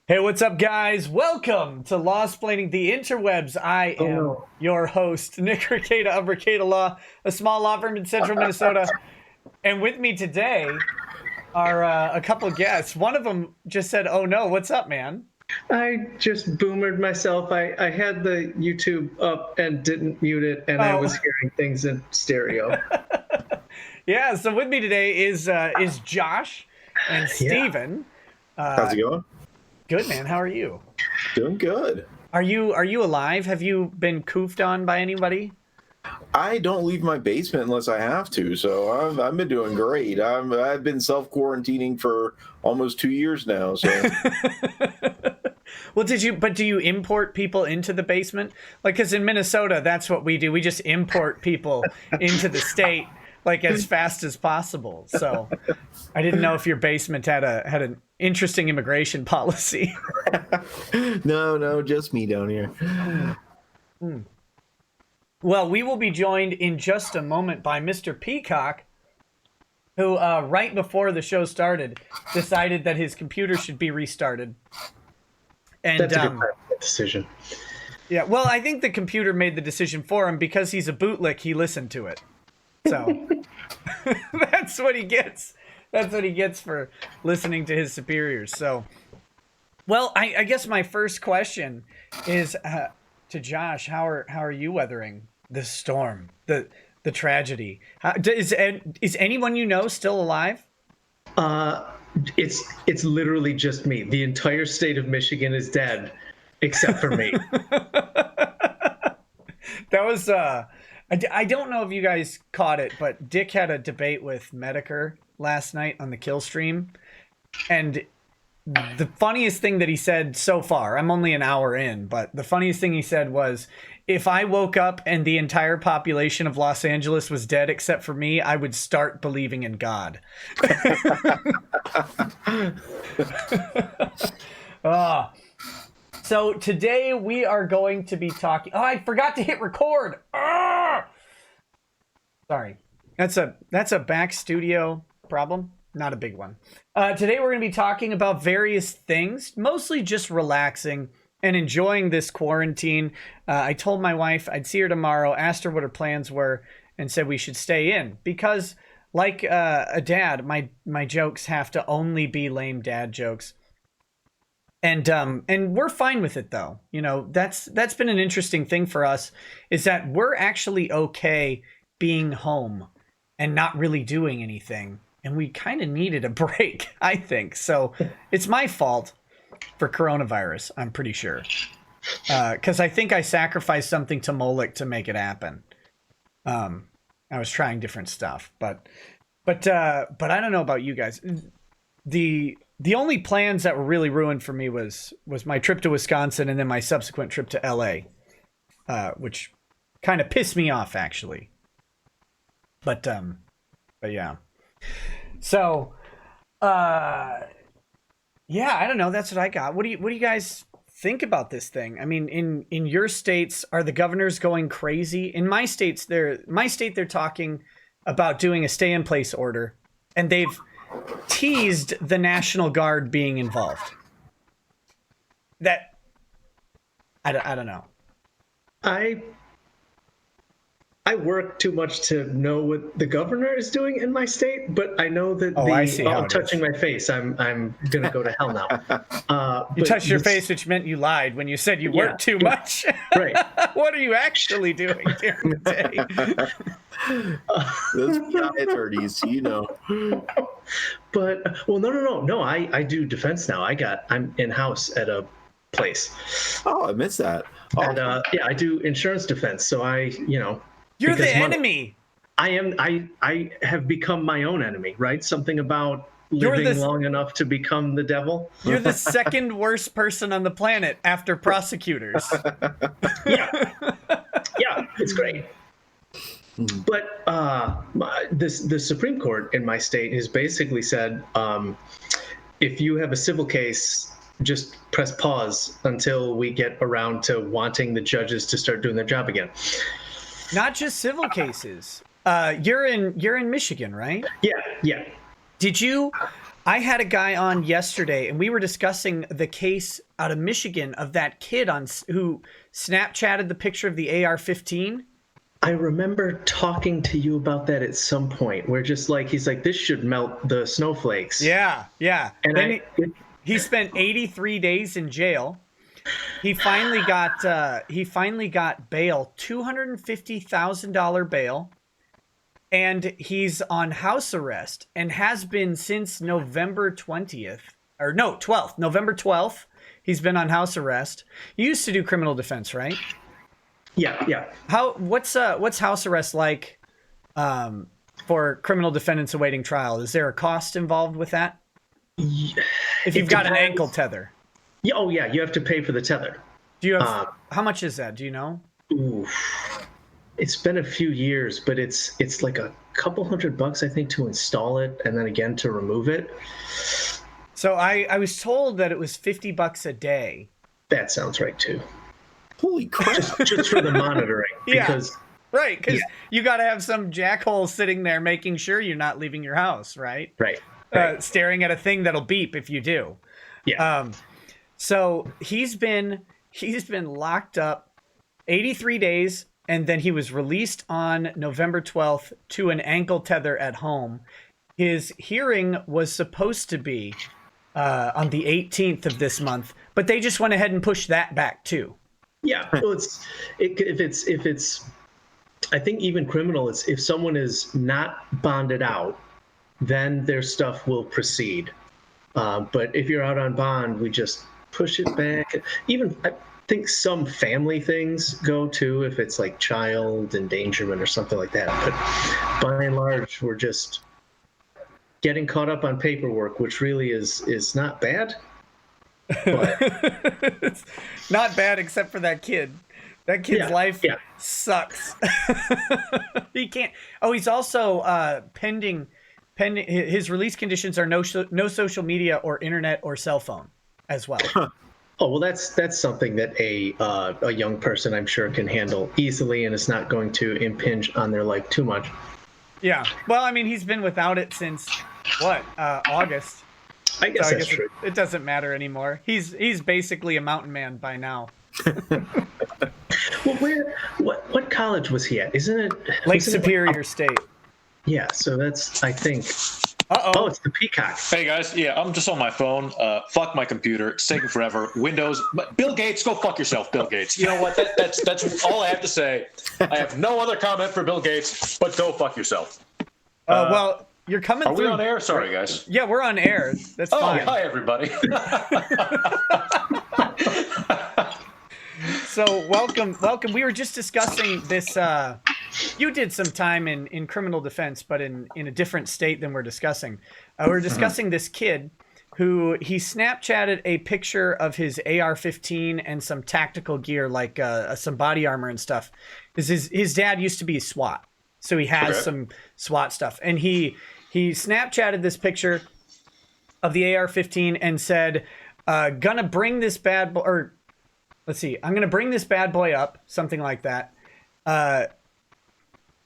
Hey, what's up, guys? Welcome to Law-Splaining the Interwebs. I am your host, Nick Rekieta of Rekieta Law, a small law firm in central Minnesota. And with me today are a couple of guests. One of them just said, "Oh no, what's up, man?" I just boomered myself. I had the YouTube up and didn't mute it, and I was hearing things in stereo. Yeah, so with me today is Josh and Steven. How's it going? Good, man. How are you? Doing good. Are you alive? Have you been coofed on by anybody? I don't leave my basement unless I have to, so I've been doing great. I've been self-quarantining for almost 2 years now. So, well, do you import people into the basement? Like, because in Minnesota, that's what we do. We just import people into the state like as fast as possible. So, I didn't know if your basement had an interesting immigration policy. No, just me down here. Well, we will be joined in just a moment by Mr. Peacock, who right before the show started decided that his computer should be restarted. And that's a good decision. Yeah, well, I think the computer made the decision for him because he's a bootlick. He listened to it, so that's what he gets. That's what he gets for listening to his superiors. So, well, I guess my first question is to Josh. How are you weathering the storm, the tragedy? Is anyone you know still alive? It's literally just me. The entire state of Michigan is dead, except for me. That was I don't know if you guys caught it, but Dick had a debate with Medicare last night on the Kill stream, and the funniest thing that he said so far, I'm only an hour in, but the funniest thing he said was, if I woke up and the entire population of Los Angeles was dead except for me, I would start believing in God. So today we are going to be talking. Oh, I forgot to hit record. Sorry. That's a back studio problem. Not a big one. Today we're going to be talking about various things, mostly just relaxing and enjoying this quarantine. I told my wife I'd see her tomorrow, asked her what her plans were, and said we should stay in because, like a dad, my jokes have to only be lame dad jokes. And we're fine with it, though. You know, that's been an interesting thing for us, is that we're actually okay being home and not really doing anything. And we kind of needed a break, I think. So it's my fault for coronavirus, I'm pretty sure. Because I think I sacrificed something to Moloch to make it happen. I was trying different stuff. But I don't know about you guys. The only plans that were really ruined for me was my trip to Wisconsin and then my subsequent trip to LA, which kind of pissed me off, actually. But yeah. So, yeah, I don't know. That's what I got. What do you guys think about this thing? I mean, in your states, are the governors going crazy? In my state, they're talking about doing a stay-in-place order, and they've teased the National Guard being involved. That I don't know. I work too much to know what the governor is doing in my state, but I know that I'm touching my face. I'm gonna go to hell now. You touched your face, which meant you lied when you said you worked too much. Right. What are you actually doing during the day? Those attorneys, you know. But well, no. I do defense now. I'm in house at a place. Oh, I missed that. And yeah, I do insurance defense. So You're the enemy. I have become my own enemy, right? Something about living long enough to become the devil. You're the second worst person on the planet after prosecutors. Yeah, it's great. But the Supreme Court in my state has basically said, if you have a civil case, just press pause until we get around to wanting the judges to start doing their job again. Not just civil cases. You're in Michigan, right? Yeah. Did you I had a guy on yesterday, and we were discussing the case out of Michigan of that kid who Snapchatted the picture of the AR-15. I remember talking to you about that at some point. Where just like he's like, this should melt the snowflakes. Yeah. And then he spent 83 days in jail. He finally got bail, $250,000 bail. And he's on house arrest and has been since November 20th. Or no, 12th. November 12th. He's been on house arrest. You used to do criminal defense, right? Yeah. What's house arrest like for criminal defendants awaiting trial? Is there a cost involved with that? If you've got an ankle tether. Yeah, oh yeah, you have to pay for the tether. Do you have how much is that? Do you know? Oof. It's been a few years, but it's like a couple $100, I think, to install it, and then again to remove it. So I was told that it was $50 a day. That sounds right too. Holy crap! just for the monitoring, because right, because you got to have some jackhole sitting there making sure you're not leaving your house, right? Right. Staring at a thing that'll beep if you do. Yeah. So he's been locked up 83 days. And then he was released on November 12th to an ankle tether at home. His hearing was supposed to be on the 18th of this month, but they just went ahead and pushed that back too. Yeah, well, if it's, I think even criminal, it's if someone is not bonded out, then their stuff will proceed. But if you're out on bond, we just push it back. Even I think some family things go too, if it's like child endangerment or something like that. But by and large, we're just getting caught up on paperwork, which really is not bad. But it's not bad except for that kid. That kid's life sucks. He can't. Oh, he's also pending. His release conditions are no social media or internet or cell phone as well. Oh, well, that's something that a young person, I'm sure, can handle easily, and it's not going to impinge on their life too much. Yeah. Well, I mean, he's been without it since August. I guess that's true. It doesn't matter anymore. He's basically a mountain man by now. Well, what college was he at? Isn't it Lake Superior State? Yeah. So that's, I think. Oh, it's the Peacock. Hey guys, I'm just on my phone. Fuck my computer. It's taking forever. Windows. Bill Gates, go fuck yourself, Bill Gates. You know what? That's all I have to say. I have no other comment for Bill Gates, but go fuck yourself. Well, you're coming through. Are we on air? Sorry, guys. Yeah, we're on air. That's fine. Hi, everybody. So welcome. We were just discussing this. You did some time in criminal defense, but in a different state than we're discussing. We're discussing this kid who he Snapchatted a picture of his AR-15 and some tactical gear, like some body armor and stuff. His dad used to be SWAT, so he has some SWAT stuff. And he Snapchatted this picture of the AR-15 and said, gonna bring this bad boy, or let's see, I'm gonna bring this bad boy up, something like that.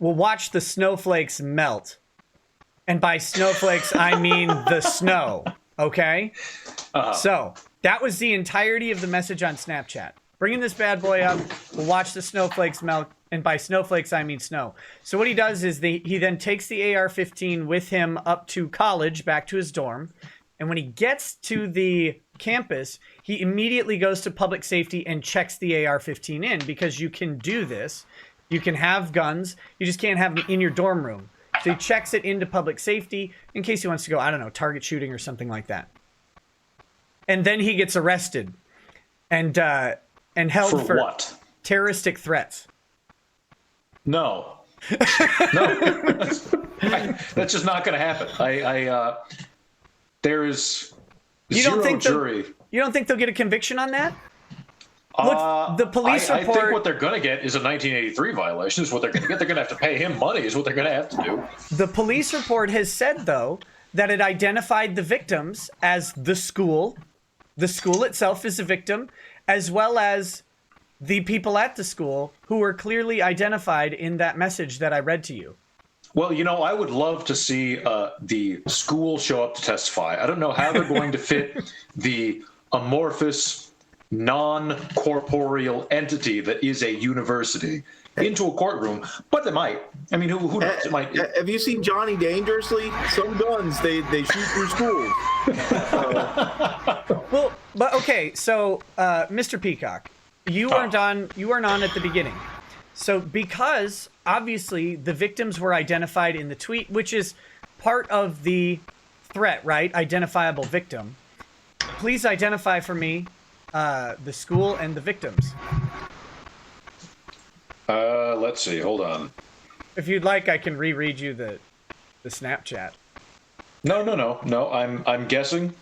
We'll watch the snowflakes melt. And by snowflakes, I mean the snow. Okay? So that was the entirety of the message on Snapchat. Bringing this bad boy up, we'll watch the snowflakes melt. And by snowflakes, I mean snow. So what he does is he then takes the AR-15 with him up to college, back to his dorm. And when he gets to the campus, he immediately goes to public safety and checks the AR-15 in, because you can do this. You can have guns. You just can't have them in your dorm room. So he checks it into public safety in case he wants to go, I don't know, target shooting or something like that. And then he gets arrested and held for what? Terroristic threats. No. That's just not going to happen. There is zero jury. You don't think they'll get a conviction on that? The police report. I think what they're going to get is a 1983 violation. Is what they're going to get. They're going to have to pay him money. Is what they're going to have to do. The police report has said, though, that it identified the victims as the school. The school itself is a victim, as well as the people at the school who were clearly identified in that message that I read to you. Well, I would love to see the school show up to testify. I don't know how they're going to fit the amorphous, non-corporeal entity that is a university into a courtroom, but they might. I mean, who knows? It might. Have you seen Johnny Dangerously? Some guns, they shoot through schools. Well, but okay, so Mr. Peacock, you weren't on at the beginning. So because obviously the victims were identified in the tweet, which is part of the threat, right? Identifiable victim. Please identify for me the school and the victims. Let's see. Hold on. If you'd like, I can reread you the Snapchat. No. I'm guessing.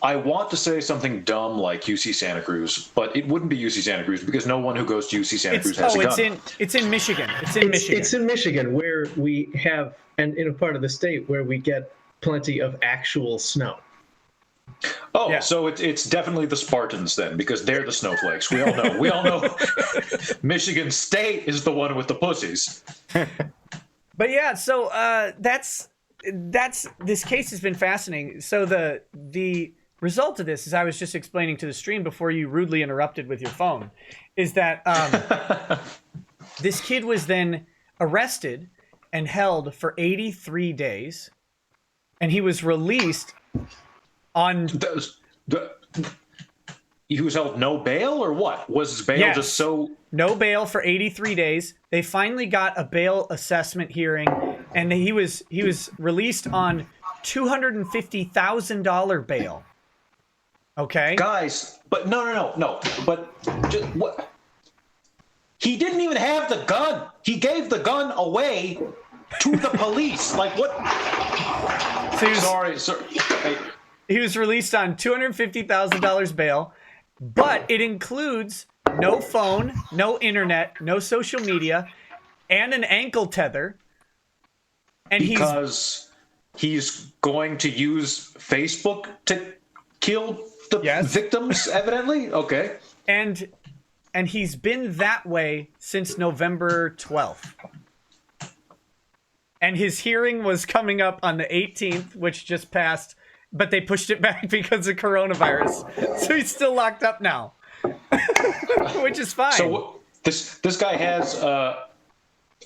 I want to say something dumb like UC Santa Cruz, but it wouldn't be UC Santa Cruz because no one who goes to UC Santa Cruz has a gun. It's in Michigan. It's in Michigan. It's in Michigan, where we have, and in a part of the state where we get plenty of actual snow. Oh, Yeah. so it's definitely the Spartans then, because they're the snowflakes. We all know. We all know. Michigan State is the one with the pussies. But yeah, so that's this case has been fascinating. So the result of this, as I was just explaining to the stream before you rudely interrupted with your phone, is that this kid was then arrested and held for 83 days, and he was released on. He was held no bail, or what? Was his bail just so? No bail for 83 days. They finally got a bail assessment hearing, and he was released on $250,000 bail. Okay, Guys, but no. But just, what? He didn't even have the gun. He gave the gun away to the police. Like what? So he was released on $250,000 bail, but it includes no phone, no internet, no social media, and an ankle tether. And because he's going to use Facebook to kill the victims, evidently. Okay. And he's been that way since November 12th. And his hearing was coming up on the 18th, which just passed, but they pushed it back because of coronavirus. So he's still locked up now, which is fine. So this guy has a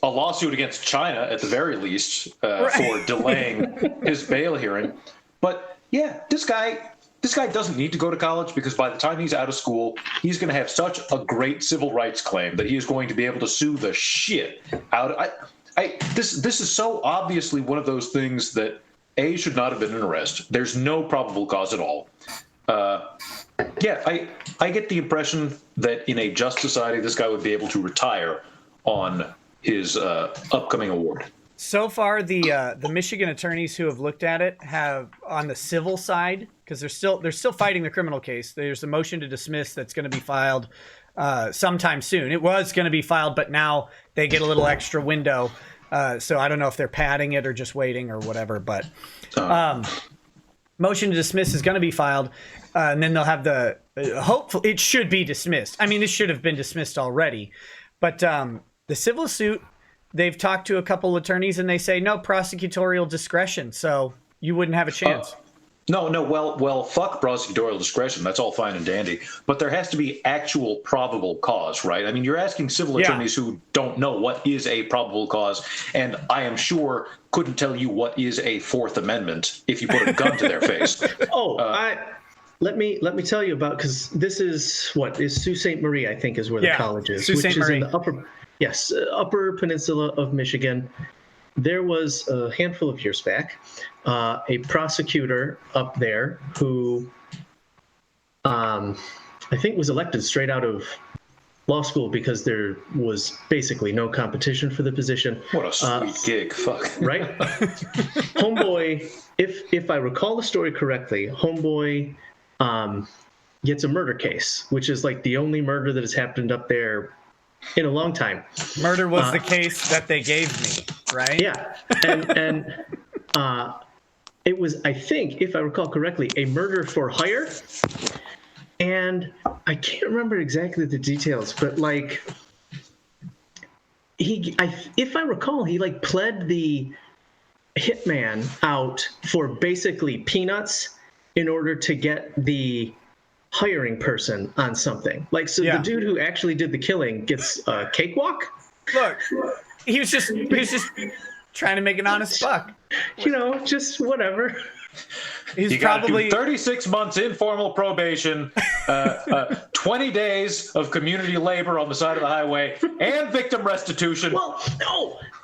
lawsuit against China at the very least for delaying his bail hearing. But yeah, this guy doesn't need to go to college because by the time he's out of school, he's going to have such a great civil rights claim that he is going to be able to sue the shit out of. This is so obviously one of those things that should not have been an arrest. There's no probable cause at all. I get the impression that in a just society, this guy would be able to retire on his upcoming award. So far, the Michigan attorneys who have looked at it have, on the civil side, because they're still fighting the criminal case. There's a motion to dismiss that's going to be filed sometime soon. It was going to be filed, but now they get a little extra window. So I don't know if they're padding it or just waiting or whatever. But motion to dismiss is going to be filed, and then they'll have the hopefully it should be dismissed. I mean, this should have been dismissed already, but the civil suit. They've talked to a couple attorneys and they say no prosecutorial discretion, so you wouldn't have a chance. No. Well, fuck prosecutorial discretion. That's all fine and dandy, but there has to be actual probable cause, right? I mean, you're asking civil attorneys who don't know what is a probable cause, and I am sure couldn't tell you what is a Fourth Amendment if you put a gun to their face. Let me tell you about, because this is Sault Ste. Marie, I think, is where the college is, Sault Ste. Marie. Is in the upper peninsula of Michigan. There was a handful of years back, a prosecutor up there who I think was elected straight out of law school because there was basically no competition for the position. What a sweet gig. Fuck. Right? Homeboy, if I recall the story correctly, Homeboy gets a murder case, which is like the only murder that has happened up there in a long time. Murder was the case that they gave me, right? Yeah, and it was, I think, if I recall correctly, a murder for hire, and I can't remember exactly the details, but like if I recall, he like pled the hitman out for basically peanuts in order to get the hiring person on something. Like, so the dude who actually did the killing gets a cakewalk. Look, he was just trying to make an honest buck. You know, just whatever. He's you probably got 36 months informal probation, 20 days of community labor on the side of the highway, and victim restitution. Well,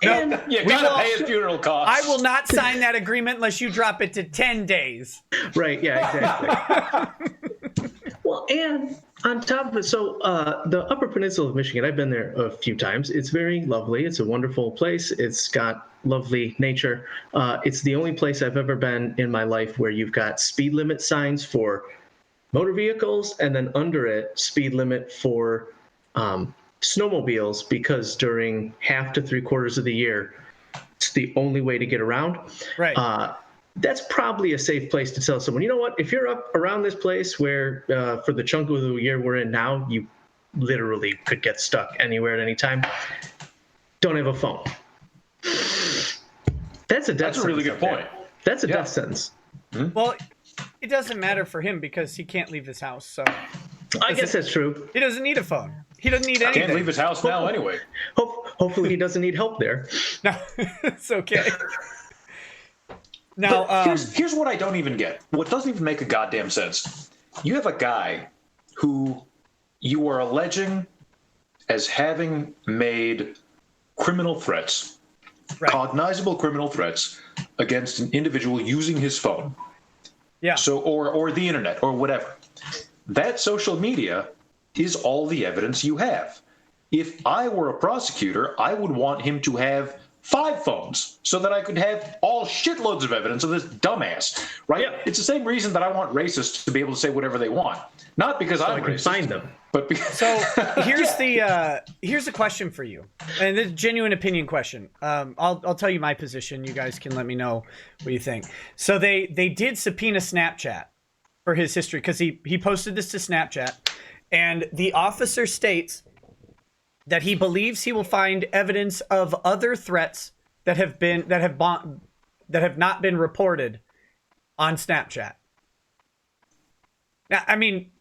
and you gotta pay his funeral costs. I will not sign that agreement unless you drop it to 10 days. Right? Yeah, exactly. Well, and on top of it, so the Upper Peninsula of Michigan, I've been there a few times. It's very lovely. It's a wonderful place. It's got lovely nature. It's the only place I've ever been in my life where you've got speed limit signs for motor vehicles, and then under it, speed limit for snowmobiles, because during half to 3/4 of the year, it's the only way to get around. Right. That's probably a safe place to tell someone, you know what, if you're up around this place where for the chunk of the year we're in now, you literally could get stuck anywhere at any time, don't have a phone. That's a really good point. That's a death sentence. Well, it doesn't matter for him because he can't leave his house. So I guess that's true. He doesn't need a phone. He doesn't need anything. Can't leave his house now anyway. Hopefully he doesn't need help there. No, it's okay. Now, here's what I don't even get. What doesn't even make a goddamn sense. You have a guy who you are alleging as having made criminal threats, cognizable criminal threats against an individual using his phone. Yeah. So, or the internet or whatever. That social media is all the evidence you have. If I were a prosecutor, I would want him to have 5 phones so that I could have all shitloads of evidence of this dumbass, right? Yeah. It's the same reason that I want racists to be able to say whatever they want. Not because I'm racist. Find them. But because so here's a question for you, and this is a genuine opinion question. I'll tell you my position. You guys can let me know what you think. So they did subpoena Snapchat for his history because he posted this to Snapchat, and the officer states that he believes he will find evidence of other threats that have not been reported on Snapchat. Now, I mean,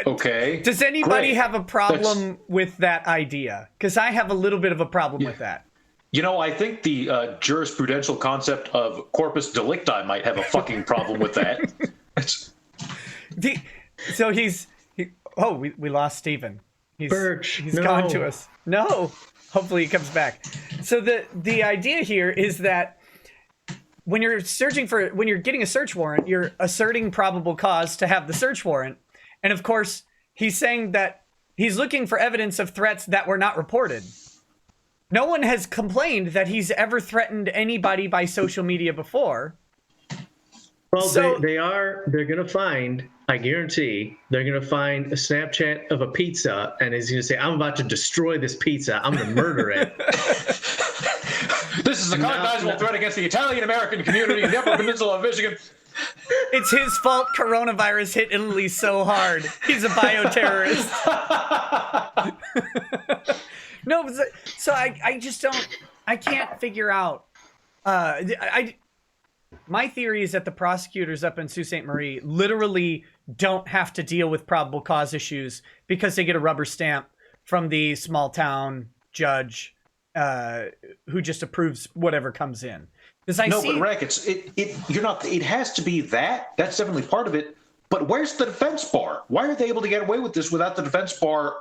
okay. Does anybody Great. have a problem with that idea? Because I have a little bit of a problem with that. You know, I think the jurisprudential concept of corpus delicti might have a fucking problem with that. We lost Steven. He's gone to us. No, hopefully he comes back. So the idea here is that when you're getting a search warrant, you're asserting probable cause to have the search warrant. And of course, he's saying that he's looking for evidence of threats that were not reported. No one has complained that he's ever threatened anybody by social media before. Well, they're going to find, I guarantee, they're going to find a Snapchat of a pizza, and he's going to say, I'm about to destroy this pizza. I'm going to murder it. This is a cognizable threat against the Italian-American community in the Upper Peninsula of Michigan. It's his fault coronavirus hit Italy so hard. He's a bioterrorist. No, so I just don't, I can't figure out. My theory is that the prosecutors up in Sault Ste. Marie literally don't have to deal with probable cause issues because they get a rubber stamp from the small town judge who just approves whatever comes in. But Rick, it has to be that. That's definitely part of it. But where's the defense bar? Why are they able to get away with this without the defense bar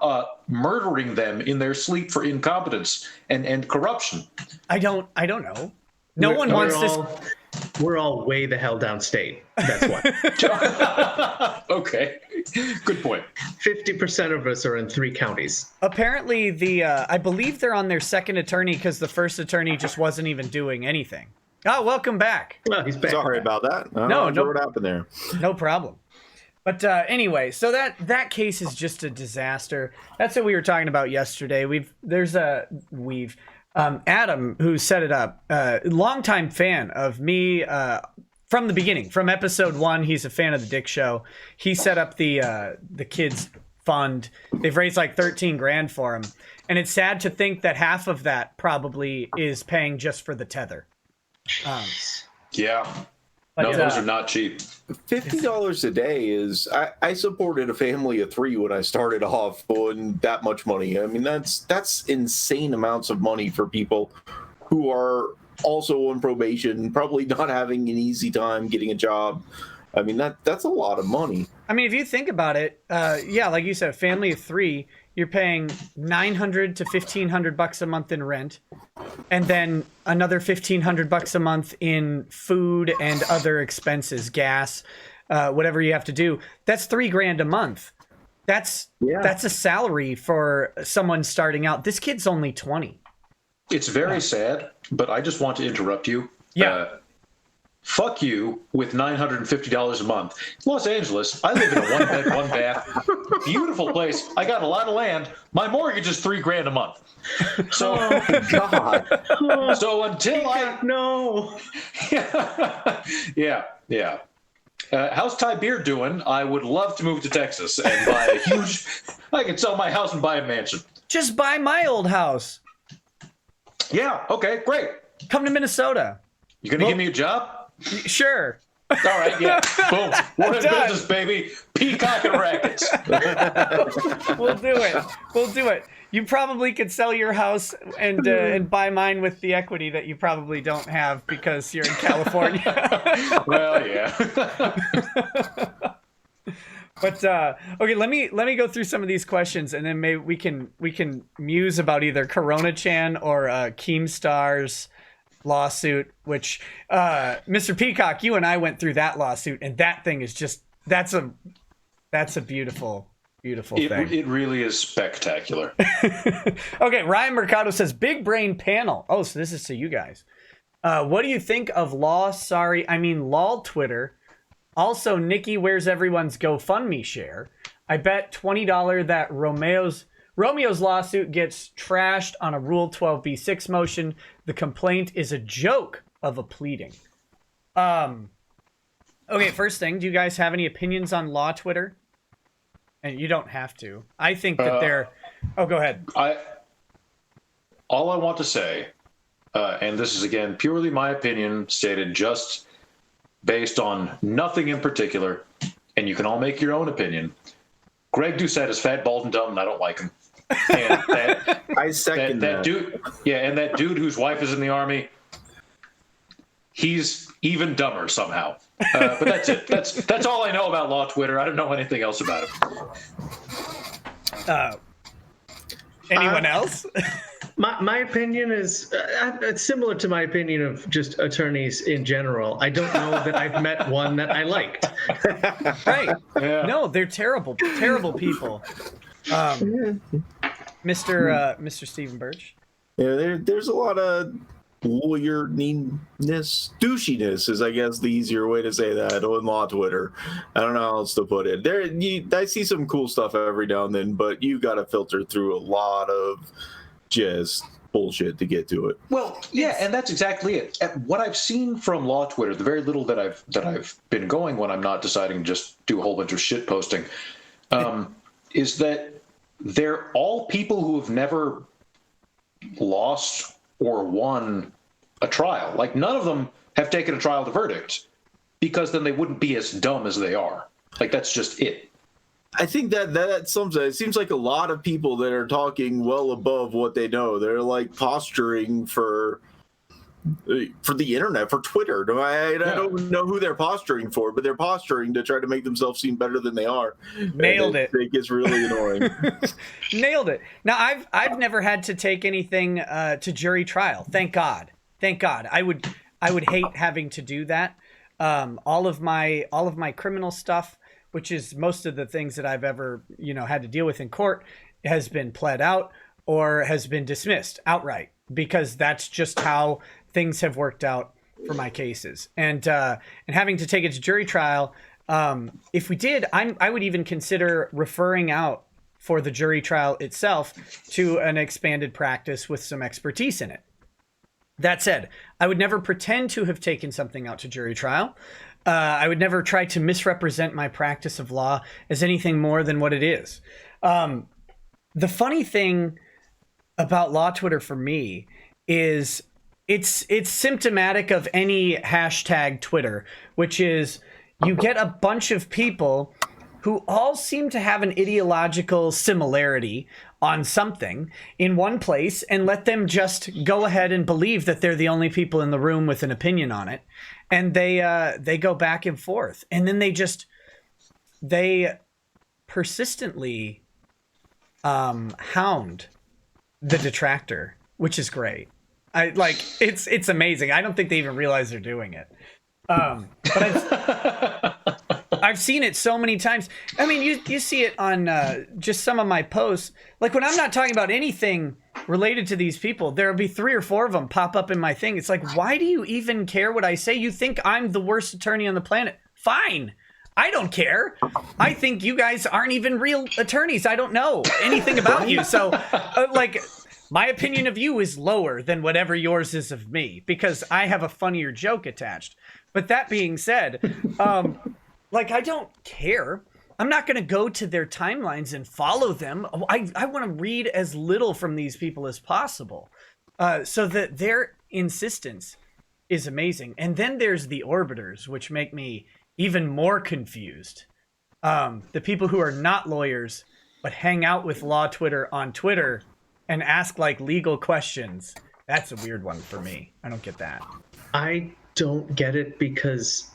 murdering them in their sleep for incompetence and corruption? I don't know. No one wants this. We're all way the hell downstate. That's why. Okay. Good point. 50% of us are in 3 counties. Apparently, I believe they're on their second attorney because the first attorney just wasn't even doing anything. Oh, welcome back. Well, he's back. Sorry about that. No, what happened there. No problem. But anyway, so that case is just a disaster. That's what we were talking about yesterday. Adam, who set it up, longtime fan of me from the beginning, from episode 1. He's a fan of the Dick Show. He set up the kids' fund. They've raised like 13 grand for him. And it's sad to think that half of that probably is paying just for the tether. Yeah. But, No, those are not cheap. $50 a day is. I supported a family of 3 when I started off on that much money. I mean, that's insane amounts of money for people who are also on probation, probably not having an easy time getting a job. I mean, that's a lot of money. I mean, if you think about it, yeah, like you said, a family of 3, you're paying $900 to $1,500 a month in rent, and then another $1,500 a month in food and other expenses, gas, whatever you have to do. That's $3 grand a month. That's a salary for someone starting out. This kid's only 20. It's very sad, but I just want to interrupt you. Yeah. Fuck you with $950 a month. Los Angeles, I live in a 1-bed, 1-bath, beautiful place. I got a lot of land. My mortgage is $3 grand a month. So, God. so until No. Yeah. How's Ty Beer doing? I would love to move to Texas and buy a huge. I could sell my house and buy a mansion. Just buy my old house. Yeah. Okay. Great. Come to Minnesota. You gonna give me a job? Sure. All right, yeah. Boom. We're in Done. business, baby. Peacock and rackets. We'll do it. You probably could sell your house and buy mine with the equity that you probably don't have because you're in California. Well, yeah. But okay, let me go through some of these questions, and then maybe we can muse about either Corona Chan or Keemstar's lawsuit, which Mr. Peacock, you and I went through that lawsuit, and that thing is just that's a beautiful thing. It really is spectacular. Okay, Ryan Mercado says big brain panel. Oh, so this is to you guys. What do you think of lol Twitter? Also, Nikki, where's everyone's GoFundMe share? I bet $20 that Romeo's lawsuit gets trashed on a Rule 12b6 motion. The complaint is a joke of a pleading. Okay, first thing, do you guys have any opinions on law Twitter? And you don't have to. I think that they're... Oh, go ahead. All I want to say, and this is, again, purely my opinion, stated just based on nothing in particular, and you can all make your own opinion. Greg Doucette is fat, bald, and dumb, and I don't like him. And I second that. Dude, yeah, and that dude whose wife is in the army, he's even dumber somehow. But that's it. That's all I know about law Twitter. I don't know anything else about it. Anyone else? My opinion is it's similar to my opinion of just attorneys in general. I don't know that I've met one that I liked. Right. Yeah. No, they're terrible people. Mr. Stephen Birch. Yeah, there's a lot of lawyer-ness, douchiness is, I guess, the easier way to say that on law Twitter. I don't know how else to put it. I see some cool stuff every now and then, but you got to filter through a lot of just bullshit to get to it. Well, yeah, and that's exactly it. What I've seen from law Twitter, the very little that I've been going when I'm not deciding to just do a whole bunch of shit posting, is that they're all people who have never lost or won a trial. Like, none of them have taken a trial to verdict, because then they wouldn't be as dumb as they are. Like, that's just it. I think that sums it. It seems like a lot of people that are talking well above what they know. They're like posturing for the internet, for Twitter. I don't know who they're posturing for, but they're posturing to try to make themselves seem better than they are. Nailed it. It gets really annoying. Nailed it. Now, I've never had to take anything to jury trial. Thank God. I would hate having to do that. All of my criminal stuff, which is most of the things that I've ever had to deal with in court, has been pled out or has been dismissed outright, because that's just how things have worked out for my cases. And having to take it to jury trial, if we did, I would even consider referring out for the jury trial itself to an expanded practice with some expertise in it. That said, I would never pretend to have taken something out to jury trial. I would never try to misrepresent my practice of law as anything more than what it is. The funny thing about law Twitter for me is it's symptomatic of any hashtag Twitter, which is you get a bunch of people who all seem to have an ideological similarity on something in one place and let them just go ahead and believe that they're the only people in the room with an opinion on it. And they go back and forth. And then they persistently hound the detractor, which is great. It's amazing. I don't think they even realize they're doing it. But I've seen it so many times. I mean, you see it on just some of my posts. Like when I'm not talking about anything related to these people, there'll be 3 or 4 of them pop up in my thing. It's like, why do you even care what I say? You think I'm the worst attorney on the planet? Fine. I don't care. I think you guys aren't even real attorneys. I don't know anything about you. So, my opinion of you is lower than whatever yours is of me because I have a funnier joke attached. But that being said, I don't care. I'm not going to go to their timelines and follow them. I want to read as little from these people as possible. So that their insistence is amazing. And then there's the orbiters, which make me even more confused. The people who are not lawyers, but hang out with law Twitter on Twitter and ask legal questions. That's a weird one for me. I don't get that. I don't get it because,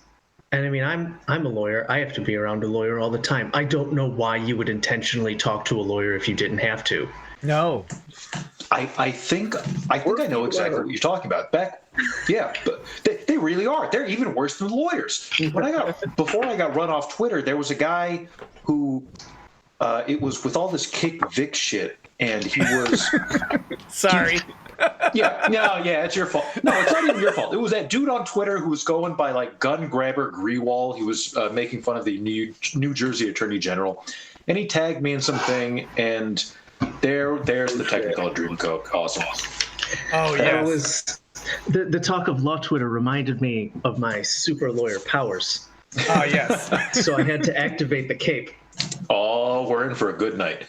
and I mean, I'm a lawyer. I have to be around a lawyer all the time. I don't know why you would intentionally talk to a lawyer if you didn't have to. No. I think I know exactly what you're talking about. But they really are. They're even worse than lawyers. Before I got run off Twitter, there was a guy who it was with all this kick Vic shit, and he was sorry. It's your fault. No, it's not even your fault. It was that dude on Twitter who was going by gun grabber Grewal. He was making fun of the New Jersey Attorney General, and he tagged me in something, and there's the Technicolor Dreamcoat. Awesome. Oh yeah. That was the talk of law Twitter reminded me of my super lawyer powers. Oh yes. So I had to activate the cape. Oh, we're in for a good night.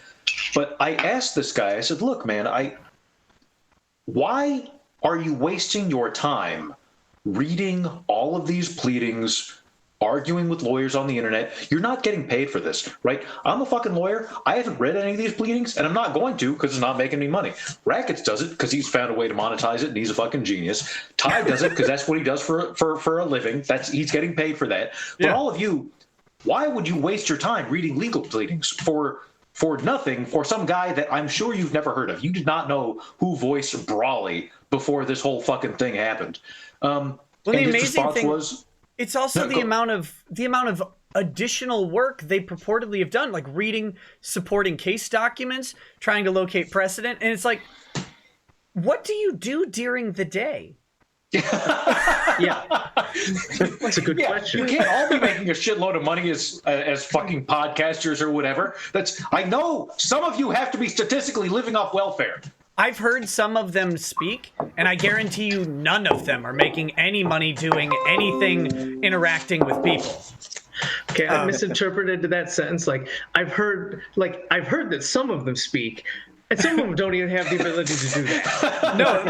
But I asked this guy. I said, "Look, man, why are you wasting your time reading all of these pleadings, arguing with lawyers on the internet? You're not getting paid for this, right? I'm a fucking lawyer. I haven't read any of these pleadings, and I'm not going to because it's not making any money. Rackets does it because he's found a way to monetize it, and he's a fucking genius. Ty does it because that's what he does for a living. He's getting paid for that. But all of you, why would you waste your time reading legal pleadings for nothing, for some guy that I'm sure you've never heard of? You did not know who voiced Brawley before this whole fucking thing happened." The amazing thing was, it's also the amount of additional work they purportedly have done, like reading supporting case documents, trying to locate precedent, and it's like, what do you do during the day? Yeah, that's a good question. You can't all be making a shitload of money as fucking podcasters or whatever. I know some of you have to be statistically living off welfare. I've heard some of them speak, and I guarantee you none of them are making any money doing anything interacting with people. Okay, I misinterpreted that sentence. I've heard that some of them speak, and some of them don't even have the ability to do that. No,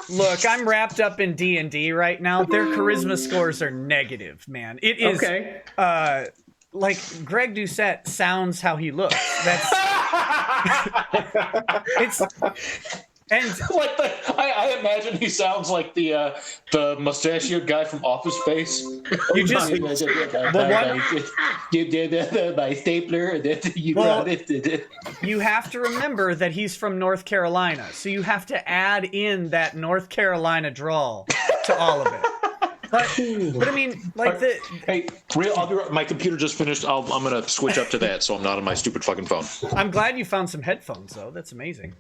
well, I'm wrapped up in D&D right now. Their charisma scores are negative, man. It is okay. Greg Doucette sounds how he looks. That's I imagine he sounds like the mustachioed guy from Office Space. You just you did my stapler, and then you brought it. You have to remember that he's from North Carolina, so you have to add in that North Carolina drawl to all of it. But I mean, Hey, I'll be right. My computer just finished. I'm gonna switch up to that, so I'm not on my stupid fucking phone. I'm glad you found some headphones, though. That's amazing.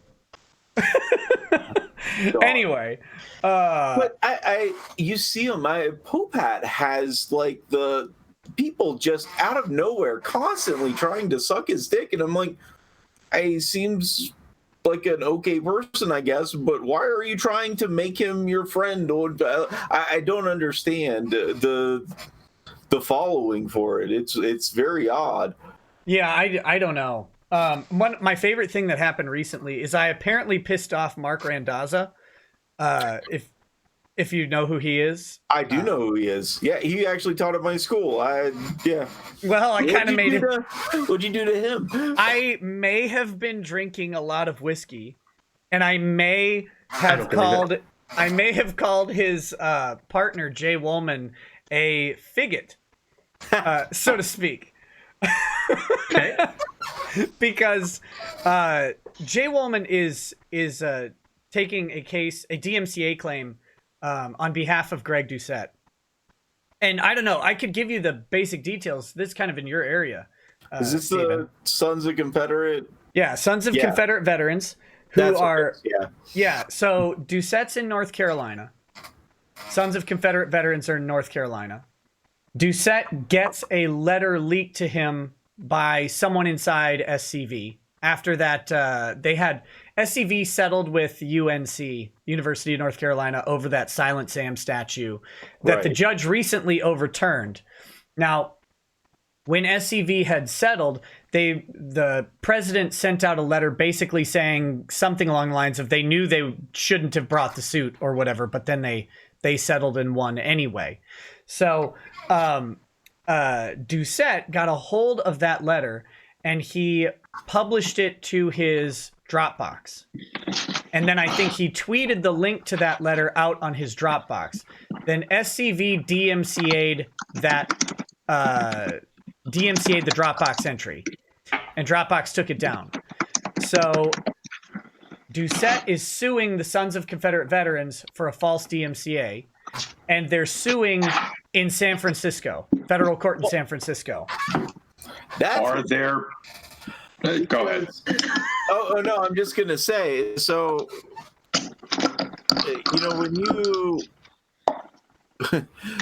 Anyway, but you see on my Popat has the people just out of nowhere constantly trying to suck his dick, and I'm like, he seems like an okay person, I guess, but why are you trying to make him your friend? I don't understand the following for it. It's very odd. Yeah, I don't know. My favorite thing that happened recently is I apparently pissed off Mark Randazza. If you know who he is. I do know who he is. Yeah, he actually taught at my school. Yeah. Well, I kind of made it. What'd you do to him? I may have been drinking a lot of whiskey, and I may have called his partner Jay Woolman a figgot, so to speak. Okay. Because Jay Woolman is taking a DMCA claim on behalf of Greg Doucette. And I don't know, I could give you the basic details. This is kind of in your area. Is this Steven. the Sons of Confederate? Yeah, Sons of Confederate Veterans who are... Yeah, so Doucette's in North Carolina. Sons of Confederate Veterans are in North Carolina. Doucette gets a letter leaked to him by someone inside SCV. After that, they had SCV settled with UNC, University of North Carolina, over that Silent Sam statue that the judge recently overturned. Now, when SCV had settled, the president sent out a letter basically saying something along the lines of they knew they shouldn't have brought the suit or whatever, but then they settled and won anyway. So Doucette got a hold of that letter and he published it to his Dropbox. And then I think he tweeted the link to that letter out on his Dropbox. Then SCV DMCA'd DMCA'd the Dropbox entry. And Dropbox took it down. So Doucette is suing the Sons of Confederate Veterans for a false DMCA. And they're suing in San Francisco, federal court in San Francisco. Are there... Go ahead. Oh no, I'm just gonna say. So,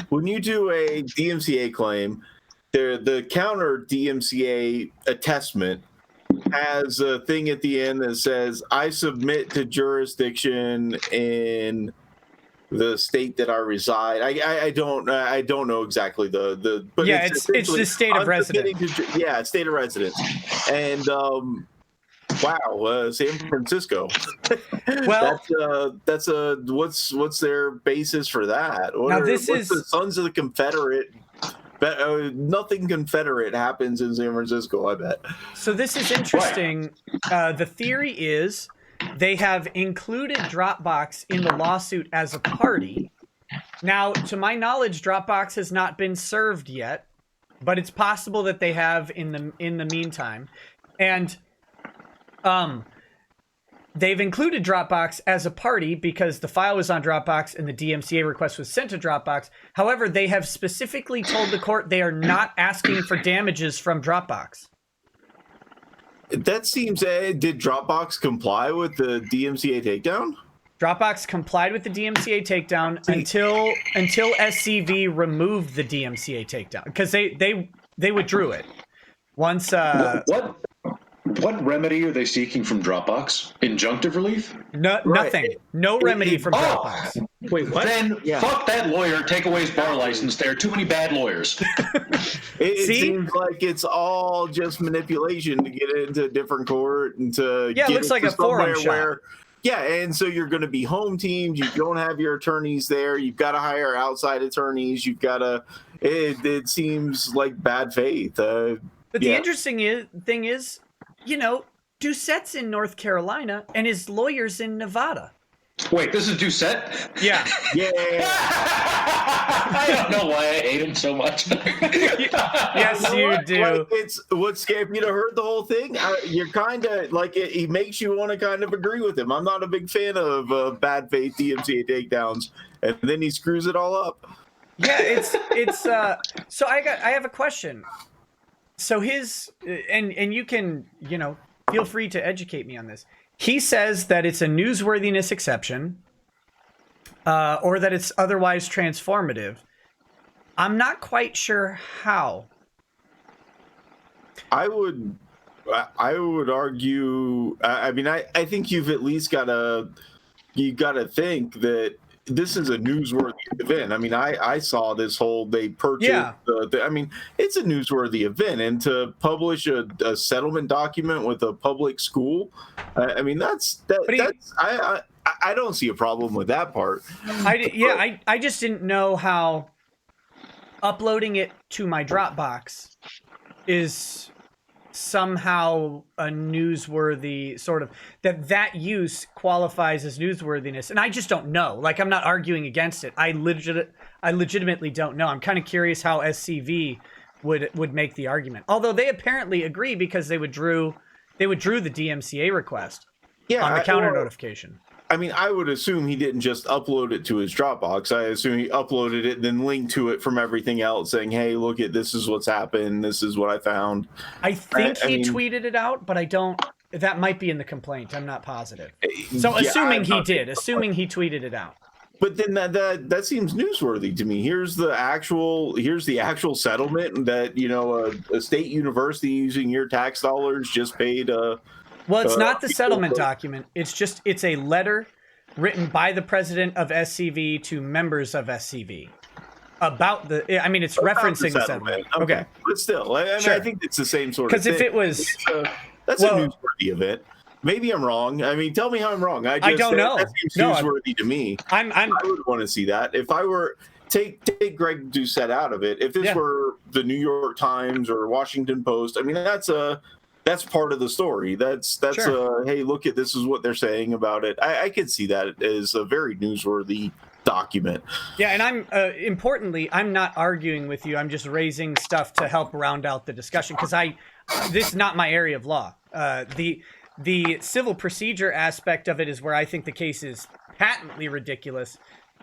when you do a DMCA claim, the counter DMCA attestment has a thing at the end that says, "I submit to jurisdiction in the state that I reside." I don't know exactly the but yeah, it's the state of residence. State of residence. And wow, San Francisco. Well, that's what's their basis for that? What's the Sons of the Confederate? Nothing Confederate happens in San Francisco, I bet. So this is interesting. The theory is they have included Dropbox in the lawsuit as a party. Now, to my knowledge, Dropbox has not been served yet, but it's possible that they have in the meantime. And they've included Dropbox as a party because the file was on Dropbox and the DMCA request was sent to Dropbox. However, they have specifically told the court they are not asking for damages from Dropbox. That seems... did Dropbox comply with the DMCA takedown? Dropbox complied with the DMCA takedown until SCV removed the DMCA takedown because they withdrew it. Once What remedy are they seeking from Dropbox? Injunctive relief? No, nothing. No remedy from Dropbox. Wait, what? Then fuck that lawyer. Take away his bar license. There are too many bad lawyers. It seems like it's all just manipulation to get into a different court and to it looks like a forum shop. And so you're going to be home teamed. You don't have your attorneys there. You've got to hire outside attorneys. You've got to. It seems like bad faith. But the interesting thing is, Doucette's in North Carolina and his lawyer's in Nevada. Wait, this is Doucette? Yeah. Yeah. I don't know why I hate him so much. Yes, you do. Like, it's what's scared me to heard the whole thing. You're kind of like he makes you want to kind of agree with him. I'm not a big fan of bad faith DMCA takedowns, and then he screws it all up. Yeah, it's. So I have a question. So his and you can feel free to educate me on this. He says that it's a newsworthiness exception, or that it's otherwise transformative. I'm not quite sure how. I would I would argue. I mean, I think you've at least got to think that this is a newsworthy event. I mean, I saw this whole they purchased. Yeah. I mean, it's a newsworthy event, and to publish a settlement document with a public school, I mean, I don't see a problem with that part. I just didn't know how uploading it to my Dropbox is somehow a newsworthy sort of that use qualifies as newsworthiness, and I just don't know. Like, I'm not arguing against it. I legitimately don't know. I'm kind of curious how SCV would make the argument, although they apparently agree because they withdrew the DMCA request on the counter notification. I mean, I would assume he didn't just upload it to his Dropbox. I assume he uploaded it and then linked to it from everything else saying, hey, look at this is what's happened. This is what I found. I think he tweeted it out, but I don't. That might be in the complaint. I'm not positive. So assuming he tweeted it out. But then that seems newsworthy to me. Here's the actual settlement that, you know, a state university using your tax dollars just paid Well, it's not the settlement document. It's a letter written by the president of SCV to members of SCV about it's referencing the settlement. Okay. But still, I think it's the same sort of thing. Because if it was... that's a newsworthy event. Maybe I'm wrong. I mean, tell me how I'm wrong. I don't know. That seems newsworthy to me. I would want to see that. If I were... Take Greg Doucette out of it. If this were the New York Times or Washington Post, I mean, that's part of the story. That's sure. Hey, look at this is what they're saying about it. I could see that as a very newsworthy document. Yeah, and I'm not arguing with you. I'm just raising stuff to help round out the discussion because this is not my area of law. The civil procedure aspect of it is where I think the case is patently ridiculous.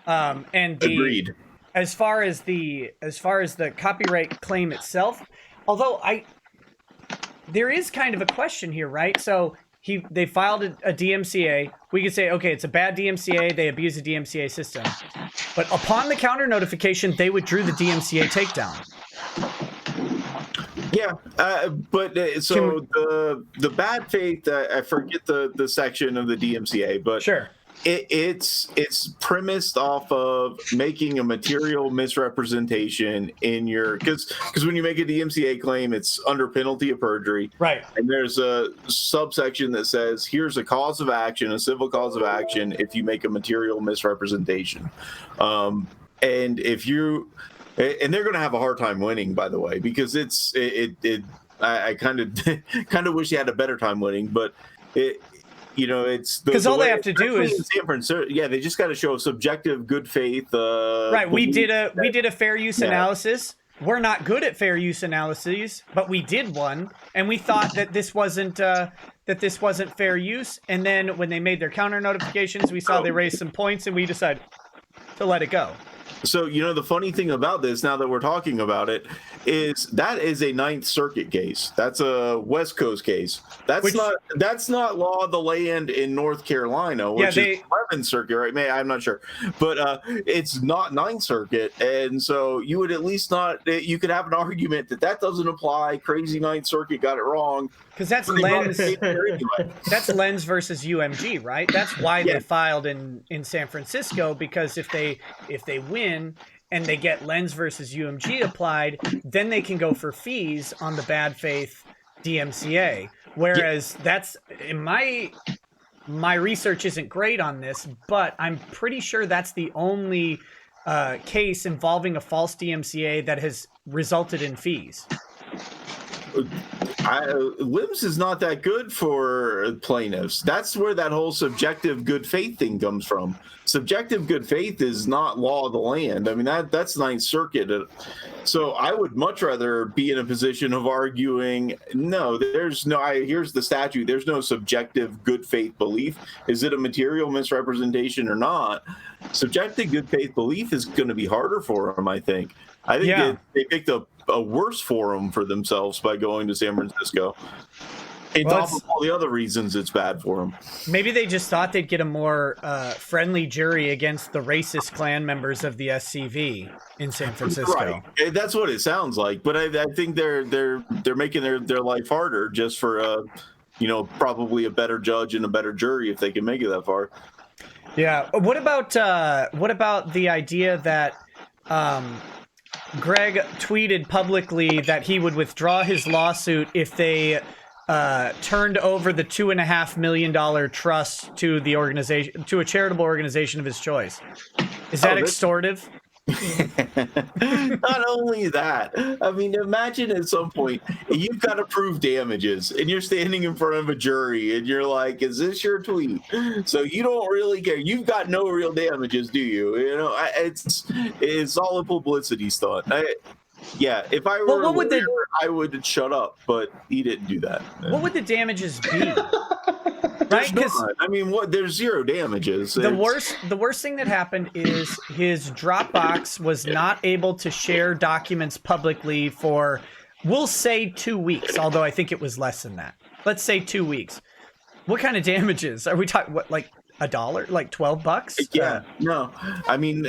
Agreed. As far as the copyright claim itself, although there is kind of a question here, right? So they filed a DMCA. We could say, okay, it's a bad DMCA. They abuse the DMCA system. But upon the counter notification, they withdrew the DMCA takedown. Yeah, the bad faith, I forget the section of the DMCA, but sure. It's premised off of making a material misrepresentation in your because when you make a DMCA claim, it's under penalty of perjury, right? And there's a subsection that says here's a cause of action, a civil cause of action, if you make a material misrepresentation, and if you and they're going to have a hard time winning, by the way, because I kind of wish you had a better time winning, but it. You know, it's because all they have to do is San Francisco. Yeah, they just got to show subjective good faith. Right. We did a fair use analysis. We're not good at fair use analyses, but we did one, and we thought that this wasn't fair use. And then when they made their counter notifications, we saw they raised some points, and we decided to let it go. So, you know, the funny thing about this, now that we're talking about it, is that is a Ninth Circuit case. That's a West Coast case. That's not law of the land in North Carolina, which is 11th Circuit, right? I'm not sure. But it's not Ninth Circuit. And so you would at least you could have an argument that doesn't apply. Crazy Ninth Circuit got it wrong. Because that's Lens. That's Lens versus UMG, right? That's why they filed in San Francisco, because if they win and they get Lens versus UMG applied, then they can go for fees on the bad faith DMCA. Whereas that's in my research isn't great on this, but I'm pretty sure that's the only case involving a false DMCA that has resulted in fees. LIMS is not that good for plaintiffs. That's where that whole subjective good faith thing comes from. Subjective good faith is not law of the land. I mean, that's Ninth Circuit. So I would much rather be in a position of arguing, no, here's the statute. There's no subjective good faith belief. Is it a material misrepresentation or not? Subjective good faith belief is going to be harder for them, I think. I think they picked a worse forum for themselves by going to San Francisco. top of all the other reasons it's bad for them. Maybe they just thought they'd get a more friendly jury against the racist Klan members of the SCV in San Francisco. Right. That's what it sounds like. But I think they're making their life harder just for probably a better judge and a better jury if they can make it that far. Yeah. What about the idea that Greg tweeted publicly that he would withdraw his lawsuit if they turned over the $2.5 million trust to the organization, to a charitable organization of his choice? Is that extortive? Not only that, I mean, imagine at some point you've got to prove damages and you're standing in front of a jury and you're like, is this your tweet? So you don't really care. You've got no real damages, do you? It's all a publicity stunt. If I were a lawyer, I would shut up, but he didn't do that. What would the damages be? Right? There's zero damages. The worst thing that happened is his Dropbox was not able to share documents publicly for, we'll say, 2 weeks, although I think it was less than that. Let's say 2 weeks. What kind of damages? Are we talking, like $1? Like $12? Yeah, no. I mean,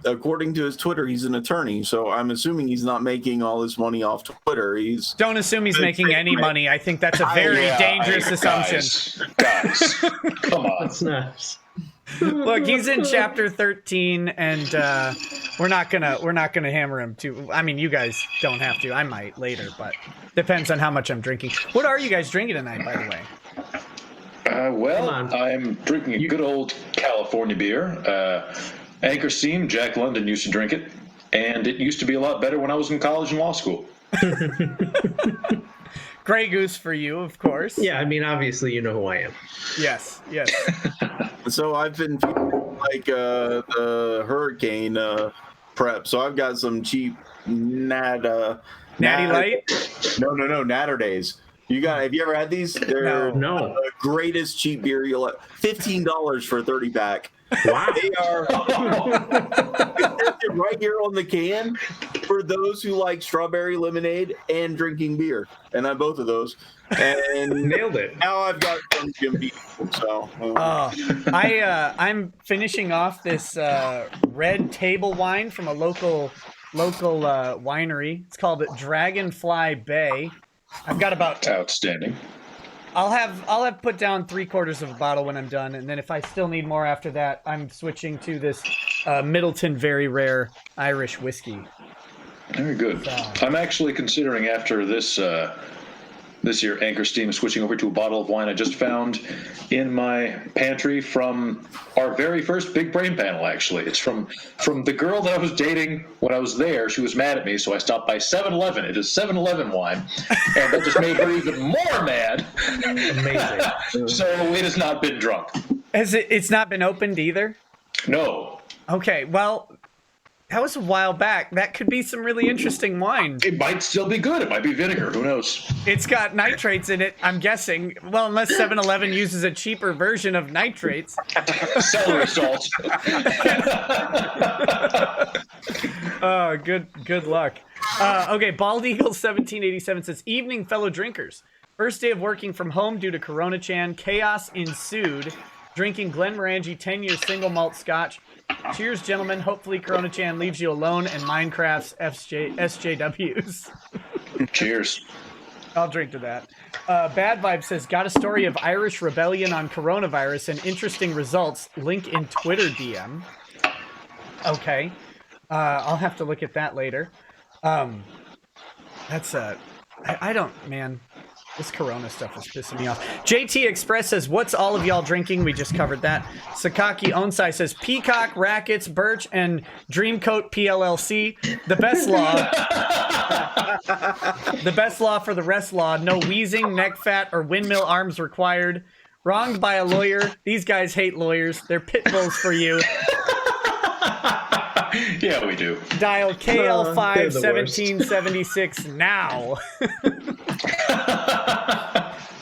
according to his Twitter, he's an attorney, so I'm assuming he's not making all his money off Twitter. Don't assume he's making any money. I think that's a very dangerous assumption. Guys, come on. That's nice. Look, he's in chapter 13, and we're not gonna hammer him too. I mean, you guys don't have to. I might later, but depends on how much I'm drinking. What are you guys drinking tonight, by the way? I'm drinking a good old California beer. Anchor Steam, Jack London used to drink it, and it used to be a lot better when I was in college and law school. Grey Goose for you, of course. Yeah, I mean, obviously you know who I am. Yes. So I've been feeling like the hurricane prep. So I've got some cheap Natty Light? No, Natter Days. Have you ever had these? They're no. The greatest cheap beer you'll have. $15 for a 30-pack. Wow. They are right here on the can for those who like strawberry lemonade and drinking beer. And I have both of those. And nailed it. Now I've got some Jim Beam. So I'm finishing off this red table wine from a local winery. It's called Dragonfly Bay. I've got about outstanding. I'll have put down 3/4 of a bottle when I'm done, and then if I still need more after that, I'm switching to this Middleton Very Rare Irish whiskey. Very good. So, I'm actually considering after this year Anchor Steam switching over to a bottle of wine I just found in my pantry from our very first Big Brain panel. Actually, it's from the girl that I was dating when I was there. She was mad at me, so I stopped by 7-Eleven. It is 7-Eleven wine, and that just made her even more mad. Amazing. So it has not been drunk. It's not been opened either? No. Okay, well, that was a while back. That could be some really interesting wine. It might still be good. It might be vinegar. Who knows? It's got nitrates in it, I'm guessing. Well, unless 7-Eleven uses a cheaper version of nitrates. Celery salt. Oh, good luck. Okay, Bald Eagle 1787 says, "Evening, fellow drinkers. First day of working from home due to Corona-chan. Chaos ensued. Drinking Glenmorangie 10-year single malt scotch. Cheers, gentlemen. Hopefully Corona-chan leaves you alone and Minecraft's SJWs. Cheers. I'll drink to that. Bad Vibe says, "Got a story of Irish rebellion on coronavirus and interesting results. Link in Twitter DM." Okay. I'll have to look at that later. That's I don't, man. This Corona stuff is pissing me off. JT Express says, "What's all of y'all drinking?" We just covered that. Sakaki Onsai says, "Peacock, Rackets, Birch, and Dreamcoat PLLC. The best law." The best law for the rest law. No wheezing, neck fat, or windmill arms required. Wronged by a lawyer. These guys hate lawyers. They're pit bulls for you. Yeah, we do. Dial KL5 1776 now.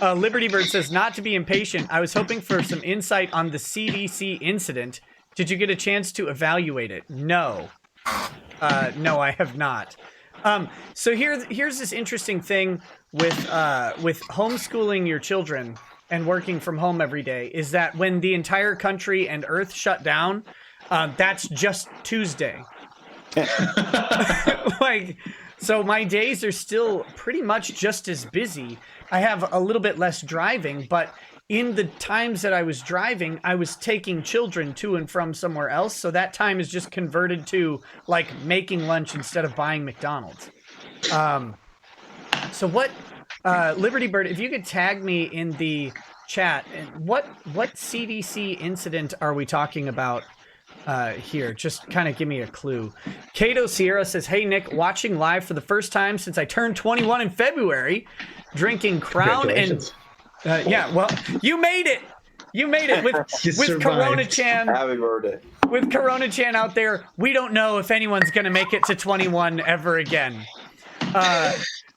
Liberty Bird says, "Not to be impatient. I was hoping for some insight on the CDC incident. Did you get a chance to evaluate it?" No. No, I have not. So here's this interesting thing with homeschooling your children and working from home every day is that when the entire country and Earth shut down, that's just Tuesday. So my days are still pretty much just as busy. I have a little bit less driving, but in the times that I was driving, I was taking children to and from somewhere else. So that time is just converted to like making lunch instead of buying McDonald's. So what, Liberty Bird, if you could tag me in the chat, what CDC incident are we talking about here? Just kind of give me a clue. Cato Sierra says, hey, Nick, watching live for the first time since I turned 21 in February, drinking Crown and... yeah, well, you made it. You made it with Corona Chan. Happy birthday. With Corona Chan out there, we don't know if anyone's going to make it to 21 ever again.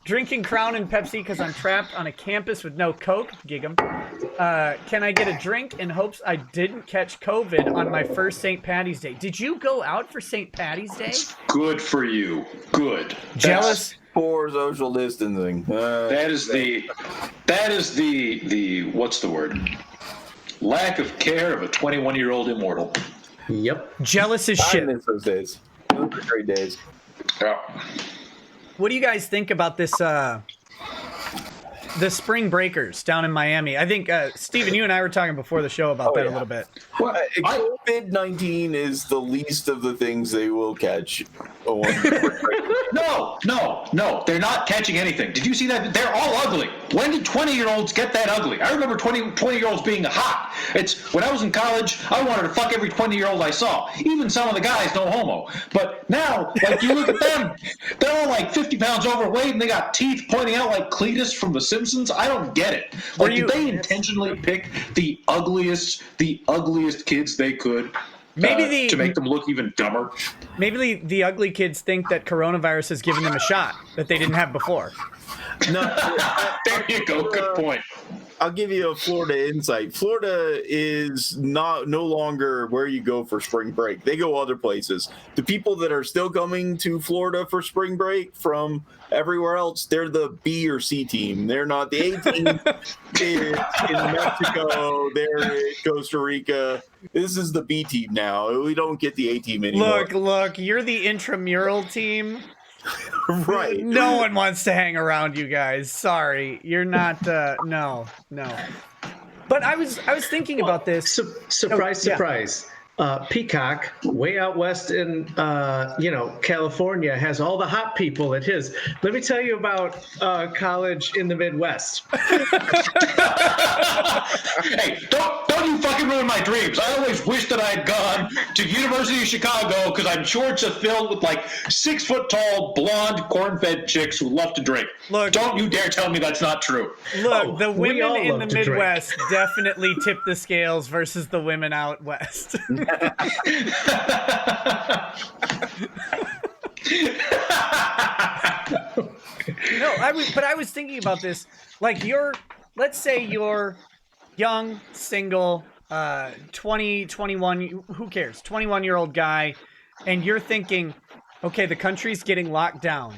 Drinking Crown and Pepsi because I'm trapped on a campus with no Coke. Gig 'em. Can I get a drink in hopes I didn't catch COVID on my first St. Patty's Day? Did you go out for St. Patty's Day? Good for you. Good. Jealous? For social distancing. That is the what's the word? Lack of care of a 21-year-old immortal. Yep. Jealous as shit. I miss those days. Those were great days. Yeah. What do you guys think about this? The spring breakers down in Miami. I think Steven, you and I were talking before the show about that a little bit. Well, COVID-19 is the least of the things they will catch. No, they're not catching anything. Did you see that? They're all ugly. When did 20-year-olds get that ugly? I remember 20-year-olds being hot. It's when I was in college, I wanted to fuck every 20-year-old I saw. Even some of the guys, no homo. But now, like, you look at them, they're all like 50 pounds overweight and they got teeth pointing out like Cletus from The Simpsons. I don't get it. Like, did they intentionally pick the ugliest kids they could to make them look even dumber? Maybe the ugly kids think that coronavirus has given them a shot that they didn't have before. No, there you go. Good point. I'll give you a Florida insight. Florida is no longer where you go for spring break. They go other places. The people that are still coming to Florida for spring break from everywhere else, they're the B or C team. They're not the A team. In Mexico, they're in Costa Rica. This is the B team now. We don't get the A team anymore. Look, you're the intramural team. Right. No one wants to hang around you guys. Sorry. You're not no. But I was thinking about this. Surprise. Peacock, way out west in California, has all the hot people at his. Let me tell you about college in the Midwest. Hey, don't you fucking ruin my dreams. I always wish that I had gone to University of Chicago because I'm sure it's filled with like 6 foot tall, blonde, corn-fed chicks who love to drink. Look, don't you dare tell me that's not true. Look, the women in the Midwest definitely tip the scales versus the women out west. I was thinking about this. Like, let's say you're young, single, 20, 21, who cares? 21-year-old guy, and you're thinking, okay, the country's getting locked down.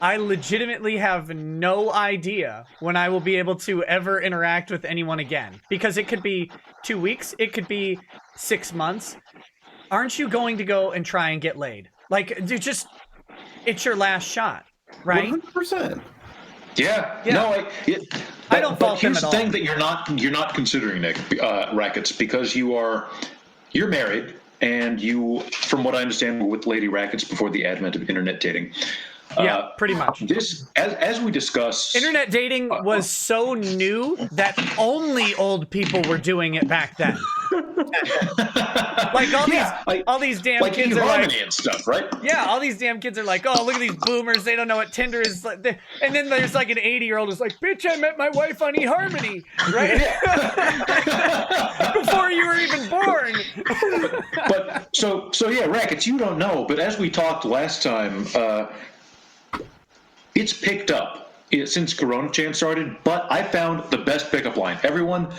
I legitimately have no idea when I will be able to ever interact with anyone again. Because it could be 2 weeks, it could be 6 months. Aren't you going to go and try and get laid? Like, it's your last shot, right? 100%. Yeah. No, I don't fault them here's at the all. thing that you're not considering, Nick, Rackets, because you're married, and you, from what I understand, were with Lady Rackets before the advent of internet dating. Yeah, pretty much. This, as we discuss, internet dating was so new that only old people were doing it back then. Like all these damn like kids are like and stuff, right? Yeah, all these damn kids are like, oh, look at these boomers. They don't know what Tinder is. And then there's like an 80-year-old who's like, bitch, I met my wife on eHarmony, right? Before you were even born. But so yeah, Rackets, you don't know, but as we talked last time, it's picked up since Corona Chan started, but I found the best pickup line. Everyone,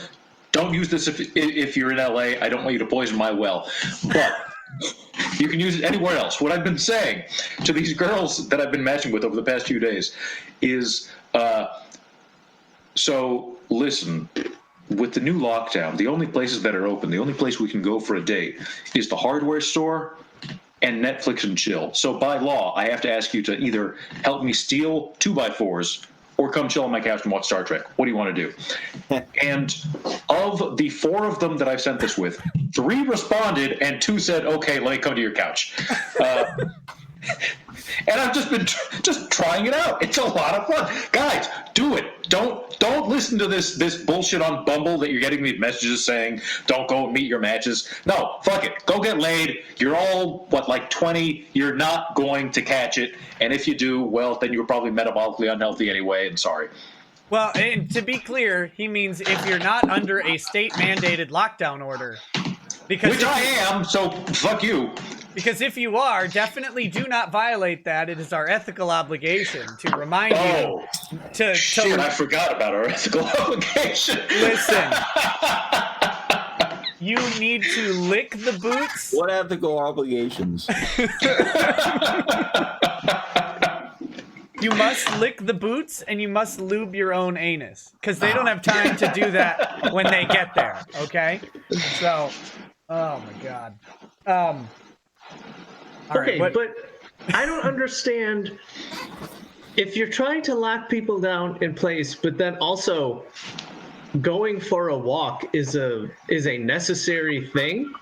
don't use this if you're in LA. I don't want you to poison my well. But You can use it anywhere else. What I've been saying to these girls that I've been matching with over the past few days is, so listen, with the new lockdown, the only places that are open, the only place we can go for a date is the hardware store and Netflix and chill. So by law, I have to ask you to either help me steal 2x4s or come chill on my couch and watch Star Trek. What do you want to do? And of the 4 of them that I've sent this with, 3 responded and 2 said, okay, let me come to your couch. And I've just been just trying it out. It's a lot of fun. Guys, do it. Don't listen to this bullshit on Bumble that you're getting these messages saying, don't go meet your matches. No, fuck it. Go get laid. You're all, like 20. You're not going to catch it. And if you do, well, then you're probably metabolically unhealthy anyway, and sorry. Well, and to be clear, he means if you're not under a state-mandated lockdown order. Which I am, so fuck you. Because if you are, definitely do not violate that. It is our ethical obligation to remind you to shit, I forgot about our ethical obligation. Listen. You need to lick the boots. What ethical obligations? You must lick the boots and you must lube your own anus. Because they don't have time to do that when they get there, okay? So, oh my God. Okay, but I don't understand if you're trying to lock people down in place, but then also going for a walk is a necessary thing.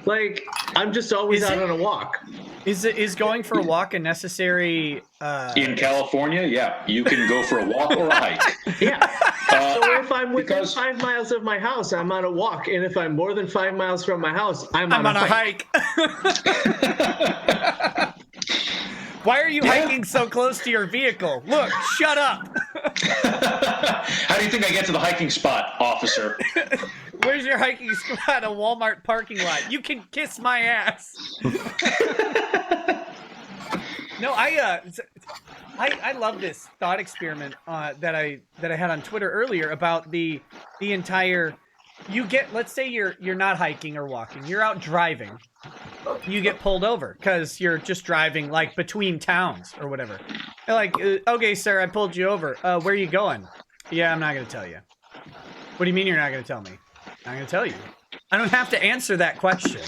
Like, I'm just always out on a walk. Is going for a walk a necessary? In California, yeah, you can go for a walk or a hike. Yeah. So if I'm within 5 miles of my house, I'm on a walk, and if I'm more than 5 miles from my house, I'm on a hike. Why are you hiking so close to your vehicle? Look, shut up. How do you think I get to the hiking spot, officer? Where's your hiking spot? A Walmart parking lot. You can kiss my ass. No, I love this thought experiment that I had on Twitter earlier about the entire. You get, let's say you're not hiking or walking, you're out driving. You get pulled over because you're just driving like between towns or whatever. They're like, okay, sir, I pulled you over. Where are you going? Yeah, I'm not gonna tell you. What do you mean you're not gonna tell me? I'm gonna tell you. I don't have to answer that question.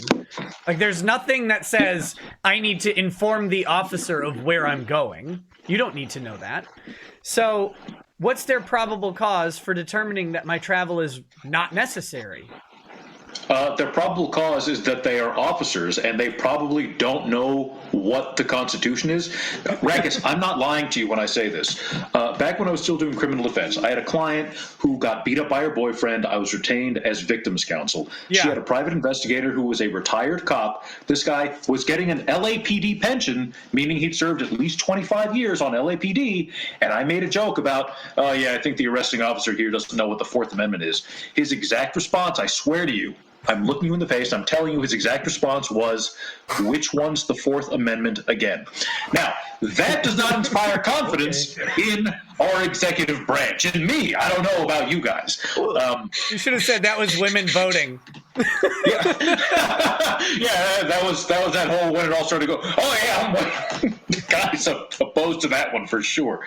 Like, there's nothing that says I need to inform the officer of where I'm going. You don't need to know that. So, what's their probable cause for determining that my travel is not necessary? Their probable cause is that they are officers and they probably don't know what the Constitution is. Rackets, I'm not lying to you when I say this. Back when I was still doing criminal defense, I had a client who got beat up by her boyfriend. I was retained as victims counsel. Yeah. She had a private investigator who was a retired cop. This guy was getting an LAPD pension, meaning he'd served at least 25 years on LAPD. And I made a joke about, oh yeah, I think the arresting officer here doesn't know what the Fourth Amendment is. His exact response, I swear to you, I'm looking you in the face. I'm telling you his exact response was, which one's the Fourth Amendment again? Now, that does not inspire confidence in our executive branch. In me, I don't know about you guys. You should have said that was women voting. Yeah, yeah, that was that whole when it all started to go, oh yeah, guys opposed to that one for sure.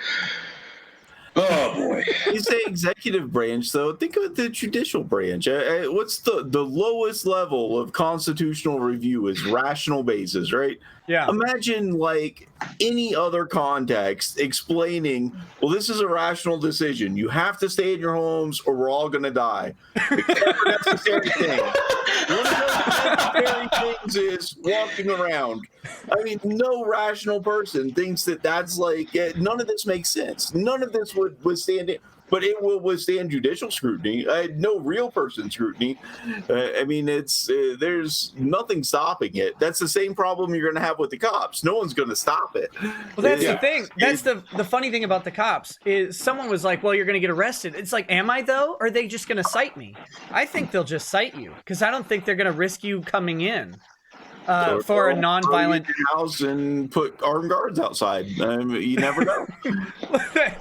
Oh boy! You say executive branch, though. Think of the judicial branch. What's the lowest level of constitutional review is rational basis, right? Yeah. Imagine like any other context explaining, well, this is a rational decision. You have to stay in your homes or we're all going to die. The necessary thing. One of those necessary things is walking around. I mean, no rational person thinks that that's like, none of this makes sense. None of this would withstand it. But it will withstand judicial scrutiny. No real person scrutiny. I mean, it's there's nothing stopping it. That's the same problem you're going to have with the cops. No one's going to stop it. Well, that's the thing. That's the funny thing about the cops is someone was like, well, you're going to get arrested. It's like, am I though? Or are they just going to cite me? I think they'll just cite you because I don't think they're going to risk you coming in. for a Throw non-violent you in your house and put armed guards outside. You never know.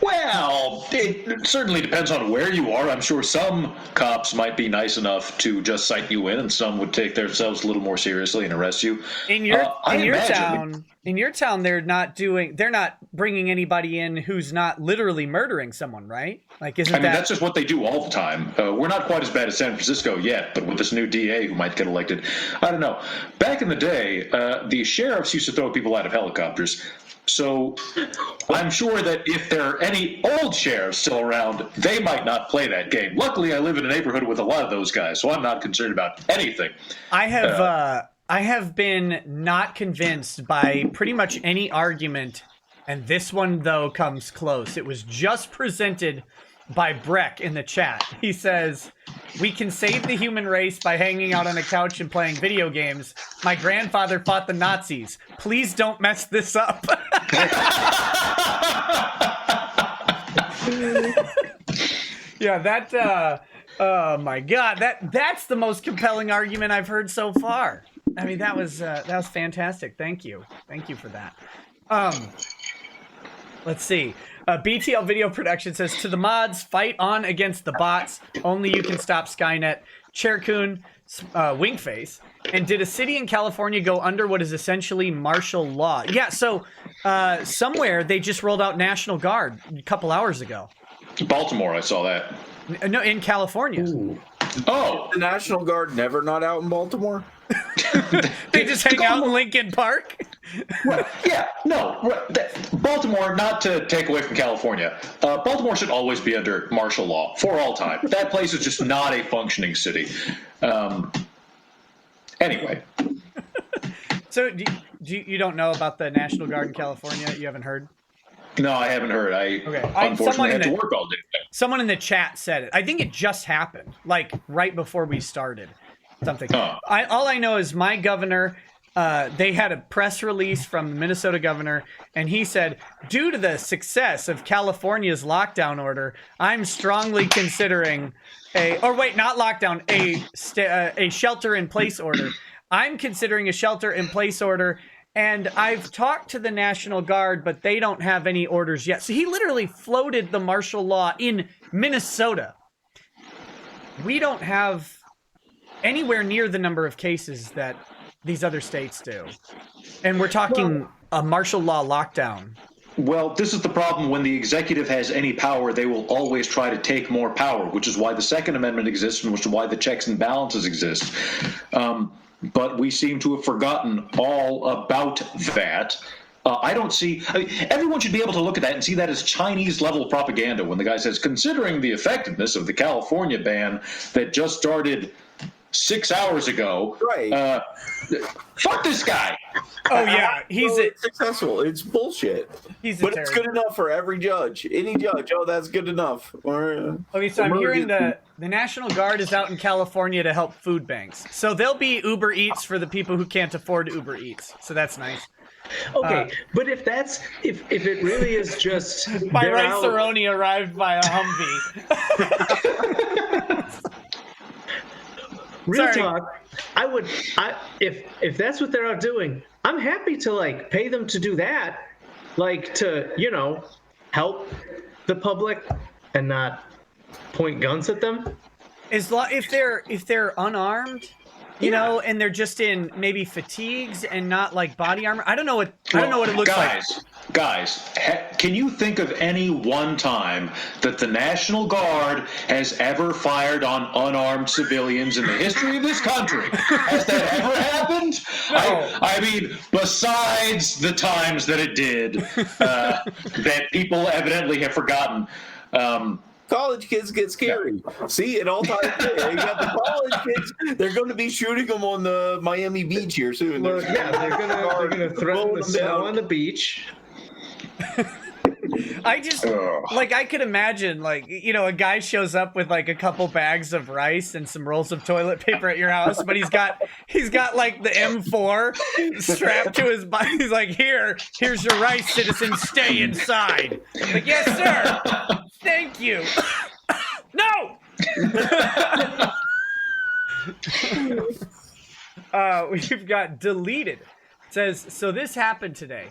Well, it certainly depends on where you are. I'm sure some cops might be nice enough to just cite you in, and some would take themselves a little more seriously and arrest you. in your town. They're not bringing anybody in who's not literally murdering someone, right? Like, isn't that's just what they do all the time. We're not quite as bad as San Francisco yet, but with this new DA who might get elected, I don't know. Back in the day, the sheriffs used to throw people out of helicopters. So I'm sure that if there are any old sheriffs still around, they might not play that game. Luckily, I live in a neighborhood with a lot of those guys, so I'm not concerned about anything. I have been not convinced by pretty much any argument, and this one, though, comes close. It was just presented by Breck in the chat. He says, "We can save the human race by hanging out on a couch and playing video games. My grandfather fought the Nazis. Please don't mess this up." Yeah, that, oh my God, that's the most compelling argument I've heard so far. I mean, that was fantastic. Thank you for that. Let's see. BTL Video Production says, "To the mods, fight on against the bots. Only you can stop Skynet." Cherkun, Winkface. "And did a city in California go under what is essentially martial law?" Yeah, so somewhere they just rolled out National Guard a couple hours ago. Baltimore, I saw that. No, in California. Ooh. Oh, The National Guard never not out in Baltimore? They just hang out in Lincoln Park. right. Yeah, no. Baltimore, not to take away from California, Baltimore should always be under martial law for all time. That place is just not a functioning city. Anyway. So you don't know about the National Guard in California? You haven't heard? No, I haven't heard. I someone unfortunately had to work all day. Someone in the chat said it. I think it just happened, like right before we started. Something. All I know is my governor, they had a press release from the Minnesota governor, and he said, "Due to the success of California's lockdown order, I'm strongly considering a shelter-in-place order. I'm considering a shelter-in-place order, and I've talked to the National Guard, but they don't have any orders yet." So he literally floated the martial law in Minnesota. We don't have anywhere near the number of cases that these other states do. And we're talking a martial law lockdown. Well, this is the problem. When the executive has any power, they will always try to take more power, which is why the Second Amendment exists and which is why the checks and balances exist. But we seem to have forgotten all about that. I don't see. Everyone should be able to look at that and see that as Chinese-level propaganda when the guy says, "Considering the effectiveness of the California ban that just started 6 hours ago, Right. Fuck this guy." Oh yeah, he's successful. It's bullshit. But it's good enough for every judge. Any judge. Oh, that's good enough. Okay, so I'm hearing the National Guard is out in California to help food banks. So there'll be Uber Eats for the people who can't afford Uber Eats. So that's nice. Okay, but if it really is just my rice-a-roni arrived by a Humvee. Real talk, if that's what they're out doing, I'm happy to pay them to do that, to help the public and not point guns at them. If they're unarmed, you know, and they're just in maybe fatigues and not like body armor. I don't know what it looks like. Guys, can you think of any one time that the National Guard has ever fired on unarmed civilians in the history of this country? Has that ever happened? No. I mean, besides the times that it did, that people evidently have forgotten. College kids get scary. See, it all ties in. You got the college kids. They're going to be shooting them on the Miami beach here soon. Well, yeah, they're gonna throw the snow on the beach. I just I could imagine a guy shows up with a couple bags of rice and some rolls of toilet paper at your house, but he's got the M4 strapped to his body. He's like, here's your rice, citizen, stay inside. Like, yes, sir. Thank you. No. We've got deleted. It says, so this happened today.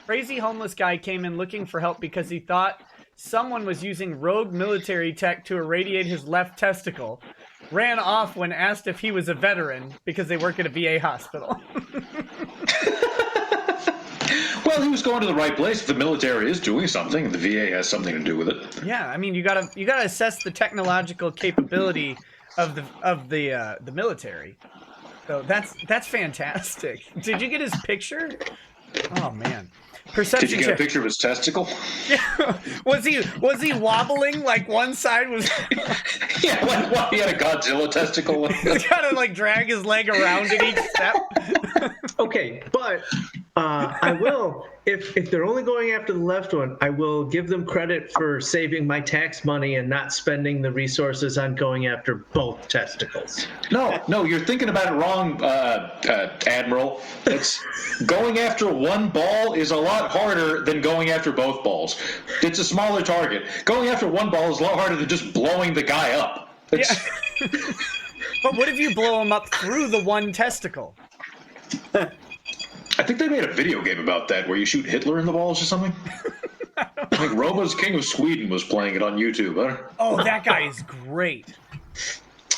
Crazy homeless guy came in looking for help because he thought someone was using rogue military tech to irradiate his left testicle. Ran off when asked if he was a veteran because they work at a VA hospital. Well, he was going to the right place. If the military is doing something, the VA has something to do with it. Yeah, I mean, you gotta assess the technological capability of the military. So that's fantastic. Did you get his picture? Oh man. Perception Did you get check. a picture of his testicle? Yeah. Was he wobbling like one side was? Yeah, what, he had a Godzilla testicle. He's gotta like drag his leg around at each step. Okay, but I will, if they're only going after the left one, I will give them credit for saving my tax money and not spending the resources on going after both testicles. No, you're thinking about it wrong, Admiral. It's going after one ball is a lot harder than going after both balls. It's a smaller target. Going after one ball is a lot harder than just blowing the guy up. Yeah. But what if you blow him up through the one testicle? I think they made a video game about that where you shoot Hitler in the balls or something. I think Robo's King of Sweden was playing it on YouTube. Huh? Oh, that guy is great.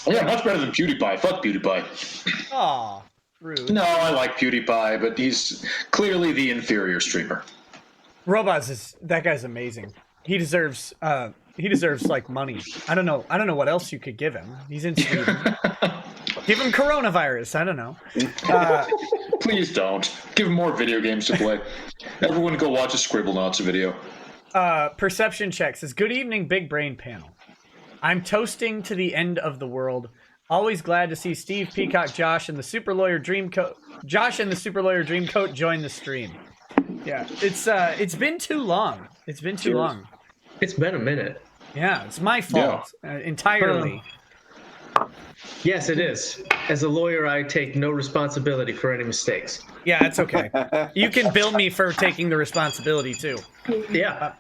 Yeah, much better than PewDiePie. Fuck PewDiePie. Aw, rude. No, I like PewDiePie, but he's clearly the inferior streamer. That guy's amazing. He deserves like money. I don't know what else you could give him. He's in Sweden. Give him coronavirus. I don't know. Please don't. Give him more video games to play. Everyone go watch a Scribblenauts video. Perception check says, good evening, Big Brain Panel. I'm toasting to the end of the world. Always glad to see Steve, Peacock, Josh, and the Super Lawyer Dreamcoat join the stream. Yeah, it's been too long. It's been too long. It's been a minute. Yeah, it's my fault entirely. Yes, it is. As a lawyer, I take no responsibility for any mistakes. Yeah, it's okay. You can bill me for taking the responsibility too. Yeah.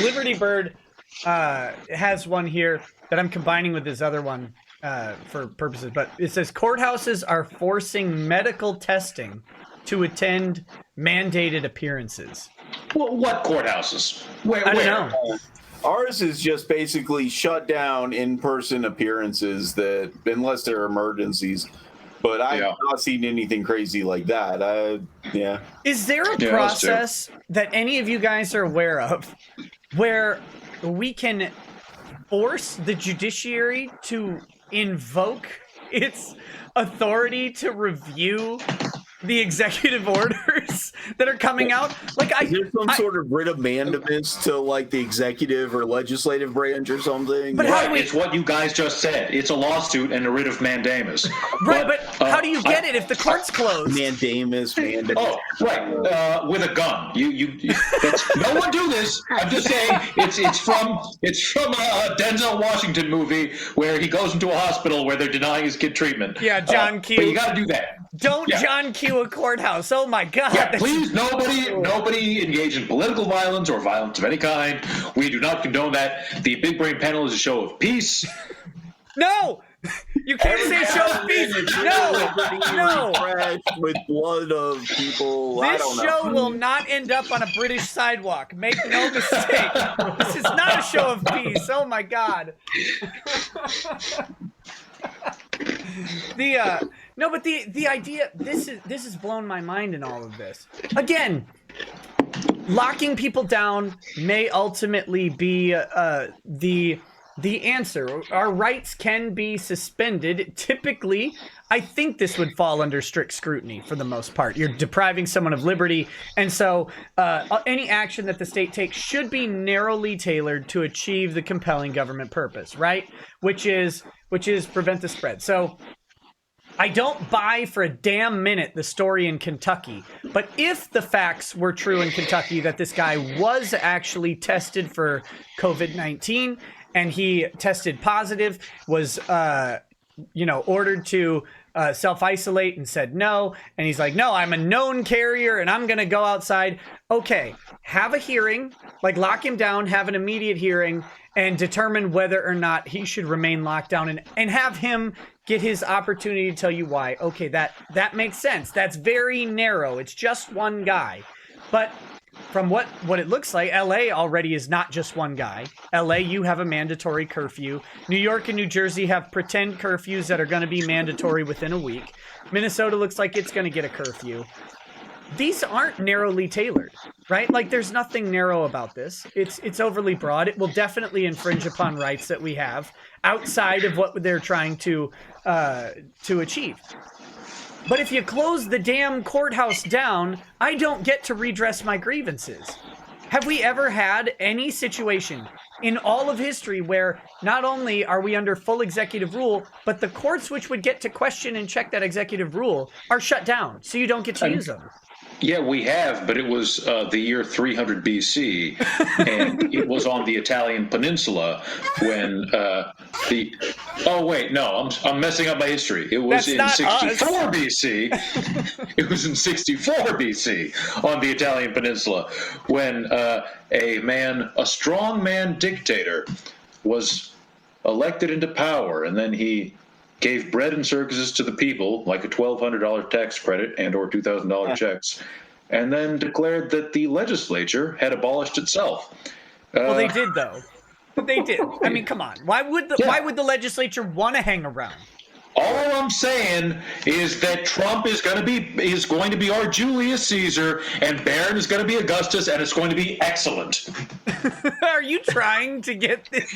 Liberty Bird has one here that I'm combining with this other one for purposes, but it says courthouses are forcing medical testing to attend mandated appearances. Well, what courthouses? I don't know. Ours is just basically shut down in-person appearances that, unless there are emergencies. But I've not seen anything crazy like that. Yeah. Is there a process that any of you guys are aware of where we can force the judiciary to invoke its authority to review the executive orders that are coming out? Like, is there some sort of writ of mandamus to like the executive or legislative branch or something? But it's what you guys just said. It's a lawsuit and a writ of mandamus. Right, but how do you get it if the court's closed? Mandamus. Oh, right. With a gun. No one do this. I'm just saying it's from a Denzel Washington movie where he goes into a hospital where they're denying his kid treatment. Yeah, John Q. But you got to do that. Don't John Q a courthouse. Oh my God. Yeah, please, nobody engage in political violence or violence of any kind. We do not condone that. The Big Brain Panel is a show of peace. No! You can't say show of peace. No. With blood of people. This show will not end up on a British sidewalk. Make no mistake. This is not a show of peace. Oh my God. The idea, this has blown my mind in all of this. Again, locking people down may ultimately be the answer. Our rights can be suspended. Typically, I think this would fall under strict scrutiny for the most part. You're depriving someone of liberty, and so any action that the state takes should be narrowly tailored to achieve the compelling government purpose, right? Which is prevent the spread. So I don't buy for a damn minute the story in Kentucky, but if the facts were true in Kentucky that this guy was actually tested for COVID-19 and he tested positive, was ordered to self-isolate and said no, and he's like, no, I'm a known carrier and I'm gonna go outside. Okay, have a hearing, like lock him down, have an immediate hearing, and determine whether or not he should remain locked down, and have him get his opportunity to tell you why. Okay, that makes sense. That's very narrow. It's just one guy. But from what it looks like, LA already is not just one guy. LA, you have a mandatory curfew. New York and New Jersey have pretend curfews that are going to be mandatory within a week. Minnesota looks like it's going to get a curfew. These aren't narrowly tailored, right? Like, there's nothing narrow about this. It's overly broad. It will definitely infringe upon rights that we have outside of what they're trying to achieve. But if you close the damn courthouse down, I don't get to redress my grievances. Have we ever had any situation in all of history where not only are we under full executive rule, but the courts which would get to question and check that executive rule are shut down, so you don't get to use them? Yeah, we have, but it was the year 300 BC, and it was on the Italian peninsula when Oh wait, no, I'm messing up my history. It was in 64 BC. It was in 64 BC on the Italian peninsula when a strong man dictator was elected into power, and then he gave bread and circuses to the people, like a $1,200 tax credit and or $2,000 checks, and then declared that the legislature had abolished itself. Well, they did, though. They did. I mean, come on. Why would the legislature want to hang around? All I'm saying is that Trump is going to be our Julius Caesar, and Barron is going to be Augustus, and it's going to be excellent. Are you trying to get Secret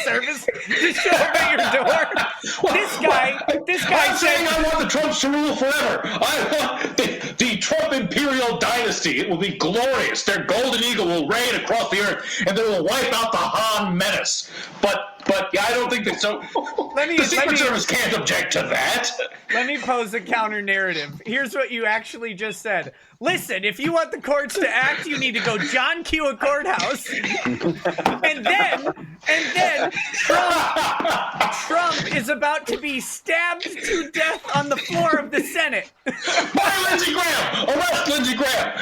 Service to show up at your door? This guy I'm saying I want the Trumps to rule forever. I want the Trump imperial dynasty. It will be glorious. Their golden eagle will reign across the earth, and they will wipe out the Han menace. But yeah, I don't think that so. The Secret Service can't object to that. Let me pose a counter narrative. Here's what you actually just said. Listen, if you want the courts to act, you need to go John Q. a courthouse. And then Trump is about to be stabbed to death on the floor of the Senate. By Lindsey Graham! Arrest Lindsey Graham!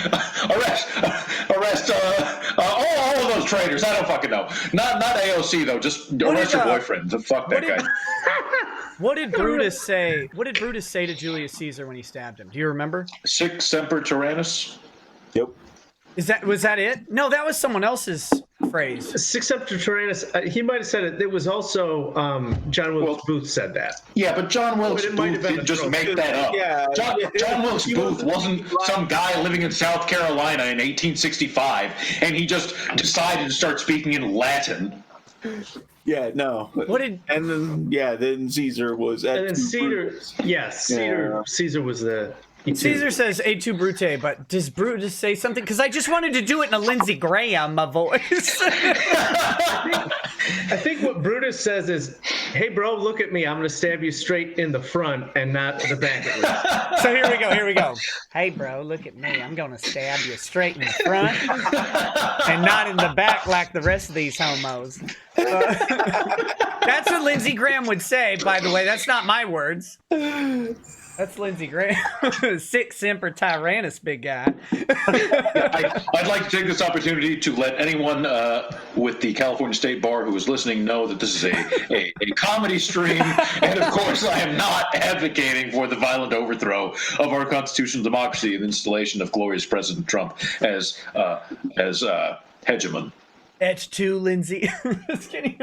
Arrest all of those traitors. I don't fucking know. Not AOC, though. Just arrest your boyfriend. Fuck that guy. What did Brutus say? What did Brutus say to Julius Caesar when he stabbed him? Do you remember? Sic semper tyrannis. Yep. Was that it? No, that was someone else's phrase. Sic semper tyrannis. He might have said it. It was also John Wilkes Booth said that. Yeah, but John Wilkes Booth didn't just make that up. Yeah, John Wilkes Booth wasn't some guy living in South Carolina in 1865, and he just decided to start speaking in Latin. Yeah, no. Then Caesar was at. And then Caesar was the. Caesar says "Et tu, Brute," but does Brutus say something? Because I just wanted to do it in a Lindsey Graham voice. I think what Brutus says is, "Hey, bro, look at me. I'm going to stab you straight in the front and not the back at least." So here we go. Hey, bro, look at me. I'm going to stab you straight in the front and not in the back like the rest of these homos. That's what Lindsey Graham would say, by the way. That's not my words. That's Lindsey Graham. Sic semper tyrannis, big guy. I'd like to take this opportunity to let anyone with the California State Bar who is listening know that this is a comedy stream, and of course I am not advocating for the violent overthrow of our constitutional democracy and installation of glorious President Trump as hegemon. Et tu, Lindsey. Just kidding.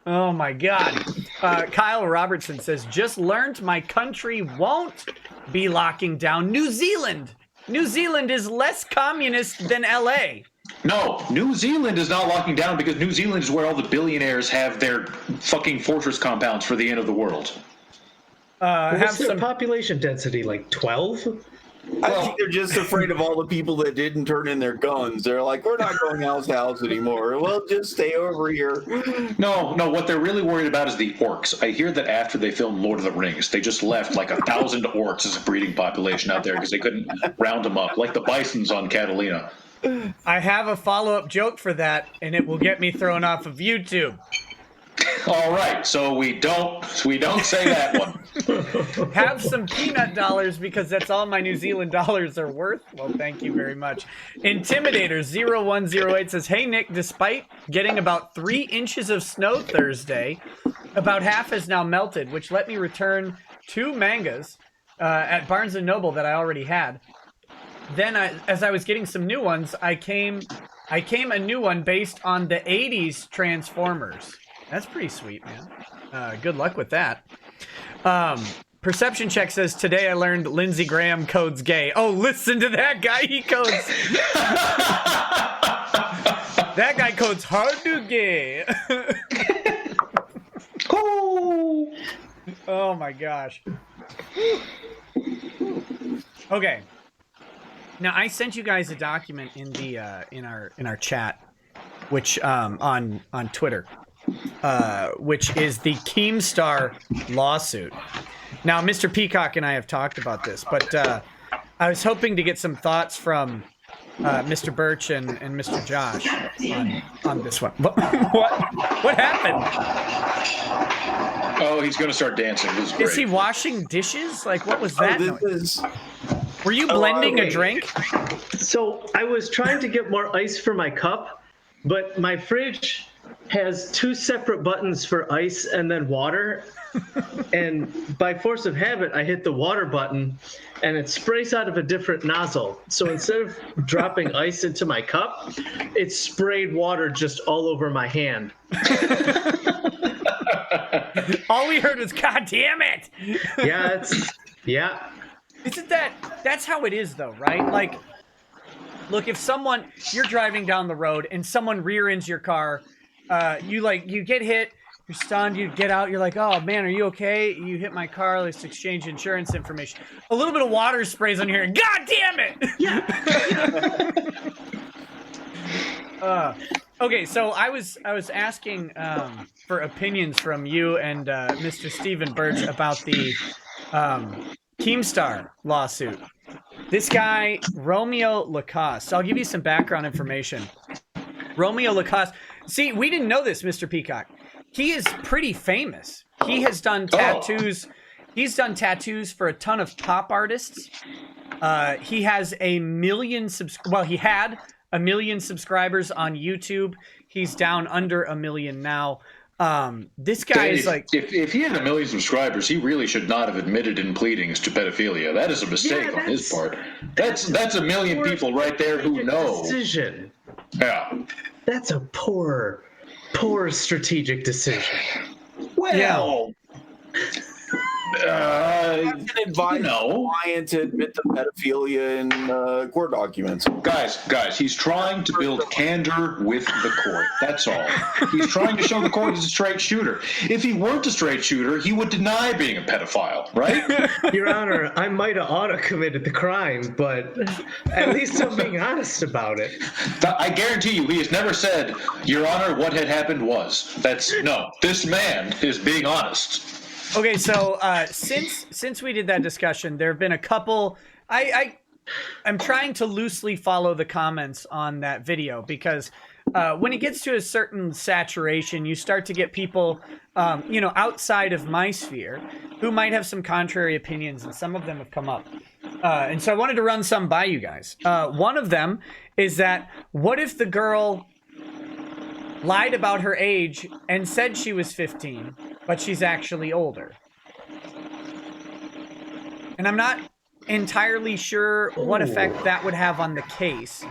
Oh my God. Kyle Robertson says, just learned my country won't be locking down New Zealand. New Zealand is less communist than LA. No, New Zealand is not locking down because New Zealand is where all the billionaires have their fucking fortress compounds for the end of the world. What's their population density, like 12? I think they're just afraid of all the people that didn't turn in their guns. They're like, we're not going house to house anymore. We'll just stay over here. No, what they're really worried about is the orcs. I hear that after they filmed Lord of the Rings, they just left like 1,000 orcs as a breeding population out there because they couldn't round them up, like the bisons on Catalina. I have a follow-up joke for that, and it will get me thrown off of YouTube. All right, so we don't say that one. Have some peanut dollars because that's all my New Zealand dollars are worth. Well, thank you very much. Intimidator0108 says, "Hey Nick, despite getting about 3 inches of snow Thursday, about half has now melted, which let me return 2 mangas at Barnes & Noble that I already had. Then as I was getting some new ones, I came a new one based on the 80s Transformers." That's pretty sweet, man. Good luck with that. Perception Check says, "Today I learned Lindsey Graham codes gay." Oh, listen to that guy. He codes. That guy codes hard to gay. Oh my gosh. Okay. Now I sent you guys a document in the in our chat, which on Twitter. Which is the Keemstar lawsuit. Now, Mr. Peacock and I have talked about this, but I was hoping to get some thoughts from Mr. Birch and Mr. Josh on this one. What happened? Oh, he's going to start dancing. This is great. Is he washing dishes? Like, what was that noise? Is... Were you blending a drink? So I was trying to get more ice for my cup, but my fridge has 2 separate buttons for ice and then water. And by force of habit, I hit the water button and it sprays out of a different nozzle. So instead of dropping ice into my cup, it sprayed water just all over my hand. All we heard was, "God damn it!" Yeah. Isn't that's how it is though, right? Like, look, if you're driving down the road and someone rear ends your car, you get hit, you're stunned, you get out, you're like, "Oh man, are you okay? You hit my car, let's exchange insurance information." A little bit of water sprays on here, and God damn it! Yeah. Okay, so I was asking for opinions from you and Mr. Stephen Birch about the Keemstar lawsuit. This guy, Romeo Lacoste. I'll give you some background information. Romeo Lacoste. See, we didn't know this, Mr. Peacock. He is pretty famous. He has done tattoos. He's done tattoos for a ton of pop artists. He has he had 1 million subscribers on YouTube. He's down under 1 million now. This guy is like... If he had 1 million subscribers, he really should not have admitted in pleadings to pedophilia. That is a mistake on his part. That's 1 million people right there who know. Decision. Yeah. That's a poor strategic decision. Well... an advice client to admit the pedophilia in court documents. Guys, he's trying to build candor with the court. That's all. He's trying to show the court he's a straight shooter. If he weren't a straight shooter, he would deny being a pedophile, right? Your Honor, I might have auto-committed the crime, but at least I'm being honest about it. I guarantee you, he has never said, "Your Honor, what had happened was." This man is being honest. Okay, so since we did that discussion, there have been a couple. I'm trying to loosely follow the comments on that video because when it gets to a certain saturation, you start to get people, outside of my sphere who might have some contrary opinions, and some of them have come up. And so I wanted to run some by you guys. One of them is that what if the girl lied about her age and said she was 15, but she's actually older? And I'm not entirely sure what effect that would have on the case,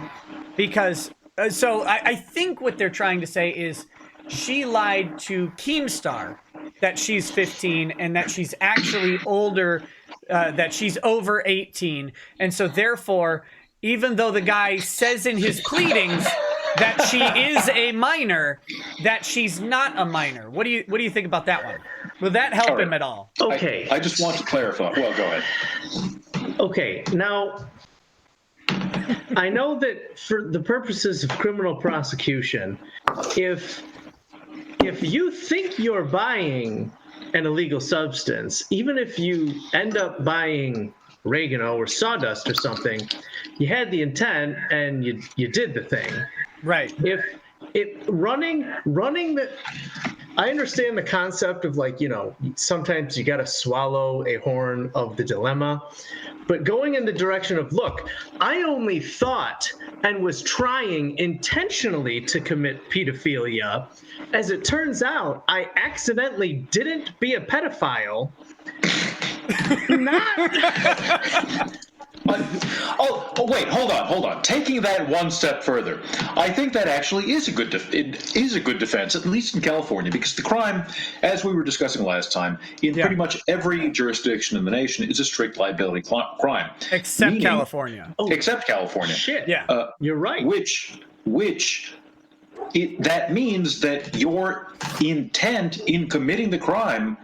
because I think what they're trying to say is she lied to Keemstar that she's 15 and that she's actually older, that she's over 18, and so therefore, even though the guy says in his pleadings that she is a minor, that she's not a minor. What do you think about that one? Will that help him at all? Okay. I just want to clarify. Well, go ahead. Okay, now I know that for the purposes of criminal prosecution, if you think you're buying an illegal substance, even if you end up buying oregano or sawdust or something, you had the intent and you did the thing. Right. If running the I understand the concept of like, sometimes you got to swallow a horn of the dilemma, but going in the direction of, look, I only thought and was trying intentionally to commit pedophilia. As it turns out, I accidentally didn't be a pedophile. Not. Wait, hold on. Taking that one step further, I think that actually is a good defense, at least in California, because the crime, as we were discussing last time, in pretty much every jurisdiction in the nation, is a strict liability crime, Except California. Except California. Shit. Yeah. You're right. That means that your intent in committing the crime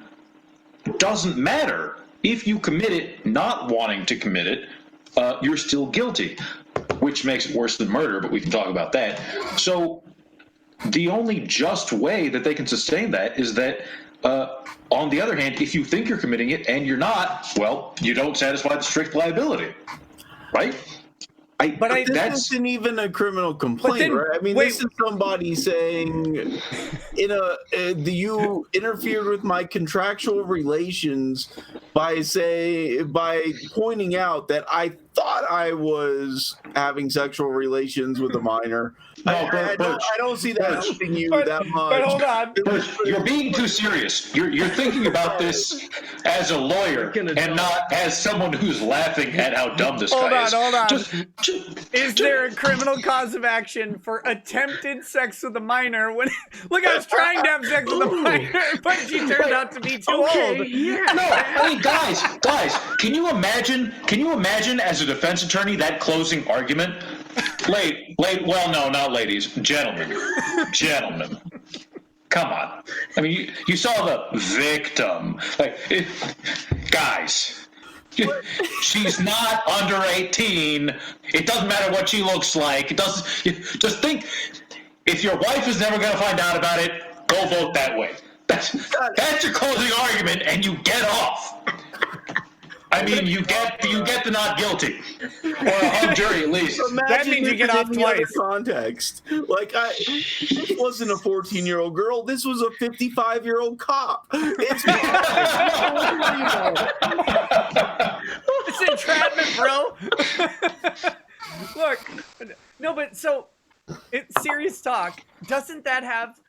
doesn't matter. If you commit it not wanting to commit it, you're still guilty, which makes it worse than murder, but we can talk about that. So the only just way that they can sustain that is that, on the other hand, if you think you're committing it and you're not, well, you don't satisfy the strict liability, right? But this isn't even a criminal complaint, right? I mean, this is somebody saying, you interfered with my contractual relations by pointing out that I thought I was having sexual relations with a minor. I don't see that helping you that much. But hold on. You're being too serious. You're thinking about this as a lawyer and not as someone who's laughing at how dumb this guy is. Hold on. Is there a criminal cause of action for attempted sex with a minor? When look, I was trying to have sex with a minor, but she turned out to be too old. Yeah. No, I mean, guys, can you imagine as a defense attorney that closing argument? Well, no, not ladies, gentlemen. Come on. I mean, you saw the victim. Guys, she's not under 18. It doesn't matter what she looks like. Just think, if your wife is never going to find out about it, go vote that way. That's your closing argument, and you get off. I mean, you get the not guilty, or a hung jury at least. That means you get off twice. Context, this wasn't a 14-year-old girl. This was a 55-year-old cop. It's entrapment, bro. Look, no, but serious talk. Doesn't that have?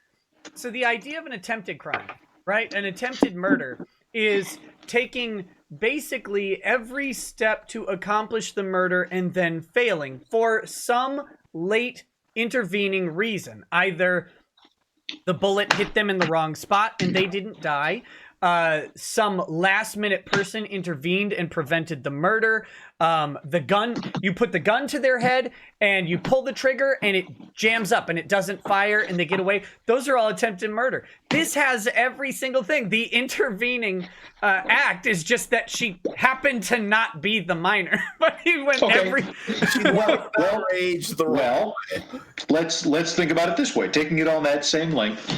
So the idea of an attempted crime, right? An attempted murder is taking basically every step to accomplish the murder and then failing for some late intervening reason. Either the bullet hit them in the wrong spot and they didn't die. Some last minute person intervened and prevented the murder. You put the gun to their head and you pull the trigger and it jams up and it doesn't fire and they get away. Those are all attempted murder. This has every single thing. The intervening act is just that she happened to not be the minor, but he went let's think about it this way. Taking it on that same length,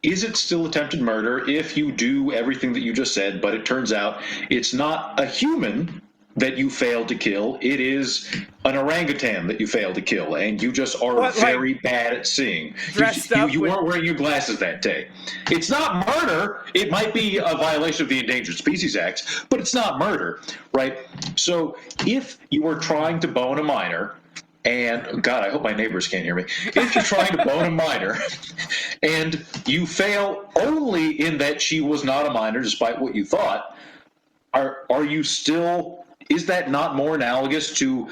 is it still attempted murder if you do everything that you just said, but it turns out it's not a human that you failed to kill, it is an orangutan that you failed to kill, and you just are very bad at seeing. You weren't wearing your glasses that day. It's not murder. It might be a violation of the Endangered Species Act, but it's not murder, right? So if you were trying to bone a minor, and God, I hope my neighbors can't hear me. If you're trying to bone a minor and you fail only in that she was not a minor, despite what you thought, is that not more analogous to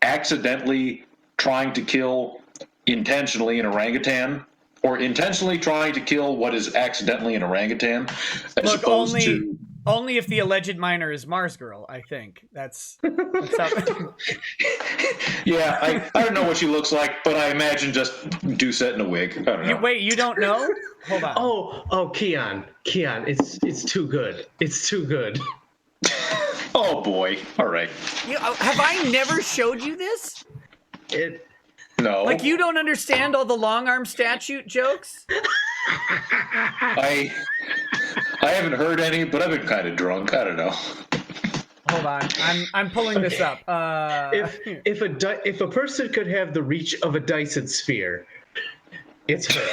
accidentally trying to kill intentionally an orangutan, or intentionally trying to kill what is accidentally an orangutan, as opposed to... Only if the alleged minor is Mars Girl, I think. That's how... Yeah, I don't know what she looks like, but I imagine just Doucette in a wig. I don't know. Wait, you don't know? Hold on. Oh, Keon, it's too good. It's too good. Oh boy! All right. Have I never showed you this? No. Like, you don't understand all the long arm statute jokes? I haven't heard any, but I've been kind of drunk. I don't know. Hold on, I'm pulling this up. If a person could have the reach of a Dyson sphere, it's her.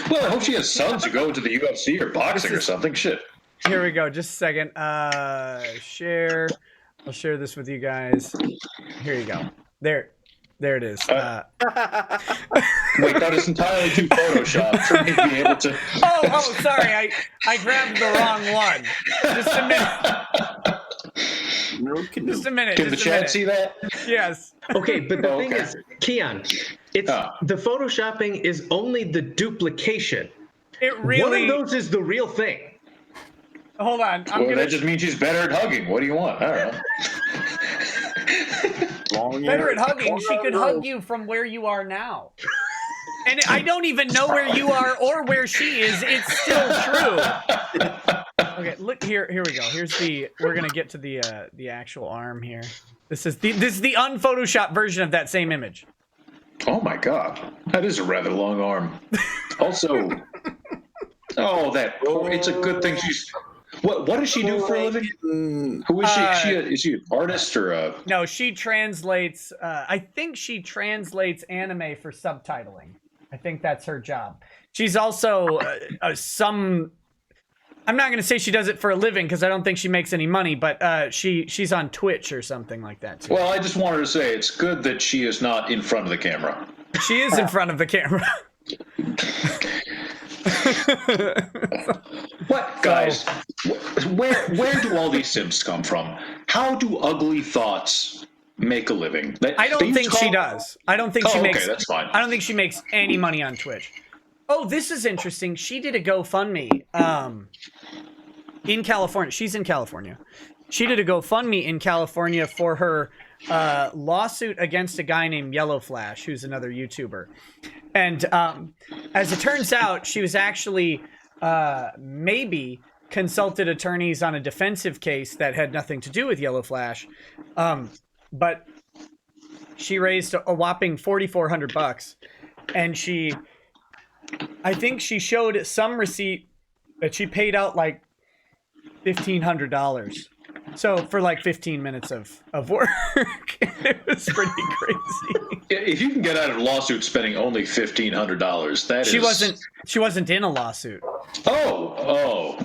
Well, I hope she has sons who go into the UFC or boxing or something. Shit. Here we go. Just a second. Share. I'll share this with you guys. Here you go. There it is. Wait, that is entirely too Photoshopped for me to be able to. Oh, sorry. I grabbed the wrong one. Just a minute. Just a minute. Can the chat see that? Yes. Okay, but the thing is, Keon, it's the photoshopping is only the duplication. It really. One of those is the real thing. Hold on. That just means she's better at hugging. What do you want? I don't know. Better at hugging. She could hug you from where you are now. And I don't even know where you are or where she is. It's still true. Okay, look here. Here we go. We're gonna get to the actual arm here. This is the unphotoshopped version of that same image. Oh my god, that is a rather long arm. Also, it's a good thing she's. What does she do for a living? Who is she? Is she an artist or a? No, she translates. I think she translates anime for subtitling. I think that's her job. She's also some. I'm not going to say she does it for a living because I don't think she makes any money, but she's on Twitch or something like that too. Well, I just wanted to say it's good that she is not in front of the camera. She is in front of the camera. What, guys? Where do all these Sims come from? How do ugly thoughts make a living? I don't think she does. I don't think she makes. Okay, that's fine. I don't think she makes any money on Twitch. Oh, this is interesting. She did a GoFundMe in California. She's in California. She did a GoFundMe in California for her lawsuit against a guy named Yellow Flash, who's another YouTuber. And as it turns out, she was actually maybe consulted attorneys on a defensive case that had nothing to do with Yellow Flash. But she raised a whopping $4,400. And I think she showed some receipt that she paid out like $1,500. So for like 15 minutes of work, it was pretty crazy. If you can get out of a lawsuit spending only $1,500, She wasn't in a lawsuit. Oh.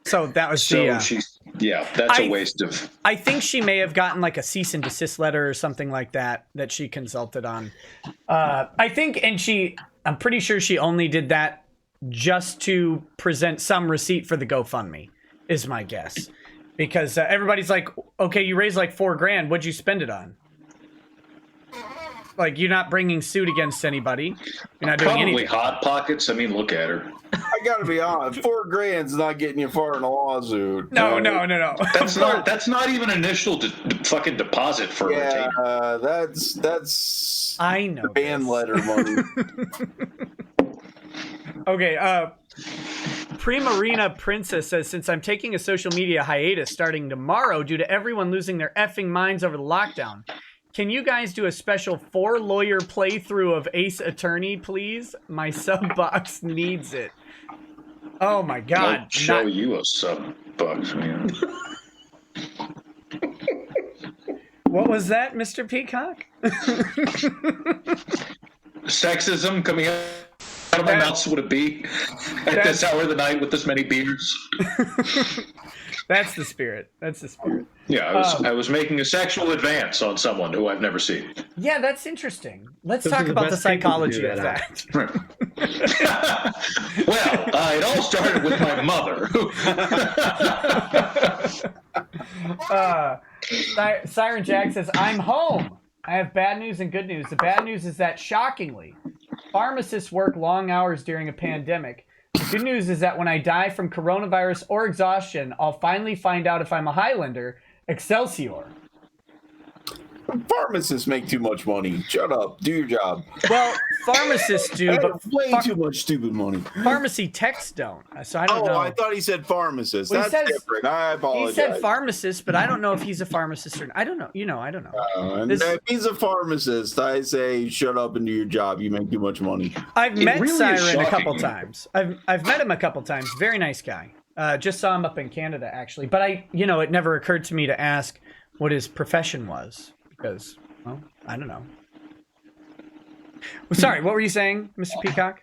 So that was that's a waste of. I think she may have gotten like a cease and desist letter or something like that she consulted on. I think, I'm pretty sure she only did that just to present some receipt for the GoFundMe, is my guess. Because everybody's like, okay, you raised like $4,000. What'd you spend it on? Like, you're not bringing suit against anybody. You're not doing anything. Probably Hot Pockets. I mean, look at her. I gotta be honest. $4,000's not getting you far in a lawsuit. No. That's not even initial fucking deposit for a retainer. That's I know the band letter money. Okay, Primarina Princess says, since I'm taking a social media hiatus starting tomorrow due to everyone losing their effing minds over the lockdown, can you guys do a special 4-lawyer playthrough of Ace Attorney, please? My sub box needs it. Oh my god. I'll show you a sub box, man. What was that, Mr. Peacock? Sexism coming out of my mouth, would it be at this hour of the night with this many beers? That's the spirit. Yeah, I was making a sexual advance on someone who I've never seen. Yeah, that's interesting. Let's talk about the psychology of that. Well, it all started with my mother. Siren Jack says, I'm home. I have bad news and good news. The bad news is that, shockingly, pharmacists work long hours during a pandemic. The good news is that when I die from coronavirus or exhaustion, I'll finally find out if I'm a Highlander. Excelsior. Pharmacists make too much money. Shut up. Do your job. Well, pharmacists do, but way too much stupid money. Pharmacy techs don't. So I don't know. Oh, I thought he said pharmacist. Well, That's different. I apologize. He said pharmacist, but I don't know if he's a pharmacist or not. I don't know. I don't know. If he's a pharmacist, I say shut up and do your job. You make too much money. I've met Siren a couple times. I've met him a couple times. Very nice guy. Just saw him up in Canada, actually. But it never occurred to me to ask what his profession was. Because, well, I don't know. Sorry, what were you saying, Mr. Peacock?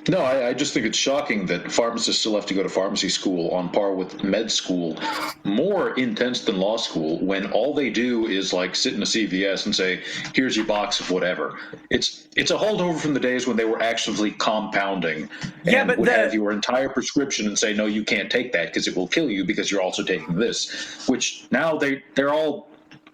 No, I just think it's shocking that pharmacists still have to go to pharmacy school on par with med school, more intense than law school, when all they do is like sit in a CVS and say, here's your box of whatever. It's a holdover from the days when they were actually compounding and would have your entire prescription and say, no, you can't take that because it will kill you because you're also taking this, which now they're all...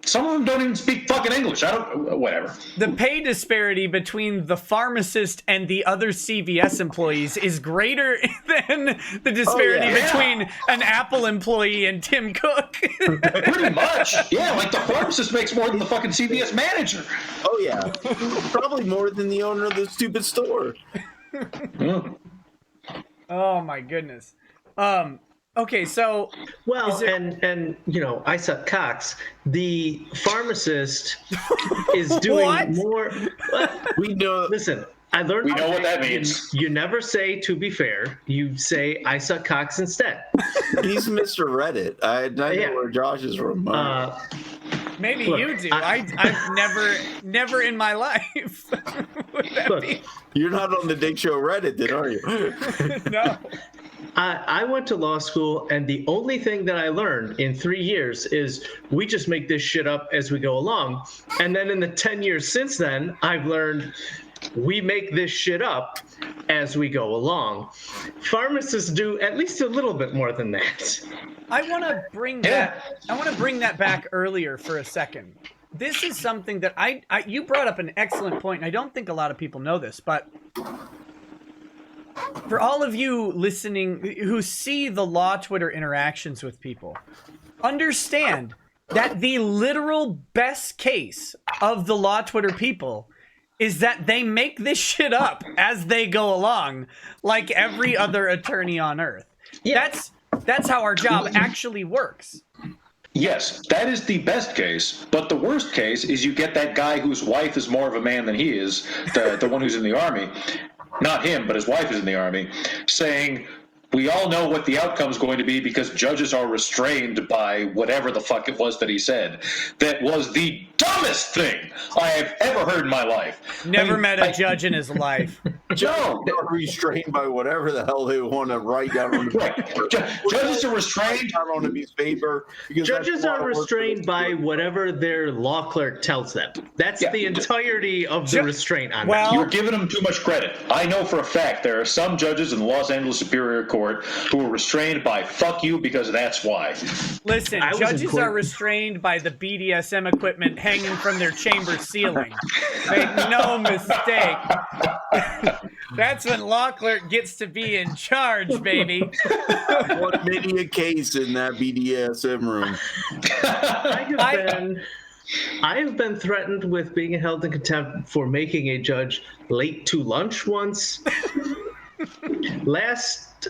Some of them don't even speak fucking English. Whatever. The pay disparity between the pharmacist and the other CVS employees is greater than the disparity between an Apple employee and Tim Cook. Pretty much. Yeah, like the pharmacist makes more than the fucking CVS manager. Oh, yeah. Probably more than the owner of the stupid store. Oh, my goodness. Okay, so... Well, and you know, I suck cocks. The pharmacist is doing more... We know... Listen, I learned... We know what that means. You never say, to be fair. You say, I suck cocks instead. He's Mr. Reddit. I know where Josh is from. Maybe you do. I've never in my life. Would that be? You're not on the Dick Show Reddit, then, are you? No. I went to law school, and the only thing that I learned in 3 years is we just make this shit up as we go along. And then in the 10 years since then, I've learned we make this shit up as we go along. Pharmacists do at least a little bit more than that. I want to bring that back earlier for a second. This is something that you brought up an excellent point, and I don't think a lot of people know this, but for all of you listening who see the law Twitter interactions with people, understand that the literal best case of the law Twitter people is that they make this shit up as they go along, like every other attorney on earth. Yeah. That's how our job actually works. Yes, that is the best case, but the worst case is you get that guy whose wife is more of a man than he is, the one who's in the army, not him, but his wife is in the army, saying, we all know what the outcome's going to be because judges are restrained by whatever the fuck it was that he said. That was the dumbest thing I have ever heard in my life. Never met a judge in his life. No, they're restrained by whatever the hell they want to write down on the paper. Judges are restrained on a piece of paper. Judges are restrained by whatever their law clerk tells them. That's the entirety of the restraint on them. You're giving them too much credit. I know for a fact there are some judges in the Los Angeles Superior Court who are restrained by fuck you because that's why. Listen, judges are restrained by the BDSM equipment hanging from their chamber ceiling. Make no mistake. That's when law clerk gets to be in charge, baby. What many a case in that BDSM room. I have been threatened with being held in contempt for making a judge late to lunch once.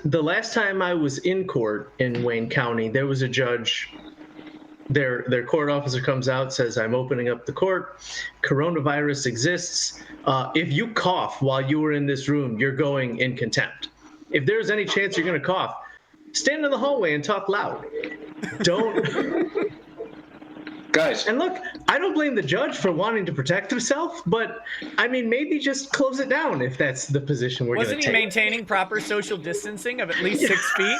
The last time I was in court in Wayne County, there was a judge. Their court officer comes out, says, I'm opening up the court. Coronavirus exists. If you cough while you were in this room, you're going in contempt. If there's any chance you're going to cough, stand in the hallway and talk loud. Don't. Guys. And look, I don't blame the judge for wanting to protect himself, but I mean, maybe just close it down if that's the position we're going to take. Wasn't he maintaining proper social distancing of at least 6 feet?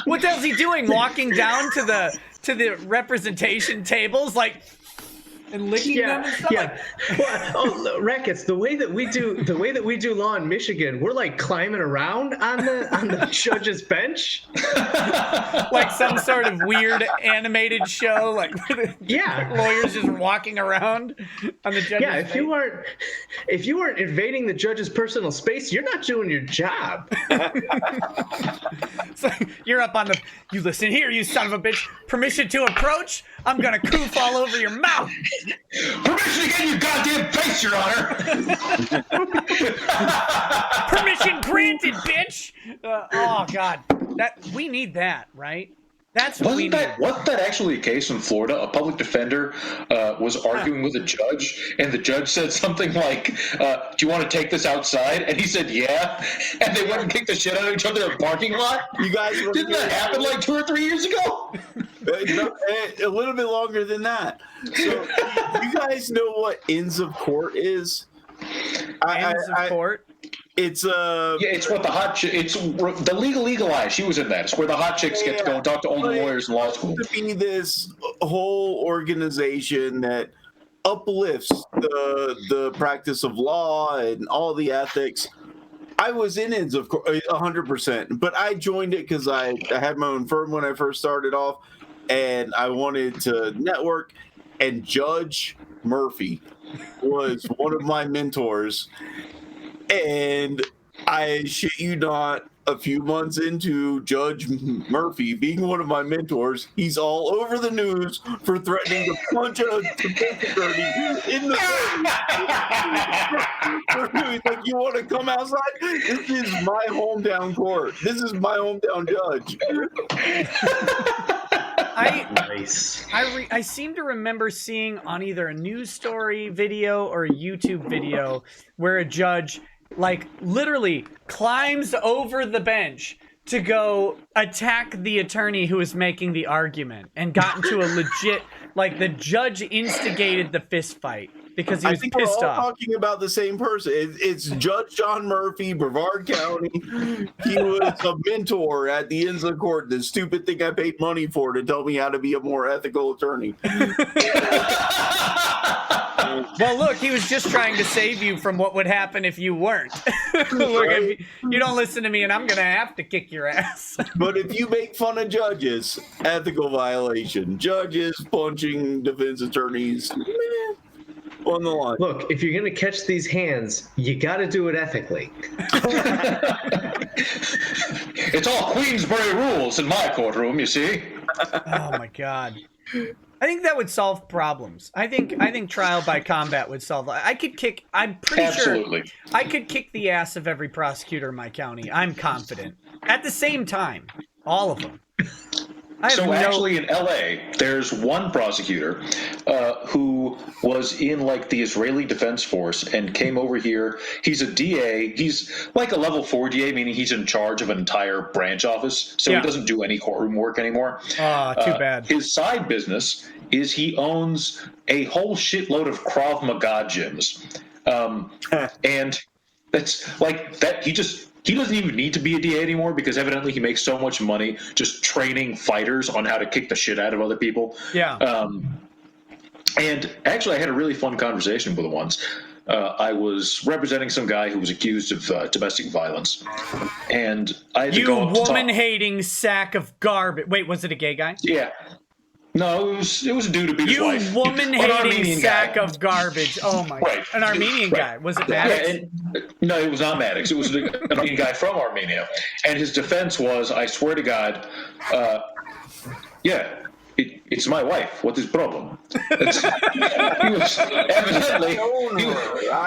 What the hell's he doing? Walking down to the representation tables, like, and licking them and stuff? Yeah. Well, Rackets, the way that we do law in Michigan, we're like climbing around on the judge's bench. Like some sort of weird animated show, like lawyers just walking around on the judge's bench. If you weren't invading the judge's personal space, you're not doing your job. So you're up on you listen here, you son of a bitch. Permission to approach? I'm gonna coof all over your mouth. Permission to get in your goddamn face, Your Honor. Permission granted, bitch. Oh God, we need that, right? That's what we need. Wasn't that actually a case in Florida? A public defender was arguing with a judge, and the judge said something like, do you want to take this outside? And he said, yeah. And they went and kicked the shit out of each other in a parking lot? You guys didn't that happen like 2 or 3 years ago? A little bit longer than that. So, you guys know what ends of court is? Ends of court? It's Yeah, it's what the hot chick. It's the Legal Eye. She was in that. It's where the hot chicks get to go and talk to older lawyers in law school. to be this whole organization that uplifts the practice of law and all the ethics. I was in it, of course, 100%. But I joined it because I had my own firm when I first started off, and I wanted to network. And Judge Murphy was one of my mentors. And I shit you not, a few months into Judge Murphy being one of my mentors, he's all over the news for threatening to punch a defense attorney in the face. He's like, you want to come outside? This is my hometown court. This is my hometown judge. I seem to remember seeing on either a news story video or a YouTube video where a judge like literally climbs over the bench to go attack the attorney who was making the argument and got into a legit, like the judge instigated the fist fight because he was pissed off. We're all talking about the same person. It's Judge John Murphy, Brevard County. He was a mentor at the ends of the court. The stupid thing I paid money for to tell me how to be a more ethical attorney. Well, look, he was just trying to save you from what would happen if you weren't. Look, if you don't listen to me, and I'm going to have to kick your ass. But if you make fun of judges, ethical violation. Judges punching defense attorneys, on the line. Look, if you're going to catch these hands, you got to do it ethically. It's all Queensbury rules in my courtroom, you see. Oh my God. I think that would solve problems. I think trial by combat would solve. I'm pretty sure I could kick the ass of every prosecutor in my county. I'm confident. At the same time, all of them. Actually, in LA, there's one prosecutor who was in like the Israeli Defense Force and came over here. He's a DA. He's like a level 4 DA, meaning he's in charge of an entire branch office. So he doesn't do any courtroom work anymore. Too bad. His side business is he owns a whole shitload of Krav Maga gyms. And that's like that. He doesn't even need to be a DA anymore because evidently he makes so much money just training fighters on how to kick the shit out of other people. Yeah. And actually, I had a really fun conversation with him once. I was representing some guy who was accused of domestic violence, and I had to go up to talk. You woman-hating sack of garbage. Wait, was it a gay guy? Yeah. No, it was a dude who beat his wife. You woman-hating sack of garbage. Oh, my God. An Armenian guy. Was it Maddox? Yeah, no, it was not Maddox. It was an Armenian guy from Armenia. And his defense was, I swear to God, it's my wife. What is the problem?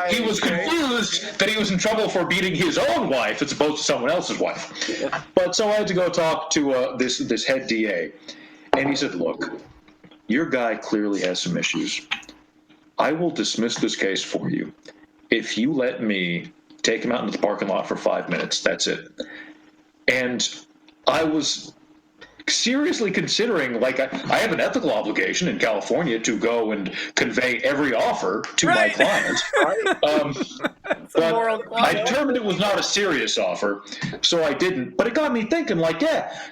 He was confused that he was in trouble for beating his own wife as opposed to someone else's wife. But so I had to go talk to this head DA. And he said, look, your guy clearly has some issues. I will dismiss this case for you. If you let me take him out into the parking lot for 5 minutes, that's it. And I was seriously considering, like, I have an ethical obligation in California to go and convey every offer to my client. But I determined it was not a serious offer, so I didn't. But it got me thinking, like,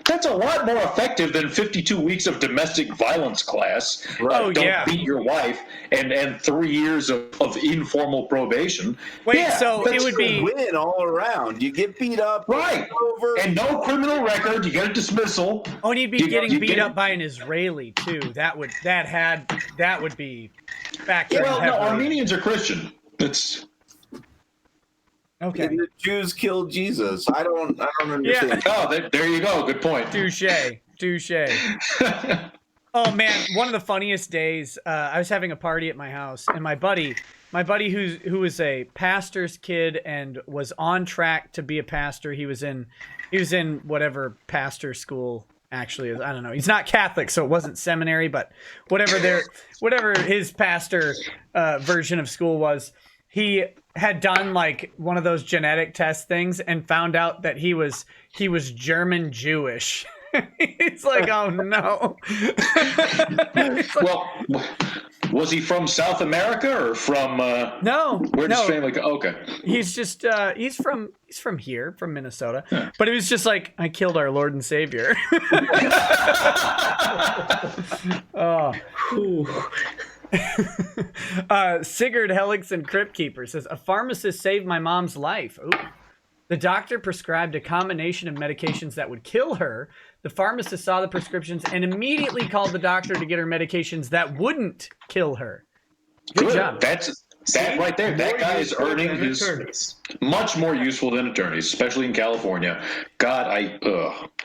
that's a lot more effective than 52 weeks of domestic violence class. Right. Don't beat your wife and 3 years of informal probation. Wait, so it would be win all around. You get beat up, right? Over, and no criminal record. You get a dismissal. Oh, and he'd be getting beat up by an Israeli too. That would be factoring. Well, no, Armenians are Christian. It's okay. And the Jews killed Jesus. I don't understand. Yeah. Oh, there you go. Good point. Touche. Oh man, one of the funniest days. I was having a party at my house, and my buddy who was a pastor's kid and was on track to be a pastor. He was in whatever pastor school actually is. I don't know. He's not Catholic, so it wasn't seminary, but whatever his pastor version of school was. He had done like one of those genetic test things and found out that he was German Jewish. He's like, oh no. Well, was he from South America or from? No. Where does family go? Okay. He's just he's from here, from Minnesota. Yeah. But it was just like, I killed our Lord and Savior. Oh. Sigurd Hellickson Crypt Keeper says, a pharmacist saved my mom's life. Ooh. The doctor prescribed a combination of medications that would kill her. The pharmacist saw the prescriptions and immediately called the doctor to get her medications that wouldn't kill her. Good job. That right there. That guy is earning his attorneys. Much more useful than attorneys, especially in California. God, Anyway,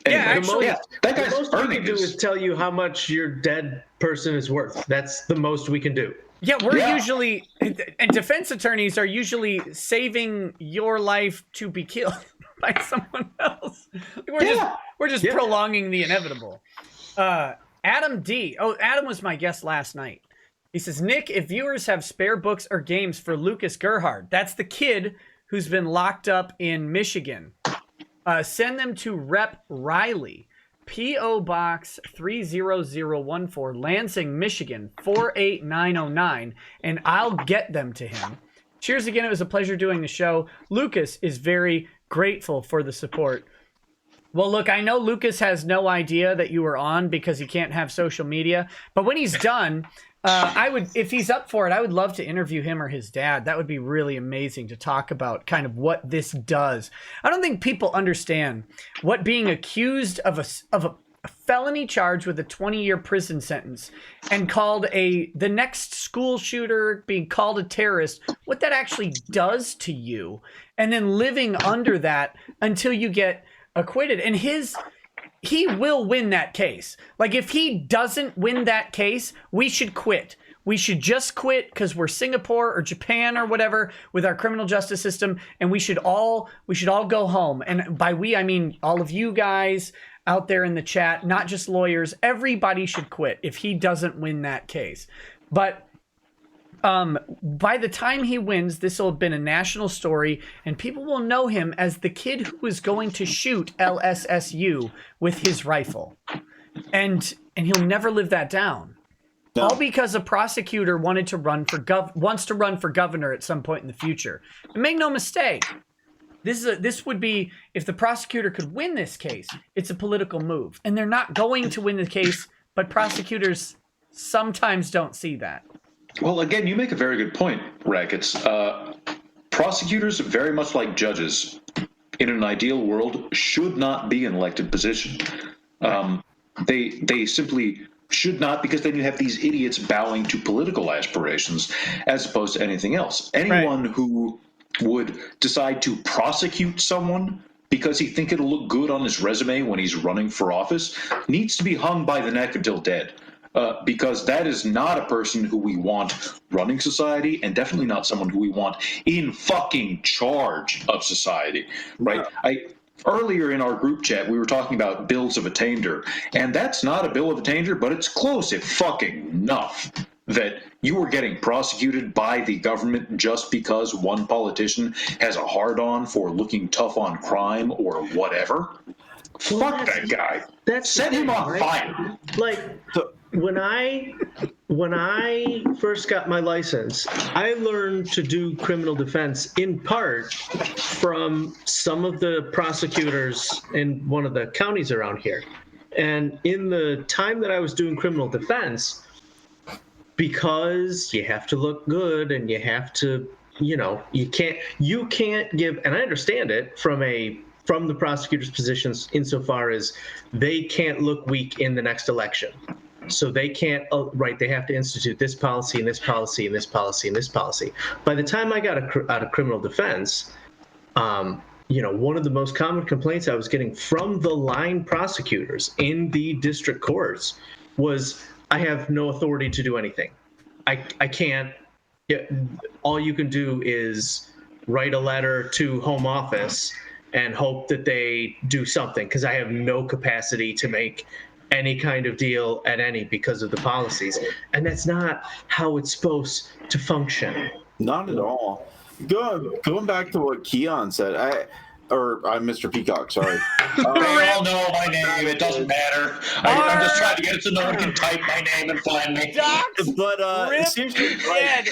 yeah, actually, that guy's the most we can do is tell you how much your dead person is worth. That's the most we can do. Yeah, we're usually, and defense attorneys are usually saving your life to be killed by someone else. We're just prolonging the inevitable. Adam D. Oh, Adam was my guest last night. He says, Nick, if viewers have spare books or games for Lucas Gerhard, that's the kid who's been locked up in Michigan, send them to Rep. Riley. P.O. Box 30014, Lansing, Michigan 48909, and I'll get them to him. Cheers again. It was a pleasure doing the show. Lucas is very grateful for the support. Well, look, I know Lucas has no idea that you were on because he can't have social media, but when he's done, if he's up for it, I would love to interview him or his dad. That would be really amazing to talk about kind of what this does. I don't think people understand what being accused of a felony charge with a 20-year prison sentence and called the next school shooter, being called a terrorist, what that actually does to you, and then living under that until you get acquitted. And he will win that case. Like, if he doesn't win that case, we should quit. We should just quit because we're Singapore or Japan or whatever with our criminal justice system, and we should all go home. And by we, I mean all of you guys out there in the chat, not just lawyers. Everybody should quit if he doesn't win that case. But by the time he wins, this will have been a national story, and people will know him as the kid who was going to shoot LSSU with his rifle, and he'll never live that down. No. All because a prosecutor wants to run for governor at some point in the future. And make no mistake, this would be, if the prosecutor could win this case, it's a political move, and they're not going to win the case. But prosecutors sometimes don't see that. Well, again, you make a very good point, Rackets. Prosecutors, very much like judges, in an ideal world, should not be an elected position. They simply should not, because then you have these idiots bowing to political aspirations as opposed to anything else. Anyone who would decide to prosecute someone because he think it'll look good on his resume when he's running for office needs to be hung by the neck until dead. Because that is not a person who we want running society, and definitely not someone who we want in fucking charge of society, right? Yeah. Earlier in our group chat, we were talking about bills of attainder, and that's not a bill of attainder, but it's close if fucking enough that you were getting prosecuted by the government just because one politician has a hard-on for looking tough on crime or whatever. Well, fuck that guy. Set him on fire. Like, when I first got my license, I learned to do criminal defense in part from some of the prosecutors in one of the counties around here. And in the time that I was doing criminal defense, because you have to look good and you have to, you can't give, and I understand it from the prosecutor's positions insofar as they can't look weak in the next election. So they can't, they have to institute this policy and this policy and this policy and this policy. By the time I got out of criminal defense, one of the most common complaints I was getting from the line prosecutors in the district courts was, I have no authority to do anything. I can't, all you can do is write a letter to home office and hope that they do something, because I have no capacity to make any kind of deal because of the policies. And that's not how it's supposed to function. Not at all. Going back to what Keon said, or I'm Mr. Peacock. Sorry. They all know my name. It doesn't matter. I'm just trying to get it so no one can type my name and find me. But seriously, like,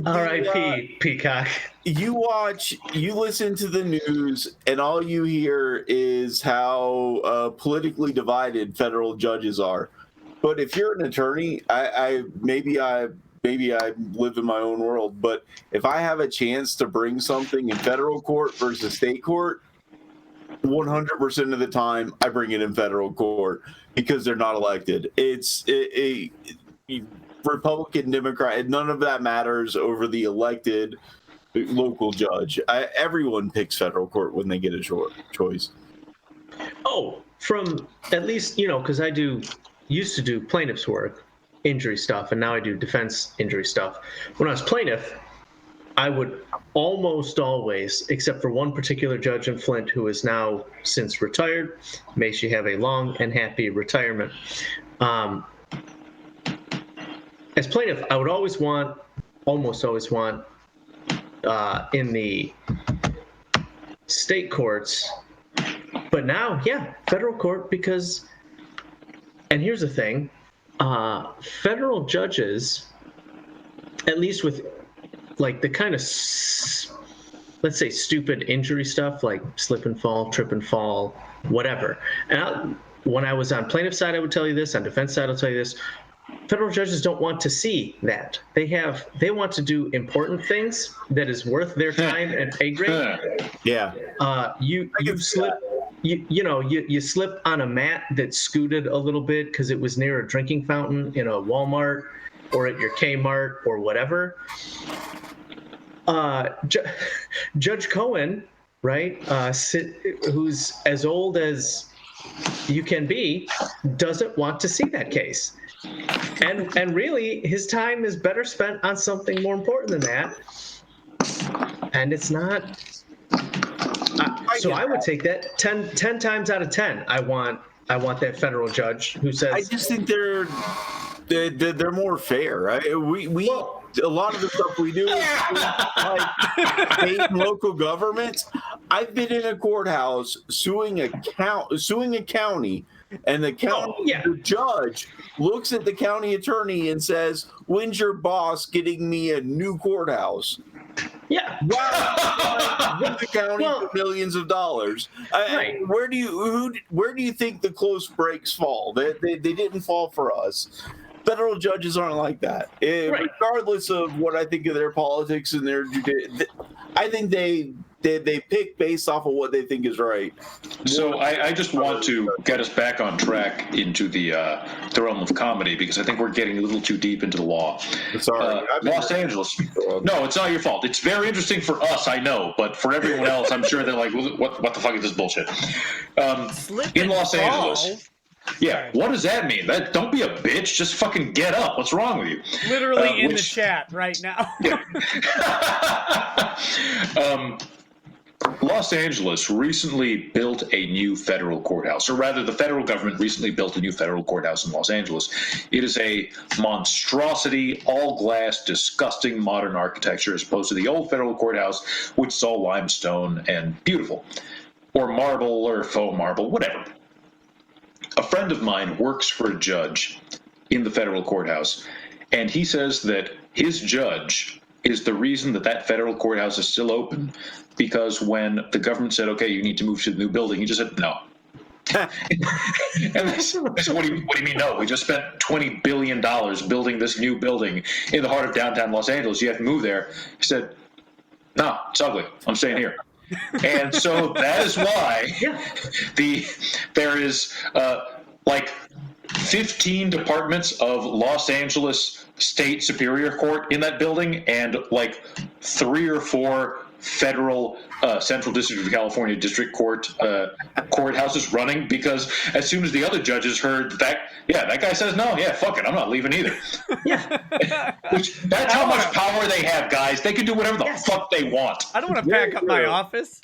R.I.P. Peacock. you listen to the news, and all you hear is how politically divided federal judges are. But if you're an attorney, maybe I live in my own world, but if I have a chance to bring something in federal court versus state court, 100% of the time I bring it in federal court because they're not elected. It's a Republican, Democrat, none of that matters over the elected local judge. Everyone picks federal court when they get a choice. Oh, from at least, because I used to do plaintiff's work, injury stuff, and now I do defense injury stuff. When I was plaintiff, I would almost always, except for one particular judge in Flint who is now since retired, may she have a long and happy retirement. As plaintiff, I would almost always want in the state courts, but now, federal court, because, and here's the thing, federal judges, at least with like the kind of, let's say, stupid injury stuff like slip and fall, trip and fall, whatever. And when I was on plaintiff side, I would tell you this. On defense side, I'll tell you this. Federal judges don't want to see that. They want to do important things that is worth their time and pay grade. Yeah. You slip. You slip on a mat that scooted a little bit because it was near a drinking fountain in a Walmart or at your Kmart or whatever. Judge Cohen, right, who's as old as you can be, doesn't want to see that case. And really, his time is better spent on something more important than that. And it's not. So I would take that 10 times out of 10. I want that federal judge who says. I just think they're more fair, right? A lot of the stuff we do is like state and local governments. I've been in a courthouse suing a county, and the the judge looks at the county attorney and says, "When's your boss getting me a new courthouse?" Yeah. Wow. The county for millions of dollars. Right. Where do you think the close breaks fall? They didn't fall for us. Federal judges aren't like that. Right. Regardless of what I think of their politics and I think they pick based off of what they think is right. So I just want to get us back on track into the realm of comedy, because I think we're getting a little too deep into the law. Sorry. Los Angeles. No, it's not your fault. It's very interesting for us, I know, but for everyone else, I'm sure they're like, what the fuck is this bullshit? In Los Angeles. Yeah, what does that mean? Don't be a bitch. Just fucking get up. What's wrong with you? Literally in the chat right now. Los Angeles recently built a new federal courthouse, or rather, the federal government recently built a new federal courthouse in Los Angeles. It is a monstrosity, all glass, disgusting modern architecture, as opposed to the old federal courthouse, which is all limestone and beautiful, or marble, or faux marble, whatever. A friend of mine works for a judge in the federal courthouse, and he says that his judge is the reason that federal courthouse is still open, because when the government said, okay, you need to move to the new building, he just said, no. And I said, what do you mean no? We just spent $20 billion building this new building in the heart of downtown Los Angeles. You have to move there. He said, no, it's ugly. I'm staying here. And so that is why there is like 15 departments of Los Angeles State Superior Court in that building, and like 3 or 4 federal Central District of California District Court courthouses running, because as soon as the other judges heard that guy says no, fuck it, I'm not leaving either. That's how much power they have, guys. They can do whatever the fuck they want. I don't want to pack up my office.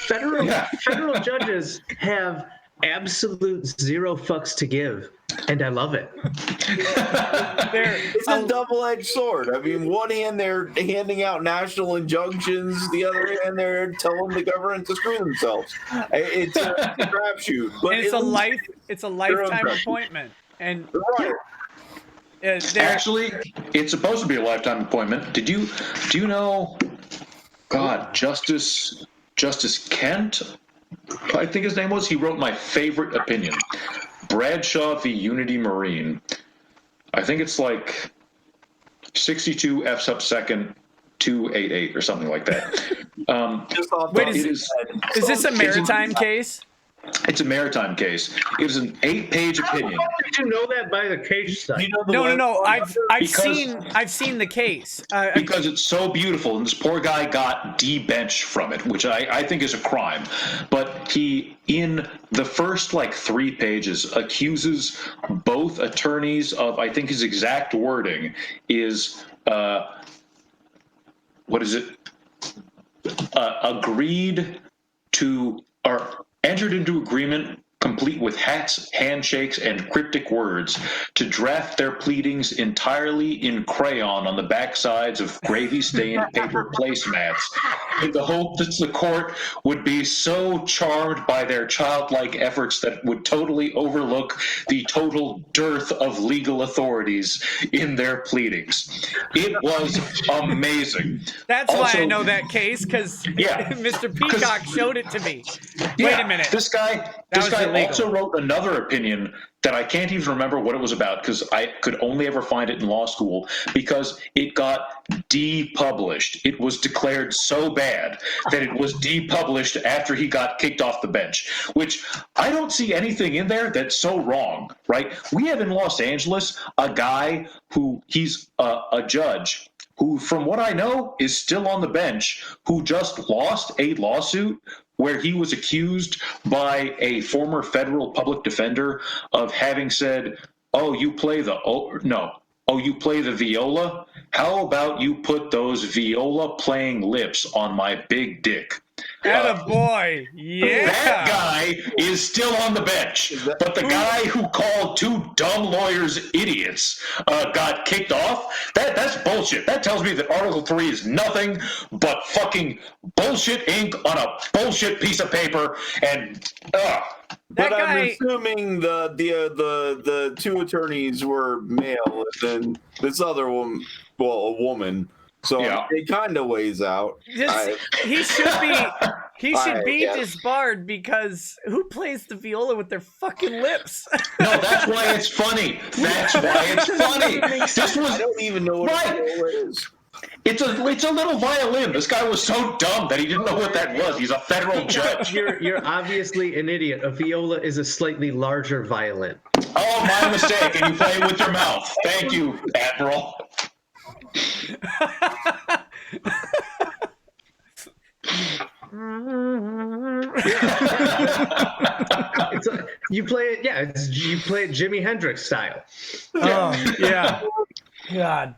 Federal judges have absolute zero fucks to give And I love it. It's a double-edged sword. I mean, one hand they're handing out national injunctions, the other hand they're telling the government to screw themselves. It's a crapshoot. But it's a lifetime appointment. And right. Actually, it's supposed to be a lifetime appointment. Do you know? God, Justice Kent, I think his name was. He wrote my favorite opinion, Bradshaw v. Unity Marine. I think it's like 62 F sub second 288 or something like that. Wait, is this a maritime case? It's a maritime case. It was an 8-page opinion. How did you know that by the case study? No. I've seen the case. Because it's so beautiful, and this poor guy got debenched from it, which I think is a crime. But he, in the first 3 pages, accuses both attorneys of, I think his exact wording is, what is it? Agreed to, or entered into agreement complete with hats, handshakes, and cryptic words to draft their pleadings entirely in crayon on the backsides of gravy-stained paper placemats, in the hope that the court would be so charmed by their childlike efforts that it would totally overlook the total dearth of legal authorities in their pleadings. It was amazing. That's why I know that case, because Mr. Peacock showed it to me. Wait a minute. This guy also wrote another opinion that I can't even remember what it was about, because I could only ever find it in law school, because it got depublished. It was declared so bad that it was depublished after he got kicked off the bench, which I don't see anything in there that's so wrong, right? We have in Los Angeles a guy who he's a judge who, from what I know, is still on the bench, who just lost a lawsuit where he was accused by a former federal public defender of having said, you play the viola? How about you put those viola-playing lips on my big dick? Attaboy. Yeah. That guy is still on the bench. But the guy who called 2 dumb lawyers idiots got kicked off. That's bullshit. That tells me that Article 3 is nothing but fucking bullshit ink on a bullshit piece of paper. And But I'm assuming the 2 attorneys were male, and then this other one, a woman. So it kind of weighs out. He should be disbarred, because who plays the viola with their fucking lips? No, that's why it's funny. That's why it's funny. I don't even know what a viola is. It's a little violin. This guy was so dumb that he didn't know what that was. He's a federal judge. You're obviously an idiot. A viola is a slightly larger violin. Oh, my mistake. And you play it with your mouth. Thank you, Admiral. You play it. You play it Jimi Hendrix style. Oh yeah. God,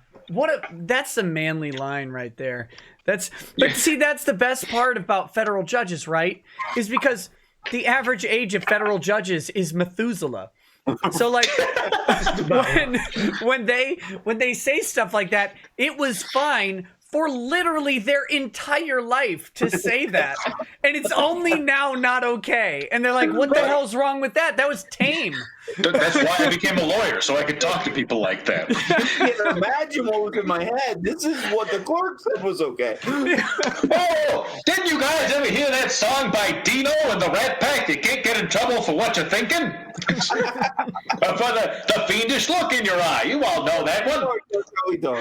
that's a manly line right there. But see, that's the best part about federal judges, right? Is because the average age of federal judges is Methuselah. So when they say stuff like that, it was fine for literally their entire life to say that, and it's only now not okay. And they're like, "What the hell's wrong with that? That was tame." That's why I became a lawyer, so I could talk to people like that. I can imagine what was in my head. This is what the clerk said was okay. Oh, didn't you guys ever hear that song by Dino and the Rat Pack? You can't get in trouble for what you're thinking. For the fiendish look in your eye. You all know that one. That's how we do.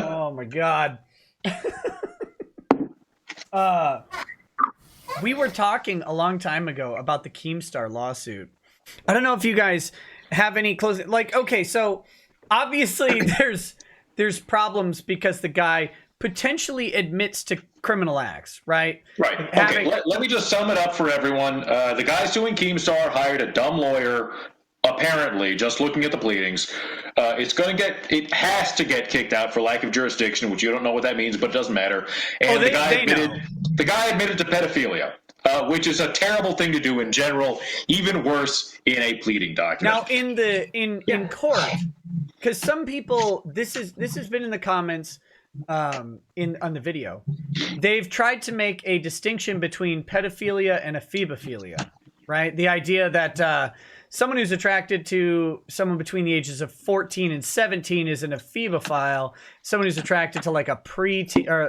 Oh my God. We were talking a long time ago about the Keemstar lawsuit. I don't know if you guys have any closing. Okay, so obviously there's problems because the guy potentially admits to criminal acts, right? Right. Okay, let me just sum it up for everyone. The guy suing Keemstar hired a dumb lawyer, apparently, just looking at the pleadings. It has to get kicked out for lack of jurisdiction, which you don't know what that means, but it doesn't matter. And the guy admitted to pedophilia. which is a terrible thing to do in general. Even worse in a pleading document. Now in court, because some people, this has been in the comments on the video. They've tried to make a distinction between pedophilia and ephebophilia, right? The idea that someone who's attracted to someone between the ages of 14 and 17 is an ephebophile. Someone who's attracted to like a preteen, or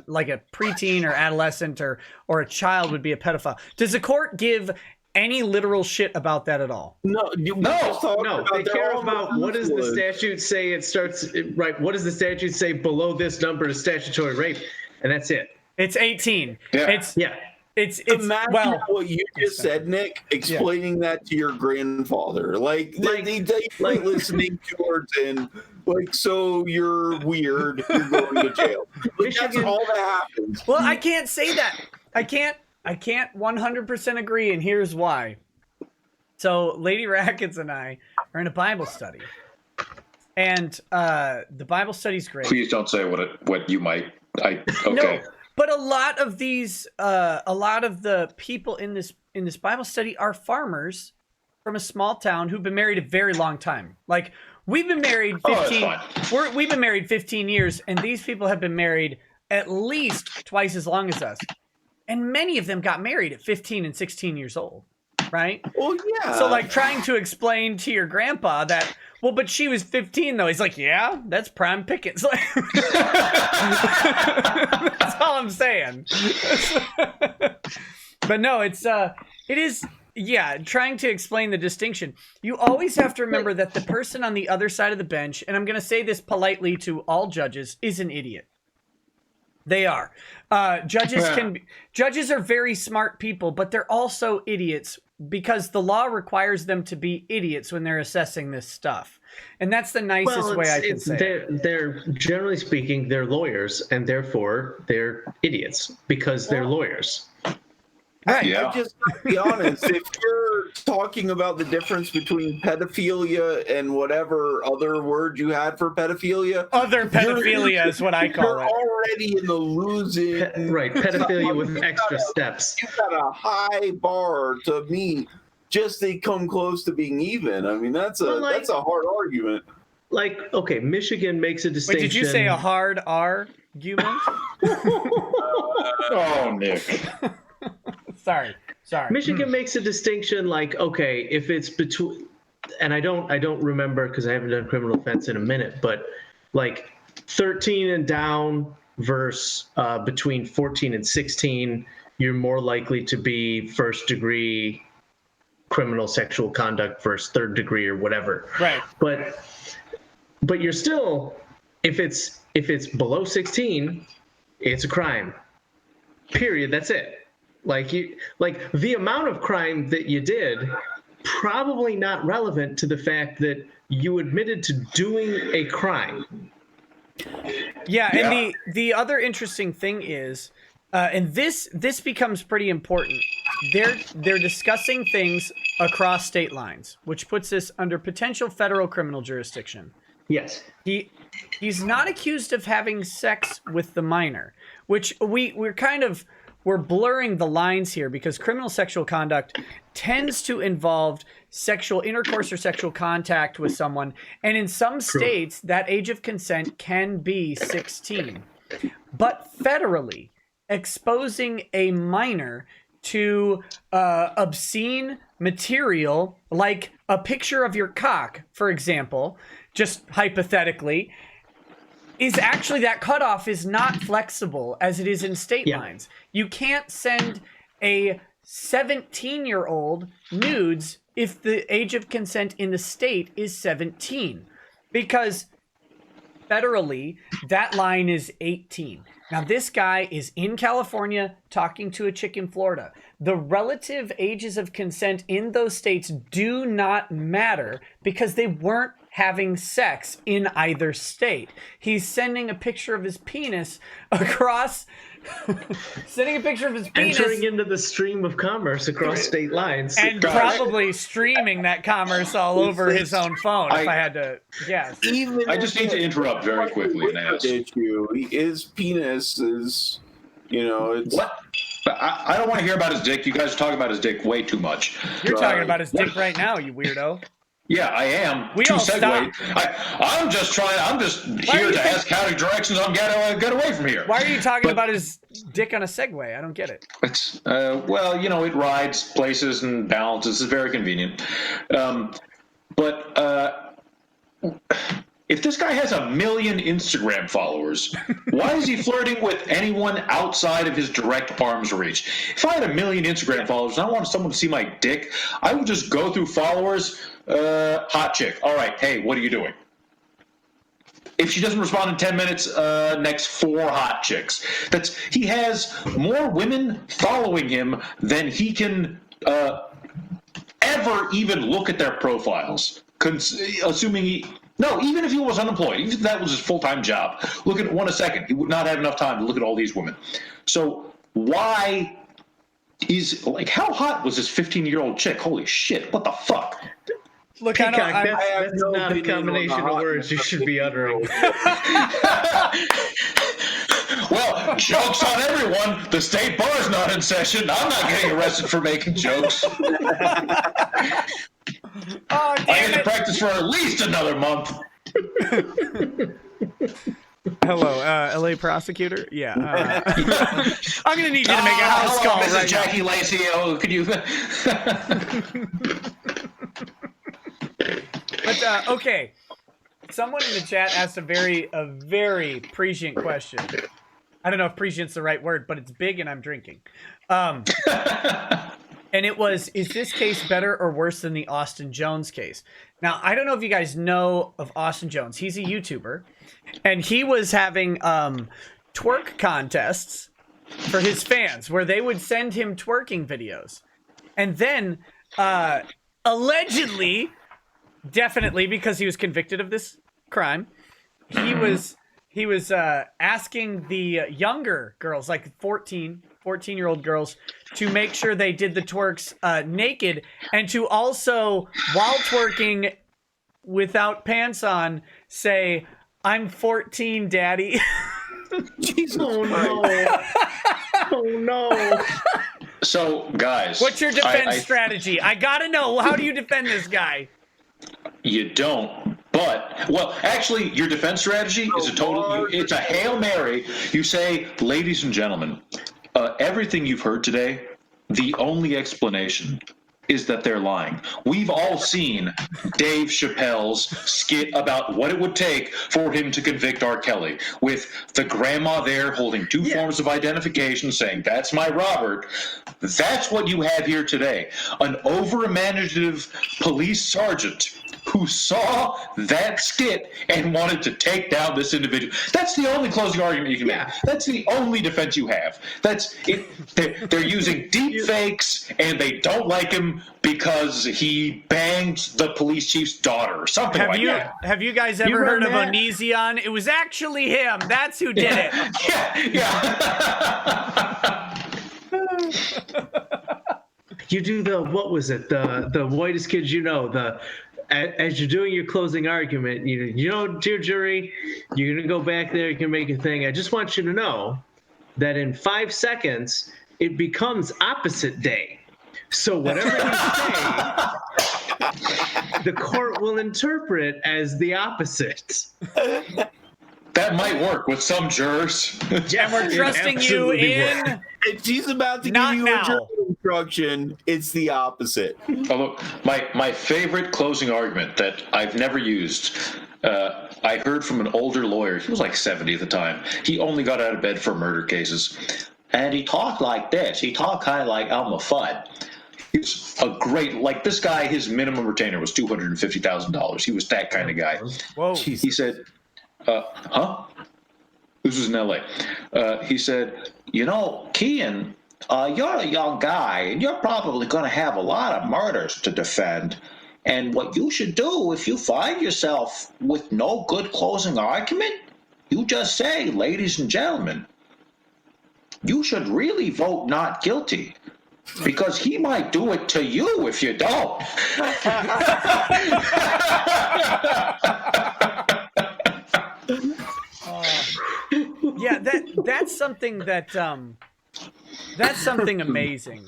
like a preteen or adolescent or a child would be a pedophile. Does the court give any literal shit about that at all? No. They care about what does the statute say? It starts right. What does the statute say? Below this number is statutory rape, and that's it. It's 18. Yeah. It's Imagine what you just said, Nick, explaining that to your grandfather. Like they listening towards and like, so you're weird, you're going to jail. Like, that's all that happens. Well, I can't say that. I can't 100% agree, and here's why. So Lady Rackets and I are in a Bible study. And the Bible study's great. Please don't say what you might. Okay. No. But a lot of the people in this Bible study are farmers from a small town who've been married a very long time. Like, we've been married 15. We've been married 15 years, and these people have been married at least twice as long as us. And many of them got married at 15 and 16 years old, right? Well, yeah. So, like, trying to explain to your grandpa that, well, but she was 15, though. He's like, yeah, that's prime pickings. That's all I'm saying. But no, it is, trying to explain the distinction. You always have to remember that the person on the other side of the bench, and I'm going to say this politely to all judges, is an idiot. They are. Judges are very smart people, but they're also idiots because the law requires them to be idiots when they're assessing this stuff. And that's the nicest way I can say it. They're generally speaking, they're lawyers, and therefore they're idiots because they're lawyers. Right. I just gotta be honest, if you're talking about the difference between pedophilia and whatever other word you had for pedophilia. Other pedophilia is what I call you're it. Already in the losing. Right, pedophilia with extra steps. You've got a high bar to meet just to come close to being even. I mean, that's a hard argument. Like, okay, Michigan makes a distinction. Wait, did you say a hard argument? Oh, Nick. Sorry. Michigan makes a distinction like, okay, if it's between, and I don't remember because I haven't done criminal offense in a minute, but like 13 and down versus between 14 and 16, you're more likely to be first degree criminal sexual conduct versus third degree or whatever. Right. But you're still, if it's below 16, it's a crime. Period. That's it. Like the amount of crime that you did, probably not relevant to the fact that you admitted to doing a crime. Yeah, and the other interesting thing is, and this becomes pretty important. They're discussing things across state lines, which puts this under potential federal criminal jurisdiction. Yes. He's not accused of having sex with the minor, which we're blurring the lines here because criminal sexual conduct tends to involve sexual intercourse or sexual contact with someone. And in some states, that age of consent can be 16. But federally, exposing a minor to obscene material, like a picture of your cock, for example, just hypothetically, is actually, that cutoff is not flexible as it is in state lines. You can't send a 17-year-old nudes if the age of consent in the state is 17, because federally that line is 18. Now this guy is in California talking to a chick in Florida. The relative ages of consent in those states do not matter because they weren't having sex in either state. He's sending a picture of his penis across entering into the stream of commerce across state lines, and probably streaming that commerce all over his own phone, if I had to guess. I just need to interrupt very quickly and ask. His penis is, it's... What? I don't want to hear about his dick. You guys are talking about his dick way too much. You're talking about his dick right now, you weirdo. Yeah, I am. We all stop. I'm just here to ask how the directions I'm get away from here. Why are you talking about his dick on a Segway? I don't get it. It's well, it rides places and balances. It's very convenient. But if this guy has 1 million Instagram followers, why is he flirting with anyone outside of his direct arm's reach? If I had 1 million Instagram followers and I wanted someone to see my dick, I would just go through followers. Hot chick. All right. Hey, what are you doing? If she doesn't respond in 10 minutes, next 4 hot chicks. He has more women following him than he can ever even look at their profiles. Assuming even if he was unemployed, even if that was his full-time job, look at one a second. He would not have enough time to look at all these women. So why how hot was this 15-year-old chick? Holy shit, what the fuck? Look, Peacock, that's not the combination of words you should be uttering. Well, joke's on everyone. The state bar's not in session. I'm not getting arrested for making jokes. I get to practice for at least another month. Hello, LA prosecutor? Yeah. I'm going to need you to make a house call Mrs. right Jackie Lacey, could you... But, okay. Someone in the chat asked a very prescient question. I don't know if prescient's the right word, but it's big and I'm drinking. And it was, is this case better or worse than the Austin Jones case? Now, I don't know if you guys know of Austin Jones. He's a YouTuber, and he was having twerk contests for his fans where they would send him twerking videos. And then, allegedly, definitely because he was convicted of this crime, he was asking the younger girls, like 14-year-old girls, to make sure they did the twerks naked, and to also, while twerking without pants on, say, "I'm 14, daddy." Jesus Oh no. So, guys, what's your defense strategy? I gotta know. How do you defend this guy? You don't. But, well, actually, your defense strategy is it's a Hail Mary. You say, ladies and gentlemen, everything you've heard today, the only explanation is that they're lying. We've all seen Dave Chappelle's skit about what it would take for him to convict R. Kelly, with the grandma there holding two forms of identification saying, "That's my Robert." That's what you have here today. An over-imaginative police sergeant who saw that skit and wanted to take down this individual. That's the only closing argument you can make. That's the only defense you have. That's it. They're using deep fakes, and they don't like him because he banged the police chief's daughter or something like that. Have you guys ever heard of Onision? It was actually him. That's who did it. You do what was it? The whitest kids you know, as you're doing your closing argument, dear jury, you're going to go back there, you can make a thing. I just want you to know that in 5 seconds, it becomes opposite day. So whatever you say, the court will interpret as the opposite. That might work with some jurors. Yeah, we're trusting you in. If she's about to give you a jury instruction, it's the opposite. Although my favorite closing argument that I've never used, I heard from an older lawyer. He was like 70 at the time. He only got out of bed for murder cases, and he talked like this. He talked kind of like Elmer Fudd. He was a great, like this guy. His minimum retainer was $250,000. He was that kind of guy. Whoa. He said, huh? This was in LA. He said, Kean, you're a young guy, and you're probably going to have a lot of murders to defend. And what you should do, if you find yourself with no good closing argument, you just say, ladies and gentlemen, you should really vote not guilty, because he might do it to you if you don't. Yeah, that's something that That's something amazing.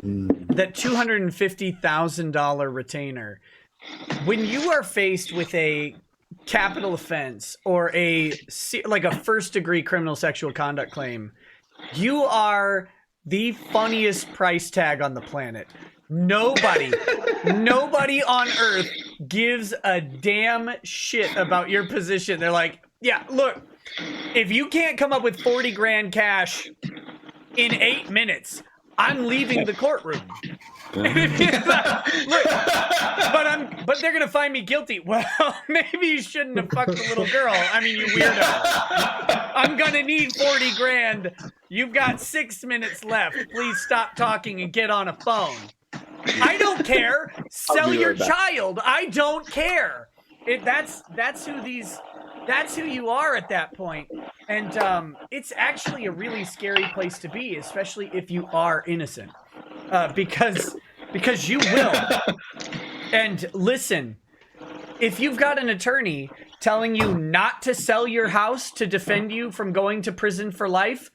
That $250,000 retainer. When you are faced with a capital offense or like a first-degree criminal sexual conduct claim, you are the funniest price tag on the planet. Nobody on earth gives a damn shit about your position. They're like, yeah, look, if you can't come up with 40 grand cash in 8 minutes, I'm leaving the courtroom. Look, but they're gonna find me guilty. Well, maybe you shouldn't have fucked the little girl. I mean, you weirdo. I'm gonna need 40 grand. You've got 6 minutes left. Please stop talking and get on a phone. I don't care. Sell your child. I don't care. That's who you are at that point. And it's actually a really scary place to be, especially if you are innocent. Because you will. And listen, if you've got an attorney telling you not to sell your house to defend you from going to prison for life,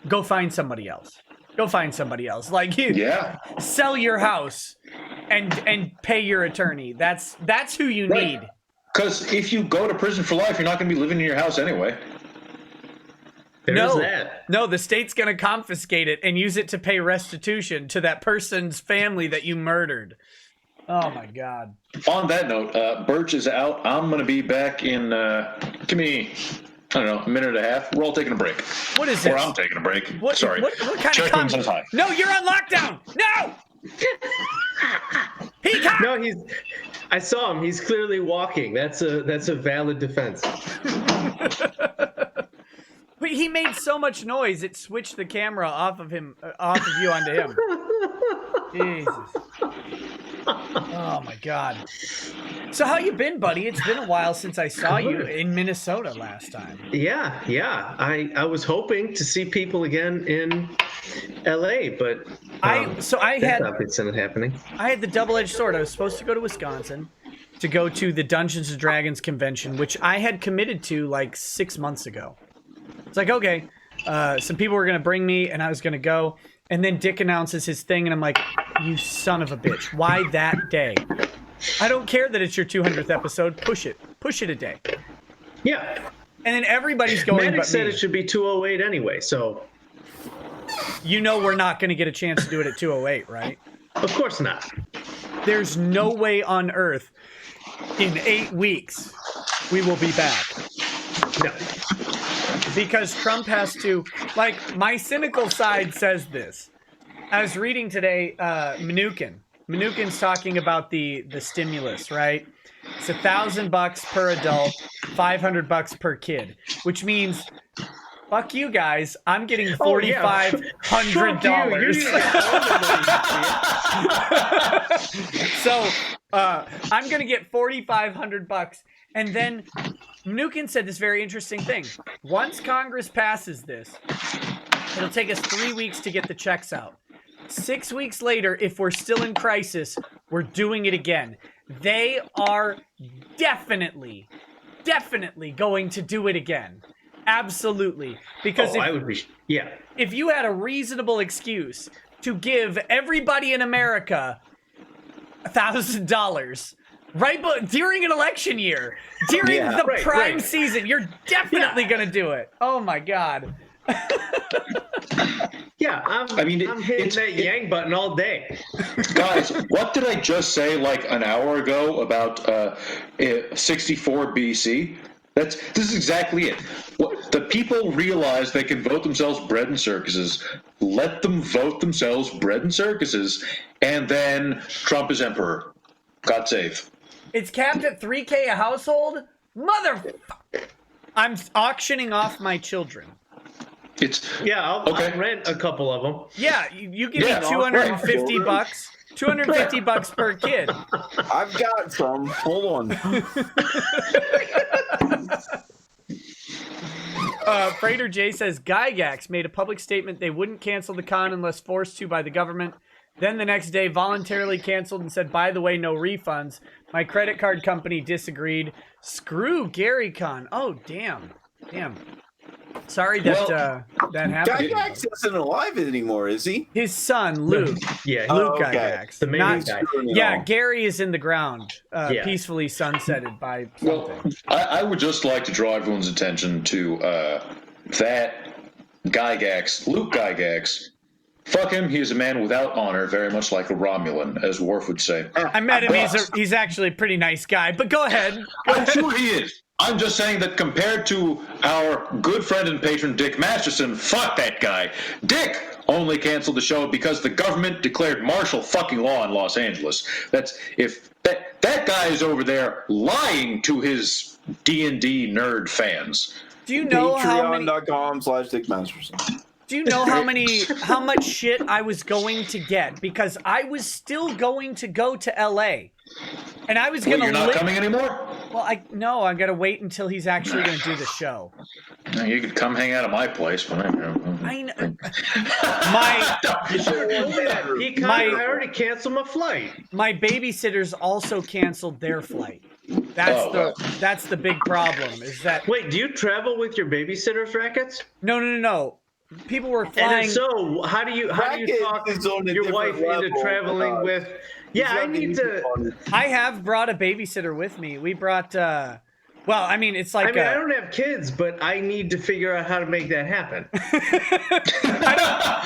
go find somebody else. Go find somebody else. Like, sell your house and pay your attorney. That's who you need. Because if you go to prison for life, you're not going to be living in your house anyway. No, the state's going to confiscate it and use it to pay restitution to that person's family that you murdered. Oh, my God. On that note, Birch is out. I'm going to be back in, give me, I don't know, a minute and a half. We're all taking a break. What is this? Or I'm taking a break. Sorry. What kind of comment? No, you're on lockdown. No! Peacock! No, I saw him. He's clearly walking. That's a valid defense. But he made so much noise, it switched the camera off of you onto him. Jesus. Oh my God. So how you been, buddy? It's been a while since I saw you in Minnesota last time. Yeah. I was hoping to see people again in LA, but that's not happening. I had the double-edged sword. I was supposed to go to Wisconsin to go to the Dungeons & Dragons convention, which I had committed to like 6 months ago. It's like, okay, some people were going to bring me, and I was going to go. And then Dick announces his thing, and I'm like, you son of a bitch. Why that day? I don't care that it's your 200th episode. Push it. Push it a day. Yeah. And then everybody's going, Maddox said it should be 208 anyway, so... You know we're not going to get a chance to do it at 208, right? Of course not. There's no way on earth in 8 weeks we will be back. No. Because Trump has to, like, my cynical side says this. I was reading today, Mnuchin's talking about the stimulus, right? It's $1,000 per adult, $500 per kid, which means, fuck you guys, I'm getting $4,500. So, I'm gonna get $4,500, and then Mnuchin said this very interesting thing. Once Congress passes this, it'll take us 3 weeks to get the checks out. 6 weeks later, if we're still in crisis, we're doing it again. They are definitely going to do it again. Absolutely. Because if you had a reasonable excuse to give everybody in America $1,000 during an election year, during the prime season, you're definitely going to do it. Oh my God. Yeah, I'm hitting that yang button all day. Guys, what did I just say like an hour ago about 64 BC? This is exactly it. The people realize they can vote themselves bread and circuses. Let them vote themselves bread and circuses, and then Trump is emperor. God save. It's capped at $3,000 a household? Motherfucker! I'm auctioning off my children. I'll rent a couple of them. Yeah, you give me $250. $250 per kid. I've got some. Hold on. Freighter J says Gygax made a public statement they wouldn't cancel the con unless forced to by the government. Then the next day voluntarily canceled and said, by the way, no refunds. My credit card company disagreed. Screw Gary Con. Oh, damn. Sorry that that happened. Gygax isn't alive anymore, is he? His son, Luke. Yeah, Luke okay. Gygax. The main Not- guy. Yeah, Gary is in the ground, Yeah. peacefully sunsetted by something. Well, I would just like to draw everyone's attention to that Gygax, Luke Gygax. Fuck him. He is a man without honor, very much like a Romulan, as Worf would say. I met him. He's actually a pretty nice guy. But go ahead. I'm sure he is. I'm just saying that compared to our good friend and patron Dick Masterson, fuck that guy. Dick only canceled the show because the government declared martial fucking law in Los Angeles. That's if that guy is over there lying to his D&D nerd fans. Do you know how many? Patreon.com/Dick Masterson. Do you know how much shit I was going to get because I was still going to go to LA, and I was Well, gonna. you're not coming anymore? Well, I gotta wait until he's actually gonna do the show. No, you could come hang out at my place. But I know. I already canceled my flight. My babysitters also canceled their flight. That's the big problem. Is that Wait, do you travel with your babysitters, Rackets? no. People were flying. And so, how do you talk is on a your different wife into level. traveling with? Yeah, I need to. I have brought a babysitter with me. We brought. Well, I mean, it's like. I don't have kids, but I need to figure out how to make that happen.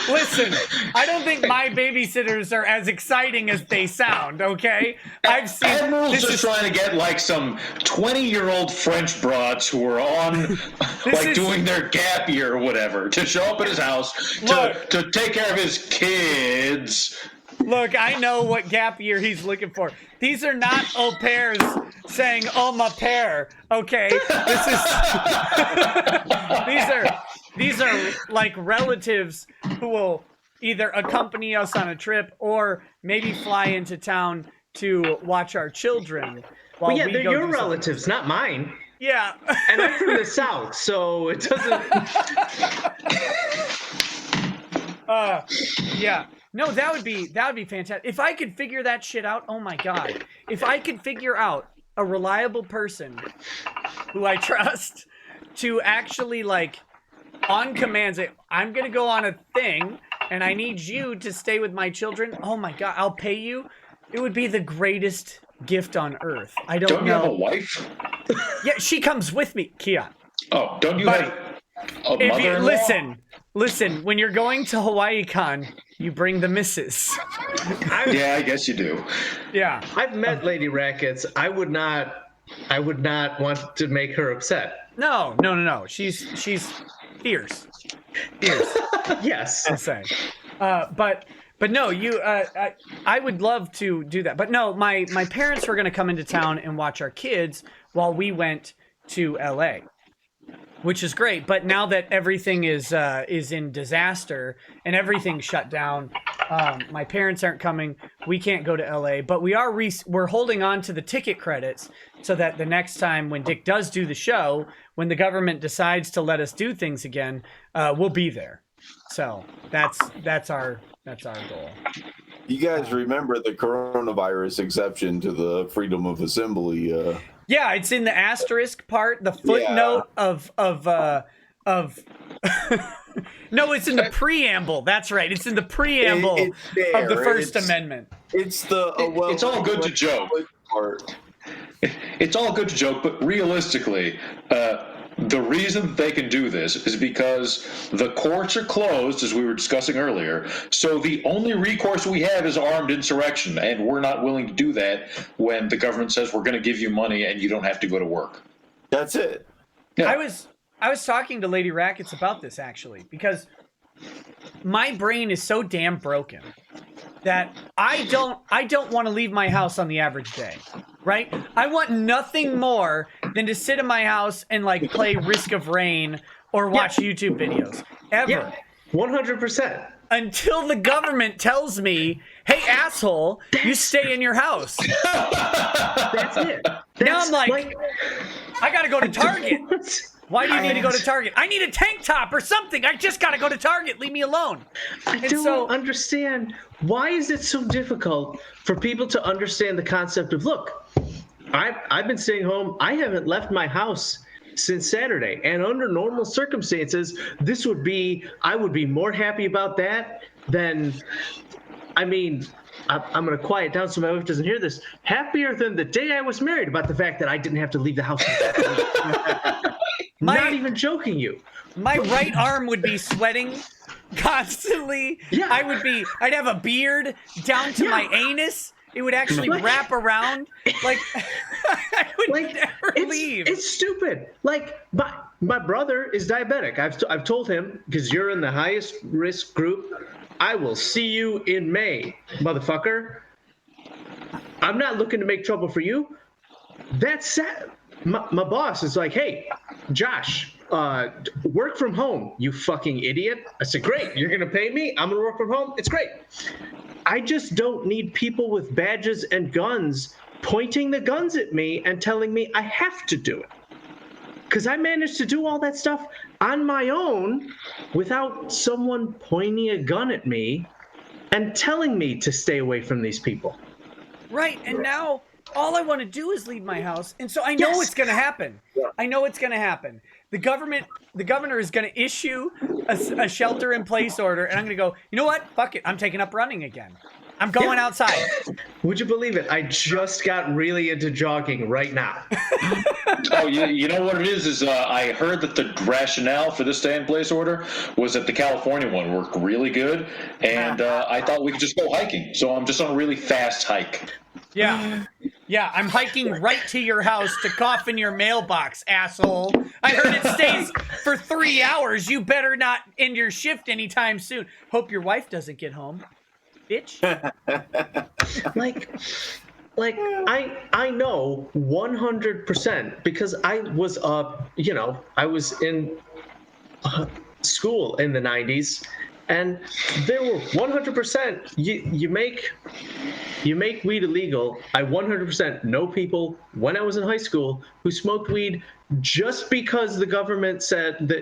Listen, I don't think my babysitters are as exciting as they sound. Okay, I've seen. Admiral's just trying to get like some 20-year-old French broads who are on, doing their gap year or whatever, to show up at his house to take care of his kids. Look, I know what gap year he's looking for. These are not au pairs saying "oh my pair." Okay, these are like relatives who will either accompany us on a trip or maybe fly into town to watch our children. While Well, yeah, we they're go your do relatives, not mine. Yeah, And I'm from the South, so it doesn't. yeah. No, that would be fantastic. If I could figure that shit out, oh my god. If I could figure out a reliable person who I trust to actually like on command say, I'm gonna go on a thing and I need you to stay with my children. Oh my god, I'll pay you. It would be the greatest gift on earth. I don't know. You have a wife? Yeah, she comes with me, Keon. Oh, don't you Buddy, have a mother-in-law? Listen, when you're going to HawaiiCon, you bring the missus. Yeah, I guess you do. Yeah. I've met Lady Rackets. I would not want to make her upset. No. She's fierce. Fierce, Yes. I'll say. But no, I would love to do that. But no, my parents were going to come into town and watch our kids while we went to LA. Which is great, but now that everything is in disaster and everything's shut down, my parents aren't coming. We can't go to LA, but we're holding on to the ticket credits so that the next time when Dick does do the show, when the government decides to let us do things again, we'll be there. So that's our goal. You guys remember the coronavirus exception to the freedom of assembly? Yeah, it's in the asterisk part, the footnote of No, it's in the preamble. That's right. It's in the preamble of the First Amendment. It's it's all good to joke. It's all good to joke, but realistically, the reason they can do this is because the courts are closed, as we were discussing earlier. So the only recourse we have is armed insurrection, and we're not willing to do that when the government says we're going to give you money and you don't have to go to work. That's it. Yeah. I was talking to Lady Rackets about this actually, because my brain is so damn broken that I don't want to leave my house on the average day, right? I want nothing more than to sit in my house and like play Risk of Rain or watch YouTube videos ever. Yeah, 100%. Until the government tells me, hey, asshole, you stay in your house. That's it. Now I'm like, I got to go to Target. Why do you need to go to Target? I need a tank top or something. I just got to go to Target. Leave me alone. I don't understand. Why is it so difficult for people to understand the concept of, look, I've been staying home. I haven't left my house since Saturday. And under normal circumstances, I would be more happy about that than, I'm going to quiet down so my wife doesn't hear this. Happier than the day I was married about the fact that I didn't have to leave the house. Not even joking you. My right arm would be sweating constantly. Yeah. I'd have a beard down to my anus. It would actually wrap around. Like, I would never leave. It's stupid. Like, my brother is diabetic. I've told him, because you're in the highest risk group, I will see you in May, motherfucker. I'm not looking to make trouble for you. That's sad. My boss is like, hey, Josh, work from home, you fucking idiot. I said, great. You're going to pay me? I'm going to work from home? It's great. I just don't need people with badges and guns pointing the guns at me and telling me I have to do it. Because I managed to do all that stuff on my own without someone pointing a gun at me and telling me to stay away from these people. Right, and now all I want to do is leave my house, and so I know it's going to happen. Yeah. I know it's going to happen. The governor is going to issue a shelter-in-place order, and I'm going to go, you know what? Fuck it. I'm taking up running again. I'm going outside. Would you believe it? I just got really into jogging right now. Oh, you know what it is I heard that the rationale for this stay-in-place order was that the California one worked really good, and I thought we could just go hiking. So I'm just on a really fast hike. Yeah, I'm hiking right to your house to cough in your mailbox, asshole. I heard it stays for 3 hours. You better not end your shift anytime soon. Hope your wife doesn't get home, bitch. I know 100% because I was I was in school in the 90s, and there were 100% you make weed illegal. I 100% know people when I was in high school who smoked weed just because the government said the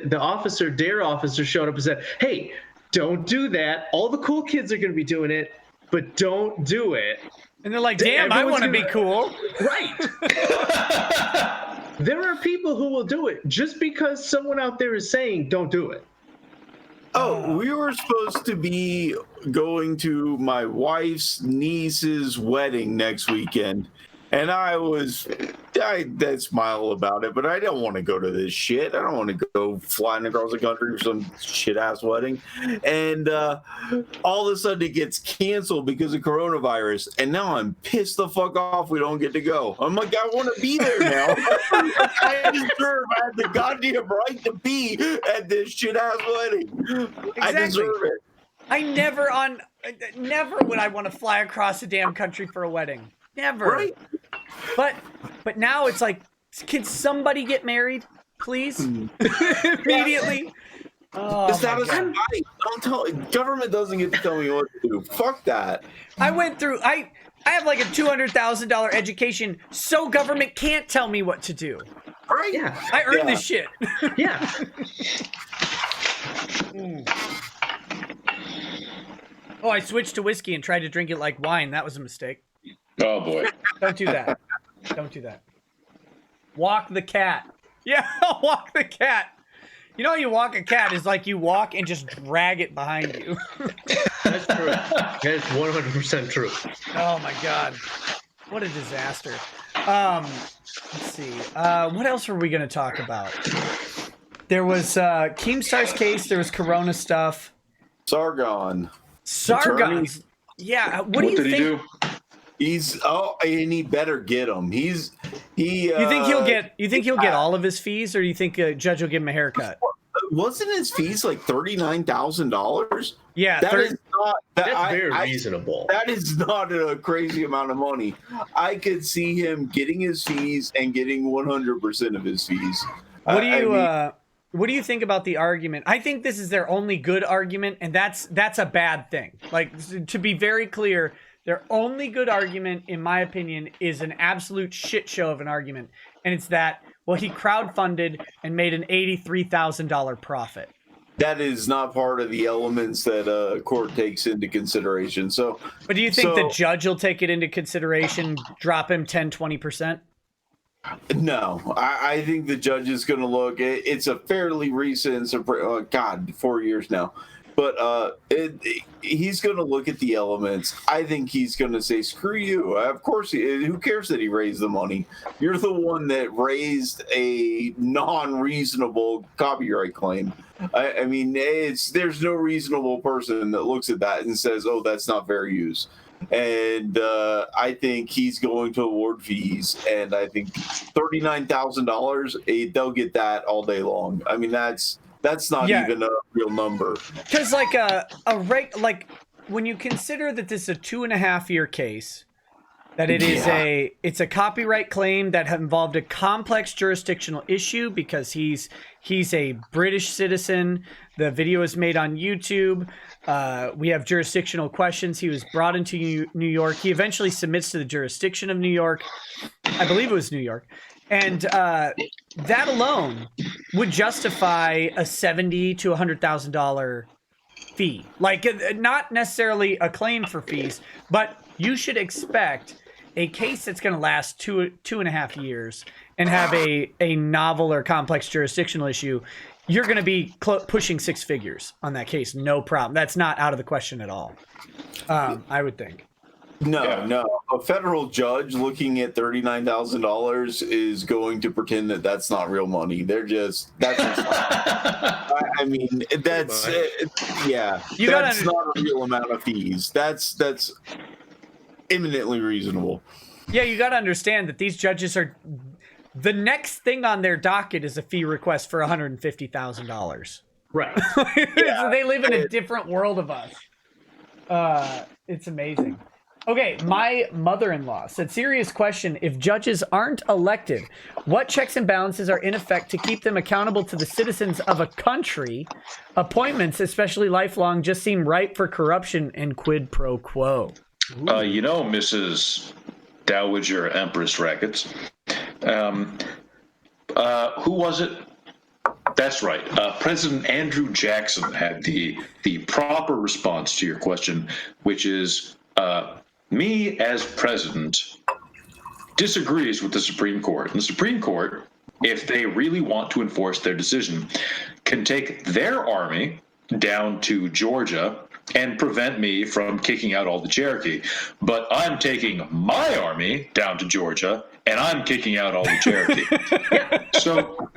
dare officer showed up and said, hey, don't do that. All the cool kids are going to be doing it, but don't do it. And they're like, damn, I want to be cool. Right. There are people who will do it just because someone out there is saying don't do it. Oh, we were supposed to be going to my wife's niece's wedding next weekend. And I smile about it, but I don't want to go to this shit. I don't want to go flying across the country for some shit-ass wedding. And all of a sudden it gets canceled because of coronavirus. And now I'm pissed the fuck off we don't get to go. I'm like, I want to be there now. I have the goddamn right to be at this shit-ass wedding. Exactly. I deserve it. Never would I want to fly across the damn country for a wedding. Never. Right. But now it's like, can somebody get married, please? Immediately. Oh, government doesn't get to tell me what to do. Fuck that. I have like a $200,000 education, so government can't tell me what to do. Right? Yeah. I earned this shit. Yeah. Oh, I switched to whiskey and tried to drink it like wine. That was a mistake. Oh, boy. Don't do that. Don't do that. Walk the cat. Yeah, walk the cat. You know how you walk a cat is like you walk and just drag it behind you. That's true. That's 100% true. Oh, my God. What a disaster. Let's see. What else were we going to talk about? There was Keemstar's case. There was Corona stuff. Sargon. Yeah. What do you think? He do? And he better get him. You think he'll get all of his fees, or do you think a judge will give him a haircut? Wasn't his fees like $39,000? Yeah, that's very reasonable. That is not a crazy amount of money. I could see him getting his fees and getting 100% of his fees. What do you think about the argument? I think this is their only good argument, and that's a bad thing. Like, to be very clear, their only good argument, in my opinion, is an absolute shit show of an argument. And it's that, well, he crowdfunded and made an $83,000 profit. That is not part of the elements that a court takes into consideration. But do you think the judge will take it into consideration, drop him 10, 20%? No, I think the judge is going to look. It's a fairly recent, 4 years now, but he's going to look at the elements. I think he's going to say, "Screw you." Of course, who cares that he raised the money? You're the one that raised a non-reasonable copyright claim. I mean, there's no reasonable person that looks at that and says, "Oh, that's not fair use." And I think he's going to award fees, and I think $39,000, they'll get that all day long. I mean, that's not even a real number. Because like like when you consider that this is a 2.5-year case, that it's a copyright claim that involved a complex jurisdictional issue because he's a British citizen. The video is made on YouTube. We have jurisdictional questions. He was brought into New York. He eventually submits to the jurisdiction of New York. I believe it was New York. And that alone would justify a $70,000 to $100,000 fee. Like, not necessarily a claim for fees, but you should expect a case that's going to last 2.5 years and have a novel or complex jurisdictional issue. You're going to be pushing 6 figures on that case. No problem. That's not out of the question at all. I would think. No. A federal judge looking at $39,000 is going to pretend that that's not real money. That's I mean, that's that's not a real amount of fees. That's eminently reasonable. Yeah, you got to understand that these judges are. The next thing on their docket is a fee request for $150,000. Right. So they live in a different world of us. It's amazing. Okay, my mother-in-law said, serious question. If judges aren't elected, what checks and balances are in effect to keep them accountable to the citizens of a country? Appointments, especially lifelong, just seem ripe for corruption and quid pro quo. Mrs. Dowager Empress Rackets. Who was it? That's right. President Andrew Jackson had the proper response to your question, which is me as president disagrees with the Supreme Court. And the Supreme Court, if they really want to enforce their decision, can take their army down to Georgia and prevent me from kicking out all the Cherokee. But I'm taking my army down to Georgia, and I'm kicking out all the Cherokee. So,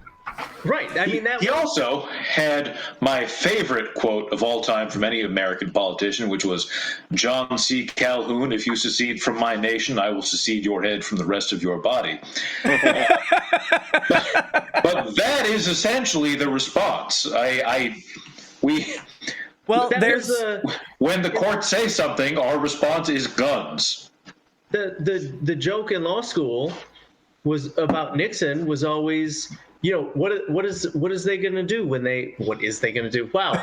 right. I mean, he also had my favorite quote of all time from any American politician, which was, John C. Calhoun, if you secede from my nation, I will secede your head from the rest of your body. But that is essentially the response. Well, when the courts say something, our response is guns. The joke in law school was about Nixon was always, what is they going to do what is they going to do? Wow.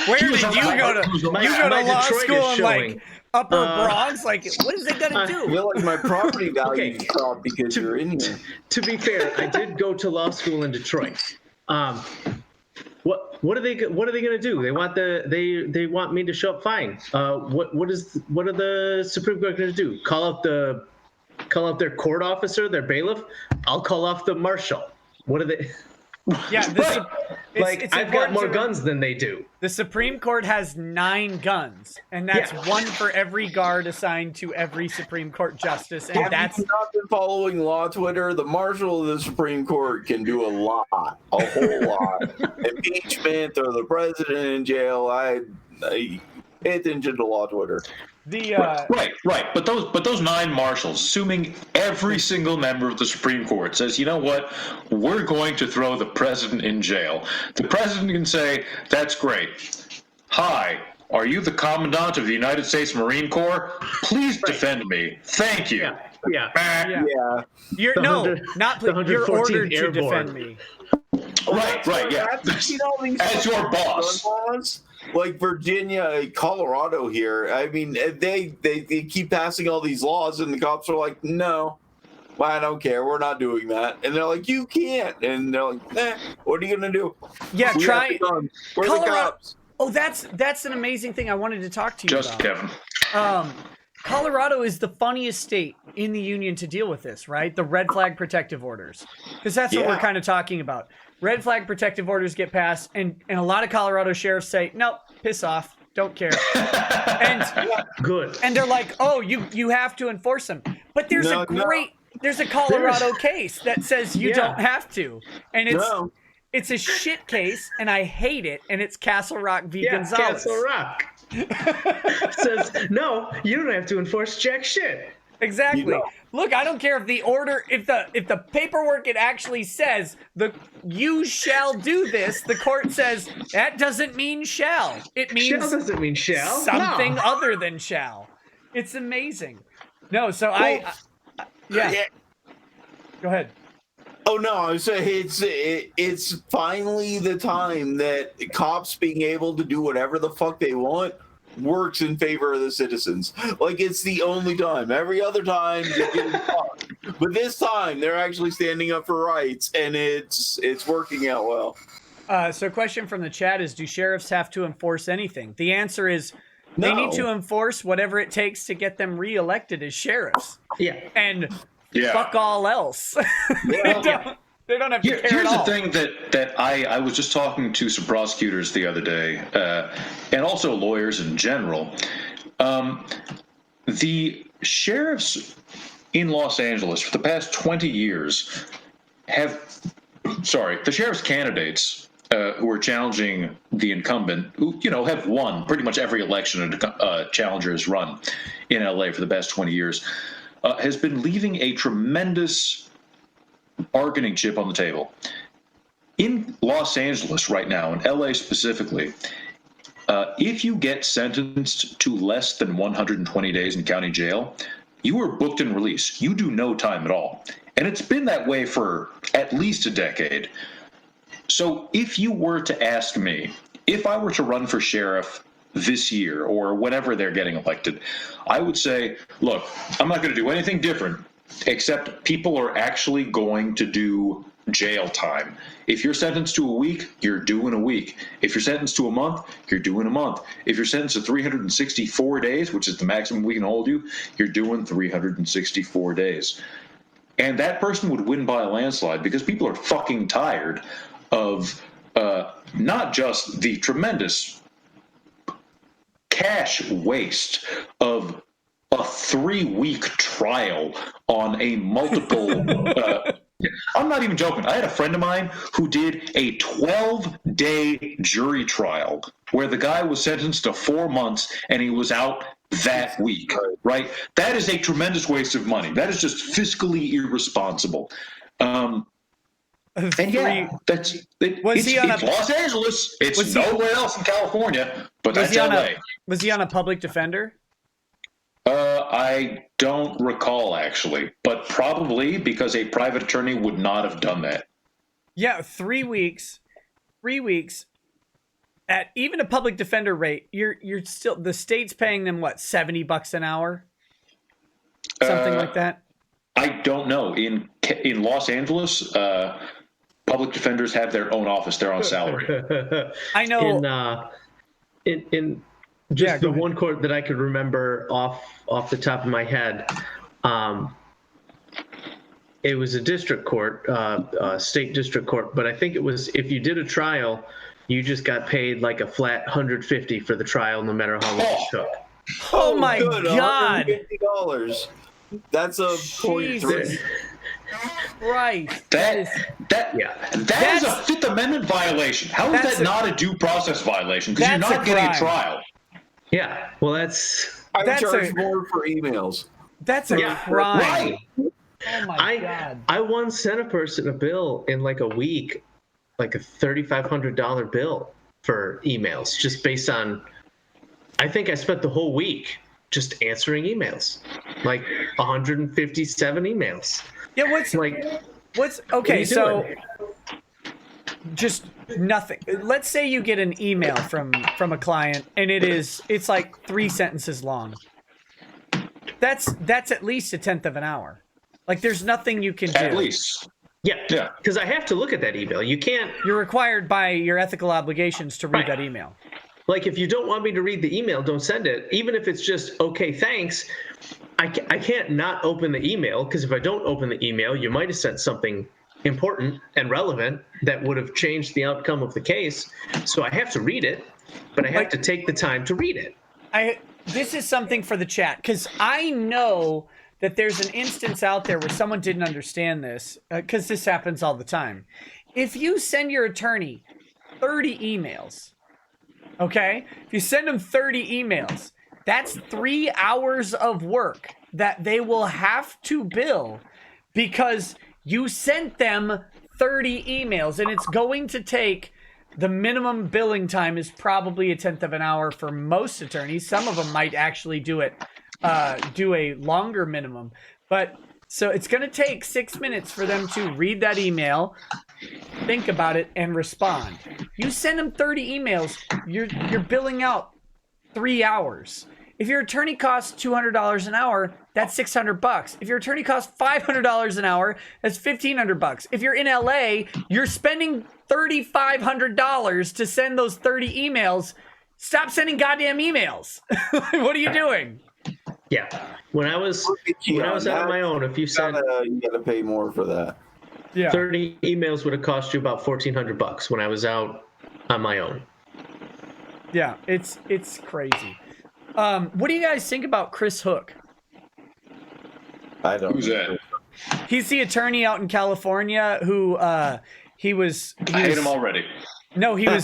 Where did you go to? You go to law school in like Upper Bronx? Like, what is they going to do? I feel like my property value dropped because you're in here. To be fair, I did go to law school in Detroit. What are they going to do? They want me to show up fine. What are the Supreme Court going to do? Call up their court officer, their bailiff? I'll call off the marshal. What are they? Yeah, it's I've got more guns than they do. The Supreme Court has 9 guns, and that's one for every guard assigned to every Supreme Court justice. And Have you not been following law Twitter? The marshal of the Supreme Court can do a whole lot. Impeachment or the president in jail. I pay attention to law Twitter. Right. But those 9 marshals, assuming every single member of the Supreme Court says, you know what, we're going to throw the president in jail. The president can say, that's great. Hi, are you the commandant of the United States Marine Corps? Please defend me. Thank you. Yeah. You're ordered to defend me. Right. Yeah. As your boss. Like Virginia, Colorado here. I mean, they keep passing all these laws, and the cops are like, no, I don't care. We're not doing that. And they're like, you can't. And they're like, what are you going to do? Yeah, try. Where's the cops? Oh, that's an amazing thing I wanted to talk to you about. Kevin. Colorado is the funniest state in the union to deal with this, right? The red flag protective orders. Because that's what we're kind of talking about. Red flag protective orders get passed, and a lot of Colorado sheriffs say, nope, piss off, don't care. And Good. And they're like, oh, you have to enforce them. But there's there's a Colorado case that says you don't have to. And it's a shit case, and I hate it, and it's Castle Rock v. Gonzalez. Castle Rock. Says, no, you don't have to enforce jack shit. Exactly. Look, I don't care if the order, if the paperwork it actually says you shall do this. The court says that doesn't mean shall. It means shall doesn't mean shall. Something other than shall. It's amazing. No, so yeah. Go ahead. Oh no, I was saying it's finally the time that cops being able to do whatever the fuck they want works in favor of the citizens. Like, it's the only time. Every other time they're getting fucked. But this time they're actually standing up for rights, and it's working out well. So a question from the chat is, do sheriffs have to enforce anything? The answer is they need to enforce whatever it takes to get them reelected as sheriffs. Yeah. And fuck all else. They don't have to care Here's at all. the thing that I was just talking to some prosecutors the other day, and also lawyers in general. The sheriffs in Los Angeles for the past 20 years the sheriff's candidates who are challenging the incumbent, who have won pretty much every election a challenger has run in LA for the past 20 years, has been leaving a tremendous bargaining chip on the table. In Los Angeles right now, in LA specifically, if you get sentenced to less than 120 days in county jail, you are booked and released. You do no time at all. And it's been that way for at least a decade. So if you were to ask me, if I were to run for sheriff this year or whenever they're getting elected, I would say, look, I'm not going to do anything different, except people are actually going to do jail time. If you're sentenced to a week, you're doing a week. If you're sentenced to a month, you're doing a month. If you're sentenced to 364 days, which is the maximum we can hold you, you're doing 364 days. And that person would win by a landslide because people are fucking tired of not just the tremendous cash waste of a 3-week trial on a multiple I'm not even joking. I had a friend of mine who did a 12-day jury trial where the guy was sentenced to 4 months and he was out that week, right? That is a tremendous waste of money. That is just fiscally irresponsible. And that's it. It's Los Angeles. It's nowhere else in California, but that's LA. Was he on a public defender? I don't recall, actually, but probably because a private attorney would not have done that. Yeah, 3 weeks. 3 weeks. At even a public defender rate, you're still, the state's paying them what, $70 an hour? Something like that? I don't know. In Los Angeles, public defenders have their own office. They're on salary. I know. In just the one court that I could remember off the top of my head, it was a district court, state district court, but I think it was, if you did a trial, you just got paid like a flat $150 for the trial, no matter how long it took. Oh my God! $150. That's a Jesus. Right. That is a Fifth Amendment violation. How is that not a due process violation? Because you're not getting a trial. Yeah. Well, I would charge more for emails. That's a crime. Right. Oh my God. I once sent a person a bill in like a week, like a $3,500 bill for emails, just based on, I think I spent the whole week just answering emails, like 157 emails. Yeah, what's okay, so just nothing. Let's say you get an email from a client and it's like 3 sentences long. That's at least a tenth of an hour. Like, there's nothing you can do. At least. Yeah. Because I have to look at that email. You're required by your ethical obligations to read that email. Like, if you don't want me to read the email, don't send it. Even if it's just, okay, thanks, I can't not open the email, because if I don't open the email, you might have sent something important and relevant that would have changed the outcome of the case. So I have to read it, but I have to take the time to read it. This is something for the chat, because I know that there's an instance out there where someone didn't understand this, because this happens all the time. If you send your attorney 30 emails, okay? If you send them 30 emails, that's 3 hours of work that they will have to bill because you sent them 30 emails, and it's going to take, the minimum billing time is probably 1/10 of an hour for most attorneys. Some of them might actually do a longer minimum. But so it's going to take 6 minutes for them to read that email, think about it, and respond. You send them 30 emails, you're billing out 3 hours. If your attorney costs $200 an hour, that's $600. If your attorney costs $500 an hour, that's $1,500. If you're in LA, you're spending $3,500 to send those 30 emails. Stop sending goddamn emails. What are you doing? Yeah. When I was out on my own, if you sent you gotta pay more for that. Yeah. 30 emails would have cost you about $1,400 when I was out on my own. Yeah, it's crazy. What do you guys think about Chris Hook? I don't. Who's that? He's the attorney out in California who I hate him already. No, he was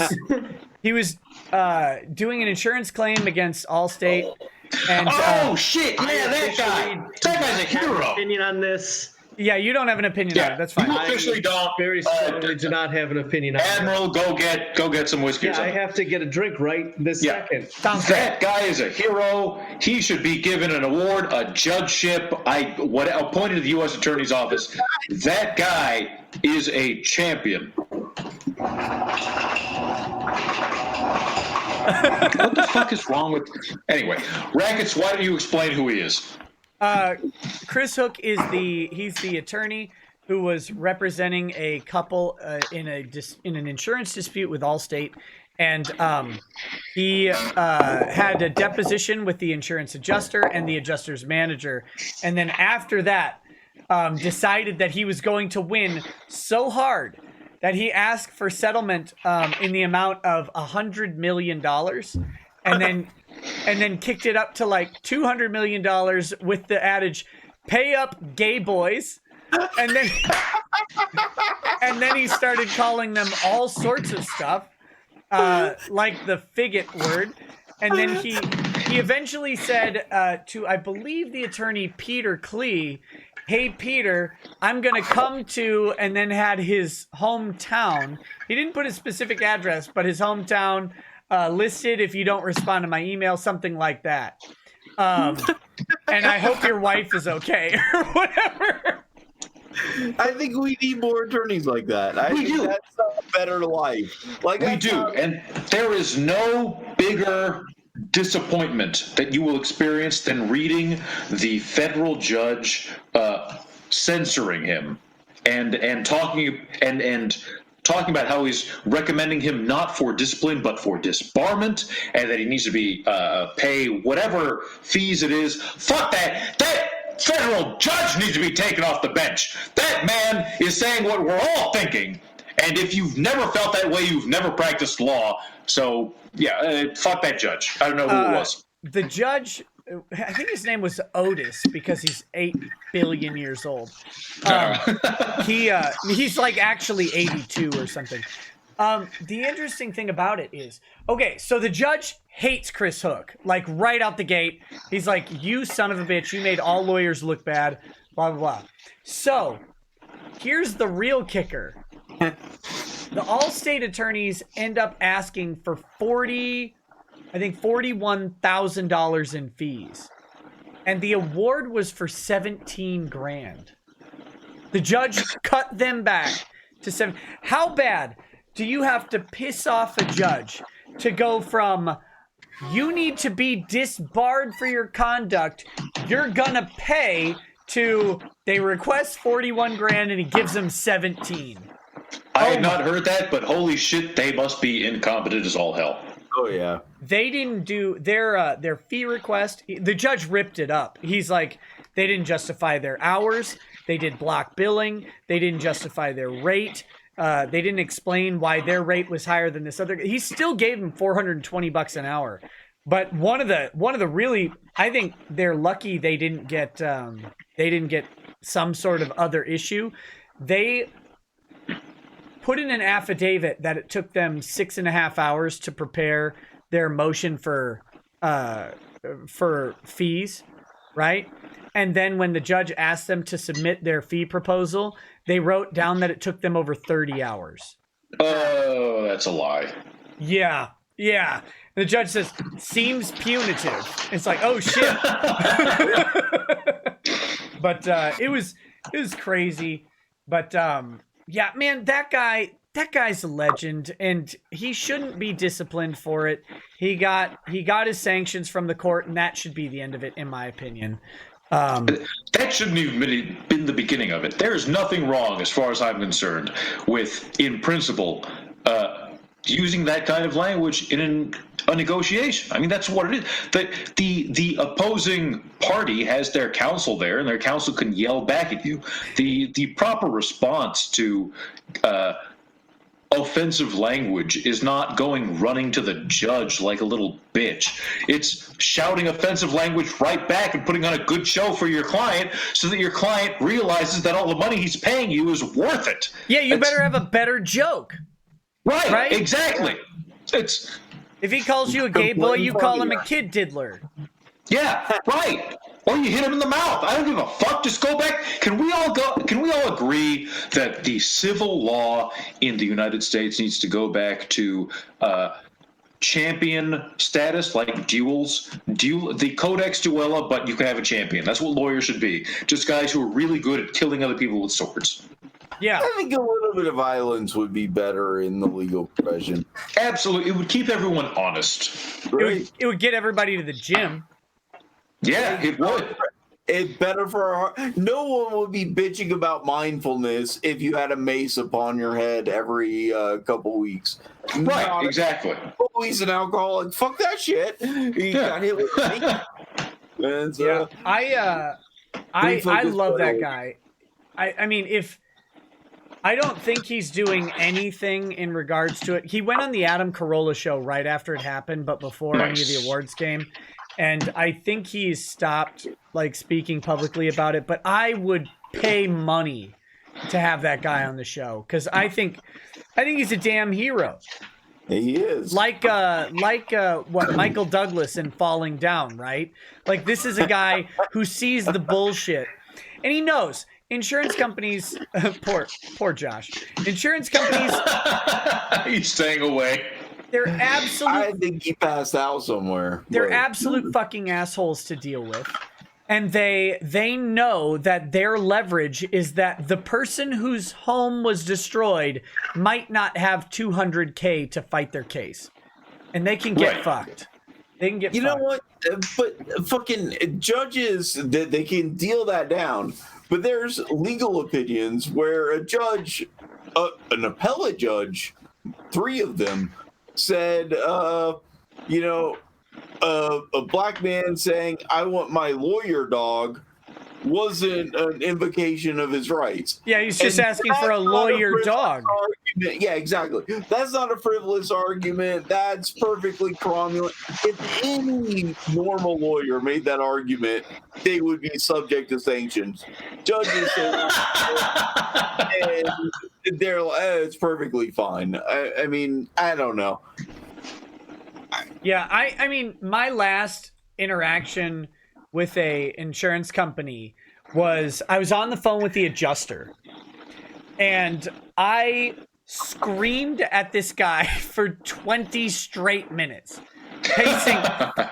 doing an insurance claim against Allstate. And shit! Yeah, that guy. That guy's a hero. Opinion on this? yeah, you don't have an opinion on it. That's fine. You officially don't. Very strongly do not have an opinion on Admiral, go get some whiskey. Yeah, I have to get a drink right this second. Sounds great. That guy is a hero. He should be given an award, a judgeship. Appointed to the U.S. Attorney's Office. That guy is a champion. What the fuck is wrong with? Anyway, Rackets, why don't you explain who he is? Chris Hook is he's the attorney who was representing a couple in an insurance dispute with Allstate, and he had a deposition with the insurance adjuster and the adjuster's manager, and then after that decided that he was going to win so hard that he asked for settlement in the amount of $100 million, and then kicked it up to like $200 million with the adage, "Pay up, gay boys," and then he started calling them all sorts of stuff, like the faggot word, and then he eventually said to, I believe, the attorney Peter Klee, "Hey, Peter, I'm going to come to," and then had his hometown. He didn't put a specific address, but his hometown listed if you don't respond to my email, something like that. And I hope your wife is okay, or whatever. I think we need more attorneys like that. I think that's a better life. Like We do, and there is no bigger disappointment that you will experience than reading the federal judge censoring him and talking about how he's recommending him not for discipline but for disbarment, and that he needs to be pay whatever fees it is. Fuck that! That federal judge needs to be taken off the bench. That man is saying what we're all thinking. And if you've never felt that way, you've never practiced law. So, yeah, fuck that judge. I don't know who it was. The judge, I think his name was Otis because he's 8 billion years old. He's like actually 82 or something. The interesting thing about it is, okay, so the judge hates Chris Hook, like right out the gate. He's like, "You son of a bitch, you made all lawyers look bad, blah, blah, blah." So here's the real kicker. The Allstate attorneys end up asking for $41,000 in fees. And the award was for 17 grand. The judge cut them back to 7. How bad do you have to piss off a judge to go from, "You need to be disbarred for your conduct, you're gonna pay," to they request 41 grand and he gives them 17? I had not heard that, but holy shit, they must be incompetent as all hell. Oh yeah. They didn't do their fee request. The judge ripped it up. He's like, they didn't justify their hours. They did block billing. They didn't justify their rate. They didn't explain why their rate was higher than this other. He still gave them $420 an hour. But one of the really, I think they're lucky they didn't get some sort of other issue. They put in an affidavit that it took them 6.5 hours to prepare their motion for fees, right? And then when the judge asked them to submit their fee proposal, they wrote down that it took them over 30 hours. Oh, that's a lie. Yeah. The judge says, seems punitive. It's like, oh shit. But it was crazy. But yeah, man, that guy's a legend, and he shouldn't be disciplined for it. He got his sanctions from the court, and that should be the end of it, in my opinion. That shouldn't even been the beginning of it. There's nothing wrong, as far as I'm concerned, with, in principle, using that kind of language in a negotiation. I mean, that's what it is. The opposing party has their counsel there, and their counsel can yell back at you. The proper response to offensive language is not going running to the judge like a little bitch. It's shouting offensive language right back and putting on a good show for your client so that your client realizes that all the money he's paying you is worth it. Yeah, you better have a better joke. Right? Exactly. It's if he calls you a gay boy, you call him a kid diddler. Yeah, right. Or you hit him in the mouth. I don't give a fuck. Just go back. Can we all agree that the civil law in the United States needs to go back to champion status, like duels, the Codex Duella, but you can have a champion. That's what lawyers should be. Just guys who are really good at killing other people with swords. Yeah. I think a little bit of violence would be better in the legal profession. Absolutely. It would keep everyone honest. Right? It would get everybody to the gym. Yeah, it would. It's better for our heart. No one would be bitching about mindfulness if you had a mace upon your head every couple weeks. Right, Not exactly. He's an alcoholic. Fuck that shit. He got hit with a and so, yeah. I love that guy. I mean, if I don't think he's doing anything in regards to it. He went on the Adam Carolla show right after it happened, but before any of the awards came. And I think he's stopped like speaking publicly about it, but I would pay money to have that guy on the show because I think he's a damn hero. he is. Like what Michael Douglas in Falling Down, right? Like this is a guy who sees the bullshit and he knows insurance companies. Poor Josh. Insurance companies. He's staying away. They're absolute. I think he passed out somewhere. They're absolute fucking assholes to deal with. And they know that their leverage is that the person whose home was destroyed might not have $200K to fight their case. And they can get fucked. They can get fucked. You know what? But fucking judges, they can deal that down. But there's legal opinions where a judge, an appellate judge, 3 of them, said, a black man saying, I want my lawyer dog, wasn't an invocation of his rights. Yeah, he's just asking for a lawyer dog. Argument. Yeah, exactly. That's not a frivolous argument. That's perfectly cromulent. If any normal lawyer made that argument, they would be subject to sanctions. Judges say, and they're like, it's perfectly fine. I mean, I don't know. Yeah, I mean, my last interaction with a insurance company was I was on the phone with the adjuster and I screamed at this guy for 20 straight minutes,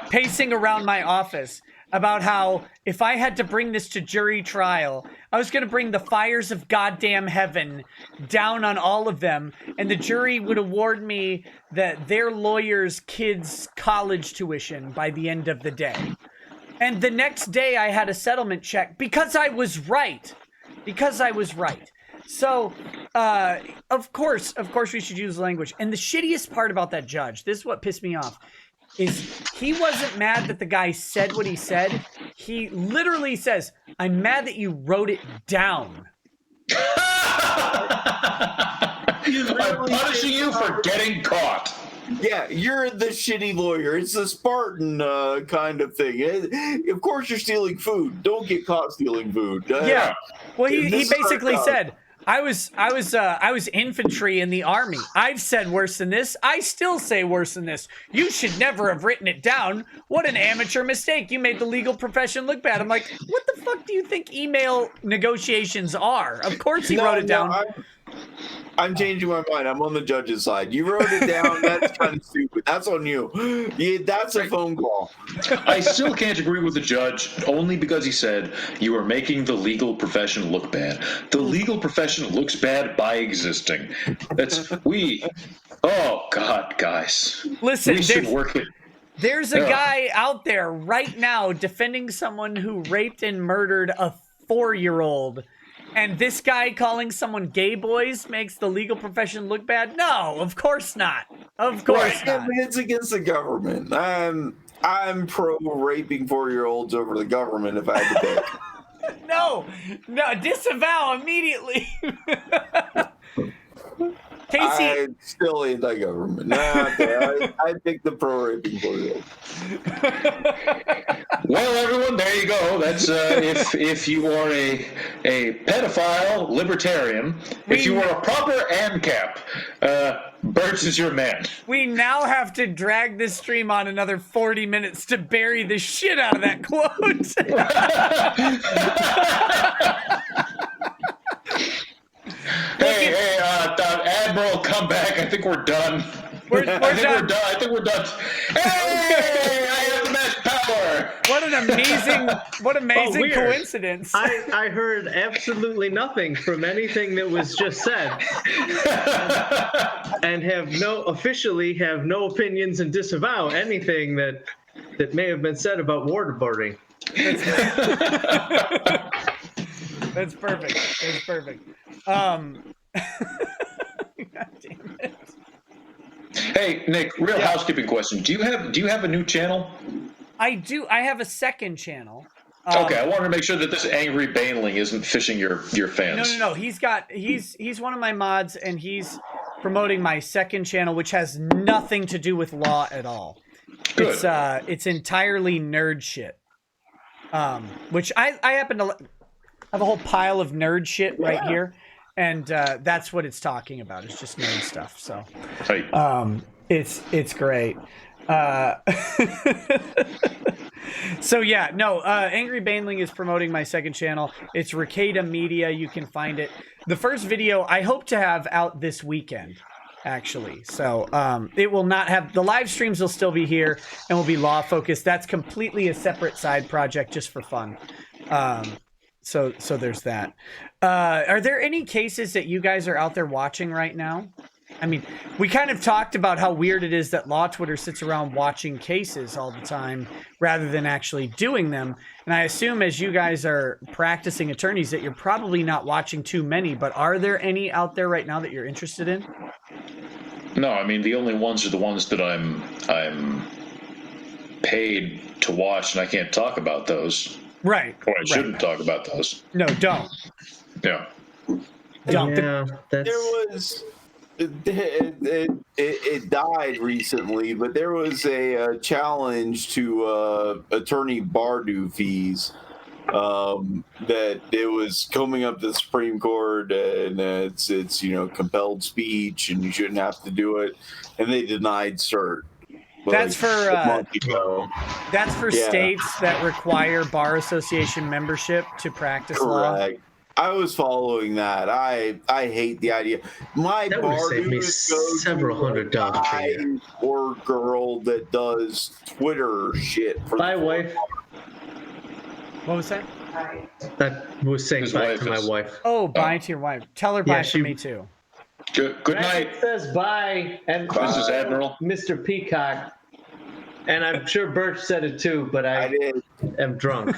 pacing around my office about how if I had to bring this to jury trial, I was going to bring the fires of goddamn heaven down on all of them, and the jury would award me their lawyer's kids' college tuition by the end of the day. And the next day I had a settlement check because I was right. So Of course we should use language. And the shittiest part about that judge, this is what pissed me off, is he wasn't mad that the guy said what he said. He literally says, "I'm mad that you wrote it down." I'm punishing you for getting caught. Yeah, you're the shitty lawyer. It's the Spartan kind of thing. Of course you're stealing food. Don't get caught stealing food. Yeah. Well, he This is basically our job. said, I was infantry in the army. I've said worse than this. I still say worse than this. You should never have written it down. What an amateur mistake. You made the legal profession look bad. I'm like, what the fuck do you think email negotiations are? Of course he wrote it down. I'm changing my mind. I'm on the judge's side. You wrote it down. That's kind of stupid. That's on you. Yeah, that's a phone call. I still can't agree with the judge only because he said you are making the legal profession look bad. The legal profession looks bad by existing. Oh God, guys. Listen, we should work it. There's a guy out there right now defending someone who raped and murdered a 4-year-old. And this guy calling someone gay boys makes the legal profession look bad? No, of course not. Of course not. It's against the government. I'm pro raping 4-year-olds over the government if I had to pick. No, disavow immediately. Casey, I'm still anti-government. I pick the pro raping 4-year-old. Well, everyone, there you go. That's if you are a pedophile libertarian, if you are a proper ANCAP, Birch is your man. we now have to drag this stream on another 40 minutes to bury the shit out of that quote. Hey, Admiral, come back. I think we're done. We're I done. think we're done. Hey, I have mass power. What amazing weird. coincidence. I heard absolutely nothing from anything that was just said, and officially have no opinions and disavow anything that may have been said about waterboarding. That's perfect. That's perfect. God damn it. Hey, Nick, real housekeeping question. Do you have a new channel? I do. I have a second channel. Okay, I wanted to make sure that this angry baneling isn't fishing your fans. No. He's one of my mods, and he's promoting my second channel, which has nothing to do with law at all. Good. It's entirely nerd shit. Which I happen to have a whole pile of nerd shit right here, and that's what it's talking about. It's just nerd stuff. So, Right. it's great. So yeah, no, Angry Baneling is promoting my second channel. It's Rekieta Media. You can find it. The first video I hope to have out this weekend, actually. So it will not have, the live streams will still be here and will be law focused. That's completely a separate side project just for fun. So there's that. Are there any cases that you guys are out there watching right now? I mean, we kind of talked about how weird it is that Law Twitter sits around watching cases all the time rather than actually doing them. And I assume as you guys are practicing attorneys that you're probably not watching too many, but are there any out there right now that you're interested in? No, I mean the only ones are the ones that I'm paid to watch, and I can't talk about those. Right. Or I shouldn't talk about those. No, don't. Yeah. Don't. Yeah, that's... There was it died recently, but there was a challenge to attorney bar due fees that it was coming up to the Supreme Court, and it's compelled speech, and you shouldn't have to do it, and they denied cert. That's for a month ago. That's for states that require bar association membership to practice law. Correct. I was following that. I hate the idea. My That would bar save me dues go to several $100 per guy year. or girl that does Twitter shit. For My wife. What was that? That was saying His bye wife to my is- wife. Oh, bye to your wife. Tell her Yeah, bye she- for me too. Good night, Says bye, and Mrs. Admiral. Mr. Peacock. And I'm sure Birch said it too, but I I did. am drunk.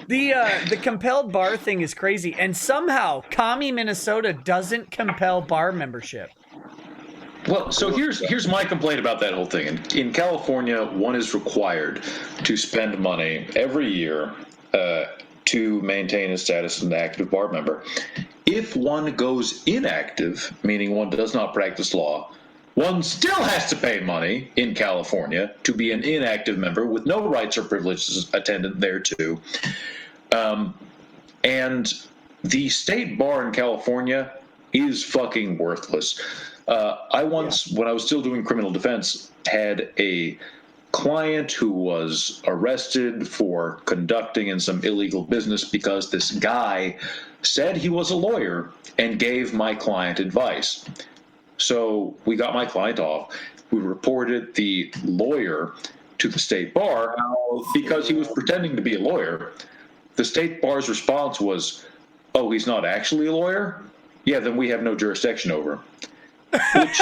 The compelled bar thing is crazy, and somehow Commie, Minnesota doesn't compel bar membership. Well, so here's my complaint about that whole thing. In California, one is required to spend money every year to maintain his status as an active bar member. If one goes inactive, meaning one does not practice law, one still has to pay money in California to be an inactive member with no rights or privileges attendant thereto. And the state bar in California is fucking worthless. I once, when I was still doing criminal defense, had a client who was arrested for conducting in some illegal business because this guy said he was a lawyer and gave my client advice. So we got my client off. We reported the lawyer to the state bar because he was pretending to be a lawyer. The state bar's response was, "Oh, he's not actually a lawyer? Yeah, then we have no jurisdiction over him." Which,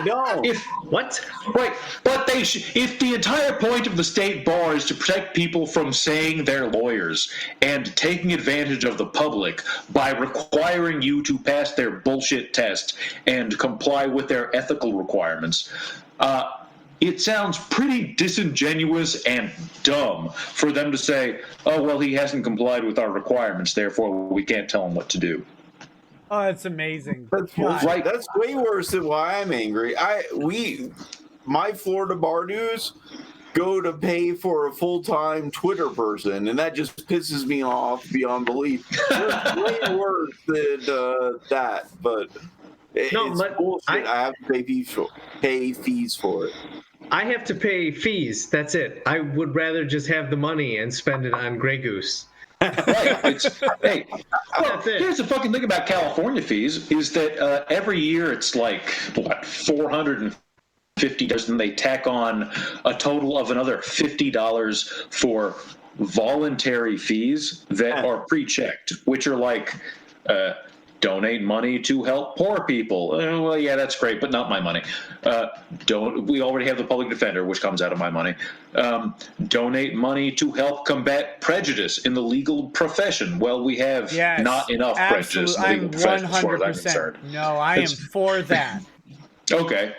No. What? right, but if the entire point of the state bar is to protect people from saying they're lawyers and taking advantage of the public by requiring you to pass their bullshit test and comply with their ethical requirements, it sounds pretty disingenuous and dumb for them to say, "Oh, well, he hasn't complied with our requirements, therefore we can't tell him what to do." Oh, that's amazing. That's right. That's way worse than why I'm angry. My Florida bar dues go to pay for a full-time Twitter person, and that just pisses me off beyond belief. It's way worse than that, but it's bullshit. I have to pay fees for it. I have to pay fees. That's it. I would rather just have the money and spend it on Grey Goose. Right. Hey, well, That's it. here's the fucking thing about California fees is that every year it's like, what, $450, and they tack on a total of another $50 for voluntary fees that are pre-checked, which are like, donate money to help poor people. Well, yeah, that's great, but not my money. We already have the public defender, which comes out of my money. Donate money to help combat prejudice in the legal profession. Well, we have not enough prejudice in the legal profession, as far as I'm concerned. No, I am for that. Okay.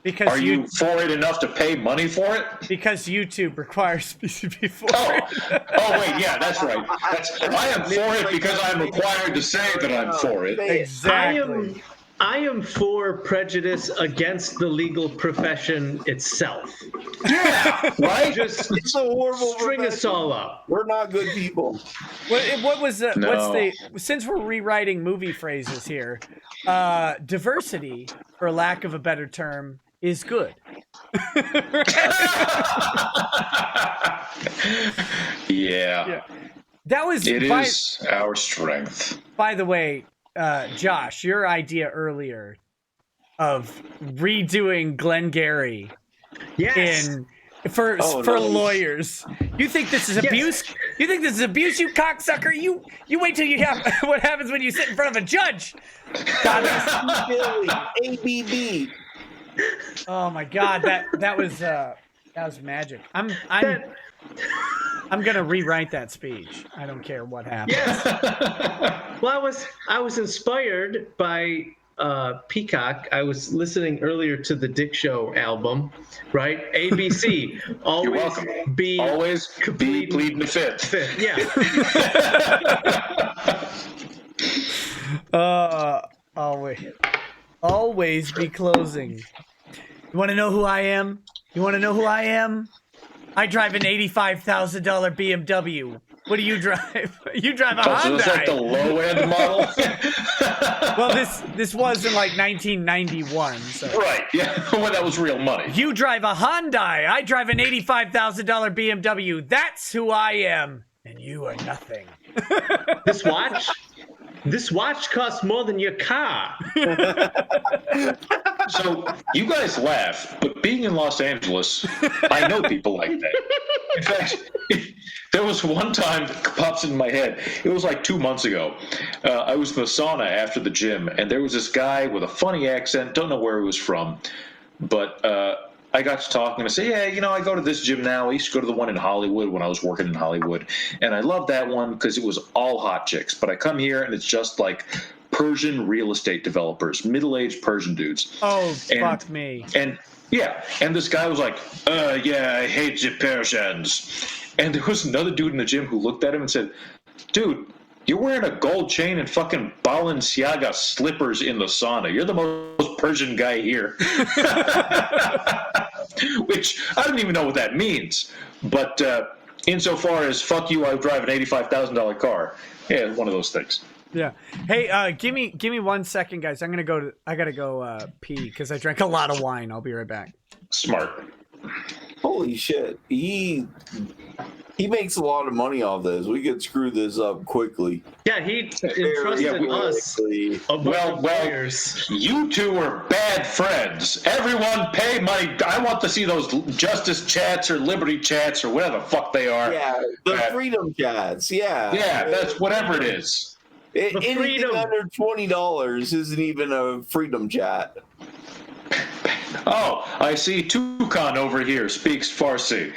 Because are you for it enough to pay money for it? Because YouTube requires me to be for Oh, it. oh wait, yeah, that's right. I am for it because I'm required to say that I'm for it. Exactly. I am for prejudice against the legal profession itself. Yeah, right? Just It's a horrible string us profession. all up. We're not good people. What was No. what's the, since we're rewriting movie phrases here, diversity, for lack of a better term, is good. Yeah. That was It is our strength. By the way, Josh, your idea earlier of redoing Glengarry Yes. for lawyers. You think this is abuse? You think this is abuse, you cocksucker? You wait till you have what happens when you sit in front of a judge. God, ABB. oh my God, that was magic. I'm gonna rewrite that speech. I don't care what happens. Well, I was inspired by Peacock. I was listening earlier to the Dick Show album, right? ABC. Always You're welcome. Always be pleading the fifth. Yeah. Always be closing. You want to know who I am? I drive an $85,000 BMW. What do you drive? You drive a Hyundai. So it's like the low end model. Well, this was in like 1991. So. Right. Yeah. Well, that was real money. You drive a Hyundai. I drive an $85,000 BMW. That's who I am, and you are nothing. This watch costs more than your car. So you guys laugh, but being in Los Angeles, I know people like that. In fact, there was one time that pops in my head. It was like 2 months ago. I was in the sauna after the gym, and there was this guy with a funny accent. Don't know where he was from, but I got to talking and I say, yeah, I go to this gym now. I used to go to the one in Hollywood when I was working in Hollywood. And I love that one because it was all hot chicks. But I come here and it's just like Persian real estate developers, middle-aged Persian dudes. Oh, fuck me. And this guy was like, yeah, I hate the Persians. And there was another dude in the gym who looked at him and said, dude, you're wearing a gold chain and fucking Balenciaga slippers in the sauna. You're the most Persian guy here. Which I don't even know what that means. But insofar as fuck you, I drive an $85,000 car. Yeah, one of those things. Yeah. Hey, give me 1 second, guys. I gotta go pee because I drank a lot of wine. I'll be right back. Smart. Holy shit. He makes a lot of money off this. We could screw this up quickly. Yeah, he entrusted us. Well, you two are bad friends. Everyone pay money. I want to see those justice chats or liberty chats or whatever the fuck they are. Yeah, the freedom chats. Yeah. Yeah, that's whatever it is. Anything under $20 isn't even a freedom chat. Oh, I see Toucan over here speaks Farsi.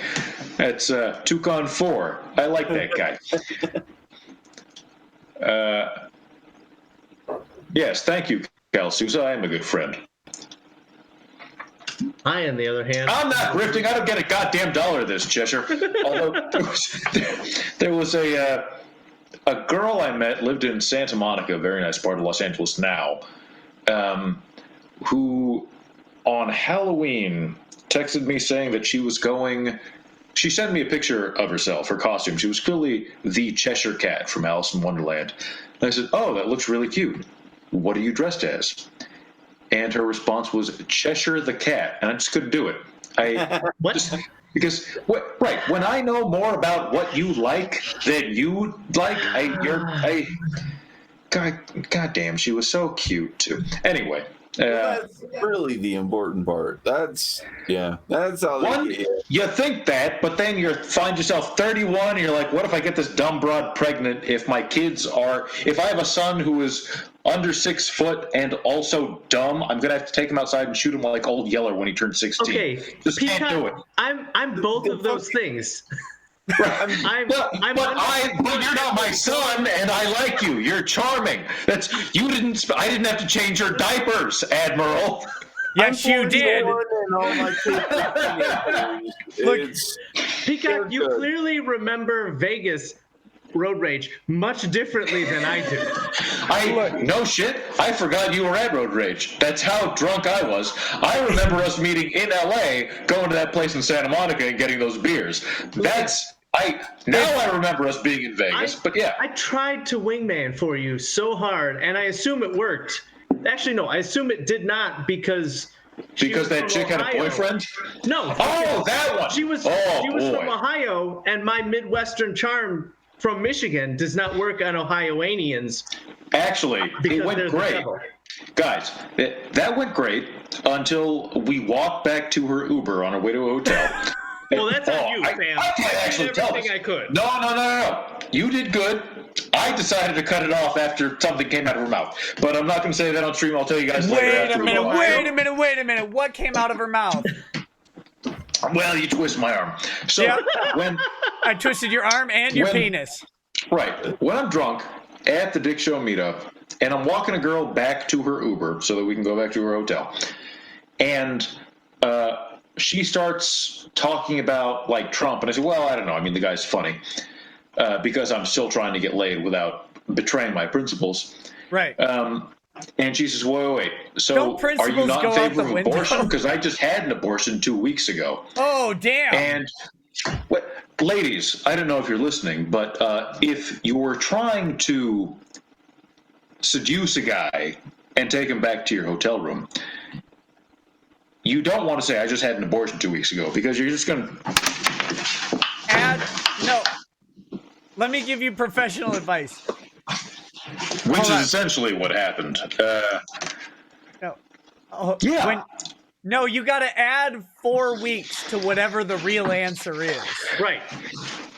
That's Toucan 4. I like that guy. Yes, thank you, Cal Sousa. I am a good friend. I, on the other hand, I'm not grifting. I don't get a goddamn dollar of this, Cheshire. Although there was a girl I met, lived in Santa Monica, a very nice part of Los Angeles now, who on Halloween texted me saying that she was going. She sent me a picture of herself, her costume. She was clearly the Cheshire Cat from Alice in Wonderland. And I said, oh, that looks really cute. What are you dressed as? And her response was Cheshire the Cat. And I just couldn't do it. Because when I know more about what you like than you like, God damn, she was so cute too. Anyway. That's really the important part. That's how they get it. You think that, but then you find yourself 31 and you're like, what if I get this dumb broad pregnant if I have a son who is under 6 foot and also dumb, I'm going to have to take him outside and shoot him like Old Yeller when he turns 16. Okay, just can't do it. I'm both of those things. But you're not my son, and I like you. You're charming. I didn't have to change your diapers, Admiral. Yes, you did. Look, Peacock, you clearly remember Vegas road rage much differently than I do. No shit. I forgot you were at road rage. That's how drunk I was. I remember us meeting in LA, going to that place in Santa Monica and getting those beers. I remember us being in Vegas, but yeah. I tried to wingman for you so hard, and I assume it worked. Actually, no, I assume it did not because that chick had a boyfriend? No. Oh, that one. She was from Ohio, and my Midwestern charm from Michigan does not work on Ohioanians. Actually, it went great. Guys, that went great until we walked back to her Uber on our way to a hotel. Well, that's on you, Sam. I can't actually tell everything I could. No. You did good. I decided to cut it off after something came out of her mouth. But I'm not going to say that on stream. I'll tell you guys later. Wait a minute. What came out of her mouth? Well, you twisted my arm. So when I twisted your arm and your penis. Right. When I'm drunk at the Dick Show meetup, and I'm walking a girl back to her Uber so that we can go back to her hotel, and she starts talking about like Trump, and I said, well, I don't know. I mean, the guy's funny because I'm still trying to get laid without betraying my principles. Right. And she says, wait. So are you not in favor of abortion? Because I just had an abortion 2 weeks ago. Oh, damn. And ladies, I don't know if you're listening, but if you were trying to seduce a guy and take him back to your hotel room, you don't want to say, I just had an abortion 2 weeks ago, because you're just going to... No. Let me give you professional advice. Which is essentially what happened. No, you got to add 4 weeks to whatever the real answer is. Right.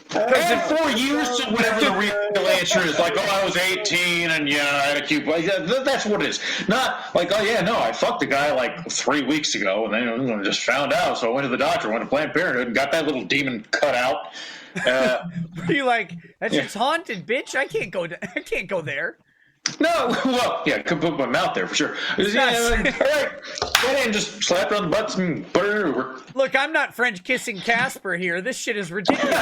Because in 4 years, whatever the real answer is, like, oh, I was 18 and yeah, I had a cute. Like, that's what it is. Not like, oh yeah, no, I fucked a guy like 3 weeks ago and then I just found out, so I went to the doctor, went to Planned Parenthood, and got that little demon cut out. Were you like, that's just haunted, bitch? I can't go there. No, well, yeah, I could put my mouth there for sure. Yeah, all right, go ahead and just slap her on the butts and put her over. Look, I'm not French kissing Casper here. This shit is ridiculous.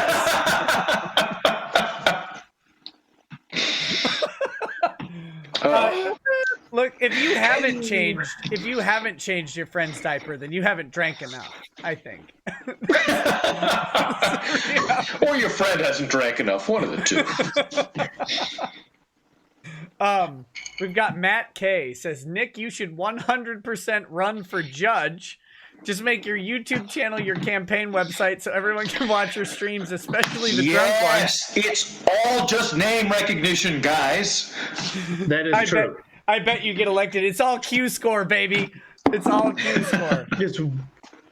Look, if you haven't changed your friend's diaper, then you haven't drank enough, I think. Or your friend hasn't drank enough. One of the two. We've got Matt K says, Nick, you should 100% run for judge. Just make your YouTube channel your campaign website so everyone can watch your streams, especially the drunk ones. Yes, it's all just name recognition, guys. That is true. I bet you get elected. It's all Q score, baby. It's all Q score.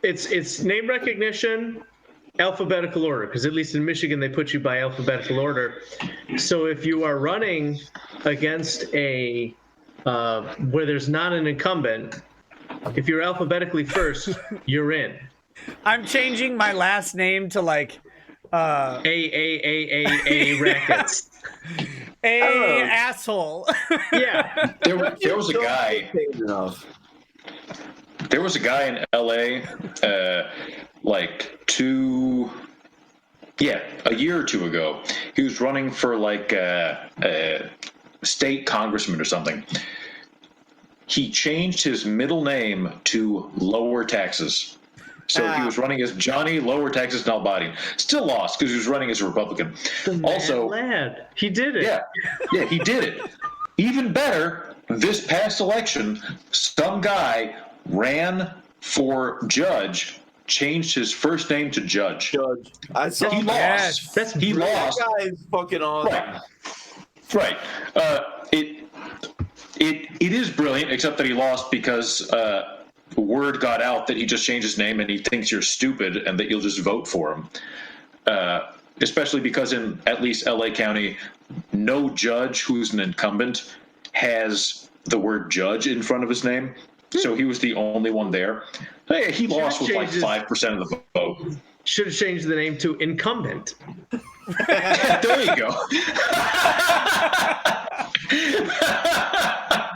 It's name recognition, alphabetical order, because at least in Michigan they put you by alphabetical order. So if you are running against a where there's not an incumbent, if you're alphabetically first, you're in. I'm changing my last name to like A rackets. Asshole. Yeah. There was a guy. There was a guy in LA, a year or two ago. He was running for like a state congressman or something. He changed his middle name to Lower Taxes. So he was running as Johnny Lower Taxes Nalbadi. Still lost because he was running as a Republican. Lad. He did it. Yeah, he did it. Even better, this past election, some guy ran for judge, changed his first name to Judge. I saw he lost. That's he lost. That guy is fucking awesome. Right. It is brilliant, except that he lost because word got out that he just changed his name and he thinks you're stupid and that you'll just vote for him. Especially because in at least LA County, no judge who's an incumbent has the word judge in front of his name. So he was the only one there. He lost with like 5% of the vote. Should have changed the name to incumbent. There you go.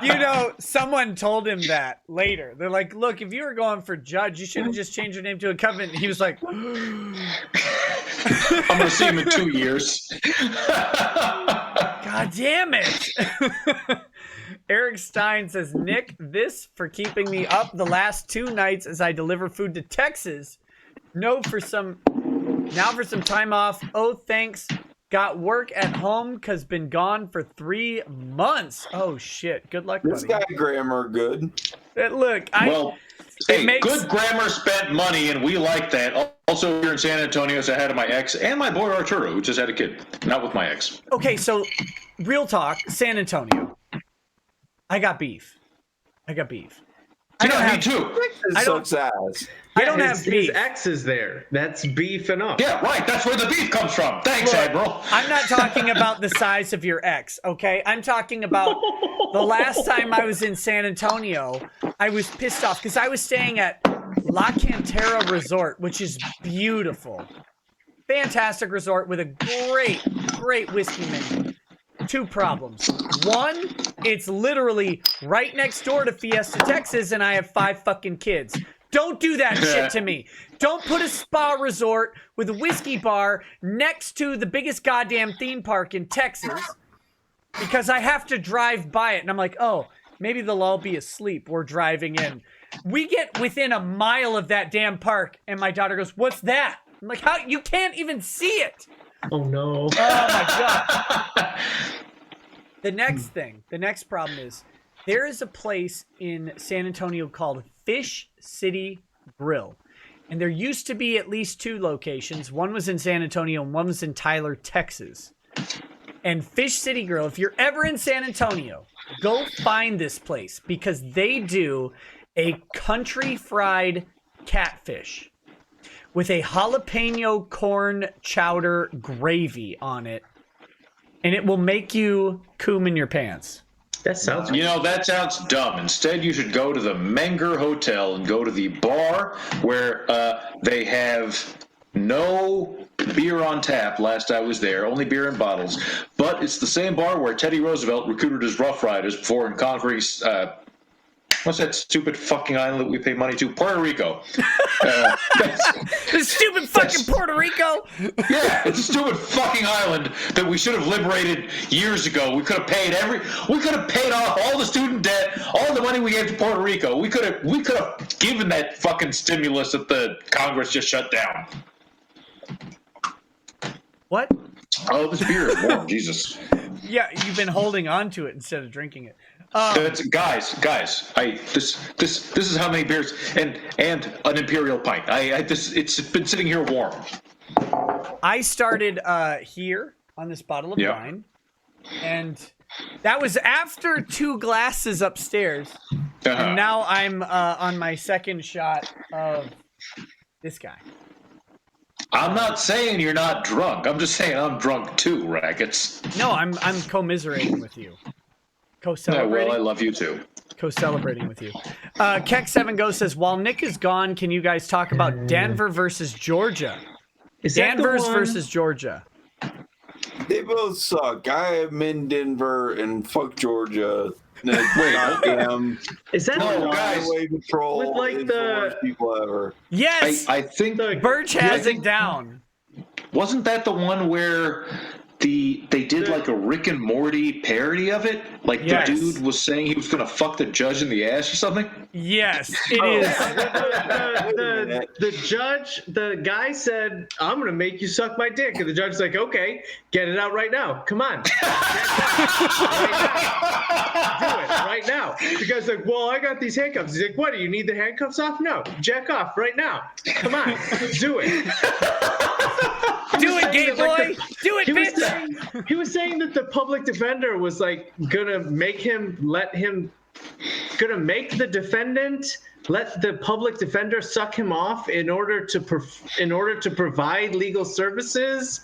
You know, someone told him that later. They're like, look, if you were going for judge, you should have just changed your name to incumbent. And he was like, I'm going to see him in 2 years. God damn it. Eric Stein says, Nick, this for keeping me up the last 2 nights as I deliver food to Texas. Now for some time off. Oh, thanks. Got work at home because been gone for 3 months. Oh, shit. Good luck, This buddy. guy grammar good. Look, good grammar spent money, and we like that. Also, here in San Antonio, I had my ex and my boy Arturo, who just had a kid. Not with my ex. Okay, so real talk, San Antonio. I got beef. I don't me have too. I don't- Sucks ass. I don't his, have beef. His ex is there. That's beef enough. Yeah, right. That's where the beef comes from. Thanks, Look, Admiral. I'm not talking about the size of your ex, okay? I'm talking about the last time I was in San Antonio, I was pissed off because I was staying at La Cantera Resort, which is beautiful. Fantastic resort with a great whiskey menu. 2 problems. 1, it's literally right next door to Fiesta, Texas, and I have 5 fucking kids. Don't do that shit to me. Don't put a spa resort with a whiskey bar next to the biggest goddamn theme park in Texas because I have to drive by it. And I'm like, oh, maybe they'll all be asleep. We're driving in. We get within a mile of that damn park, and my daughter goes, what's that? I'm like, how? You can't even see it. Oh, no. Oh, my God. The next problem is there is a place in San Antonio called Fish City Grill. And there used to be at least 2 locations. One was in San Antonio and one was in Tyler, Texas. And Fish City Grill, if you're ever in San Antonio, go find this place because they do a country fried catfish, with a jalapeno corn chowder gravy on it, and it will make you coom in your pants. That sounds. That sounds dumb. Instead, you should go to the Menger Hotel and go to the bar where they have no beer on tap. Last I was there, only beer in bottles. But it's the same bar where Teddy Roosevelt recruited his Rough Riders before in conquering. What's that stupid fucking island that we pay money to? Puerto Rico. The stupid fucking Puerto Rico. Yeah, it's a stupid fucking island that we should have liberated years ago. We could have paid off all the student debt, all the money we gave to Puerto Rico. We could have given that fucking stimulus that the Congress just shut down. What? Oh, this beer is warm. Jesus. Yeah, you've been holding on to it instead of drinking it. Guys, this is how many beers and an imperial pint. It's been sitting here warm. I started here on this bottle of wine, and that was after 2 glasses upstairs. And now I'm on my second shot of this guy. I'm not saying you're not drunk. I'm just saying I'm drunk too, Rackets. No, I'm commiserating with you. Co-celebrating. Yeah, well, I love you too. Co-celebrating with you. Keck7 Go says, while Nick is gone, can you guys talk about Denver versus Georgia? Danvers versus Georgia. They both suck. I am in Denver and fuck Georgia. Is that No, guys. Highway Patrol with, like, is the worst people ever. Yes, I think Birch has it down. wasn't that the one where they did like a Rick and Morty parody of it? Like Yes. the dude was saying he was gonna fuck the judge in the ass or something? Yes, it is. The judge, the guy said, "I'm gonna make you suck my dick," and the judge's like, "Okay, get it out right now. Come on, do it right now." The guy's like, "Well, I got these handcuffs." He's like, "What? Do you need the handcuffs off? No, jack off right now. Come on, do it." Do it, gay boy. Do it, He was, bitch. he was saying that the public defender was like gonna make the defendant let the public defender suck him off in order to provide legal services,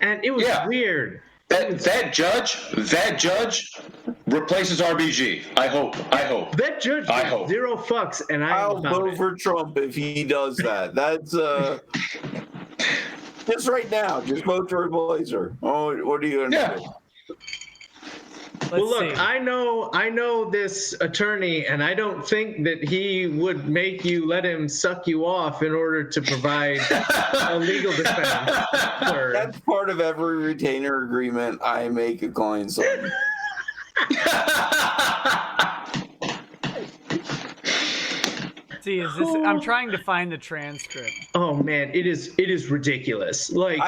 and it was weird. That judge replaces RBG. I hope. That judge gives zero fucks, and I'll vote for Trump if he does that. That's just right now. Just vote for Blazer. Oh, what are you gonna do? Let's Well, look, see. I know this attorney, and I don't think that he would make you let him suck you off in order to provide a legal defense. That's part of every retainer agreement I make a client sign. See, is this? I'm trying to find the transcript. Oh man, it is ridiculous. Like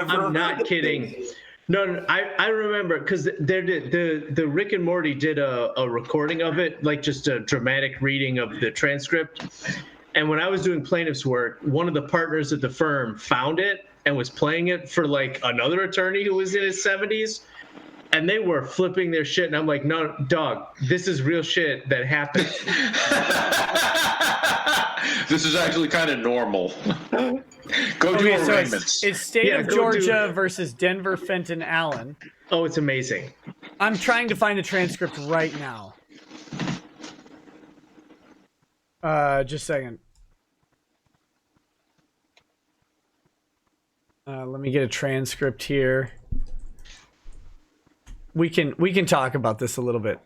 I'm not kidding. No, I remember because the Rick and Morty did a recording of it, like just a dramatic reading of the transcript. And when I was doing plaintiff's work, one of the partners at the firm found it and was playing it for like another attorney who was in his 70s. And they were flipping their shit. And I'm like, no, dog, this is real shit that happened. This is actually kind of normal. Go do arraignments. It's State of go Georgia do- versus Denver Fenton Allen. Oh, it's amazing. I'm trying to find the transcript right now. Just a second. Let me get a transcript here. We can talk about this a little bit.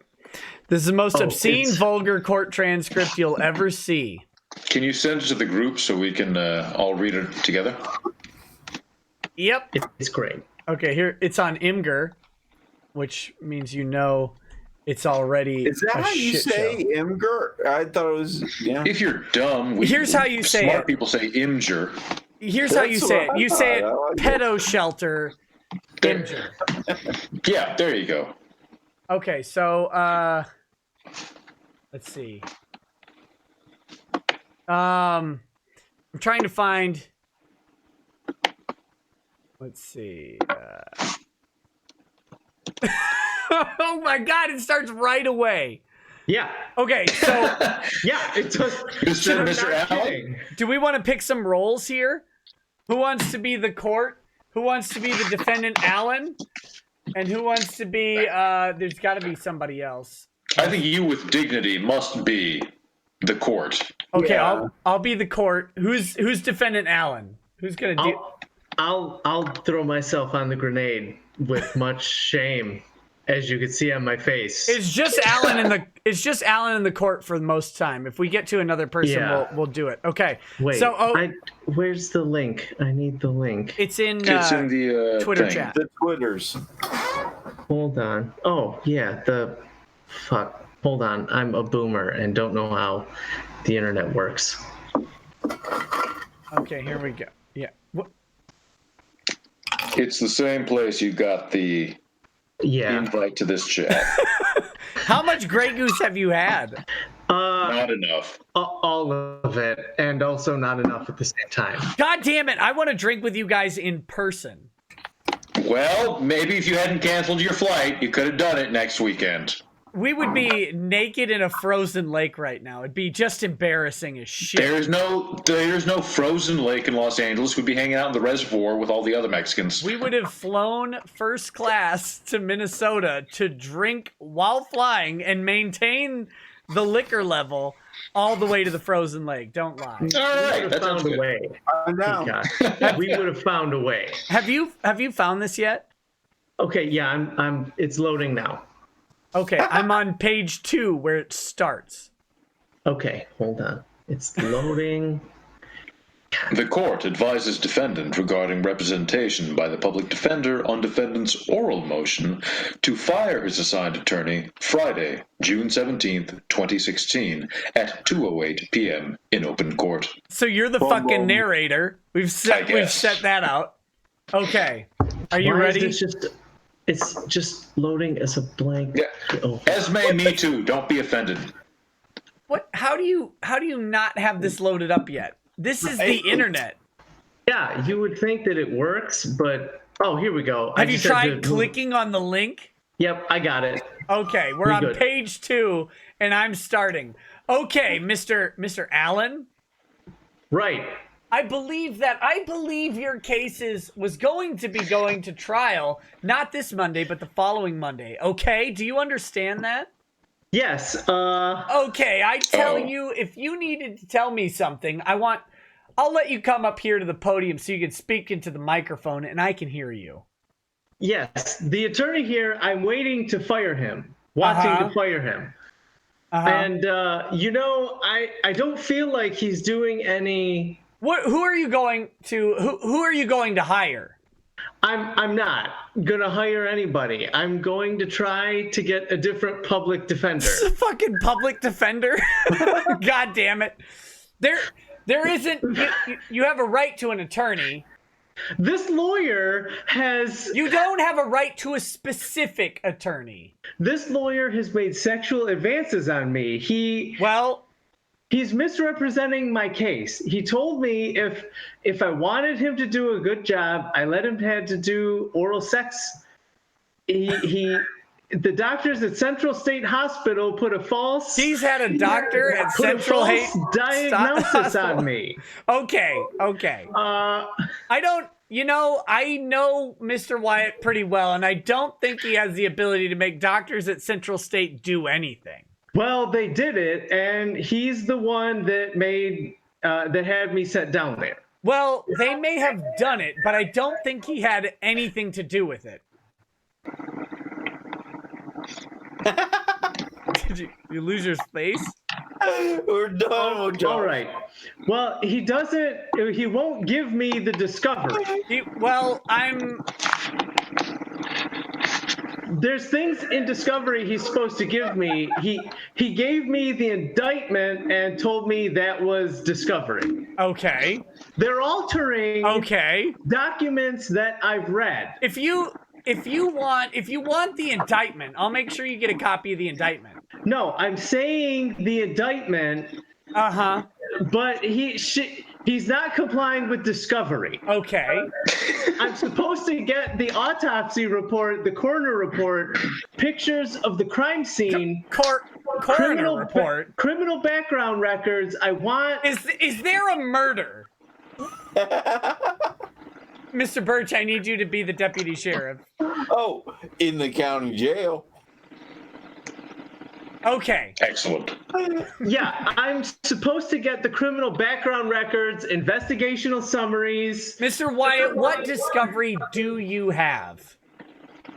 This is the most obscene, vulgar court transcript you'll ever see. Can you send it to the group so we can all read it together? Yep. It's great. Okay, here it's on Imgur, which means it's already. Is that a how you shit say show. Imgur? I thought it was. Yeah. If you're dumb, Here's how you say smart it. people say imgur. Here's how you That's say what it. I You say it thought. I like pedo shelter. Imgur. Yeah, there you go. Okay, so let's see. I'm trying to find. Let's see. Oh my God! It starts right away. Yeah, Okay, so Yeah, it does. Mr. I'm not Allen? kidding. do we want to pick some roles here? Who wants to be the court? Who wants to be the defendant, Alan? And who wants to be? There's got to be somebody else. I think you with dignity must be the court. Okay, Yeah. I'll be the court. Who's defendant, Alan? Who's gonna do? I'll throw myself on the grenade with much shame, as you can see on my face. It's just Alan in the court for the most time. If we get to another person, Yeah. we'll do it. Okay. Wait, So where's the link? I need the link. it's in It's in the Twitter thing. chat. The Twitters. Hold on. Oh, yeah, fuck. Hold on. I'm a boomer and don't know how the internet works. Okay, here we go. Yeah. It's the same place you got the Yeah. invite to this chat. How much Grey Goose have you had? Not enough. All of it, and also not enough at the same time. God damn it! I want to drink with you guys in person. Well, maybe if you hadn't canceled your flight, you could have done it next weekend. We would be naked in a frozen lake right now. It'd be just embarrassing as shit. There's no frozen lake in Los Angeles. We'd be hanging out in the reservoir with all the other Mexicans. We would have flown first class to Minnesota to drink while flying and maintain the liquor level all the way to the frozen lake. Don't lie. All We right, would that have sounds found a good. way. I know. God. We would have found a way. Have you found this yet? Okay, yeah, I'm. It's loading now. Okay, I'm on page 2 where it starts. Okay, hold on. It's loading. The court advises defendant regarding representation by the public defender on defendant's oral motion to fire his assigned attorney Friday, June 17th, 2016 at 2:08 p.m. in open court. So you're the Boom, fucking boom. narrator. We've I guess. set that out. Okay. Are you Why is ready? this it's just loading as a blank. Yeah. Oh. Esme, me too. Don't be offended. What how do you not have this loaded up yet? This is the internet. Yeah, you would think that it works, but oh, here we go. Have you tried clicking on the link? Yep, I got it. Okay, we're We on good. page 2 and I'm starting. Okay, Mr. Allen, Right. I believe your case was going to trial not this Monday but the following Monday. Okay? Do you understand that? Yes. Okay, I tell you, if you needed to tell me something, I'll let you come up here to the podium so you can speak into the microphone and I can hear you. Yes. The attorney here, I'm waiting to fire him. Wanting to fire him. And I don't feel like he's doing any. Who are you going to hire? I'm not gonna hire anybody. I'm going to try to get a different public defender. Fucking public defender. God damn it. There isn't you have a right to an attorney. This lawyer has. You don't have a right to a specific attorney. This lawyer has made sexual advances on me. He's misrepresenting my case. He told me if I wanted him to do a good job, I let him have to do oral sex. The doctors at Central State Hospital put a false. He's had a doctor at Central diagnosis on me. Okay. I know Mr. Wyatt pretty well, and I don't think he has the ability to make doctors at Central State do anything. Well, they did it, and he's the one that had me set down there. Well, they may have done it, but I don't think he had anything to do with it. Did you lose your space? We're done. All right. Well, he won't give me the discovery. There's things in discovery he's supposed to give me. He gave me the indictment and told me that was discovery. Okay. They're altering documents that I've read. If you want the indictment, I'll make sure you get a copy of the indictment. No, I'm saying the indictment. But he's not complying with discovery. Okay. I'm supposed to get the autopsy report, the coroner report, pictures of the crime scene. coroner report. Criminal background records. I want. Is there a murder? Mr. Birch, I need you to be the deputy sheriff. Oh, in the county jail. Okay. Excellent. Yeah, I'm supposed to get the criminal background records, investigational summaries. Mr. Wyatt, what discovery do you have?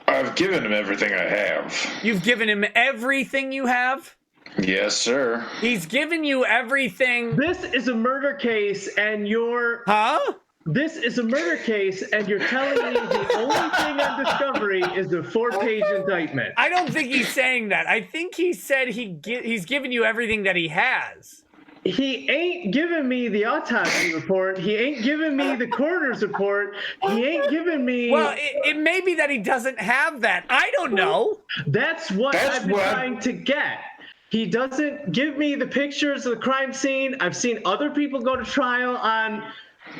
I've given him everything I have. You've given him everything you have? Yes, sir. He's given you everything. This is a murder case, and you're. Huh? This is a murder case, and you're telling me the only thing on discovery is the 4-page indictment. I don't think he's saying that. I think he said he's given you everything that he has. He ain't giving me the autopsy report. He ain't giving me the coroner's report. He ain't giving me. Well, it may be that he doesn't have that. I don't know. That's what I've been trying to get. He doesn't give me the pictures of the crime scene. I've seen other people go to trial on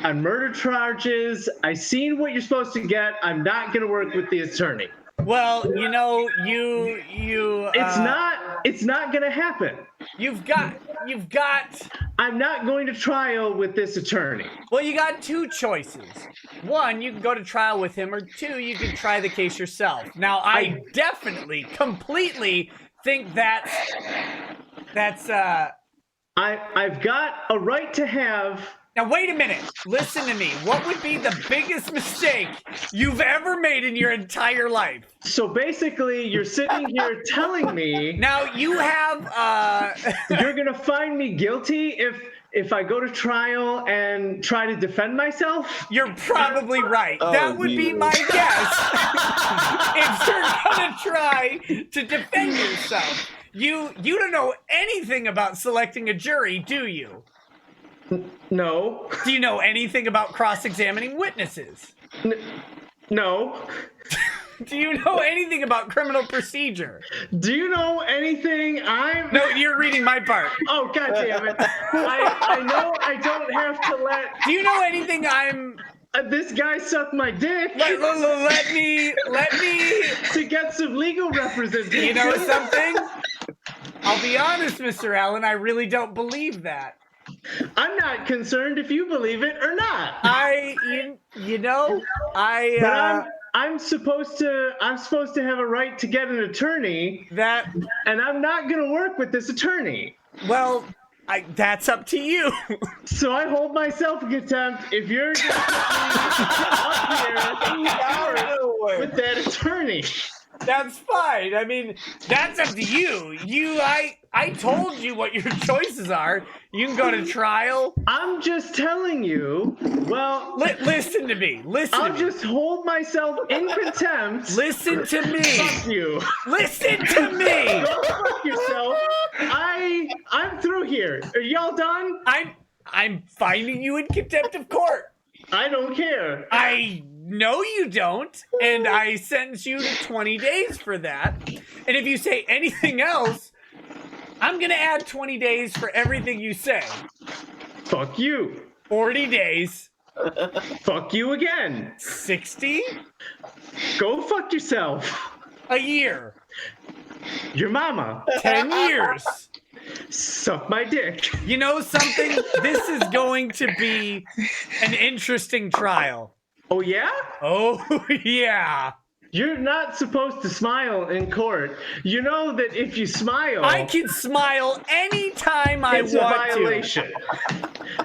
murder charges. I've seen what you're supposed to get. I'm not going to work with the attorney. Well, you know, you. It's not going to happen. You've got. I'm not going to trial with this attorney. Well, you got two choices. One, you can go to trial with him, or two, you can try the case yourself. Now, I definitely, completely think that's. I've got a right to have. Now, wait a minute. Listen to me. What would be the biggest mistake you've ever made in your entire life? So basically, you're sitting here telling me. Now, you have. You're going to find me guilty if I go to trial and try to defend myself? You're probably right. Oh, that would be my guess. If you're going to try to defend yourself. You don't know anything about selecting a jury, do you? No. Do you know anything about cross-examining witnesses? No. Do you know anything about criminal procedure? Do you know anything? No, you're reading my part. Oh, God damn it. I know I don't have to let. Do you know anything This guy sucked my dick. Let me. To get some legal representation. You know something? I'll be honest, Mr. Allen, I really don't believe that. I'm not concerned if you believe it or not. But I'm supposed to have a right to get an attorney. And I'm not going to work with this attorney. Well, that's up to you. So I hold myself in contempt if you're going to up here with that attorney. That's fine. I mean, that's up to you. I told you what your choices are. You can go to trial. I'm just telling you. Well, listen to me. I'll just hold myself in contempt. Listen to me. Fuck you. Listen to me. Go fuck yourself. I'm through here. Are y'all done? I'm finding you in contempt of court. I don't care. I know you don't, and I sentence you to 20 days for that. And if you say anything else, I'm gonna add 20 days for everything you say. Fuck you. 40 days. Fuck you again. 60? Go fuck yourself. A year. Your mama. 10 years. Suck my dick. You know something? This is going to be an interesting trial. Oh, yeah? Oh, yeah. You're not supposed to smile in court. You know that if you smile... I can smile anytime I want to. It's a violation.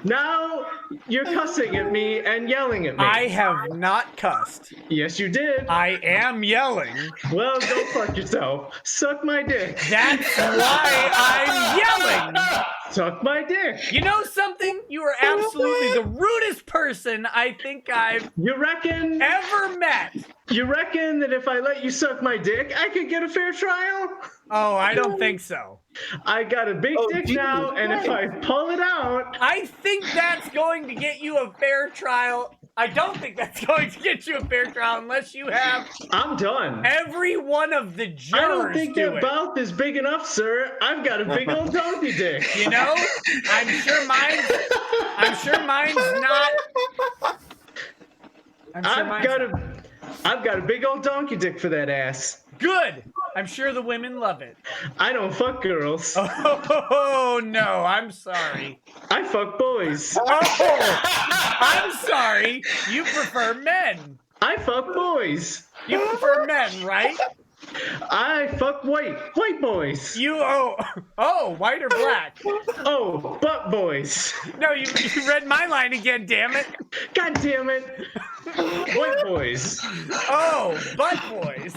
Now you're cussing at me and yelling at me. I have not cussed. Yes, you did. I am yelling. Well, go fuck yourself. Suck my dick. That's why I'm yelling. Suck my dick. You know something? You are absolutely the rudest person I think I've ever met. You reckon that if I let you suck my dick, I could get a fair trial? Oh, I don't think so. I got a big dick now, and if I pull it out... I think that's going to get you a fair trial. I don't think that's going to get you a fair trial unless you have... I'm done. Every one of the jurors I don't think the mouth is big enough, sir. I've got a big old donkey dick. You know? I'm sure mine's not... I've got a big old donkey dick for that ass. Good. I'm sure the women love it. I don't fuck girls. Oh no, I'm sorry. I fuck boys. Oh, I'm sorry. You prefer men. I fuck boys. You prefer men, right? I fuck white boys. White or black? Oh, butt boys. No, you read my line again, damn it. God damn it. White boys Oh, butt boys.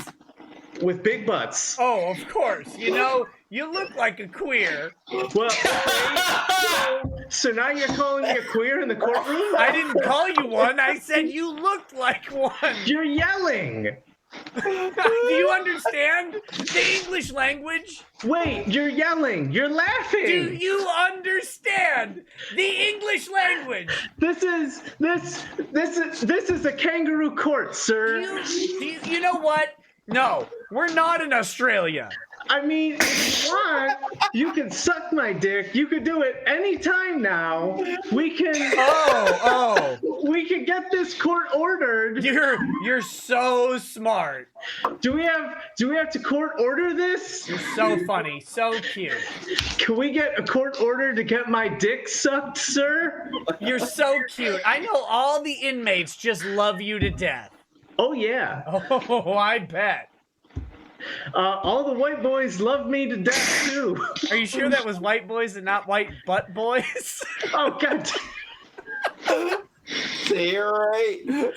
with big butts. Oh, of course. You know, you look like a queer. Well, okay. So now you're calling me a queer in the courtroom? I didn't call you one. I said you looked like one. You're yelling. Do you understand the English language? Wait, you're yelling. You're laughing. Do you understand the English language? This is a kangaroo court, sir. You know what? No, we're not in Australia. I mean, if you want, you can suck my dick. You could do it anytime now. We can. Oh. We can get this court ordered. You're so smart. Do we have to court order this? You're so funny, so cute. Can we get a court order to get my dick sucked, sir? You're so cute. I know all the inmates just love you to death. Oh yeah. Oh, I bet. All the white boys love me to death too. Are you sure that was white boys and not white butt boys? Oh god. Say it right.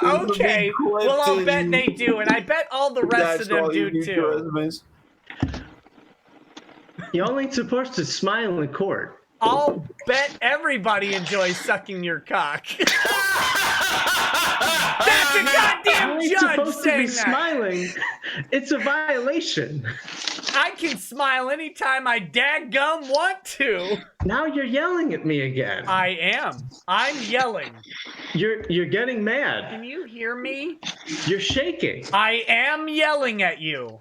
Okay. Well, I'll bet they do, and I bet all the rest of them all you do too. resumes. You only supposed to smile in court. I'll bet everybody enjoys sucking your cock. That's a goddamn You're judge supposed to be saying that. smiling. It's a violation. I can smile anytime I dadgum want to. Now you're yelling at me again. I am. I'm yelling. You're getting mad. Can you hear me? You're shaking. I am yelling at you.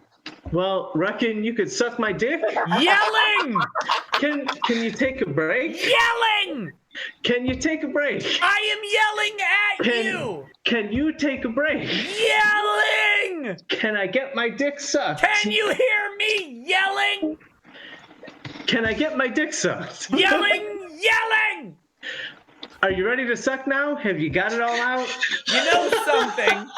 Well, reckon you could suck my dick? Yelling! Can you take a break? Yelling! Can you take a break? I am yelling at you! Can you take a break? Yelling! Can I get my dick sucked? Can you hear me yelling? Can I get my dick sucked? Yelling! Yelling! Are you ready to suck now? Have you got it all out? You know something?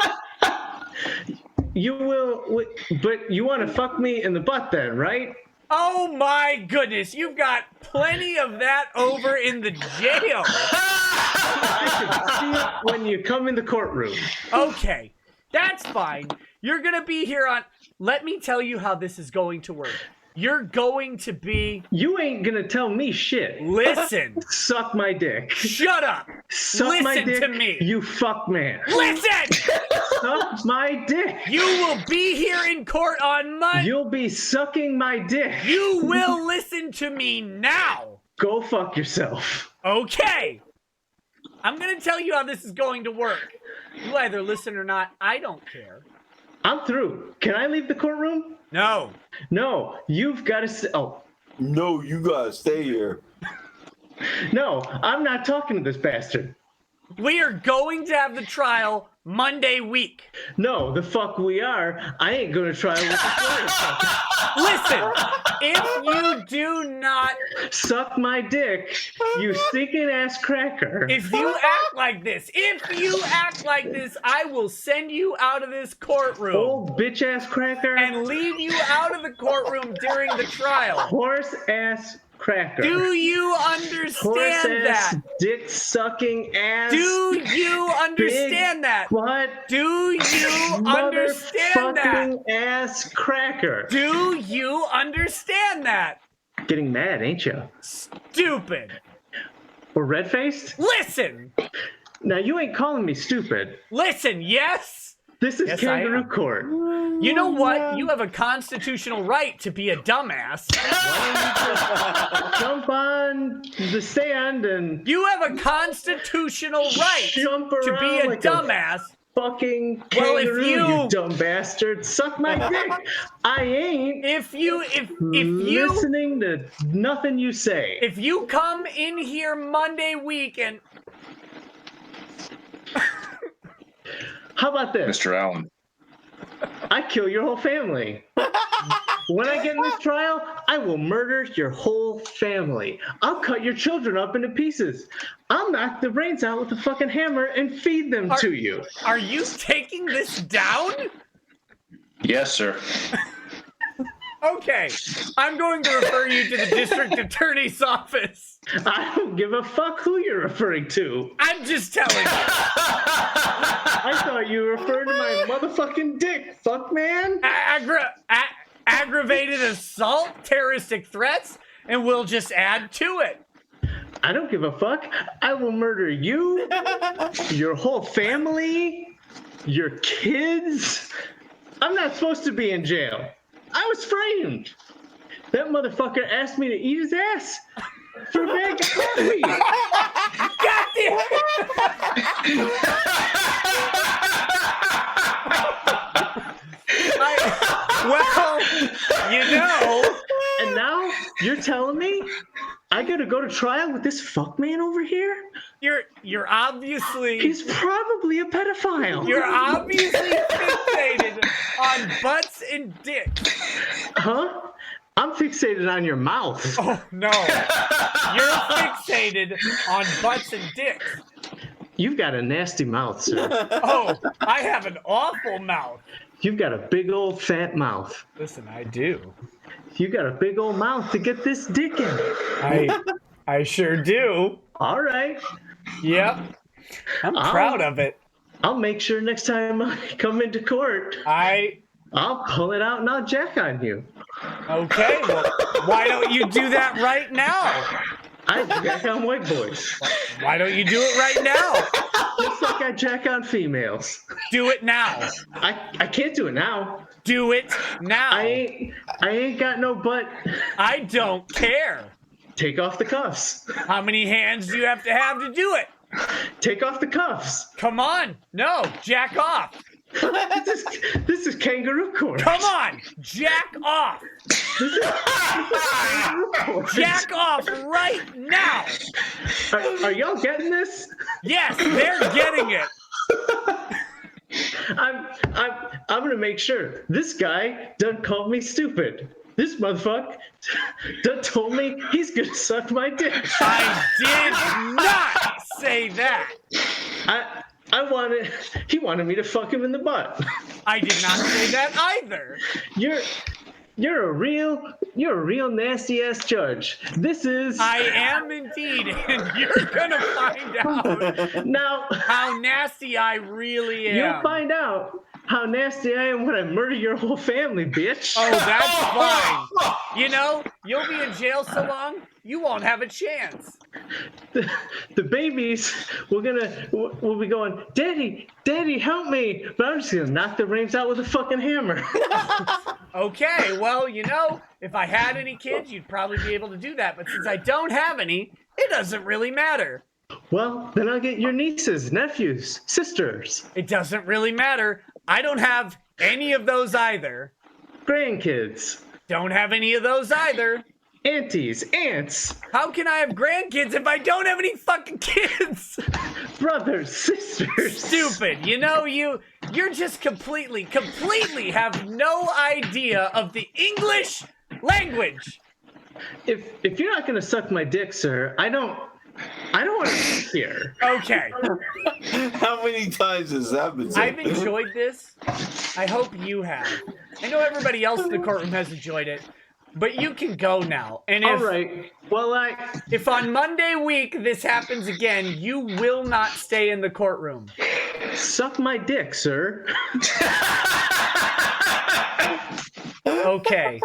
You will, but you want to fuck me in the butt then, right? Oh my goodness, you've got plenty of that over in the jail. I can see it when you come in the courtroom. Okay, that's fine. You're gonna be here on... Let me tell you how this is going to work. You're going to be... You ain't gonna tell me shit. Listen. Suck my dick. Shut up. Suck my Listen dick, to me. you fuck man. Listen. Suck my dick. You will be here in court on Monday. You'll be sucking my dick. You will listen to me now. Go fuck yourself. Okay. I'm gonna tell you how this is going to work. You either listen or not. I don't care. I'm through. Can I leave the courtroom? No. No, you've got to. Oh, No, you gotta stay here. no, I'm not talking to this bastard. We are going to have the trial Monday week. No, the fuck we are. I ain't gonna try with this lawyer. Listen, if you do not, Suck my dick, you stinking ass cracker. if you act like this, I will send you out of this courtroom Old bitch ass cracker. and leave you out of the courtroom during the trial. Horse ass cracker. Do you Horse understand ass, that? dick sucking ass. Do you understand that? What? Do you understand that? Motherfucking ass cracker. Do you understand that? Getting mad, ain't you? Stupid. Or red faced? Listen. Now you ain't calling me stupid. Listen, yes? This is Yes, I kangaroo am. court. You know what? You have a constitutional right to be a dumbass. Jump on the stand and You have a constitutional right jump to around be a like dumbass. fucking Well, if kangaroo, you- dumb bastard. Suck my dick. I ain't If you listening to nothing you say. if you come in here Monday week and How about this? Mr. Allen. I kill your whole family. When I get in this trial, I will murder your whole family. I'll cut your children up into pieces. I'll knock the brains out with a fucking hammer and feed them to you. Are you taking this down? Yes, sir. Okay, I'm going to refer you to the district attorney's office. I don't give a fuck who you're referring to. I'm just telling you. I thought you were referring to my motherfucking dick, fuck man. Aggravated assault, terroristic threats, and we'll just add to it. I don't give a fuck. I will murder you, your whole family, your kids. I'm not supposed to be in jail. I was framed. That motherfucker asked me to eat his ass for a bag of coffee. God damn well, you know. And now you're telling me I gotta go to trial with this fuckman over here? You're obviously He's probably a pedophile. You're obviously fixated on butts and dicks. Huh? I'm fixated on your mouth. Oh no. You're fixated on butts and dicks. You've got a nasty mouth, sir. Oh, I have an awful mouth. You've got a big old fat mouth. Listen, I do. You got a big old mouth to get this dick in. I sure do. All right. Yep. I'm proud of it. I'll make sure next time I come into court, I'll pull it out and I'll jack on you. Okay, well, why don't you do that right now? I jack on white boys. Why don't you do it right now? Just like I jack on females. Do it now. I can't do it now. Do it now. I ain't got no butt. I don't care. Take off the cuffs. How many hands do you have to do it? Take off the cuffs. Come on. No, jack off. This is kangaroo court. Come on, jack off. This is kangaroo court. Jack off right now. Are y'all getting this? Yes, they're getting it. I'm gonna make sure this guy doesn't call me stupid. This motherfucker done told me he's gonna suck my dick. I did not say that. He wanted me to fuck him in the butt. I did not say that either. You're a real nasty ass judge. This is I am indeed, and you're gonna find out now how nasty I really am. You'll find out how nasty I am when I murder your whole family, bitch. Oh, that's fine. You know, you'll be in jail so long, you won't have a chance. The babies, we'll be going, Daddy, help me. But I'm just gonna knock the brains out with a fucking hammer. Okay, well, you know, if I had any kids, you'd probably be able to do that. But since I don't have any, it doesn't really matter. Well, then I'll get your nieces, nephews, sisters. It doesn't really matter. I don't have any of those either. Grandkids. Don't have any of those either. Aunties, aunts. How can I have grandkids if I don't have any fucking kids? Brothers, sisters. Stupid. You know, you're just completely have no idea of the English language. If you're not gonna suck my dick, sir, I don't want to be here. Okay. How many times has that been said? I've enjoyed this. I hope you have. I know everybody else in the courtroom has enjoyed it. But you can go now. And if, all right. Well, if on Monday week this happens again, you will not stay in the courtroom. Suck my dick, sir. Okay.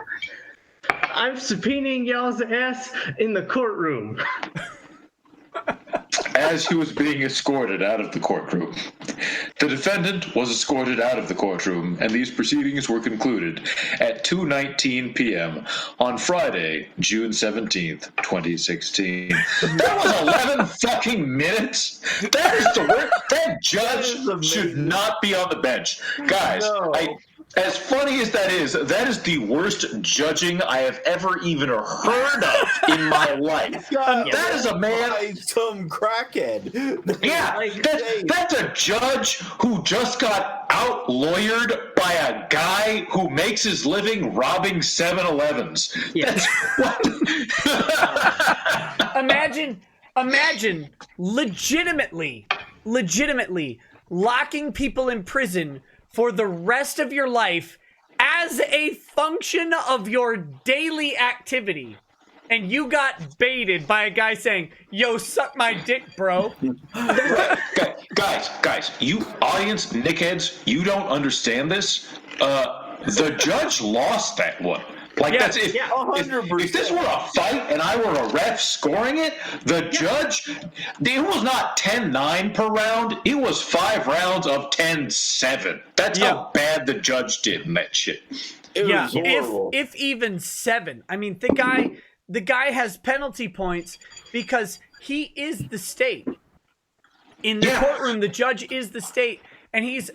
I'm subpoenaing y'all's ass in the courtroom. As he was being escorted out of the courtroom, the defendant was escorted out of the courtroom, and these proceedings were concluded at 2:19 p.m. on Friday, June 17th, 2016. That was 11 fucking minutes? That is the worst. That judge should not be on the bench. Guys, No. As funny as that is the worst judging I have ever even heard of in my life. That is a man, some crackhead. yeah, that's a judge who just got out-lawyered by a guy who makes his living robbing 7-Elevens. Yeah. That's what. Imagine legitimately locking people in prison for the rest of your life as a function of your daily activity. And you got baited by a guy saying, "Yo, suck my dick, bro." Guys, you audience nickheads, you don't understand this. The judge lost that one. Like, Yeah, that's if, yeah, if this were a fight and I were a ref scoring it, the judge, it was not 10-9 per round. It was 5 rounds of 10-7. That's how bad the judge did in that shit. It was horrible. if even 7. I mean, the guy has penalty points because he is the state. In the courtroom, the judge is the state, and he's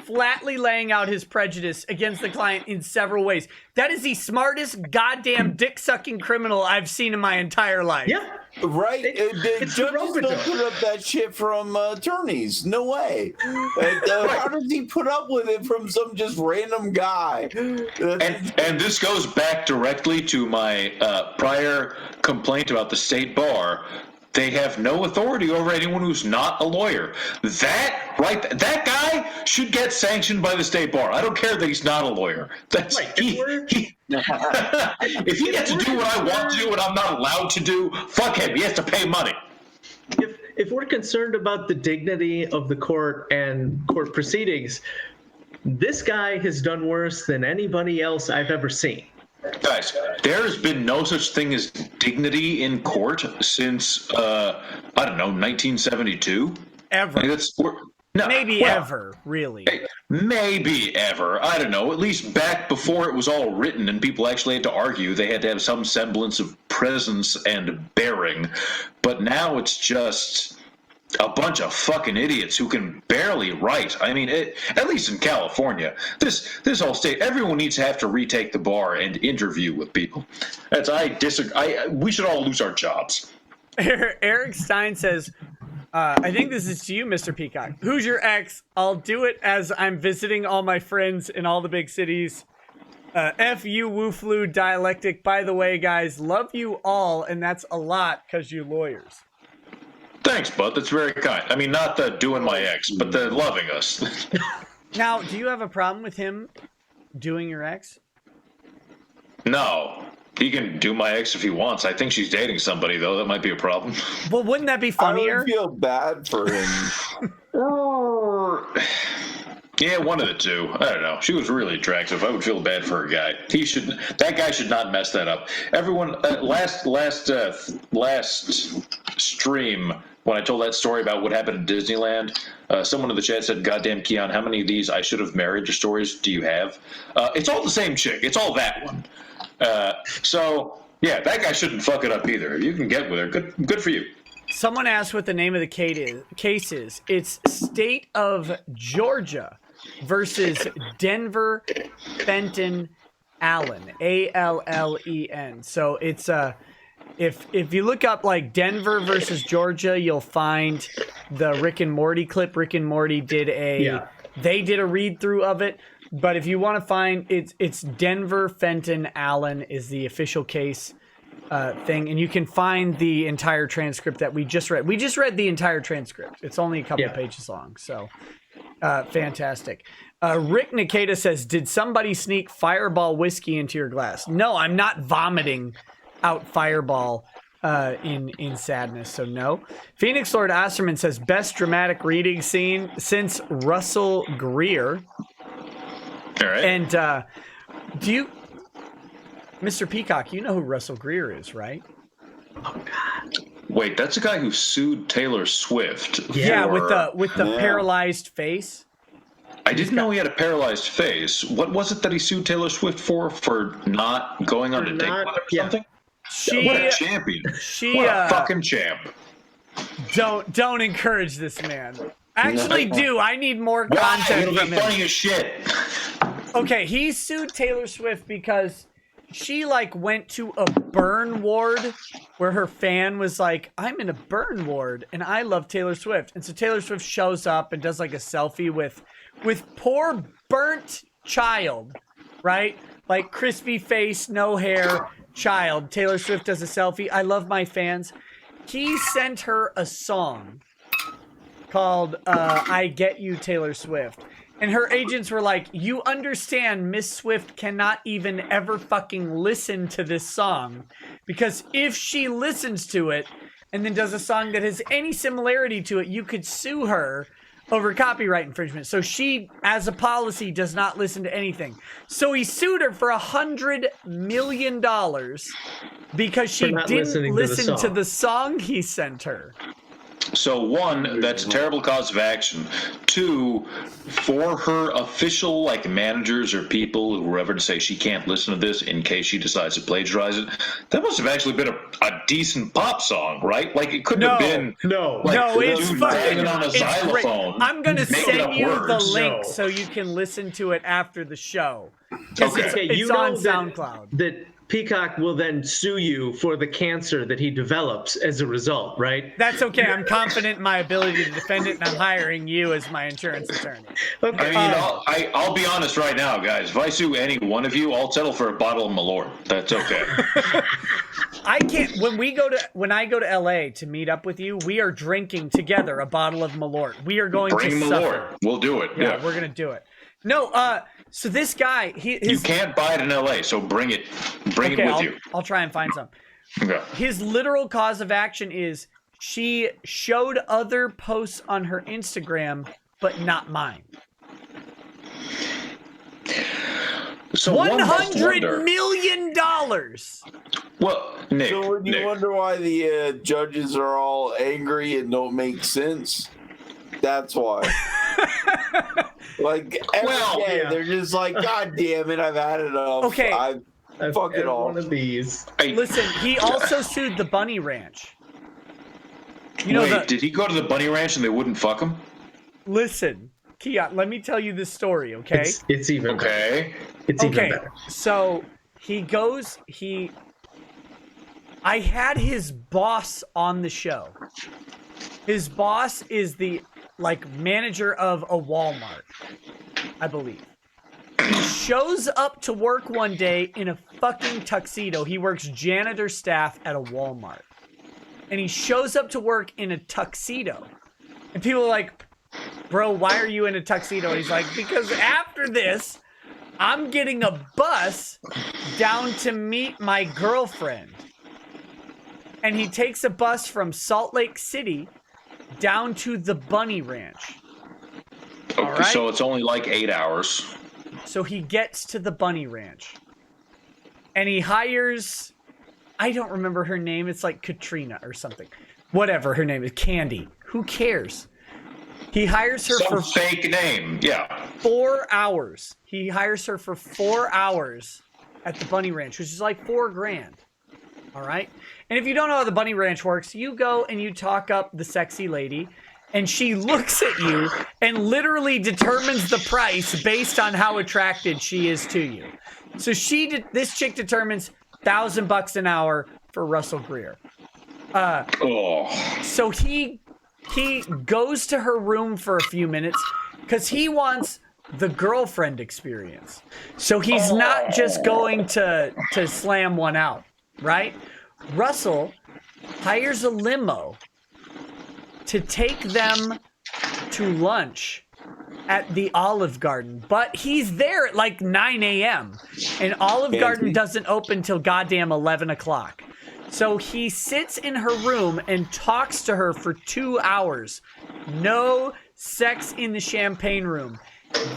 flatly laying out his prejudice against the client in several ways. That is the smartest goddamn dick-sucking criminal I've seen in my entire life. Yeah. Right? The judges don't put up that shit from attorneys. No way. How does he put up with it from some just random guy? And this goes back directly to my prior complaint about the state bar. They have no authority over anyone who's not a lawyer. That guy should get sanctioned by the state bar. I don't care that he's not a lawyer. That's Right. if he gets to do what I want to do and I'm not allowed to do, fuck him. He has to pay money. If we're concerned about the dignity of the court and court proceedings, this guy has done worse than anybody else I've ever seen. Guys, there has been no such thing as dignity in court since, 1972. Ever. Maybe ever, really. Maybe ever. I don't know. At least back before it was all written and people actually had to argue, they had to have some semblance of presence and bearing. But now it's just a bunch of fucking idiots who can barely write. I mean, at least in California, this whole state, everyone needs to have to retake the bar and interview with people. I disagree. We should all lose our jobs. Eric Stein says, I think this is to you, Mr. Peacock. Who's your ex? I'll do it as I'm visiting all my friends in all the big cities. F you, Wooflu, dialectic. By the way, guys, love you all, and that's a lot because you lawyers. Thanks, bud. That's very kind. I mean, not the doing my ex, but the loving us. Now, do you have a problem with him doing your ex? No. He can do my ex if he wants. I think she's dating somebody, though. That might be a problem. Well, wouldn't that be funnier? I would feel bad for him. Yeah, one of the two. I don't know. She was really attractive. I would feel bad for her guy. That guy should not mess that up. Everyone, last stream, when I told that story about what happened at Disneyland, someone in the chat said, "Goddamn, Keon, how many of these I should have married your stories do you have?" It's all the same chick. It's all that one. So, yeah, that guy shouldn't fuck it up either. You can get with her. Good for you. Someone asked what the name of the case is. It's State of Georgia versus Denver Fenton Allen, Allen. So it's if you look up like Denver versus Georgia, you'll find the Rick and Morty clip. Rick and Morty did a read through of it. But if you want to find it's Denver Fenton Allen is the official case thing, and you can find the entire transcript that we just read. We just read the entire transcript. It's only a couple pages long, so fantastic. Rick Nikita says, "Did somebody sneak Fireball whiskey into your glass?" No, I'm not vomiting out Fireball in sadness, so no. Phoenix Lord Osterman says, "Best dramatic reading scene since Russell Greer." All right. And do you, Mr. Peacock, you know who Russell Greer is, right? Oh God! Wait, that's a guy who sued Taylor Swift. Yeah, with the paralyzed face. I didn't know he had a paralyzed face. What was it that he sued Taylor Swift for not going on a date with her or something? What a champion! What a fucking champ! Don't encourage this man. Actually, do I need more content It'll from be him? funny as shit. Okay, he sued Taylor Swift because she like went to a burn ward where her fan was like, I'm in a burn ward and I love Taylor Swift. And so Taylor Swift shows up and does like a selfie with poor burnt child, right? Like crispy face, no hair child. Taylor Swift does a selfie. I love my fans. He sent her a song called I Get You, Taylor Swift. And her agents were like, you understand Miss Swift cannot even ever fucking listen to this song. Because if she listens to it and then does a song that has any similarity to it, you could sue her over copyright infringement. So she, as a policy, does not listen to anything. So he sued her for $100 million because she didn't listen to the song he sent her. So one, that's a terrible cause of action. Two, for her official like managers or people who were ever to say she can't listen to this in case she decides to plagiarize it, that must have actually been a decent pop song, right? Like it couldn't have been it's fucking on a xylophone. I'm gonna send you the link so you can listen to it after the show. Okay, it's on SoundCloud. That Peacock will then sue you for the cancer that he develops as a result, right? That's okay. I'm confident in my ability to defend it, and I'm hiring you as my insurance attorney. Okay. I mean, I'll be honest right now, guys. If I sue any one of you, I'll settle for a bottle of Malort. That's okay. I can't. When I go to LA to meet up with you, we are drinking together a bottle of Malort. We are going Bring to Malort. suffer. We'll do it. Yeah, we're gonna do it. No, so this guy, you can't buy it in LA, so bring it. Bring it with you. I'll try and find some. Okay. His literal cause of action is she showed other posts on her Instagram, but not mine. So $100 million. Well, Nick. So when you wonder why the judges are all angry and don't make sense, that's why. Like every day, they're just like, God damn it, I've had enough. Okay. I've fuck it all. one of these. Listen, he also sued the Bunny Ranch. Did he go to the Bunny Ranch and they wouldn't fuck him? Listen, Kia, let me tell you this story, okay? It's even okay. Better. It's even better. So I had his boss on the show. His boss is the manager of a Walmart, I believe. He shows up to work one day in a fucking tuxedo. He works janitor staff at a Walmart. And he shows up to work in a tuxedo. And people are like, bro, why are you in a tuxedo? And he's like, because after this, I'm getting a bus down to meet my girlfriend. And he takes a bus from Salt Lake City down to the Bunny Ranch. Okay, right? So it's only like 8 hours. So he gets to the Bunny Ranch. And he hires, I don't remember her name. It's like Katrina or something. Whatever her name is. Candy. Who cares? He hires her for fake name. Yeah. 4 hours. He hires her for 4 hours at the Bunny Ranch, which is like $4,000. All right. And if you don't know how the Bunny Ranch works, you go and you talk up the sexy lady, and she looks at you and literally determines the price based on how attracted she is to you. So this chick determines $1,000 an hour for Russell Greer. So he goes to her room for a few minutes because he wants the girlfriend experience. So he's not just going to slam one out, right? Russell hires a limo to take them to lunch at the Olive Garden, but he's there at like 9 a.m. and Olive Garden doesn't open till goddamn 11 o'clock. So he sits in her room and talks to her for 2 hours. No sex in the champagne room.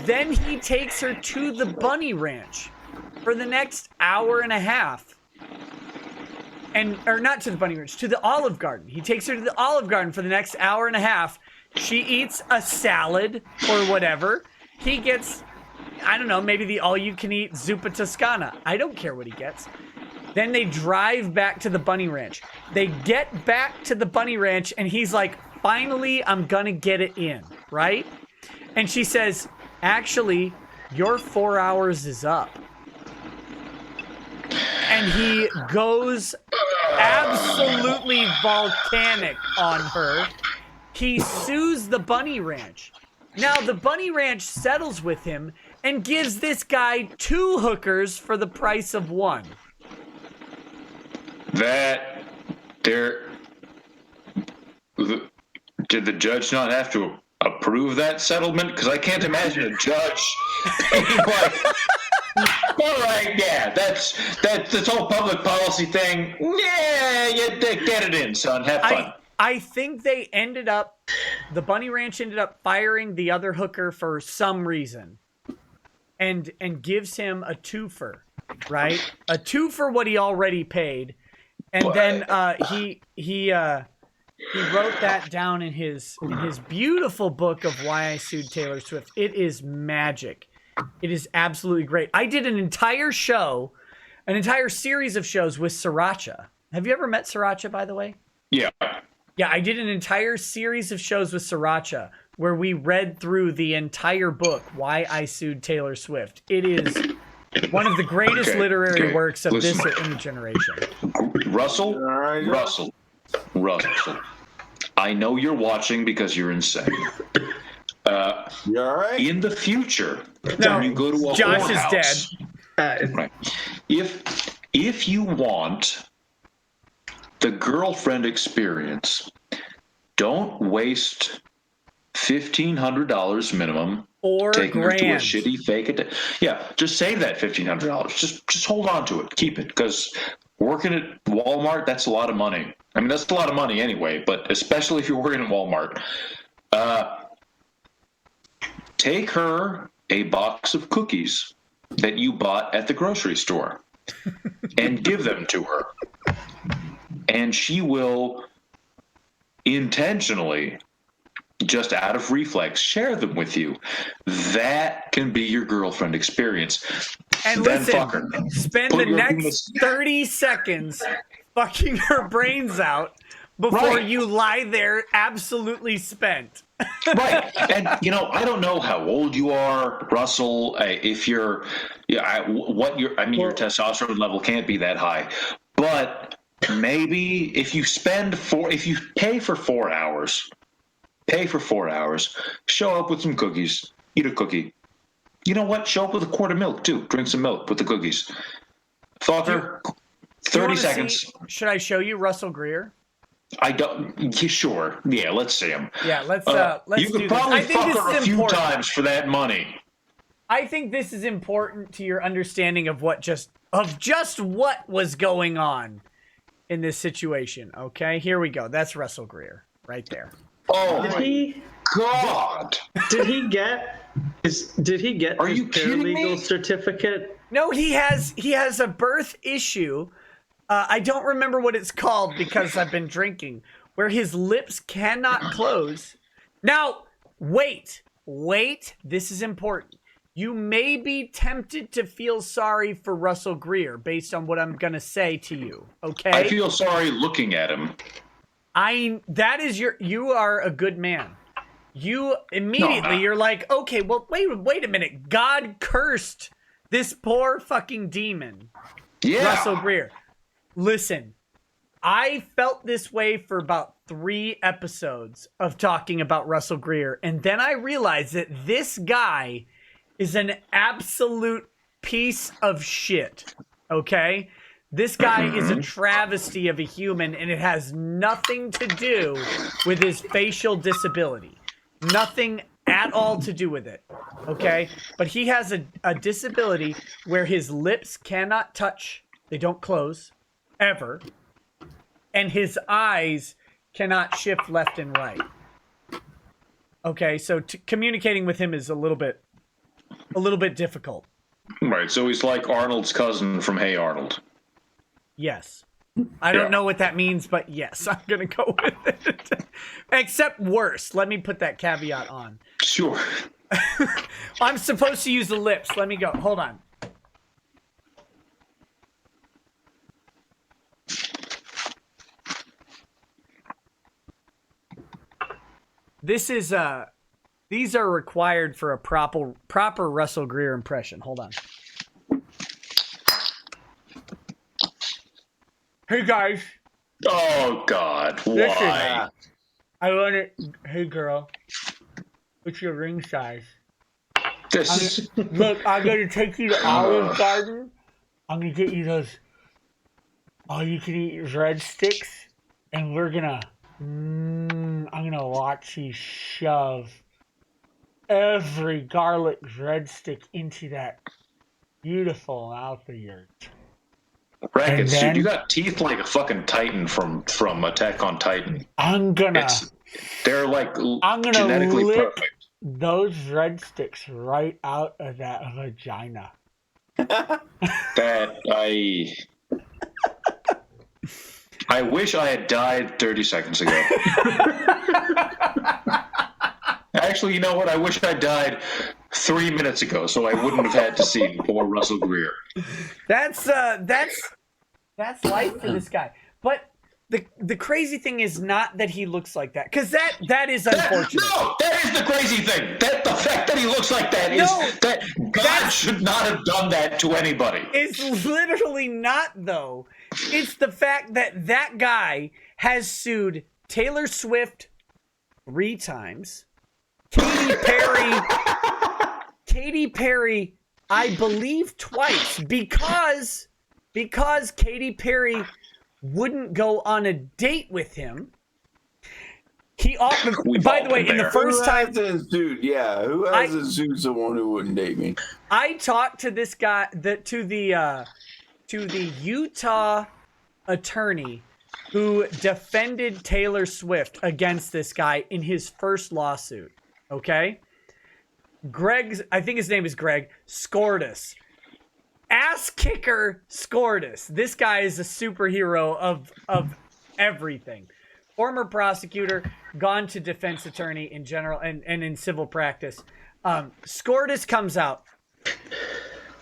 Then he takes her to the Bunny Ranch for the next hour and a half. Or not to the Bunny Ranch, to the Olive Garden. He takes her to the Olive Garden for the next hour and a half. She eats a salad or whatever. He gets, I don't know, maybe the all-you-can-eat zuppa toscana. I don't care what he gets. Then they drive back to the Bunny Ranch. They get back to the Bunny Ranch, and he's like, finally, I'm gonna get it in, right? And she says, actually, your 4 hours is up. And he goes absolutely volcanic on her. He sues the Bunny Ranch. Now, the Bunny Ranch settles with him and gives this guy 2 hookers for the price of 1. Did the judge not have to approve that settlement? Because I can't imagine a judge being like, all right, yeah, that's this whole public policy thing. Yeah, get it in, son. Have fun. I think the Bunny Ranch ended up firing the other hooker for some reason, and gives him a 2-fer, right? A 2 for what he already paid, and then he wrote that down in his beautiful book of Why I Sued Taylor Swift. It is magic. It is absolutely great. I did an entire series of shows with Sriracha. Have you ever met Sriracha, by the way? Yeah. Yeah, I did an entire series of shows with Sriracha where we read through the entire book, Why I Sued Taylor Swift. It is one of the greatest literary works of this generation. Russell, I know you're watching because you're insane. You all right? In the future, No, when you go to a Josh is whorehouse, dead. right? If you want the girlfriend experience, don't waste $1,500 minimum. Or taking her to a grand. shitty fake. Yeah, just save that $1,500. Just hold on to it. Keep it, because working at Walmart, that's a lot of money. I mean, that's a lot of money anyway, but especially if you're working at Walmart. Take her a box of cookies that you bought at the grocery store and give them to her. And she will intentionally, just out of reflex, share them with you. That can be your girlfriend experience. And then listen, fuck her. spend Put the your next penis- 30 seconds fucking her brains out before Right. you lie there absolutely spent. Right. And, I don't know how old you are, Russell, if you're, your testosterone level can't be that high. But maybe if you pay for 4 hours, show up with some cookies, eat a cookie. You know what? Show up with a quart of milk, too. Drink some milk with the cookies. Fucker, 30 seconds. Should I show you Russell Greer? I don't. Sure. Yeah, let's see him. Yeah, let's You do could probably this. I think fuck this her a is few important. times for that money. I think this is important to your understanding of just what was going on in this situation. Okay, here we go. That's Russell Greer right there. Oh Did my he? God! Did he get? Did he get Are his you kidding me? paralegal certificate? No, he has a birth issue. I don't remember what it's called because I've been drinking, where his lips cannot close. Now, wait. This is important. You may be tempted to feel sorry for Russell Greer based on what I'm going to say to you, okay? I feel sorry looking at him. You are a good man. You immediately, you're like, okay, well, wait a minute. God cursed this poor fucking demon, Yeah. Russell Greer. Listen, I felt this way for about 3 episodes of talking about Russell Greer, and then I realized that this guy is an absolute piece of shit, okay? This guy is a travesty of a human, and it has nothing to do with his facial disability. Nothing at all to do with it, okay? But he has a disability where his lips cannot touch. They don't close, ever. And his eyes cannot shift left and right. Okay, so communicating with him is a little bit difficult. Right, so he's like Arnold's cousin from Hey Arnold. Yes. I don't know what that means, but yes, I'm going to go with it. Except worse. Let me put that caveat on. Sure. I'm supposed to use the lips. Let me go. Hold on. This is These are required for a proper Russell Greer impression. Hold on. Hey guys. Oh God, Listen, why? I want it. Hey girl, what's your ring size? This is Look, I'm gonna take you to Olive Garden. I'm gonna get you those all-you-can-eat breadsticks, and we're gonna. I'm gonna watch you shove every garlic breadstick into that beautiful mouth of yours. Rackets, then- dude. You got teeth like a fucking Titan from Attack on Titan. I'm gonna They're like I'm gonna genetically lick perfect. those breadsticks right out of that vagina. That I wish I had died 30 seconds ago. Actually, you know what? I wish I died 3 minutes ago, so I wouldn't have had to see poor Russell Greer. That's life for this guy. But the crazy thing is not that he looks like that, because that is unfortunate. That is the crazy thing. That the fact that he looks like that is that God should not have done that to anybody. It's literally not, though. It's the fact that that guy has sued Taylor Swift 3 times, Katy Perry, I believe twice, because Katy Perry wouldn't go on a date with him. By the way, in the first time, who has sued someone who wouldn't date me? I talked to this guy, to the Utah attorney who defended Taylor Swift against this guy in his first lawsuit. Okay, I think his name is Greg Skordas. Ass kicker Skordas. This guy is a superhero of everything. Former prosecutor, gone to defense attorney in general and in civil practice. Skordas comes out,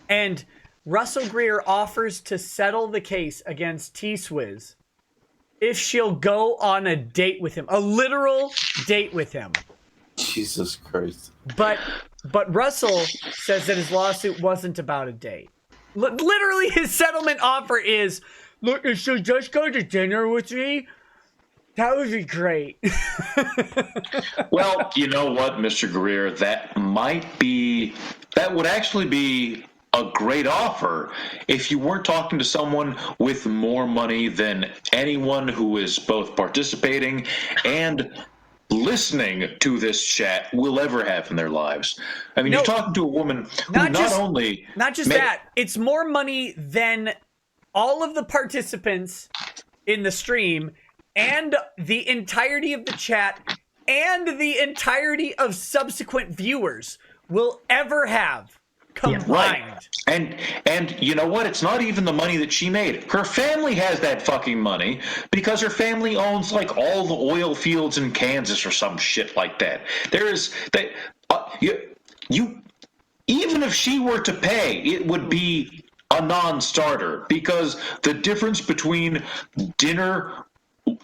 and Russell Greer offers to settle the case against T-Swizz if she'll go on a date with him, a literal date with him. Jesus Christ. But Russell says that his lawsuit wasn't about a date. Literally, his settlement offer is, look, if she'll just go to dinner with me, that would be great. Well, you know what, Mr. Greer, that would actually be a great offer if you weren't talking to someone with more money than anyone who is both participating and listening to this chat will ever have in their lives. I mean, you're talking to a woman who not just that, it's more money than all of the participants in the stream and the entirety of the chat and the entirety of subsequent viewers will ever have combined. Right. And you know what? It's not even the money that she made. Her family has that fucking money because her family owns like all the oil fields in Kansas or some shit like that. Even if she were to pay, it would be a non-starter because the difference between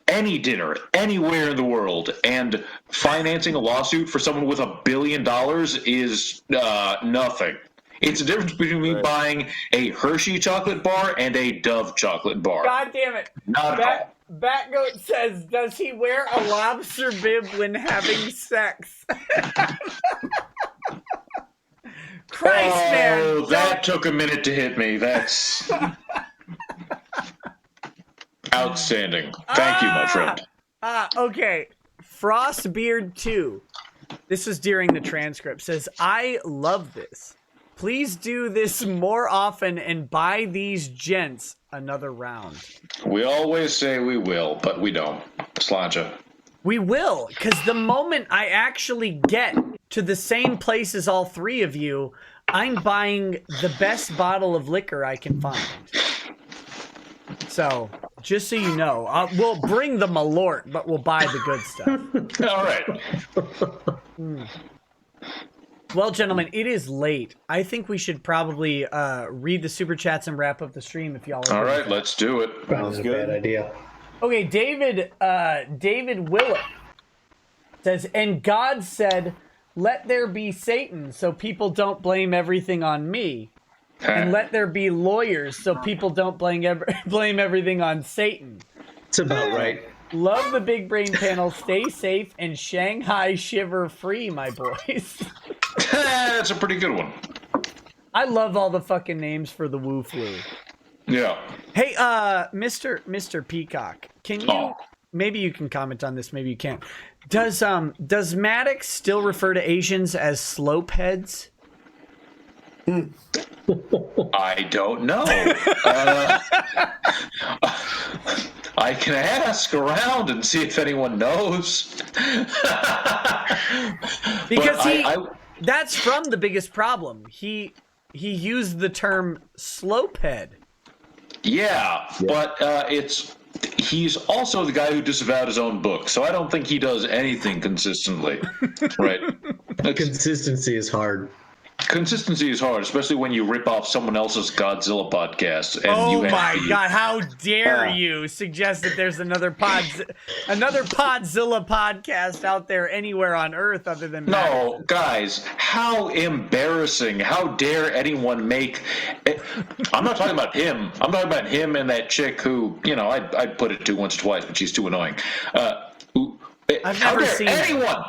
any dinner anywhere in the world and financing a lawsuit for someone with $1 billion is nothing. It's the difference between me buying a Hershey chocolate bar and a Dove chocolate bar. God damn it. Not at all. Batgoat says, does he wear a lobster bib when having sex? Christ, man. That took a minute to hit me. That's outstanding. Thank you, my friend. Okay. Frostbeard2. This was during the transcript. Says, I love this. Please do this more often and buy these gents another round. We always say we will, but we don't. Slancha. We will, because the moment I actually get to the same place as all three of you, I'm buying the best bottle of liquor I can find. So, just so you know, we'll bring the Malort, but we'll buy the good stuff. All right. Well, gentlemen, it is late. I think we should probably read the super chats and wrap up the stream if y'all are. All right, let's do it. Sounds good. Bad idea. Okay, David Willett says, and God said, let there be Satan so people don't blame everything on me. And let there be lawyers so people don't blame everything on Satan. It's about right. Love the big brain panel. Stay safe and Shanghai shiver free, my boys. That's a pretty good one. I love all the fucking names for the woo flu. Yeah. Hey, Mr. Peacock, can you maybe you can comment on this, maybe you can't. Does Maddox still refer to Asians as slopeheads? I don't know. I can ask around and see if anyone knows. Because that's from The Biggest Problem. He used the term slopehead. Yeah, but he's also the guy who disavowed his own book, so I don't think he does anything consistently. Right? Consistency is hard. Consistency is hard, especially when you rip off someone else's Godzilla podcast. And you have God! How dare you suggest that there's another Podzilla podcast out there anywhere on Earth other than No, guys, how embarrassing! How dare anyone make? I'm not talking about him. I'm talking about him and that chick who, I'd put it to once or twice, but she's too annoying. I've never seen anyone.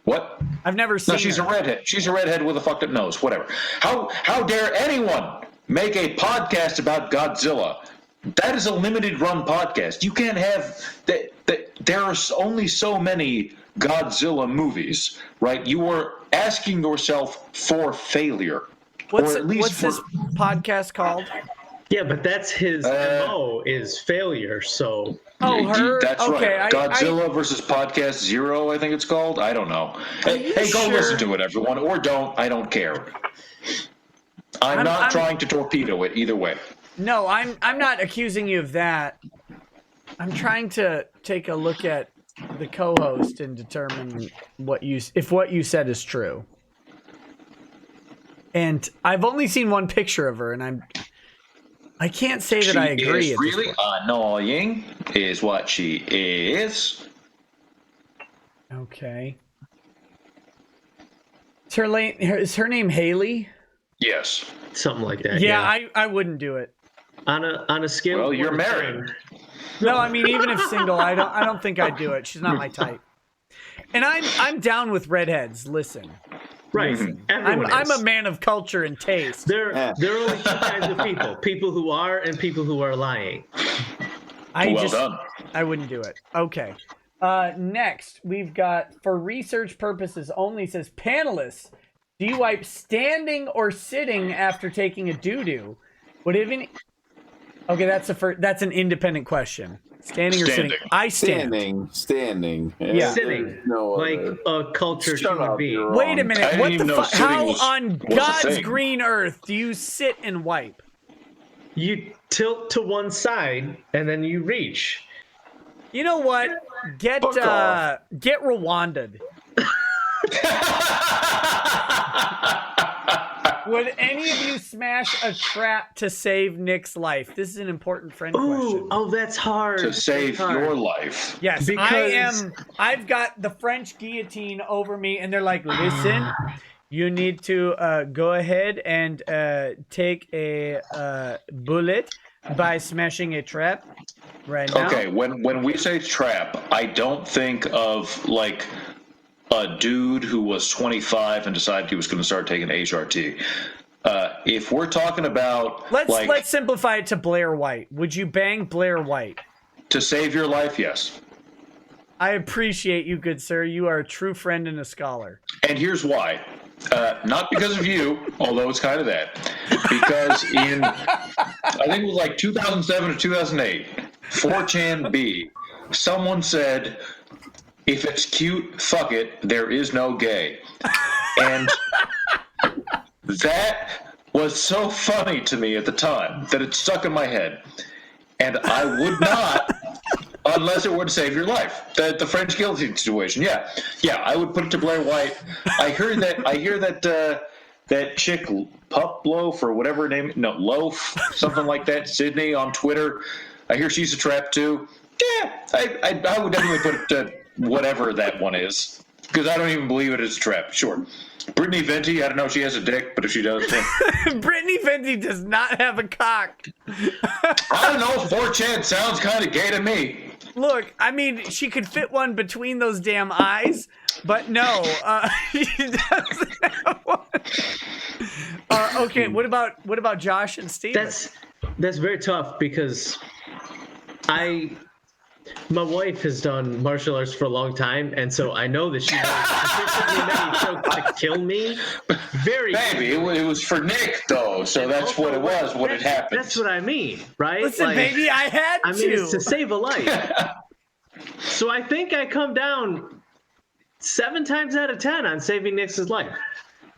What? I've never seen. No, she's a redhead. She's a redhead with a fucked up nose. Whatever. How dare anyone make a podcast about Godzilla? That is a limited run podcast. You can't have that. There are only so many Godzilla movies, right? You are asking yourself for failure. What's this podcast called? Yeah, but that's his MO is failure. So. Oh, her? That's okay, right. Godzilla versus Podcast Zero, I think it's called. I don't know. Hey, go listen to it, everyone, or don't. I don't care. I'm not trying to torpedo it either way. No, I'm not accusing you of that. I'm trying to take a look at the co-host and determine if what you said is true. And I've only seen one picture of her, and I can't say that I agree. She is really annoying, is what she is. Okay. Is her name Haley? Yes. Something like that. Yeah. I wouldn't do it. On a scale. Well, of you're 1 to married. 10. No, I mean even if single, I don't think I'd do it. She's not my type. And I'm down with redheads. Listen. Right. I'm a man of culture and taste. There are only two kinds of people: people who are and people who are lying. Done. I wouldn't do it. Okay. Next, we've got, for research purposes only, says panelists, do you wipe standing or sitting after taking a doo-doo? Okay, that's an independent question. Standing or sitting? I stand. Standing. Yeah. Sitting. No, like a cultured human being. Wait a minute. What the fuck? How on God's thing. green earth do you sit and wipe? You tilt to one side and then you reach. You know what? Get Rwanda'd. Would any of you smash a trap to save Nick's life? This is an important friend question. Oh, that's hard. To save your life. Yes, Because... I've got the French guillotine over me, and they're like, listen, you need to go ahead and take a bullet by smashing a trap right now. Okay, when we say trap, I don't think of like a dude who was 25 and decided he was going to start taking HRT. If we're talking about let's simplify it to Blair White. Would you bang Blair White? To save your life, yes. I appreciate you, good sir. You are a true friend and a scholar. And here's why. Not because of you, although it's kind of that. Because in, I think it was like 2007 or 2008, 4chan B, someone said, if it's cute, fuck it, there is no gay. And that was so funny to me at the time that it stuck in my head. And I would not, unless it would save your life. The French guillotine situation, yeah, I would put it to Blair White. I hear that chick Pup Loaf or whatever her name, no, Loaf, something like that, Sydney on Twitter. I hear she's a trap too. Yeah, I would definitely put it to whatever that one is. Because I don't even believe it is a trap. Sure. Brittany Venti, I don't know if she has a dick, but if she does, Brittany Venti does not have a cock. I don't know. 4chan sounds kind of gay to me. Look, I mean, she could fit one between those damn eyes, but no, she doesn't have one. Okay, what about Josh and Steve? That's very tough because my wife has done martial arts for a long time, and so I know that she has sufficiently many chokes to kill me. Maybe it was for Nick though, so that's what it was. What had happened. That's what I mean, right? Listen, baby, I had to. I mean, it's to save a life. So I think I come down 7 times out of 10 on saving Nick's life.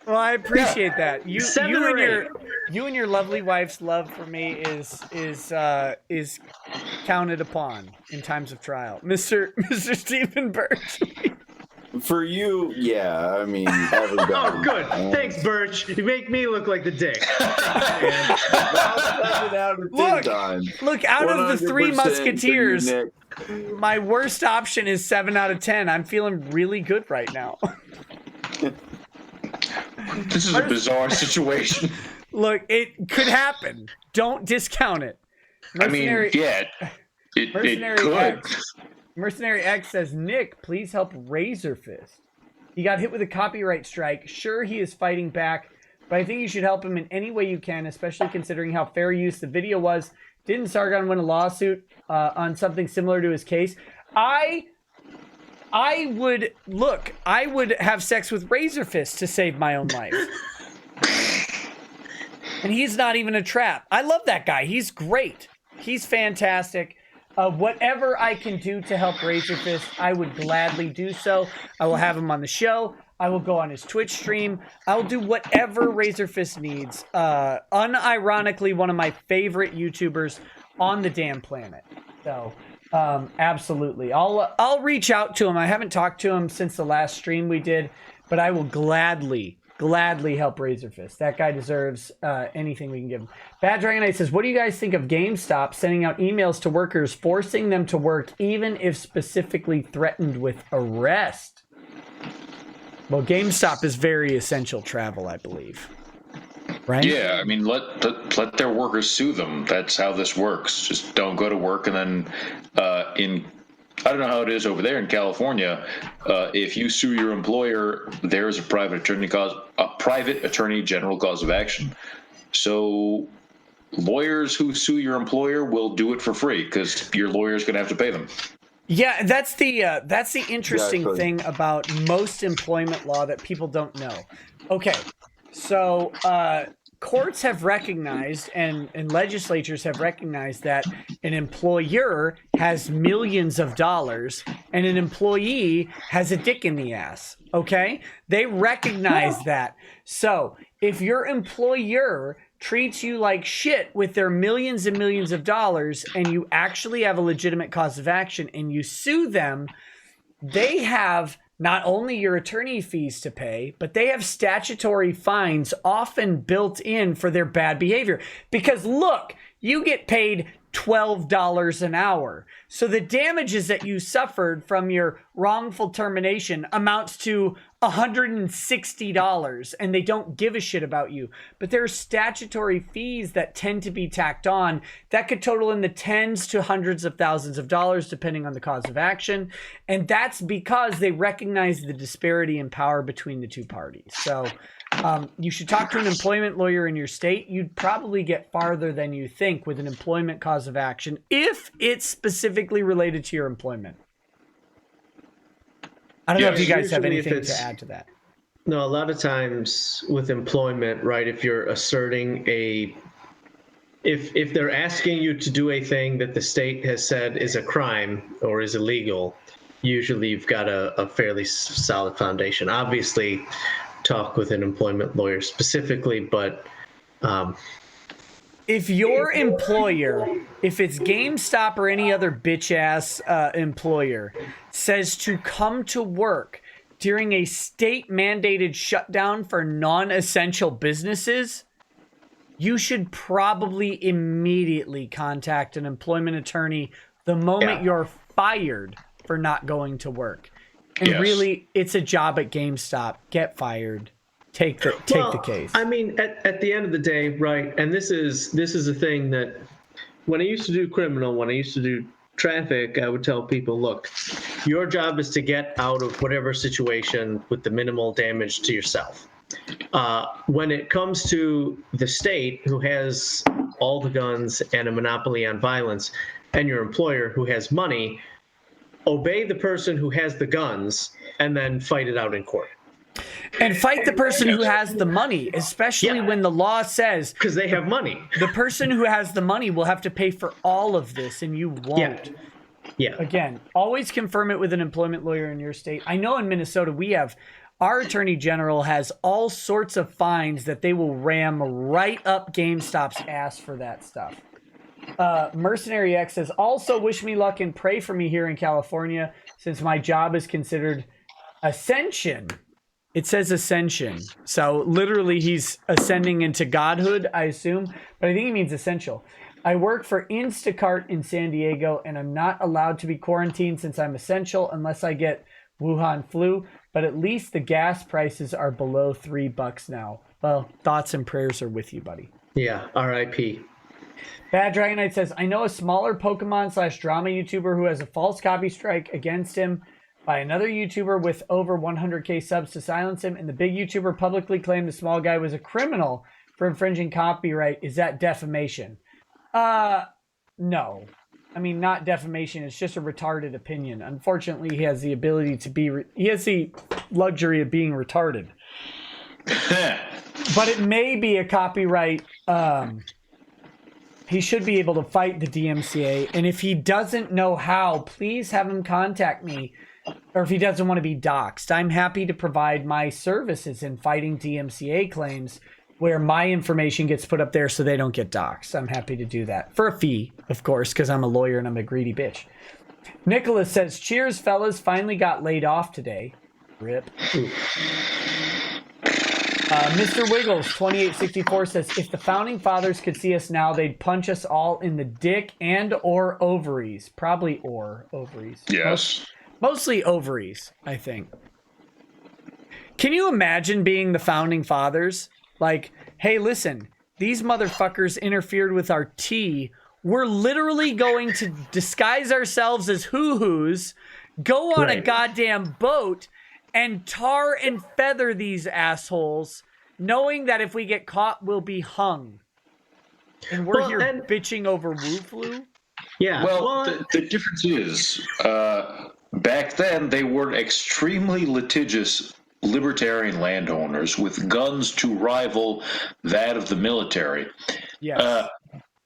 Well, I appreciate that. You 7 or 8. You and your lovely wife's love for me is counted upon in times of trial, Mr. Stephen Birch. For you, yeah. I mean, everybody. Oh, good. Thanks, Birch. You make me look like the dick. Look, out of the 3 Musketeers, you, my worst option is 7 out of 10. I'm feeling really good right now. This is a bizarre situation. Look, it could happen. Don't discount it. It could. Mercenary X says, Nick, please help Razor Fist. He got hit with a copyright strike. Sure, he is fighting back, but I think you should help him in any way you can, especially considering how fair use the video was. Didn't Sargon win a lawsuit on something similar to his case? I would have sex with Razor Fist to save my own life. And he's not even a trap. I love that guy. He's great. He's fantastic. Whatever I can do to help Razor Fist, I would gladly do so. I will have him on the show. I will go on his Twitch stream. I will do whatever Razor Fist needs. Unironically, one of my favorite YouTubers on the damn planet. So, absolutely. I'll reach out to him. I haven't talked to him since the last stream we did, but I will gladly help Razor Fist. That guy deserves anything we can give him. Bad Dragonite says, what do you guys think of GameStop sending out emails to workers, forcing them to work even if specifically threatened with arrest? Well, GameStop is very essential travel, I believe. Right? Yeah, I mean, let their workers sue them. That's how this works. Just don't go to work, and then I don't know how it is over there in California. If you sue your employer, there's a private attorney general cause of action. So lawyers who sue your employer will do it for free because your lawyer is going to have to pay them. Yeah, that's the interesting thing about most employment law that people don't know. Okay, so courts have recognized and legislatures have recognized that an employer has millions of dollars and an employee has a dick in the ass. Okay, they recognize that. So if your employer treats you like shit with their millions and millions of dollars and you actually have a legitimate cause of action and you sue them, they have not only your attorney fees to pay, but they have statutory fines often built in for their bad behavior. Because look, you get paid $12 an hour. So the damages that you suffered from your wrongful termination amounts to $160, and they don't give a shit about you. But there are statutory fees that tend to be tacked on that could total in the tens to hundreds of thousands of dollars, depending on the cause of action. And that's because they recognize the disparity in power between the two parties. So you should talk to an employment lawyer in your state. You'd probably get farther than you think with an employment cause of action if it's specifically related to your employment. I don't know if you guys have anything to add to that. No, a lot of times with employment, right, if you're asserting if they're asking you to do a thing that the state has said is a crime or is illegal, usually you've got a fairly solid foundation. Obviously, talk with an employment lawyer specifically, but if your employer, if it's GameStop or any other bitch-ass employer, says to come to work during a state-mandated shutdown for non-essential businesses, you should probably immediately contact an employment attorney the moment you're fired for not going to work. And Yes. really, it's a job at GameStop. Get fired. Take the case. I mean, at the end of the day, right? And this is a thing that when I used to do criminal, when I used to do traffic, I would tell people, look, your job is to get out of whatever situation with the minimal damage to yourself. When it comes to the state, who has all the guns and a monopoly on violence, and your employer, who has money, obey the person who has the guns and then fight it out in court. And fight the person who has the money, especially when the law says because they have money. The person who has the money will have to pay for all of this, and you won't. Yeah. Again, always confirm it with an employment lawyer in your state. I know in Minnesota our attorney general has all sorts of fines that they will ram right up GameStop's ass for that stuff. Mercenary X says, also wish me luck and pray for me here in California since my job is considered ascension. It says ascension. So literally he's ascending into godhood, I assume. But I think he means essential. I work for Instacart in San Diego, and I'm not allowed to be quarantined since I'm essential unless I get Wuhan flu. But at least the gas prices are below $3 now. Well, thoughts and prayers are with you, buddy. Yeah, R.I.P. Bad Dragon Knight says, I know a smaller Pokemon/drama YouTuber who has a false copy strike against him by another YouTuber with over 100k subs to silence him, and the big YouTuber publicly claimed the small guy was a criminal for infringing copyright. Is that defamation? No. I mean, not defamation. It's just a retarded opinion. Unfortunately, he has the ability to be... he has the luxury of being retarded. But it may be a copyright... he should be able to fight the DMCA. And if he doesn't know how, please have him contact me. Or if he doesn't want to be doxxed, I'm happy to provide my services in fighting DMCA claims where my information gets put up there so they don't get doxxed. I'm happy to do that. For a fee, of course, because I'm a lawyer and I'm a greedy bitch. Nicholas says, cheers, fellas. Finally got laid off today. Rip. Mr. Wiggles, 2864 says, if the founding fathers could see us now, they'd punch us all in the dick and or ovaries. Probably or ovaries. Yes. Mostly ovaries, I think. Can you imagine being the founding fathers? Like, hey, listen, these motherfuckers interfered with our tea. We're literally going to disguise ourselves as hoo-hoos, go on a goddamn boat, and tar and feather these assholes, knowing that if we get caught, we'll be hung. And we're bitching over Wu Flu? Yeah. Well, the difference is, back then, they were extremely litigious libertarian landowners with guns to rival that of the military. Yes.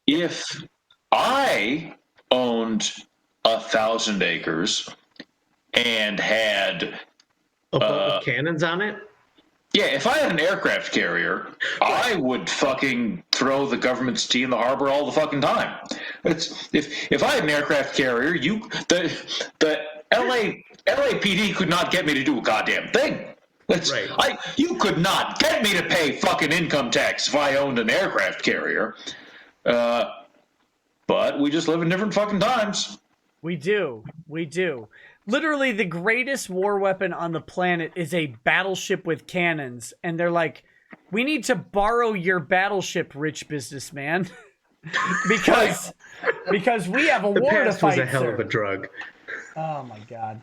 If I owned 1,000 acres and had a boat with cannons on it? Yeah, if I had an aircraft carrier, I would fucking throw the government's tea in the harbor all the fucking time. If I had an aircraft carrier, the LAPD could not get me to do a goddamn thing. You could not get me to pay fucking income tax if I owned an aircraft carrier. But we just live in different fucking times. We do. Literally, the greatest war weapon on the planet is a battleship with cannons. And they're like, we need to borrow your battleship, rich businessman. because we have a war to fight, was a hell of a drug. Oh, my God.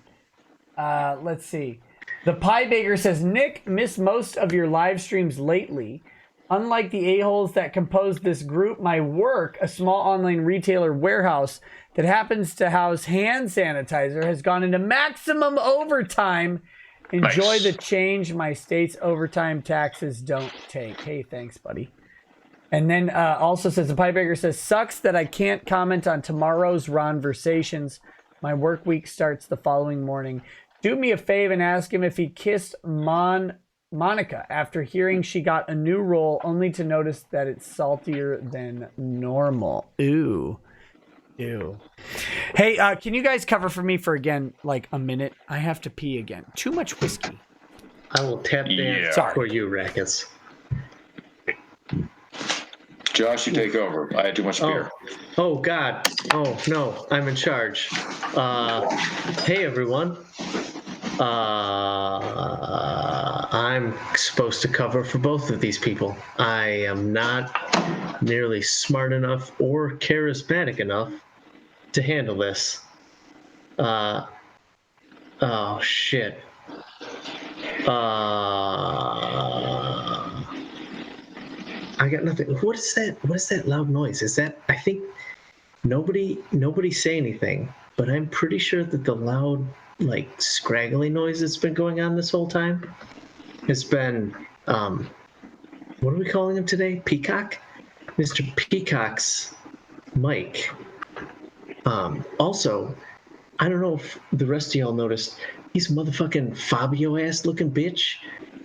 Let's see. The Pie Baker says, Nick, missed most of your live streams lately. Unlike the a-holes that compose this group, my work, a small online retailer warehouse that happens to house hand sanitizer, has gone into maximum overtime. Enjoy the change my state's overtime taxes don't take. Hey, thanks, buddy. And then also says, the Pie Baker says, sucks that I can't comment on tomorrow's Ronversations. My work week starts the following morning. Do me a favor and ask him if he kissed Monica after hearing she got a new role, only to notice that it's saltier than normal. Ooh. Hey, can you guys cover for me for, again, like a minute? I have to pee again. Too much whiskey. I will tap dance for you, Rackets. Josh, you take over. I had too much beer. Oh, God. Oh, no. I'm in charge. Hey, everyone. I'm supposed to cover for both of these people. I am not nearly smart enough or charismatic enough to handle this. Oh shit. I got nothing. What is that? What is that loud noise? Is that? I think nobody say anything, but I'm pretty sure that the loud, like, scraggly noise that's been going on this whole time has been what are we calling him today? Peacock? Mr. Peacock's mic. Also, I don't know if the rest of y'all noticed, he's a motherfucking Fabio ass looking bitch,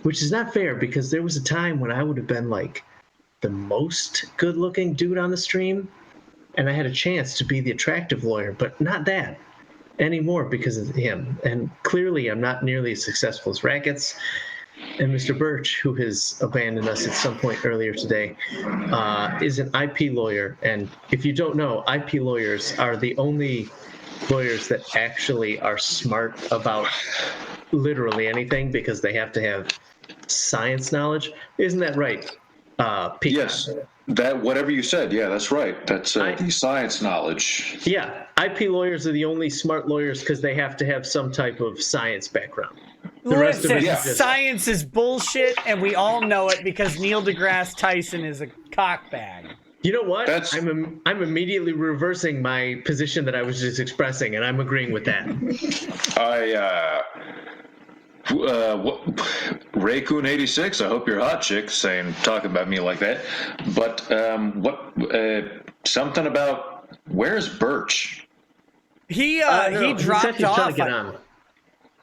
which is not fair because there was a time when I would have been like the most good looking dude on the stream and I had a chance to be the attractive lawyer, but not that anymore because of him. And clearly I'm not nearly as successful as Rackets. And Mr. Birch, who has abandoned us at some point earlier today, is an IP lawyer. And if you don't know, IP lawyers are the only lawyers that actually are smart about literally anything because they have to have science knowledge. Isn't that right, Pete? Yes, that whatever you said. Yeah, that's right. That's the science knowledge. Yeah, IP lawyers are the only smart lawyers because they have to have some type of science background. The rest of it Listen, is just... science is bullshit, and we all know it because Neil deGrasse Tyson is a cockbag. You know what? I'm immediately reversing my position that I was just expressing, and I'm agreeing with that. Raycoon 86. I hope you're hot, chick, talking about me like that. But something about where's Birch? He he dropped said he's off. trying to get on.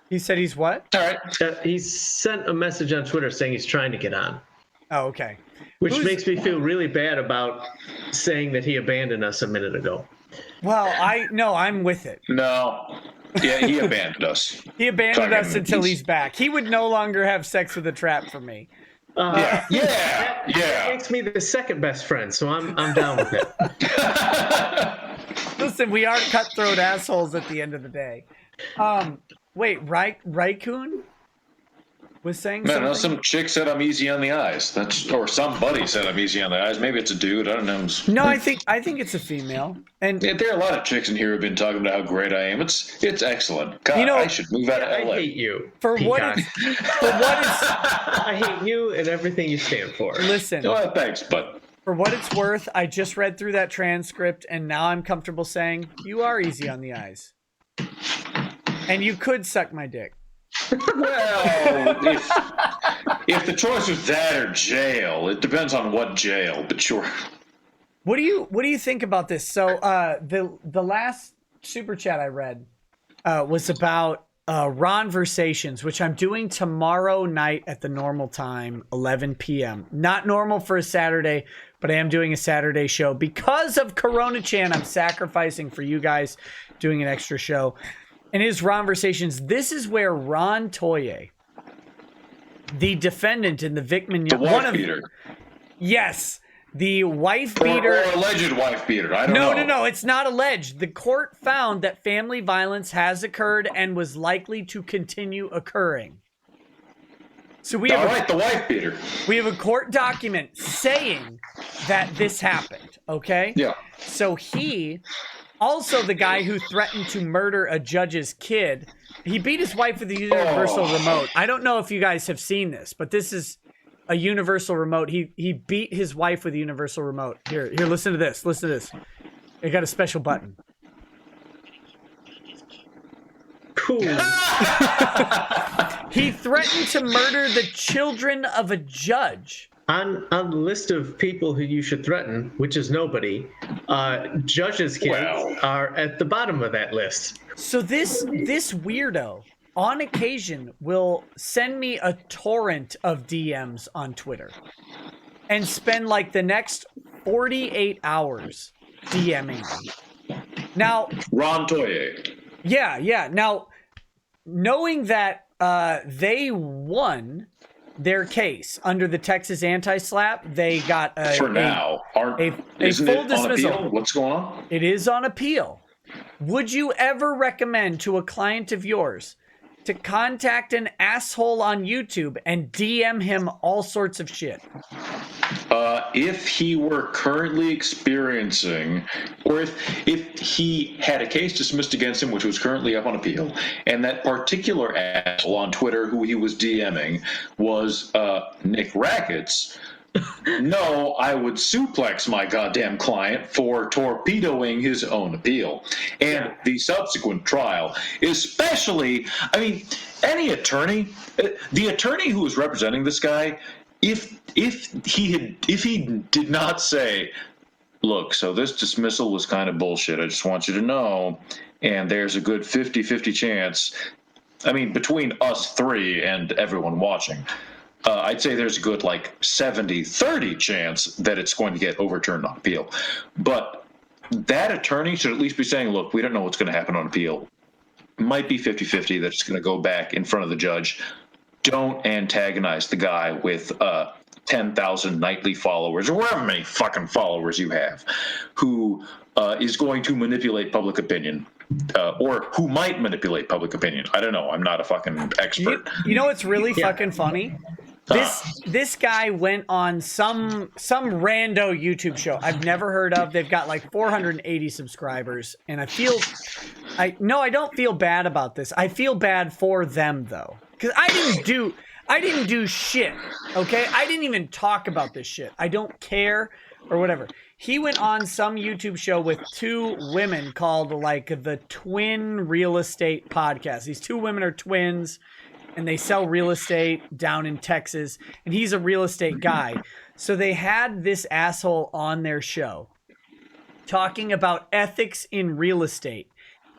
He said he's what? All right. He sent a message on Twitter saying he's trying to get on. Oh, okay. Which makes me feel really bad about saying that he abandoned us a minute ago. Well, I'm with it. No. Yeah, he abandoned us. He abandoned us until he's back. He would no longer have sex with a trap for me. Yeah. That makes me the second best friend, so I'm down with it. Listen, we aren't cutthroat assholes at the end of the day. Wait, Raikkoon was saying something? No, some chick said I'm easy on the eyes. Or somebody said I'm easy on the eyes. Maybe it's a dude. I don't know. No, I think it's a female. And yeah, there are a lot of chicks in here who've been talking about how great I am. It's excellent. God, I should move out of LA. I hate you. For what it's I hate you and everything you stand for. Listen. Well, thanks, but for what it's worth, I just read through that transcript and now I'm comfortable saying you are easy on the eyes. And you could suck my dick. Well, if the choice was that or jail, it depends on what jail, but sure. What do you think about this? So the last super chat I read was about Ronversations, which I'm doing tomorrow night at the normal time, 11 p.m. Not normal for a Saturday, but I am doing a Saturday show because of Corona Chan. I'm sacrificing for you guys, doing an extra show. And his Ronversations, this is where Ron Toye, the defendant in the Vickman... The wife beater. Yes, the wife beater... Or alleged wife beater, I don't know. No, it's not alleged. The court found that family violence has occurred and was likely to continue occurring. So we have the wife beater. We have a court document saying that this happened, okay? Yeah. So he... Also, the guy who threatened to murder a judge's kid, he beat his wife with a universal remote. I don't know if you guys have seen this, but this is a universal remote. He beat his wife with a universal remote. Here, listen to this. Listen to this. It got a special button. Cool. He threatened to murder the children of a judge. On the list of people who you should threaten, which is nobody, judges' kids are at the bottom of that list. So this weirdo, on occasion, will send me a torrent of DMs on Twitter and spend like the next 48 hours DMing me. Now, Ron Toye. Yeah. Now, knowing that they won their case under the Texas anti-slap, they got a full dismissal. Appeal? What's going on? It is on appeal. Would you ever recommend to a client of yours to contact an asshole on YouTube and DM him all sorts of shit? If he were currently experiencing, or if he had a case dismissed against him, which was currently up on appeal, and that particular asshole on Twitter who he was DMing was Nick Rackets, no, I would suplex my goddamn client for torpedoing his own appeal. And the subsequent trial, especially, I mean, any attorney, the attorney who was representing this guy, if he did not say, look, so this dismissal was kind of bullshit, I just want you to know, and there's a good 50-50 chance, I mean, between us three and everyone watching, I'd say there's a good like 70-30 chance that it's going to get overturned on appeal. But that attorney should at least be saying, look, we don't know what's going to happen on appeal. Might be 50-50 that it's going to go back in front of the judge. Don't antagonize the guy with 10,000 nightly followers or however many fucking followers you have who is going to manipulate public opinion. Or who might manipulate public opinion. I don't know. I'm not a fucking expert. You know what's really fucking funny? This guy went on some rando YouTube show I've never heard of. They've got like 480 subscribers, and I don't feel bad about this. I feel bad for them though, because I didn't do shit. Okay, I didn't even talk about this shit. I don't care or whatever. He went on some YouTube show with two women called like the Twin Real Estate Podcast. These two women are twins, and they sell real estate down in Texas, and he's a real estate guy. So they had this asshole on their show talking about ethics in real estate,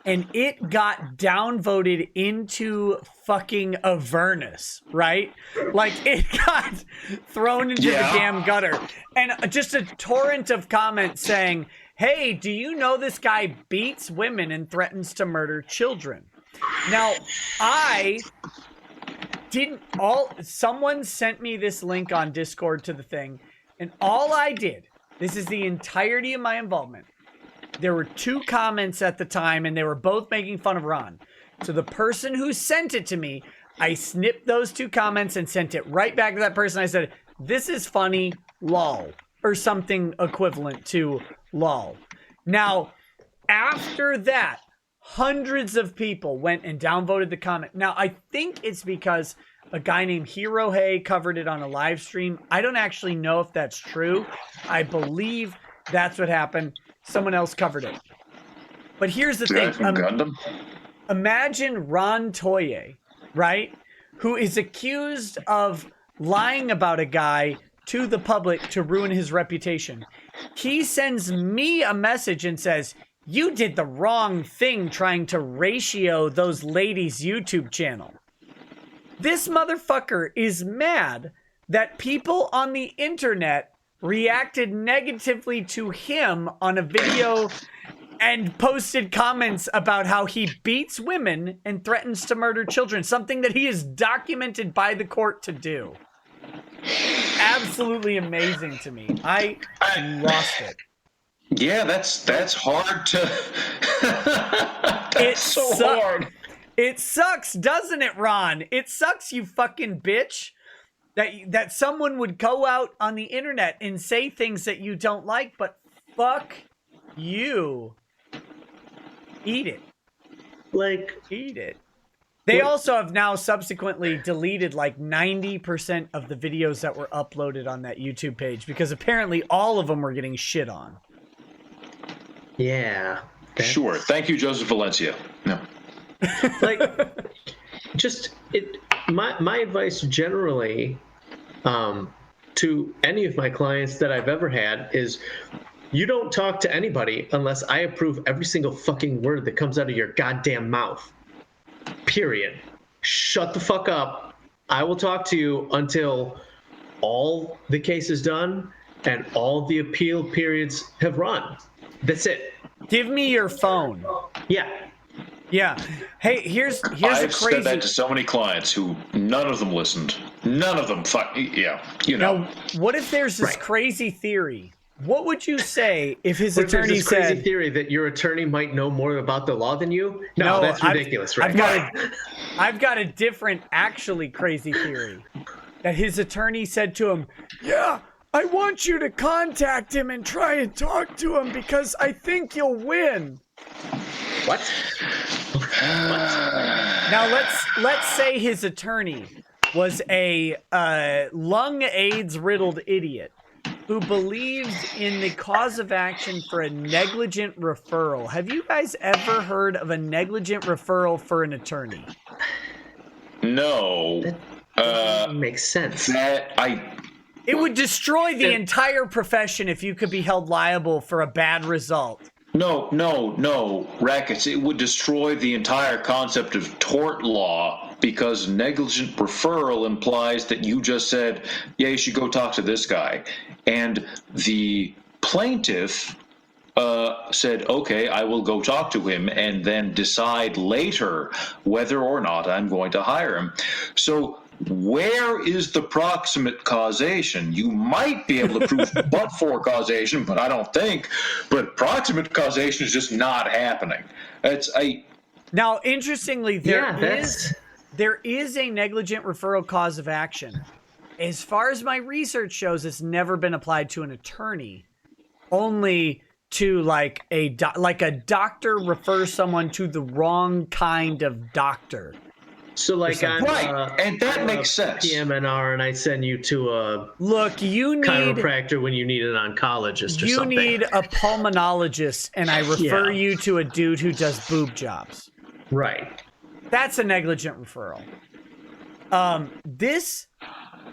and it got downvoted into fucking Avernus, right? Like, it got thrown into the damn gutter. And just a torrent of comments saying, hey, do you know this guy beats women and threatens to murder children? Now, someone sent me this link on Discord to the thing, and all I did, this is the entirety of my involvement. There were two comments at the time, and they were both making fun of Ron. So the person who sent it to me, I snipped those two comments and sent it right back to that person. I said, this is funny, lol, or something equivalent to lol. Now, after that, hundreds of people went and downvoted the comment. Now, I think it's because a guy named Hero Hay covered it on a live stream. I don't actually know if that's true. I believe that's what happened. Someone else covered it. But here's the thing. Imagine Ron Toye, right? Who is accused of lying about a guy to the public to ruin his reputation. He sends me a message and says, you did the wrong thing trying to ratio those ladies' YouTube channel. This motherfucker is mad that people on the internet reacted negatively to him on a video and posted comments about how he beats women and threatens to murder children, something that he is documented by the court to do. Absolutely amazing to me. I lost it. Yeah, that's hard to. That's so hard. It sucks, doesn't it, Ron? It sucks, you fucking bitch. That someone would go out on the internet and say things that you don't like, but fuck you. Eat it. Eat it. They also have now subsequently deleted like 90% of the videos that were uploaded on that YouTube page because apparently all of them were getting shit on. Yeah. Sure. Thank you, Joseph Valencia. No. My advice generally to any of my clients that I've ever had is you don't talk to anybody unless I approve every single fucking word that comes out of your goddamn mouth. Period. Shut the fuck up. I will talk to you until all the case is done and all the appeal periods have run. That's it. Give me your phone. Yeah. Yeah. Hey, here's I've a crazy. said that to so many clients who none of them listened. None of them. You know. Now, what if there's this crazy theory? What would you say if his What if attorney there's this crazy said theory that your attorney might know more about the law than you? No, that's ridiculous, right? I've got a different, actually crazy theory. That his attorney said to him, yeah, I want you to contact him and try and talk to him because I think you'll win. What? Now let's say his attorney was a lung AIDS riddled idiot who believes in the cause of action for a negligent referral. Have you guys ever heard of a negligent referral for an attorney? No. Makes sense. It would destroy the entire profession if you could be held liable for a bad result. No, Rackets. It would destroy the entire concept of tort law because negligent referral implies that you just said, yeah, you should go talk to this guy. And the plaintiff said, okay, I will go talk to him and then decide later whether or not I'm going to hire him. So where is the proximate causation? You might be able to prove but-for causation, but I don't think. But proximate causation is just not happening. Now, interestingly, there is a negligent referral cause of action. As far as my research shows, it's never been applied to an attorney, only to like a doctor refers someone to the wrong kind of doctor. So like I'm and that makes sense. PMNR, and I send you to a chiropractor when you need an oncologist or something. You need a pulmonologist, and I refer you to a dude who does boob jobs. Right. That's a negligent referral. This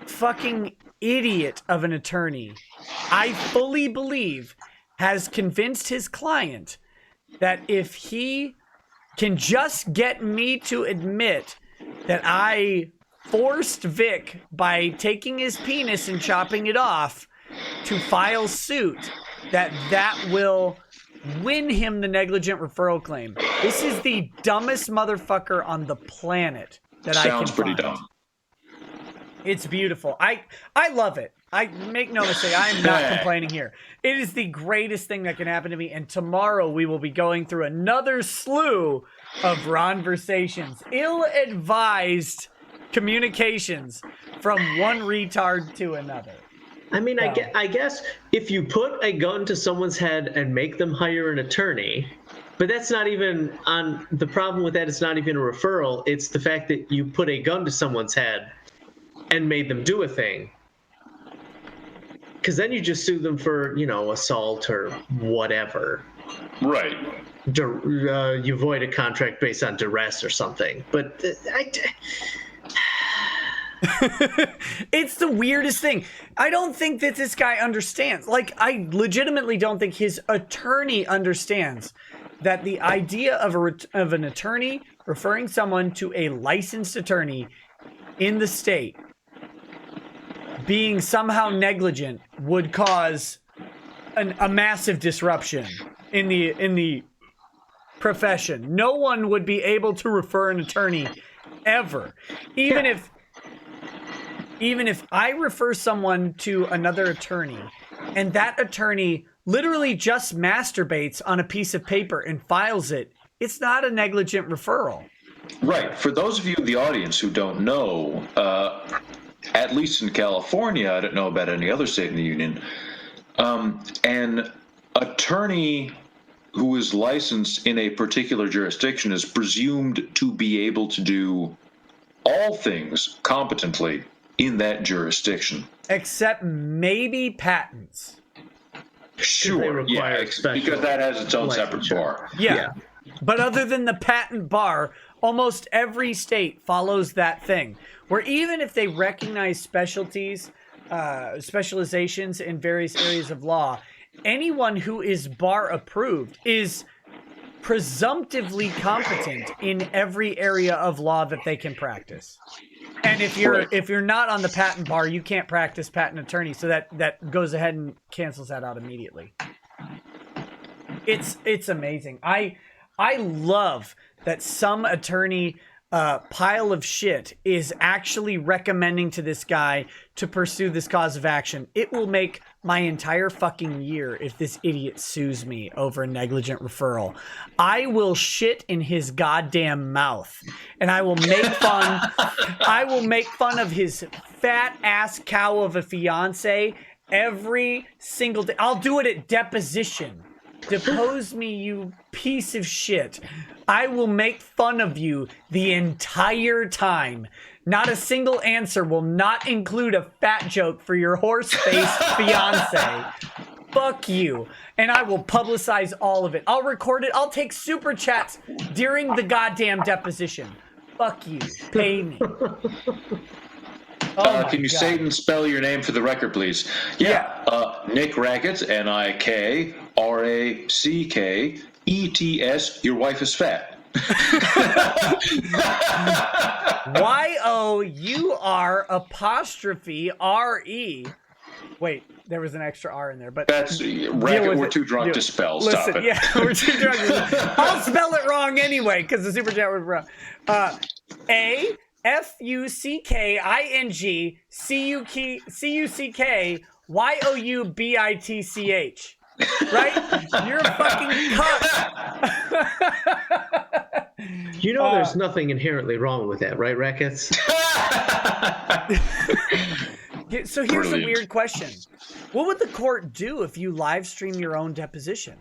fucking idiot of an attorney, I fully believe, has convinced his client that if he can just get me to admit that I forced Vic by taking his penis and chopping it off to file suit, that will win him the negligent referral claim. This is the dumbest motherfucker on the planet that I can find. Sounds pretty dumb. It's beautiful. I love it. I make no mistake, I am not complaining here. It is the greatest thing that can happen to me, and tomorrow we will be going through another slew of Ronversations. Ill-advised communications from one retard to another. I mean, I guess if you put a gun to someone's head and make them hire an attorney, but that's not even on the problem with that. It's not even a referral. It's the fact that you put a gun to someone's head and made them do a thing. Because then you just sue them for, assault or whatever. Right. You void a contract based on duress or something. But it's the weirdest thing. I don't think that this guy understands. Like, I legitimately don't think his attorney understands that the idea of an attorney referring someone to a licensed attorney in the state being somehow negligent would cause a massive disruption in the profession. No one would be able to refer an attorney ever. Even if I refer someone to another attorney and that attorney literally just masturbates on a piece of paper and files it, it's not a negligent referral. Right. For those of you in the audience who don't know, at least in California, I don't know about any other state in the union, an attorney who is licensed in a particular jurisdiction is presumed to be able to do all things competently in that jurisdiction. Except maybe patents. Sure, yeah, because that has its own separate bar. Yeah. But other than the patent bar, almost every state follows that thing. Where even if they recognize specializations in various areas of law, anyone who is bar approved is presumptively competent in every area of law that they can practice. And if you're not on the patent bar, you can't practice patent attorney. So that goes ahead and cancels that out immediately. It's amazing. I love that some attorney pile of shit is actually recommending to this guy to pursue this cause of action. It will make my entire fucking year if this idiot sues me over a negligent referral. I will shit in his goddamn mouth, and I will make fun. I will make fun of his fat ass cow of a fiance every single day. I'll do it at deposition. Depose me, you piece of shit. I will make fun of you the entire time. Not a single answer will not include a fat joke for your horse-faced fiance. Fuck you. And I will publicize all of it. I'll record it. I'll take super chats during the goddamn deposition. Fuck you. Pay me. Can you say and spell your name for the record, please? Yeah. Nick Rackets, Nikrackets. Your wife is fat. YOUR''RE. Wait, there was an extra R in there, but that's Racket. We're too drunk to spell. Listen, Stop it. Yeah, we're too drunk. I'll spell it wrong anyway because the super chat was wrong. AFUCKINGCUCKYOUBITCH. Right? You're a fucking cuck. You know, there's nothing inherently wrong with that, right, Rackets? So here's a weird question. What would the court do if you live stream your own deposition?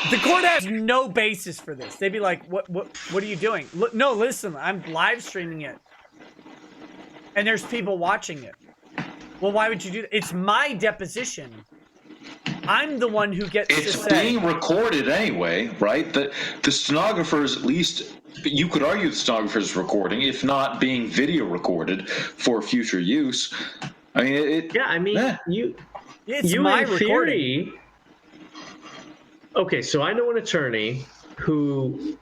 The court has no basis for this. They'd be like, what are you doing? No, listen, I'm live streaming it. And there's people watching it. Well, why would you do that? It's my deposition. I'm the one who gets to say. It's being recorded anyway, right? The stenographer's, at least, you could argue the stenographer's recording, if not being video recorded for future use. I mean, It's my recording. Okay, so I know an attorney who,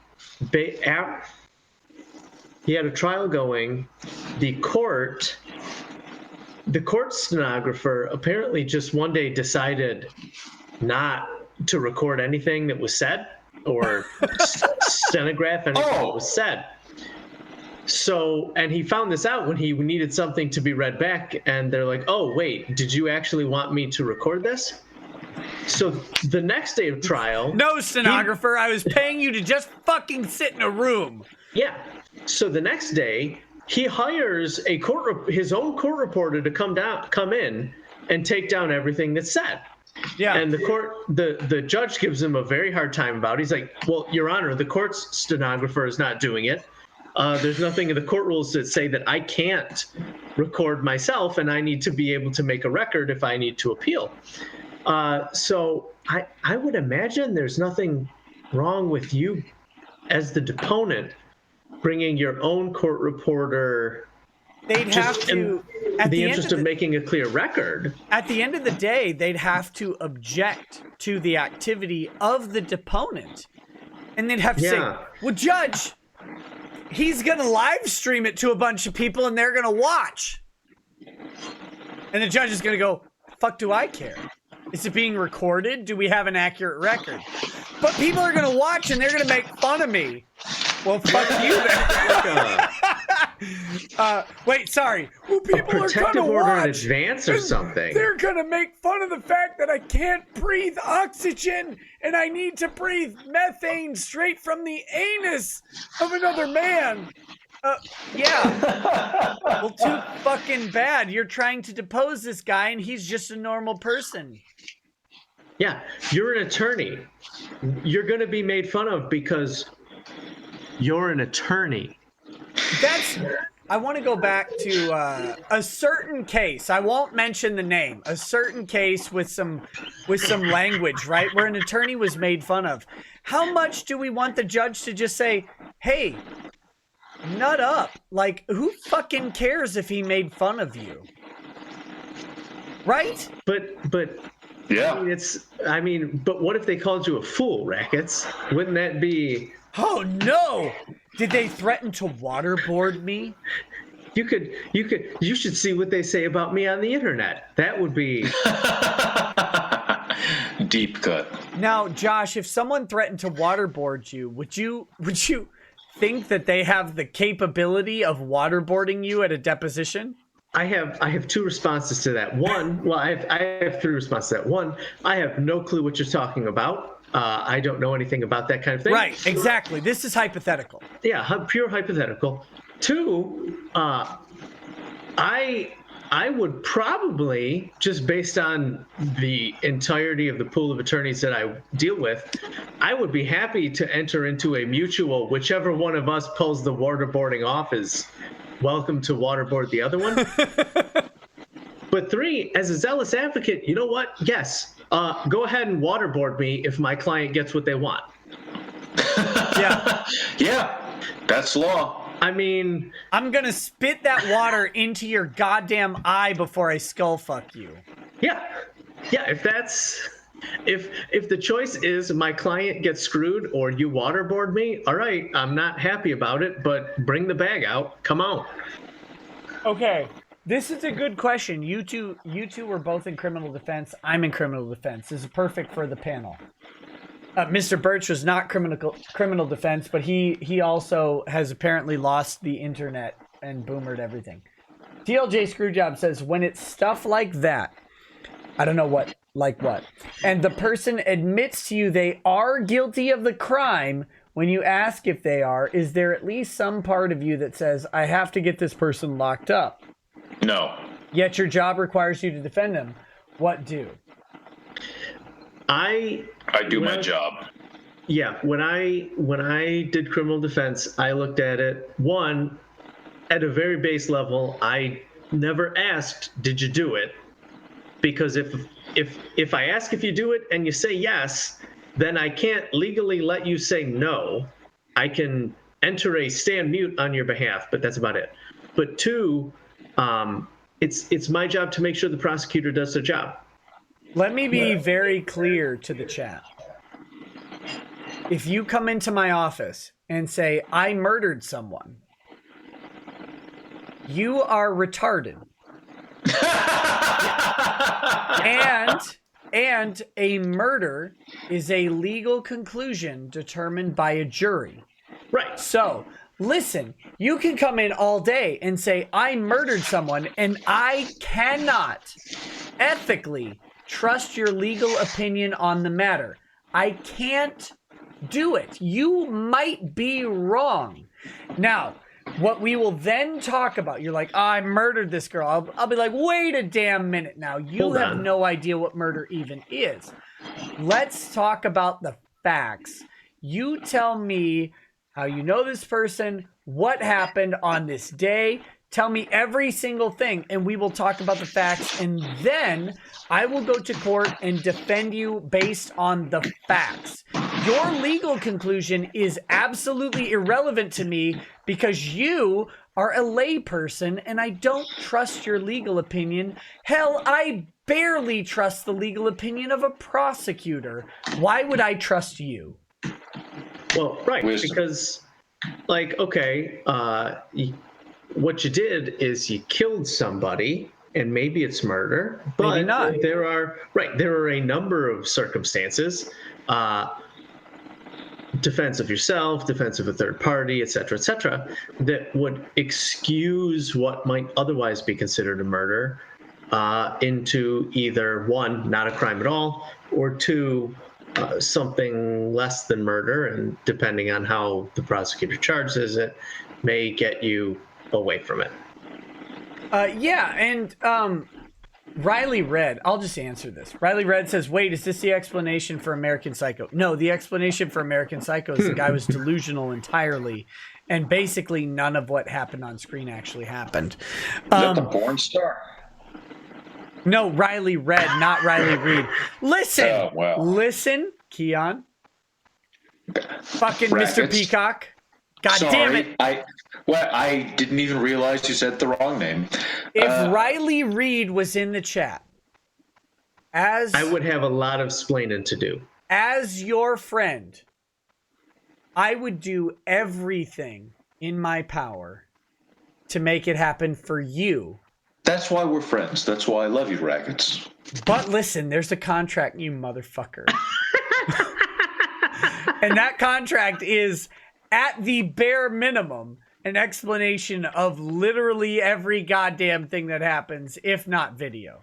he had a trial going. The court stenographer apparently just one day decided not to record anything that was said or stenograph anything that was said. So, and he found this out when he needed something to be read back, and they're like, oh, wait, did you actually want me to record this? So the next day of trial... No, stenographer, I was paying you to just fucking sit in a room. Yeah. So the next day, he hires his own court reporter to come in and take down everything that's said. Yeah. And the judge gives him a very hard time about it. He's like, well, Your Honor, the court's stenographer is not doing it. There's nothing in the court rules that say that I can't record myself, and I need to be able to make a record if I need to appeal. So I would imagine there's nothing wrong with you as the deponent bringing your own court reporter. They'd have to, in the interest of making a clear record. At the end of the day, they'd have to object to the activity of the deponent. And they'd have to say, well, Judge, he's going to live stream it to a bunch of people and they're going to watch. And the judge is going to go, fuck do I care? Is it being recorded? Do we have an accurate record? But people are going to watch and they're going to make fun of me. Well, fuck you then. Wait, sorry. Well, people are going to watch in advance or something. They're going to make fun of the fact that I can't breathe oxygen and I need to breathe methane straight from the anus of another man. Yeah. Well, too fucking bad. You're trying to depose this guy and he's just a normal person. Yeah, you're an attorney. You're going to be made fun of because you're an attorney. I want to go back to a certain case. I won't mention the name. A certain case with some language, right? Where an attorney was made fun of. How much do we want the judge to just say, hey, nut up? Like, who fucking cares if he made fun of you? Right? But yeah. But what if they called you a fool, Rackets? Wouldn't that be... Oh, no! Did they threaten to waterboard me? You should see what they say about me on the internet. That would be... Deep cut. Now, Josh, if someone threatened to waterboard you, would you think that they have the capability of waterboarding you at a deposition? I have two responses to that. One, well, I have three responses to that. One, I have no clue what you're talking about. I don't know anything about that kind of thing. Right, exactly. This is hypothetical. Yeah, pure hypothetical. Two, I would probably, just based on the entirety of the pool of attorneys that I deal with, I would be happy to enter into a mutual, whichever one of us pulls the waterboarding off is welcome to waterboard the other one. But three, as a zealous advocate, you know what? Yes, go ahead and waterboard me if my client gets what they want. Yeah. Yeah, that's law. I mean, I'm going to spit that water into your goddamn eye before I skull fuck you. yeah, if that's... If the choice is my client gets screwed or you waterboard me, all right, I'm not happy about it, but bring the bag out. Come on. Okay, this is a good question. You two were both in criminal defense. I'm in criminal defense. This is perfect for the panel. Mr. Birch was not criminal defense, but he also has apparently lost the internet and boomered everything. TLJ Screwjob says, when it's stuff like that, I don't know what, like what, and the person admits to you they are guilty of the crime, when you ask if they are, is there at least some part of you that says, I have to get this person locked up? No. Yet your job requires you to defend them. What do? I do my job. Yeah, when I did criminal defense, I looked at it, one, at a very base level, I never asked, did you do it? Because if I ask if you do it and you say yes, then I can't legally let you say no. I can enter a stand mute on your behalf, but that's about it. But two, it's my job to make sure the prosecutor does their job. Let me be very clear to the chat. If you come into my office and say, I murdered someone, you are retarded. And a murder is a legal conclusion determined by a jury. Right. So, listen, you can come in all day and say, I murdered someone, and I cannot ethically trust your legal opinion on the matter. I can't do it. You might be wrong. Now, what we will then talk about, you're like, oh, I murdered this girl. I'll be like, wait a damn minute now. You have no idea what murder even is. Let's talk about the facts. You tell me how you know this person, what happened on this day. Tell me every single thing, and we will talk about the facts, and then I will go to court and defend you based on the facts. Your legal conclusion is absolutely irrelevant to me because you are a layperson, and I don't trust your legal opinion. Hell, I barely trust the legal opinion of a prosecutor. Why would I trust you? Well, right, Wisdom. because, like, okay, what you did is you killed somebody, and maybe it's murder, but Maybe not. there are a number of circumstances, defense of yourself, defense of a third party, et cetera, that would excuse what might otherwise be considered a murder into either one, not a crime at all, or two, something less than murder, and depending on how the prosecutor charges it, may get you away from it. Yeah, and Riley Red, I'll just answer this. Riley Red says, wait, is this the explanation for American Psycho? No, the explanation for American Psycho is the guy was delusional entirely, and basically none of what happened on screen actually happened. Is that the porn star? No, Riley Red, not Riley Reed. Listen, Oh, wow. listen, Keon. Fucking Brackets. Mr. Peacock. God Sorry, damn it. I didn't even realize you said the wrong name. If Riley Reed was in the chat, as I would have a lot of splaining to do. As your friend, I would do everything in my power to make it happen for you. That's why we're friends. That's why I love you, Rackets. But listen, there's a contract, you motherfucker. And that contract is at the bare minimum. an explanation of literally every goddamn thing that happens, if not video.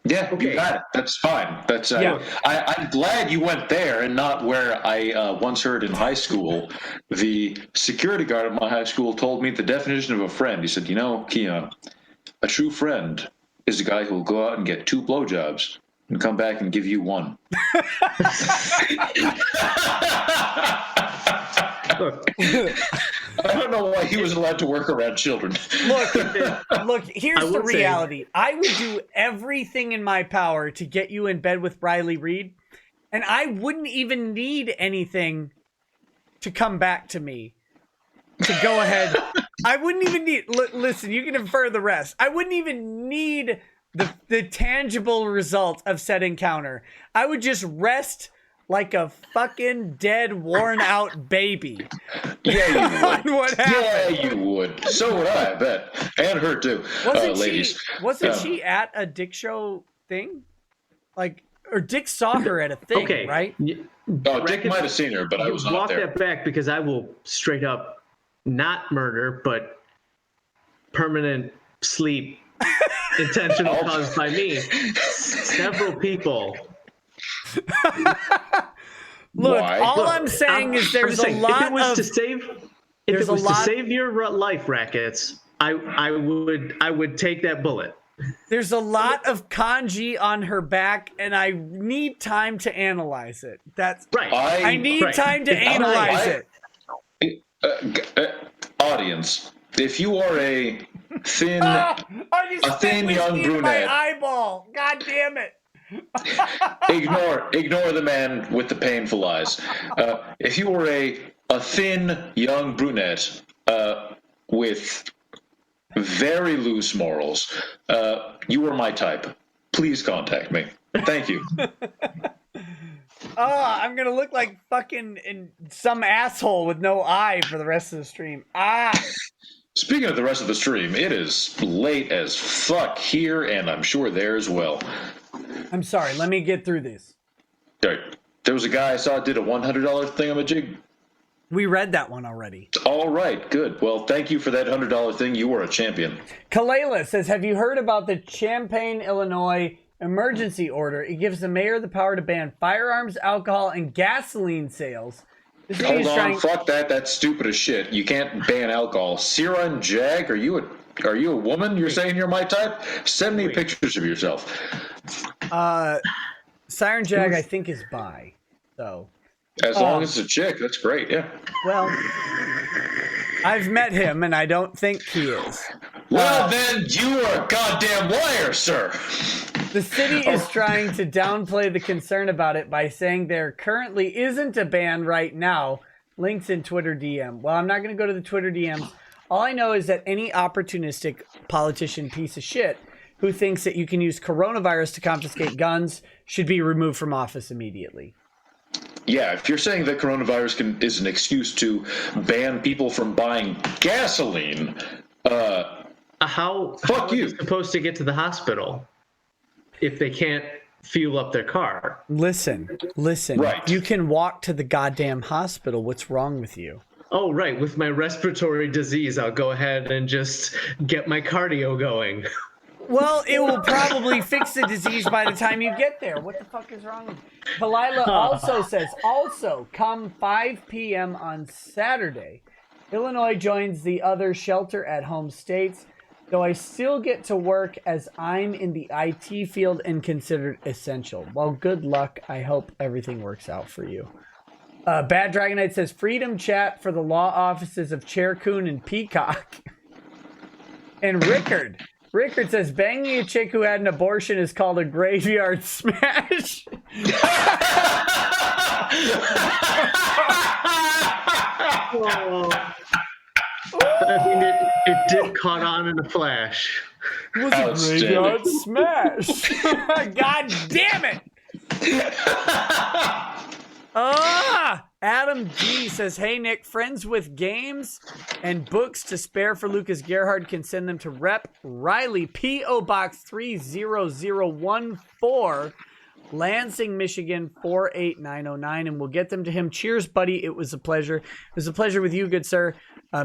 Yeah, Okay. you got it. That's fine. That's Yeah. I'm glad you went there and not where I once heard in high school. The security guard at my high school told me the definition of a friend. He said, Keon, a true friend is a guy who will go out and get 2 blowjobs and come back and give you 1. I don't know why he was allowed to work around children. Look, here's the reality. I would do everything in my power to get you in bed with Riley Reid, and I wouldn't even need anything to come back to me to go ahead. I wouldn't even need, listen, you can infer the rest. I wouldn't even need the tangible result of said encounter. I would just rest like a fucking dead, worn out baby. Yeah, you would. What happened? Yeah, you would. So would I bet. And her too, ladies. Wasn't she at a Dick show thing? Like, or Dick saw her at a thing, right? Oh, Dick might have seen her, but I was not there. Walk that back, because I will straight up not murder, but permanent sleep, intentional caused by me. Several people. Look, Why? all I'm saying is there's a lot if it was of to save your life, Rackets, I would take that bullet. there's a lot of kanji on her back, and I need time to analyze it. That's Right. I need time to analyze it. Audience, if you are a thin, I just a thin spit young whiskey in brunette, my eyeball. God damn it. ignore the man with the painful eyes. If you were a thin young brunette with very loose morals, you are my type. Please contact me. Thank you. I'm gonna look like fucking some asshole with no eye for the rest of the stream. Speaking of the rest of the stream, it is late as fuck here, and I'm sure there as well. I'm sorry, let me get through this. There was a guy I saw did a $100 thingamajig. We read that one already. All right, good. Well, thank you for that $100 thing. You were a champion. Kalela says, have you heard about the Champaign, Illinois emergency order? It gives the mayor the power to ban firearms, alcohol, and gasoline sales. Hold on, fuck that. That's stupid as shit. You can't ban alcohol. Sierra and Jag, are you a woman? You're saying you're my type? Send me pictures of yourself. Siren Jag, I think, is bi. So, as long as it's a chick, that's great. Yeah. Well, I've met him, and I don't think he is. Well, then you are a goddamn liar, sir. The city is trying to downplay the concern about it by saying there currently isn't a ban right now. Links in Twitter DM. Well, I'm not going to go to the Twitter DMs. All I know is that any opportunistic politician piece of shit who thinks that you can use coronavirus to confiscate guns should be removed from office immediately. Yeah, if you're saying that coronavirus is an excuse to ban people from buying gasoline, how fuck are you. they supposed to get to the hospital if they can't fuel up their car? Listen. Right. You can walk to the goddamn hospital. What's wrong with you? Oh, right. With my respiratory disease, I'll go ahead and just get my cardio going. Well, it will probably fix the disease by the time you get there. What the fuck is wrong with you? Palila also says, come 5 p.m. on Saturday, Illinois joins the other shelter-at-home states, though I still get to work as I'm in the IT field and considered essential. Well, good luck. I hope everything works out for you. Bad Dragon Knight says, freedom chat for the law offices of Chair Coon and Peacock. And Rickard says, banging a chick who had an abortion is called a graveyard smash. I mean, it did caught on in a flash. It was a graveyard smash. God damn it. Adam G says, hey Nick, friends with games and books to spare for Lucas Gerhard can send them to Rep Riley, P.O. Box 30014, Lansing, Michigan 48909, and we'll get them to him. Cheers, buddy. It was a pleasure. It was a pleasure with you, good sir.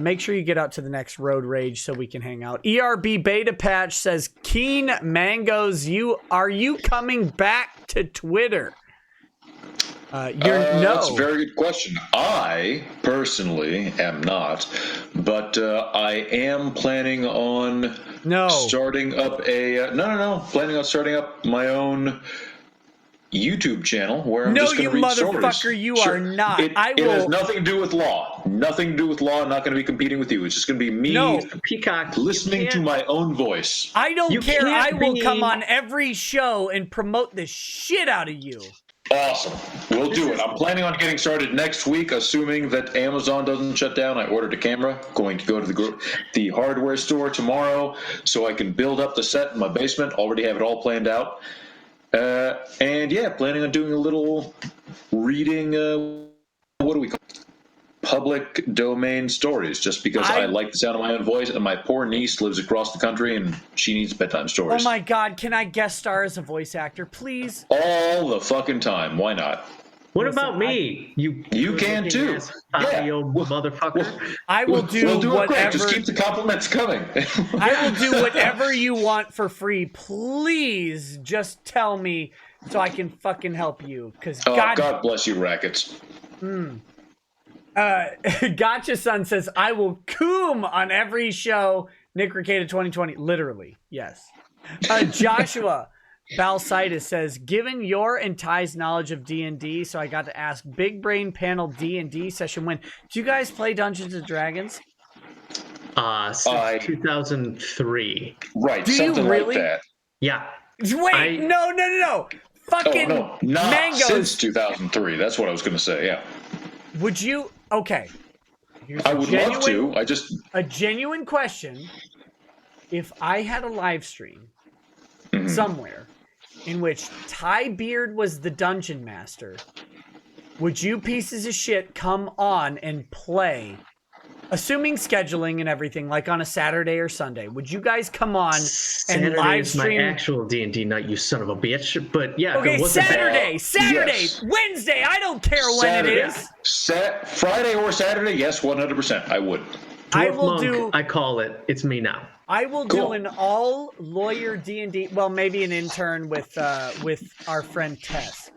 Make sure you get out to the next Road Rage so we can hang out. ERB Beta Patch says, Keen Mangoes, are you coming back to Twitter? No. That's a very good question. I personally am not, but I am planning on starting up planning on starting up my own YouTube channel where I'm just going to read stories. No, you motherfucker, you are not. It has nothing to do with law. Nothing to do with law. I'm not going to be competing with you. It's just going to be me, Peacock, listening to my own voice. I don't care. I will come on every show and promote the shit out of you. Awesome. We'll do it. I'm planning on getting started next week, assuming that Amazon doesn't shut down. I ordered a camera. Going to go to the hardware store tomorrow so I can build up the set in my basement. Already have it all planned out. And yeah, planning on doing a little reading, what do we call it? Public domain stories, just because I like the sound of my own voice, and my poor niece lives across the country and she needs bedtime stories. Oh my god, can I guest star as a voice actor, please? All the fucking time. Why not? What about me? You can too. Motherfucker. I will we'll do whatever. It quick. Just keep the compliments coming. I will do whatever you want for free. Please just tell me so I can fucking help you. Because God bless you, Rackets. Gotcha Son says, I will coom on every show. Nick Rekieta 2020. Literally, yes. Joshua Balsitis says, given your and Ty's knowledge of D&D, so I got to ask, big brain panel D&D session when? Do you guys play Dungeons & Dragons? Since 2003. Right, do something you really? like that. Yeah. Wait, no. Fucking not Mangoes. Since 2003. That's what I was going to say, yeah. Would you? Okay. I would love to. A genuine question. If I had a live stream somewhere in which Ty Beard was the dungeon master, would you pieces of shit come on and play? Assuming scheduling and everything, like on a Saturday or Sunday, would you guys come on and live stream? My actual D&D night, you son of a bitch. But yeah, okay, Saturday, yes. Wednesday. I don't care Saturday. when it is. Friday or Saturday, yes, 100%. I would. I call it. It's me now. I will do an all lawyer D&D. Well, maybe an intern with our friend Tess.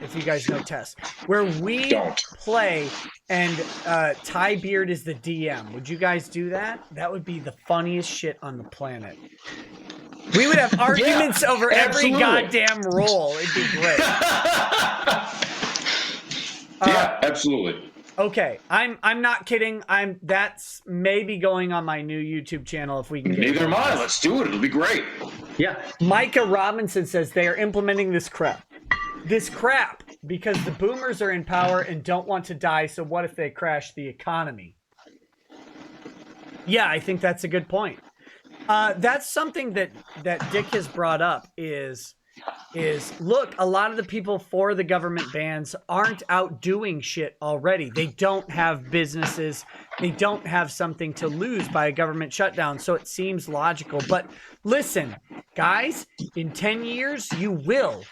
If you guys know Tess, where we play and Ty Beard is the DM. Would you guys do that? That would be the funniest shit on the planet. We would have arguments over every goddamn roll. It'd be great. Yeah, absolutely. Okay, I'm not kidding. That's maybe going on my new YouTube channel if we can get Neither am I. Let's do it. It'll be great. Yeah. Micah Robinson says they are implementing this crap because the boomers are in power and don't want to die, so what if they crash the economy? Yeah, I think that's a good point. That's something that Dick has brought up is look, a lot of the people for the government bans aren't out doing shit already. They don't have businesses. They don't have something to lose by a government shutdown, so it seems logical. But listen, guys, in 10 years, you will.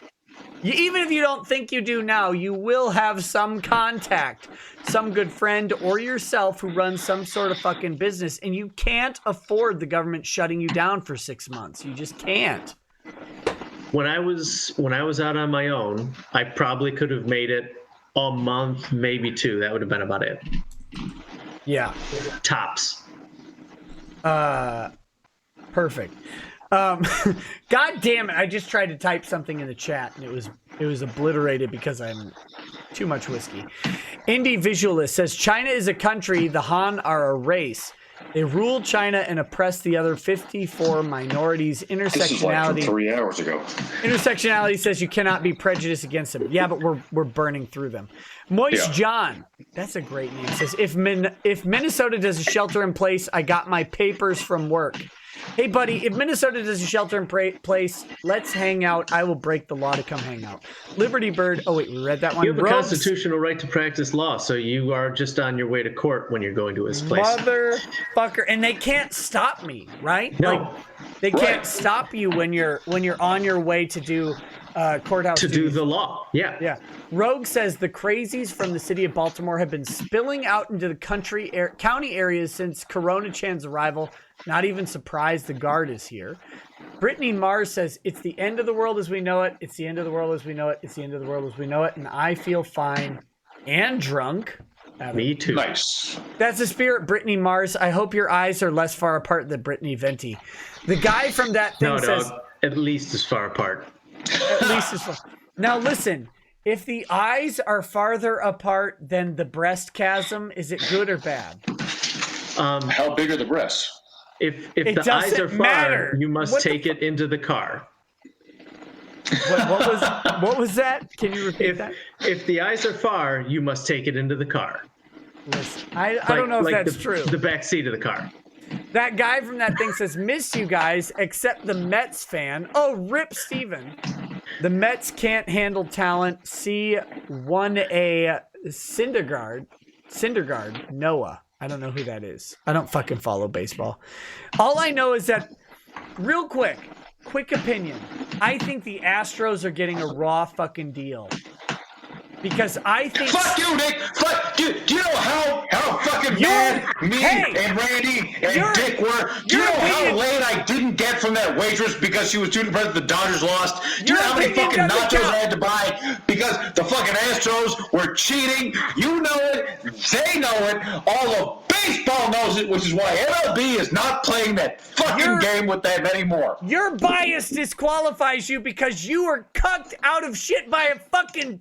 Even if you don't think you do now, you will have some contact, some good friend or yourself who runs some sort of fucking business, and you can't afford the government shutting you down for 6 months. You just can't. When I was out on my own, I probably could have made it a month, maybe 2. That would have been about it. Yeah. Tops. Perfect. God damn it! I just tried to type something in the chat and it was obliterated because I'm too much whiskey. Indie Visualist says China is a country. The Han are a race. They rule China and oppress the other 54 minorities. Intersectionality. This is like from 3 hours ago. Intersectionality says you cannot be prejudiced against them. Yeah, but we're burning through them. Moist John, that's a great name. Says if Minnesota does a shelter in place, I got my papers from work. Hey, buddy, if Minnesota does a shelter in place, let's hang out. I will break the law to come hang out. Liberty Bird. Oh, wait, we read that one. You have a constitutional right to practice law, so you are just on your way to court when you're going to his place. Motherfucker. And they can't stop me, right? No. They can't Right. stop you when you're on your way to do courthouse To do duties. the law. Yeah. Yeah. Rogue says the crazies from the city of Baltimore have been spilling out into the county areas since Corona Chan's arrival. Not even surprised the guard is here. Brittany Mars says it's the end of the world as we know it. It's the end of the world as we know it. It's the end of the world as we know it. And I feel fine and drunk. Me too. Nice. That's the spirit, Brittany Mars. I hope your eyes are less far apart than Brittany Venti. The guy from that thing No, says... dog. At least as far apart. At least as far. Now listen, if the eyes are farther apart than the breast chasm, is it good or bad? How big are the breasts? If It the eyes doesn't are far, matter. you must What the take it into the car. What was that? Can you repeat that? If the eyes are far, you must take it into the car. Listen, I don't know if that's true. The back seat of the car. That guy from that thing says, miss you guys, except the Mets fan. Oh, rip Steven. The Mets can't handle talent. See 1A Syndergaard, Noah. I don't know who that is. I don't fucking follow baseball. All I know is that, real quick opinion. I think the Astros are getting a raw fucking deal. Because I think... Fuck you, Nick! Fuck you! Do you know how fucking mad me and Randy and Dick were? Do you know how late I didn't get from that waitress because she was too depressed the Dodgers lost? Do you know how many fucking nachos I had to buy because the fucking Astros were cheating? You know it. They know it. All of baseball knows it, which is why MLB is not playing that fucking game with them anymore. Your bias disqualifies you because you were cucked out of shit by a fucking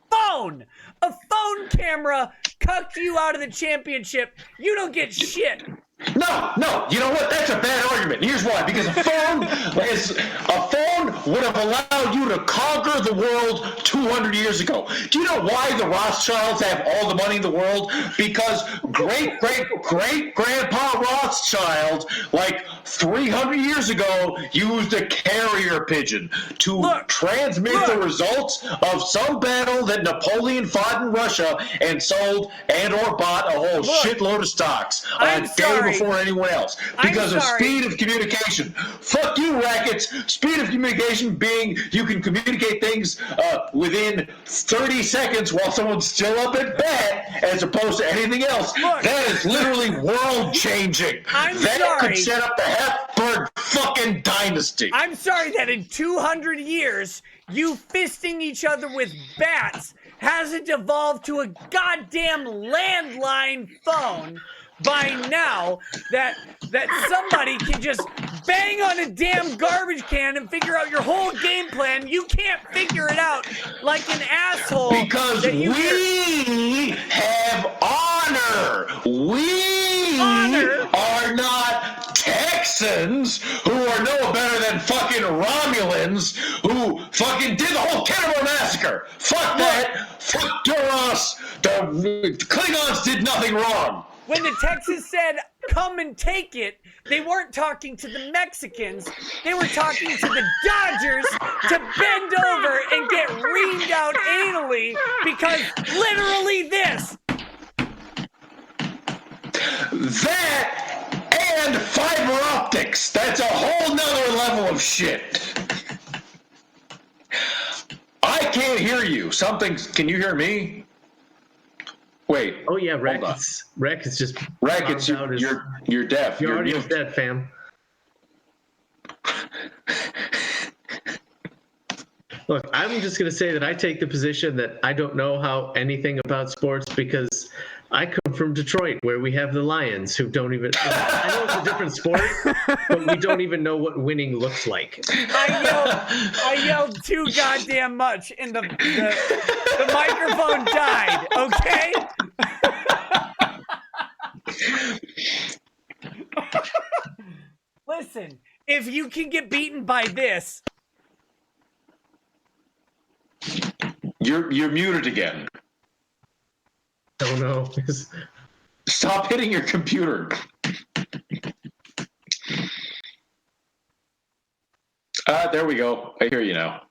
phone. A phone camera cucked you out of the championship. You don't get shit. No. You know what? That's a bad argument. Here's why. Because a phone would have allowed you to conquer the world 200 years ago. Do you know why the Rothschilds have all the money in the world? Because great-great-great-grandpa Rothschild, like 300 years ago, used a carrier pigeon to transmit the results of some battle that Napoleon fought in Russia and sold and or bought a whole shitload of stocks on a day before anyone else because of speed of communication. Fuck you, rackets. Speed of communication being you can communicate things within 30 seconds while someone's still up at bat as opposed to anything else. That is literally world changing. That could set up the Habsburg fucking dynasty. I'm sorry that in 200 years, you fisting each other with bats hasn't evolved to a goddamn landline phone by now that somebody can just bang on a damn garbage can and figure out your whole game plan. You can't figure it out like an asshole. Because we have honor. We are not Texans who are no better than fucking Romulans who fucking did the whole Kennemer massacre. Fuck that. Fuck Duras. The Klingons did nothing wrong. When the Texans said, come and take it, they weren't talking to the Mexicans. They were talking to the Dodgers to bend over and get reamed out anally because literally this. That and fiber optics. That's a whole nother level of shit. I can't hear you. Can you hear me? Wait. Oh yeah, Rackets just Rackets. You're deaf. Your audio's dead, fam. Look, I'm just gonna say that I take the position that I don't know anything about sports because I come from Detroit, where we have the Lions, who don't even. I know it's a different sport, but we don't even know what winning looks like. I yelled too goddamn much, and the microphone died. Okay. Listen, if you can get beaten by this, you're muted again. Oh no. Stop hitting your computer. There we go. I hear you now.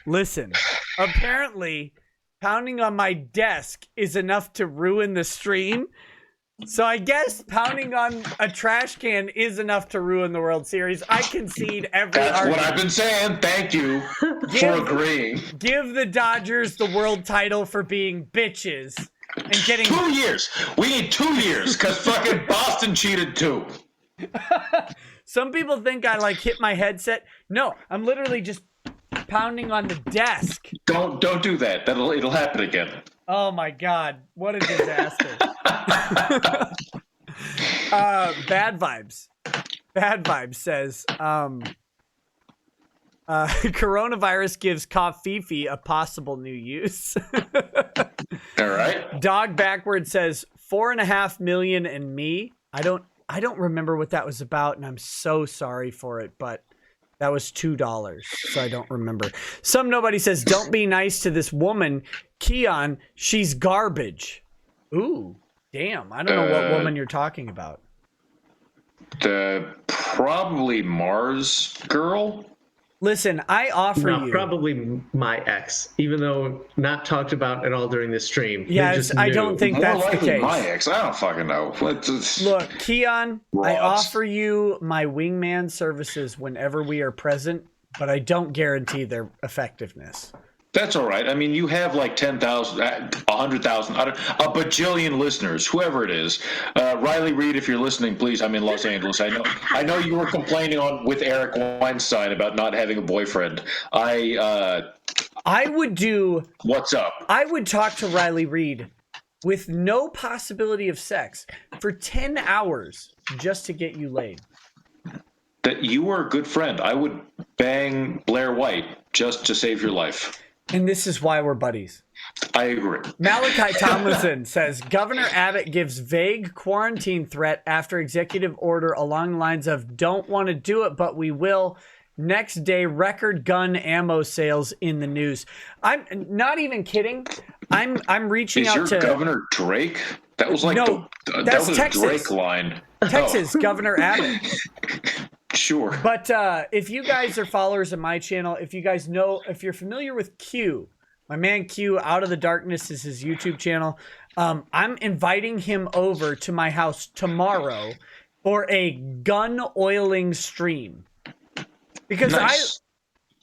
listen, apparently pounding on my desk is enough to ruin the stream. So I guess pounding on a trash can is enough to ruin the World Series. I concede every That's argument. what I've been saying. Thank you for agreeing. Give the Dodgers the world title for being bitches and getting 2 years. We need 2 years because fucking Boston cheated too. Some people think I like hit my headset. No, I'm literally just pounding on the desk. Don't do that. It'll happen again. Oh my god, what a disaster. Bad Vibes. Bad Vibes says, coronavirus gives Covfefe a possible new use. All right. Dog Backward says 4.5 million and me. I don't remember what that was about, and I'm so sorry for it, but that was $2, so I don't remember. Some nobody says, don't be nice to this woman, Keon. She's garbage. Ooh, damn. I don't know what woman you're talking about. Probably Mars girl. Listen, I offer you. Probably my ex, even though not talked about at all during this stream. Yes, I don't think More that's the likely case. my ex. I don't fucking know. Look, Keon, I Ross. offer you my wingman services whenever we are present, but I don't guarantee their effectiveness. That's all right. I mean, you have like 10,000, 100,000, a bajillion listeners, whoever it is. Riley Reed, if you're listening, please. I'm in Los Angeles. I know you were complaining with Eric Weinstein about not having a boyfriend. I would do. What's up? I would talk to Riley Reed with no possibility of sex for 10 hours just to get you laid. That you were a good friend. I would bang Blair White just to save your life. And this is why we're buddies. I agree. Malachi Tomlinson says, Governor Abbott gives vague quarantine threat after executive order along the lines of don't want to do it, but we will. Next day, record gun ammo sales in the news. I'm not even kidding. I'm reaching out to... Is your Governor Drake? That was like No, that that's was Texas. a Drake line. Texas, Governor Abbott. Sure. But if you guys are followers of my channel, if you guys know, if you're familiar with Q, my man Q, Out of the Darkness is his YouTube channel. I'm inviting him over to my house tomorrow for a gun oiling stream. Because nice.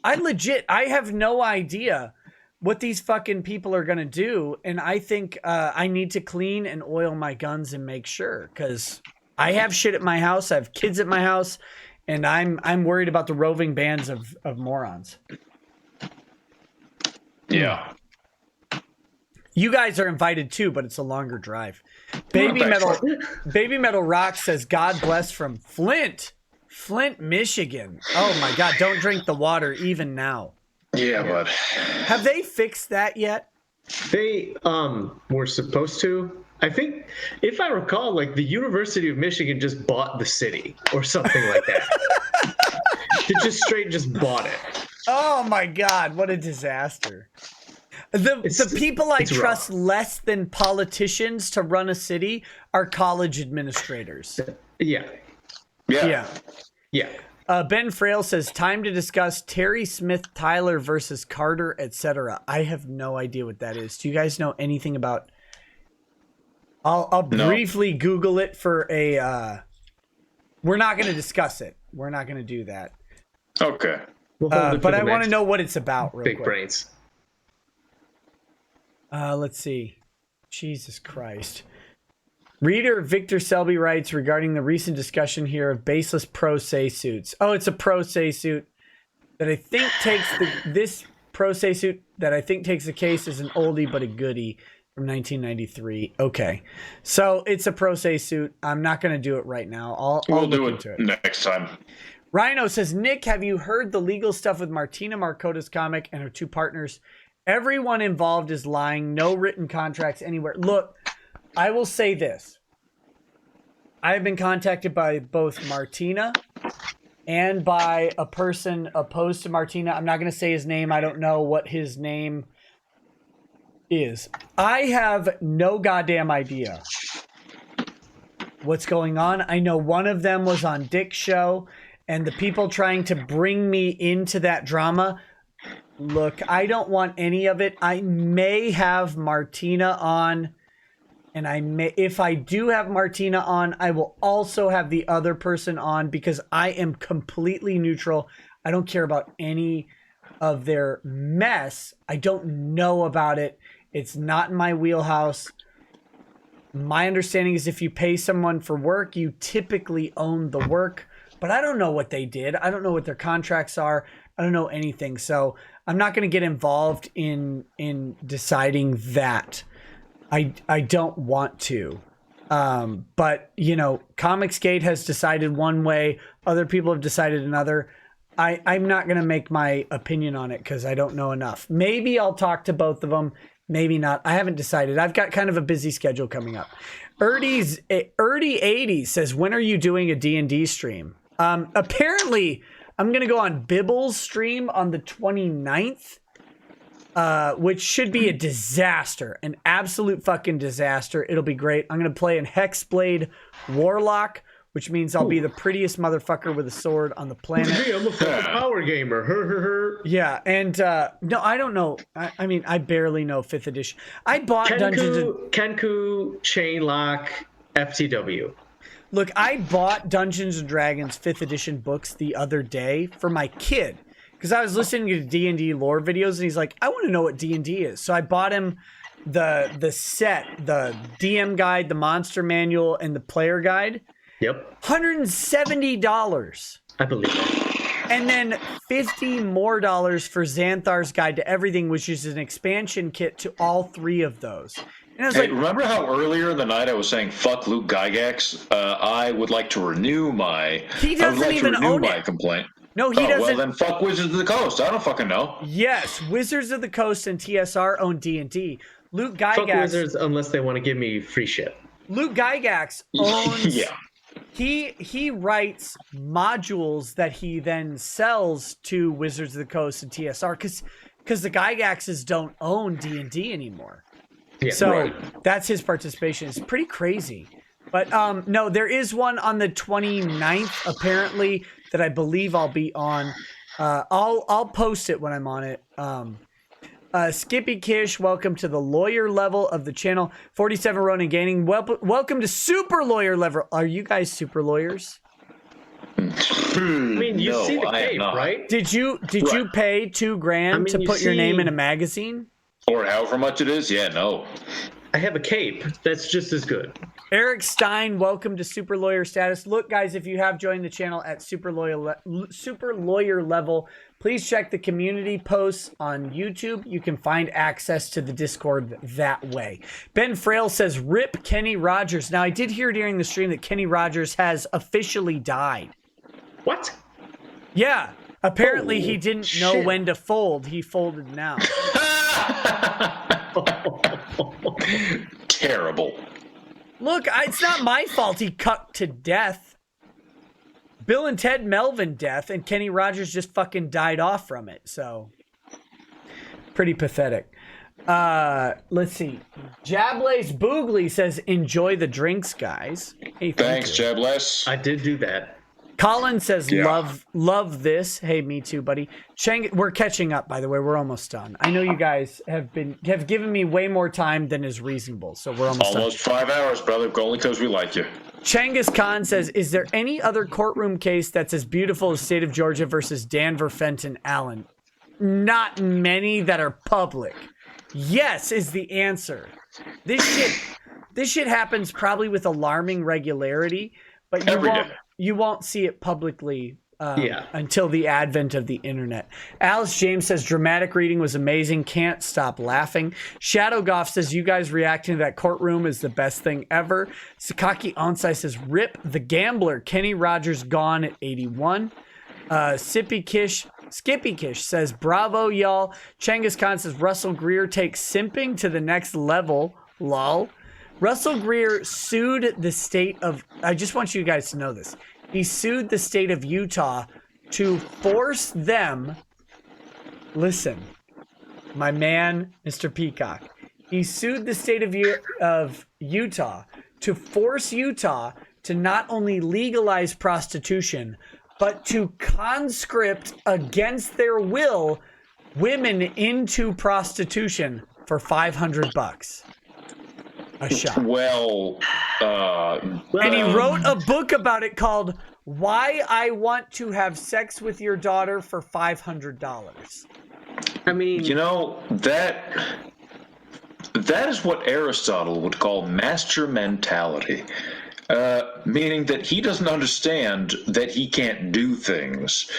I legit, I have no idea what these fucking people are going to do. And I think I need to clean and oil my guns and make sure. Because I have shit at my house. I have kids at my house. And I'm worried about the roving bands of morons. Yeah. You guys are invited too, but it's a longer drive. Baby Metal Rock says, God bless from Flint, Michigan. Oh my God, don't drink the water even now. Yeah, bud. Have they fixed that yet? They were supposed to. I think, if I recall, like the University of Michigan just bought the city or something like that. They just bought it. Oh my God, what a disaster. The people I trust less than politicians to run a city are college administrators. Yeah. Ben Frail says, time to discuss Terry Smith Tyler versus Carter, etc. I have no idea what that is. Do you guys know anything about... I'll briefly Google it for a... We're not going to discuss it. We're not going to do that. Okay. But I want to know what it's about real Big quick. brains. Let's see. Jesus Christ. Reader Victor Selby writes regarding the recent discussion here of baseless pro se suits. Oh, it's a pro se suit that I think takes this pro se suit that I think takes the case as an oldie but a goodie from 1993. Okay. So it's a pro se suit. I'm not going to do it right now. I'll do look into it next time. Rhino says, Nick, have you heard the legal stuff with Martina Marcota's comic and her two partners? Everyone involved is lying. No written contracts anywhere. Look, I will say this. I have been contacted by both Martina and by a person opposed to Martina. I'm not going to say his name. I don't know what his name is. I have no goddamn idea what's going on. I know one of them was on Dick's show, and the people trying to bring me into that drama. Look, I don't want any of it. I may have Martina on and if I do have Martina on, I will also have the other person on because I am completely neutral. I don't care about any of their mess. I don't know about it. It's not in my wheelhouse. My understanding is if you pay someone for work, you typically own the work, but I don't know what they did. I don't know what their contracts are. I don't know anything. So I'm not going to get involved in deciding that. I don't want to. But, you know, Comicsgate has decided one way. Other people have decided another. I'm not going to make my opinion on it because I don't know enough. Maybe I'll talk to both of them. Maybe not. I haven't decided. I've got kind of a busy schedule coming up. Erdy80 says, when are you doing a D&D stream? Apparently, I'm going to go on Bibble's stream on the 29th, which should be a disaster. An absolute fucking disaster. It'll be great. I'm going to play in Hexblade Warlock, which means I'll be the prettiest motherfucker with a sword on the planet. Hey, I'm a fucking power gamer. Yeah, and no, I don't know. I mean, I barely know 5th edition. I bought Kenku, Chainlock, FTW. Look, I bought Dungeons & Dragons 5th edition books the other day for my kid because I was listening to D&D lore videos and he's like, I want to know what D&D is. So I bought him the set, the DM guide, the monster manual, and the player guide. Yep. $170. I believe that. And then $50 more for Xanthar's Guide to Everything, which is an expansion kit to all 3 of those. And I was like, remember how earlier in the night I was saying "fuck Luke Gygax"? I would like to renew my. He doesn't even own my it. complaint. No, he doesn't. Well, then fuck Wizards of the Coast. I don't fucking know. Yes, Wizards of the Coast and TSR own D&D. Luke Gygax. Fuck Wizards unless they want to give me free shit. Luke Gygax owns. Yeah. He writes modules that he then sells to Wizards of the Coast and TSR because the Gygaxes don't own D&D anymore. Yeah, so right. That's his participation. It's pretty crazy. But no, there is one on the 29th apparently that I believe I'll be on. I'll post it when I'm on it. Skippy Kish, welcome to the lawyer level of the channel. 47 Ronin Gaining, welcome to super lawyer level. Are you guys super lawyers? I mean, you see the cape, right? Did you pay $2,000 to put your name in a magazine? Or however much it is? Yeah, no. I have a cape. That's just as good. Eric Stein, welcome to super lawyer status. Look, guys, if you have joined the channel at super lawyer level, please check the community posts on YouTube. You can find access to the Discord that way. Ben Frail says, rip Kenny Rogers. Now, I did hear during the stream that Kenny Rogers has officially died. What? Yeah. Apparently, he didn't know when to fold. He folded now. Terrible. Look, it's not my fault he cucked to death. Bill and Ted Melvin death, and Kenny Rogers just fucking died off from it. So, pretty pathetic. Let's see. Jablace Boogly says, enjoy the drinks, guys. Hey, thanks, Jablace. I did do that. Colin says, love this. Hey, me too, buddy. Chang, we're catching up, by the way. We're almost done. I know you guys have given me way more time than is reasonable, so we're almost done. 5 hours, brother, only because we like you. Changus Khan says, is there any other courtroom case that's as beautiful as State of Georgia versus Danver Fenton Allen? Not many that are public. Yes is the answer. This shit happens probably with alarming regularity, but you won't see it publicly until the advent of the internet. Alice James says, dramatic reading was amazing. Can't stop laughing. Shadow Goff says, you guys reacting to that courtroom is the best thing ever. Sakaki Onsai says, rip the gambler. Kenny Rogers gone at 81. Skippy Kish says, bravo, y'all. Changus Khan says, Russell Greer takes simping to the next level. Lol. Russell Greer sued the state of, I just want you guys to know this. He sued the state of Utah to force them, listen, my man, Mr. Peacock. He sued the state of Utah to force Utah to not only legalize prostitution, but to conscript against their will women into prostitution for $500. a shot. Well, And he wrote a book about it called Why I Want to Have Sex with Your Daughter for $500. I mean, that is what Aristotle would call master mentality, meaning that he doesn't understand that he can't do things.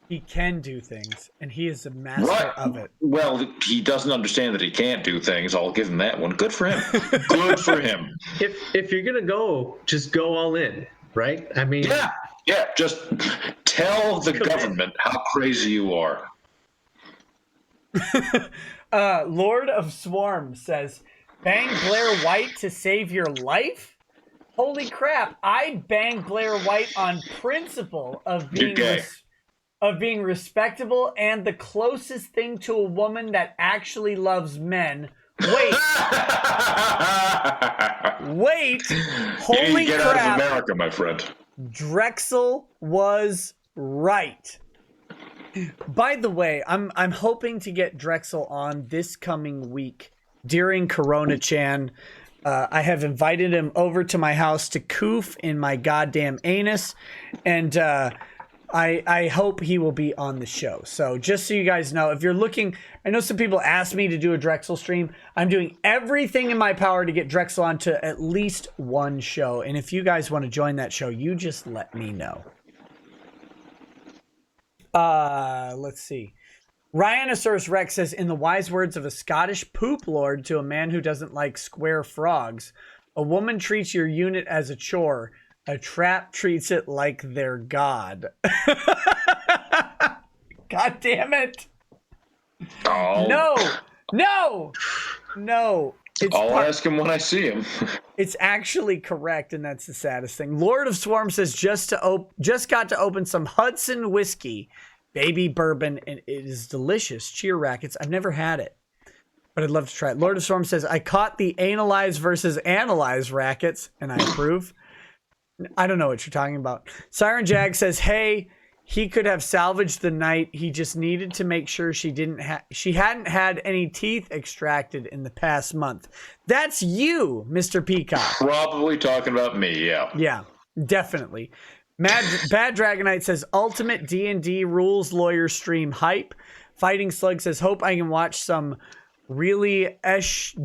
He can do things, and he is a master of it. Well, he doesn't understand that he can't do things. I'll give him that one. Good for him. Good for him. if you're gonna go, just go all in, right? I mean, Yeah. Just tell the government how crazy you are. Lord of Swarm says, bang Blair White to save your life? Holy crap, I banged Blair White on principle of being respectable and the closest thing to a woman that actually loves men. Wait. Holy get crap. out of America, my friend. Drexel was right. By the way, I'm hoping to get Drexel on this coming week during Corona Chan. I have invited him over to my house to coof in my goddamn anus, and I hope he will be on the show. So just so you guys know, if you're looking, I know some people asked me to do a Drexel stream. I'm doing everything in my power to get Drexel on to at least one show. And if you guys want to join that show, you just let me know. Let's see. Rhinosaurus Rex says, in the wise words of a Scottish poop lord to a man who doesn't like square frogs, a woman treats your unit as a chore. A trap treats it like their god. God damn it. Oh. No. I'll ask him when I see him. It's actually correct, and that's the saddest thing. Lord of Swarm says, just got to open some Hudson whiskey, baby bourbon, and it is delicious. Cheer rackets. I've never had it, but I'd love to try it. Lord of Swarm says, I caught the analyze versus analyze rackets, and I approve. I don't know what you're talking about. Siren Jag says, hey, he could have salvaged the night. He just needed to make sure she hadn't had any teeth extracted in the past month. That's you, Mr. Peacock. Probably talking about me, yeah. Yeah, definitely. Bad Dragonite says, ultimate D&D rules lawyer stream hype. Fighting Slug says, hope I can watch some really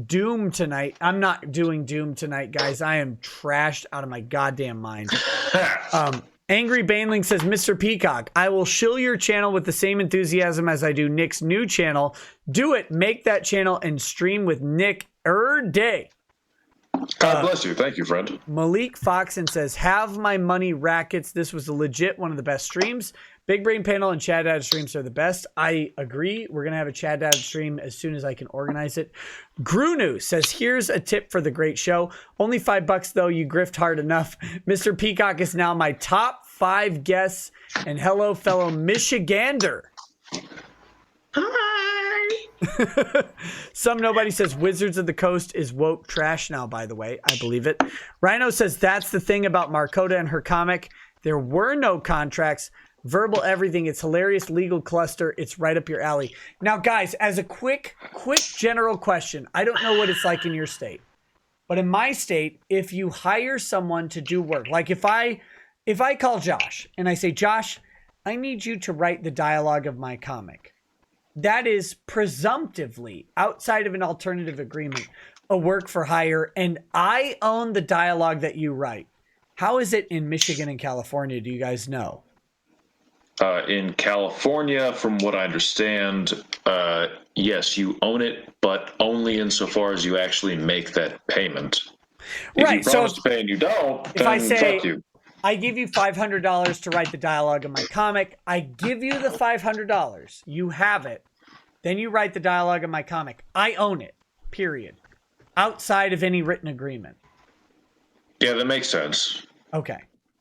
Doom tonight. I'm not doing Doom tonight, guys. I am trashed out of my goddamn mind. Angry Baneling says, Mr. Peacock, I will shill your channel with the same enthusiasm as I do Nick's new channel. Do it. Make that channel and stream with Nick day. God bless you. Thank you, friend. Malik Foxen says, have my money rackets. This was a legit one of the best streams. Big Brain Panel and Chad Dad streams are the best. I agree. We're going to have a Chad Dad stream as soon as I can organize it. Grunu says, here's a tip for the great show. Only $5 though. You grift hard enough. Mr. Peacock is now my top 5 guests. And hello, fellow Michigander. Hi. Some nobody says Wizards of the Coast is woke trash now, by the way. I believe it. Rhino says, that's the thing about Markota and her comic. There were no contracts. Verbal everything. It's hilarious. Legal cluster. It's right up your alley. Now, guys, as a quick general question, I don't know what it's like in your state, but in my state, if you hire someone to do work, like if I call Josh and I say, Josh, I need you to write the dialogue of my comic, that is presumptively, outside of an alternative agreement, a work for hire, and I own the dialogue that you write. How is it in Michigan and California? Do you guys know? In California, from what I understand, yes, you own it, but only insofar as you actually make that payment. Right. If you promise to pay and you don't, if I say, fuck you. I give you $500 to write the dialogue of my comic, I give you the $500. You have it. Then you write the dialogue of my comic. I own it, period. Outside of any written agreement. Yeah, that makes sense. Okay.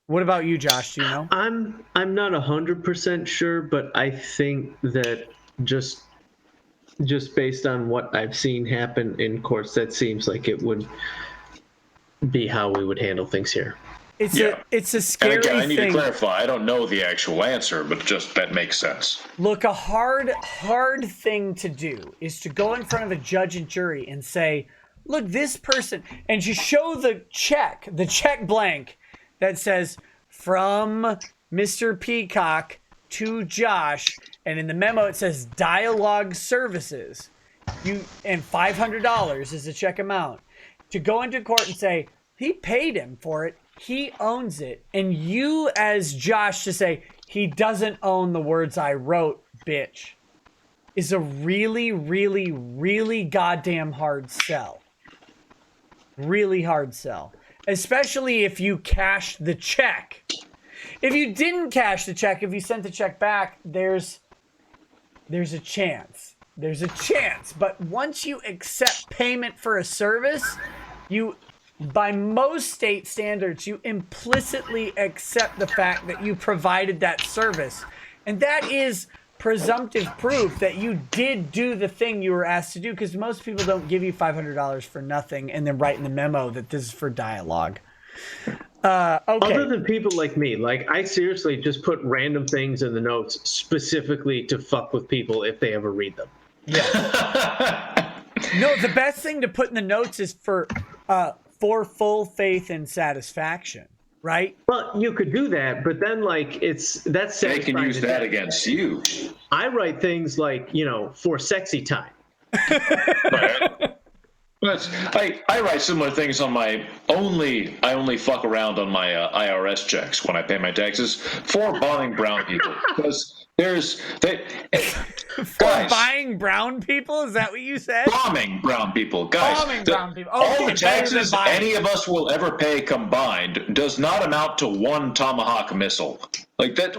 What about you, Josh? Do you know? I'm not 100% sure, but I think that just based on what I've seen happen in courts, that seems like it would be how we would handle things here. It's a scary and again, I need thing. to clarify. I don't know the actual answer, but just that makes sense. Look, a hard thing to do is to go in front of a judge and jury and say, look, this person, and you show the check blank that says from Mr. Peacock to Josh, and in the memo it says Dialogue Services. And $500 is the check amount. To go into court and say, he paid him for it, he owns it, and you as Josh to say, he doesn't own the words I wrote, bitch, is a really, really, really goddamn hard sell. Really hard sell. Especially if you cash the check. If you didn't cash the check, if you sent the check back, there's a chance. There's a chance. But once you accept payment for a service, you, by most state standards, you implicitly accept the fact that you provided that service. And that is presumptive proof that you did do the thing you were asked to do, because most people don't give you $500 for nothing and then write in the memo that this is for dialogue. Okay. Other than people like me, like I seriously just put random things in the notes specifically to fuck with people if they ever read them. Yeah. No, the best thing to put in the notes is for full faith and satisfaction, right? Well, you could do that, but then like that's They can use that against you. I write things like, for sexy time. Right. I write similar things on my I only fuck around on my IRS checks when I pay my taxes for bombing brown people, because For buying brown people? Is that what you said? Bombing brown people, guys. Bombing brown people. All Okay, the taxes any of us will ever pay combined does not amount to one Tomahawk missile. Like that.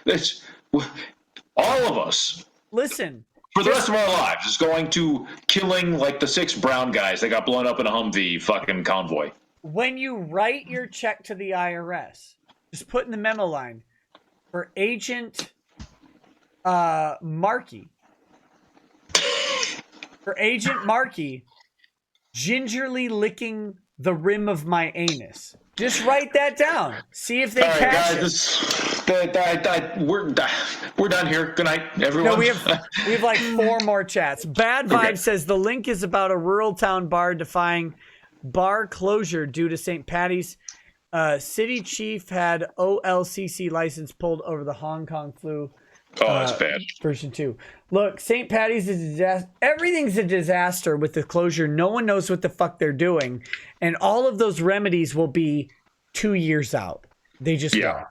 That's all of us. Listen. For the rest of our lives, is going to killing like the 6 brown guys that got blown up in a Humvee fucking convoy. When you write your check to the IRS, just put in the memo line for Agent Markey. For Agent Markey, gingerly licking the rim of my anus. Just write that down. See if they catch it. We're done here. Good night, everyone. No, we have like 4 more chats. Bad Vibe says the link is about a rural town bar defying bar closure due to St. Patty's. City chief had OLCC license pulled over the Hong Kong flu. Oh, that's bad. Version 2. Look, St. Patty's is a disaster. Everything's a disaster with the closure. No one knows what the fuck they're doing. And all of those remedies will be 2 years out. They just Yeah.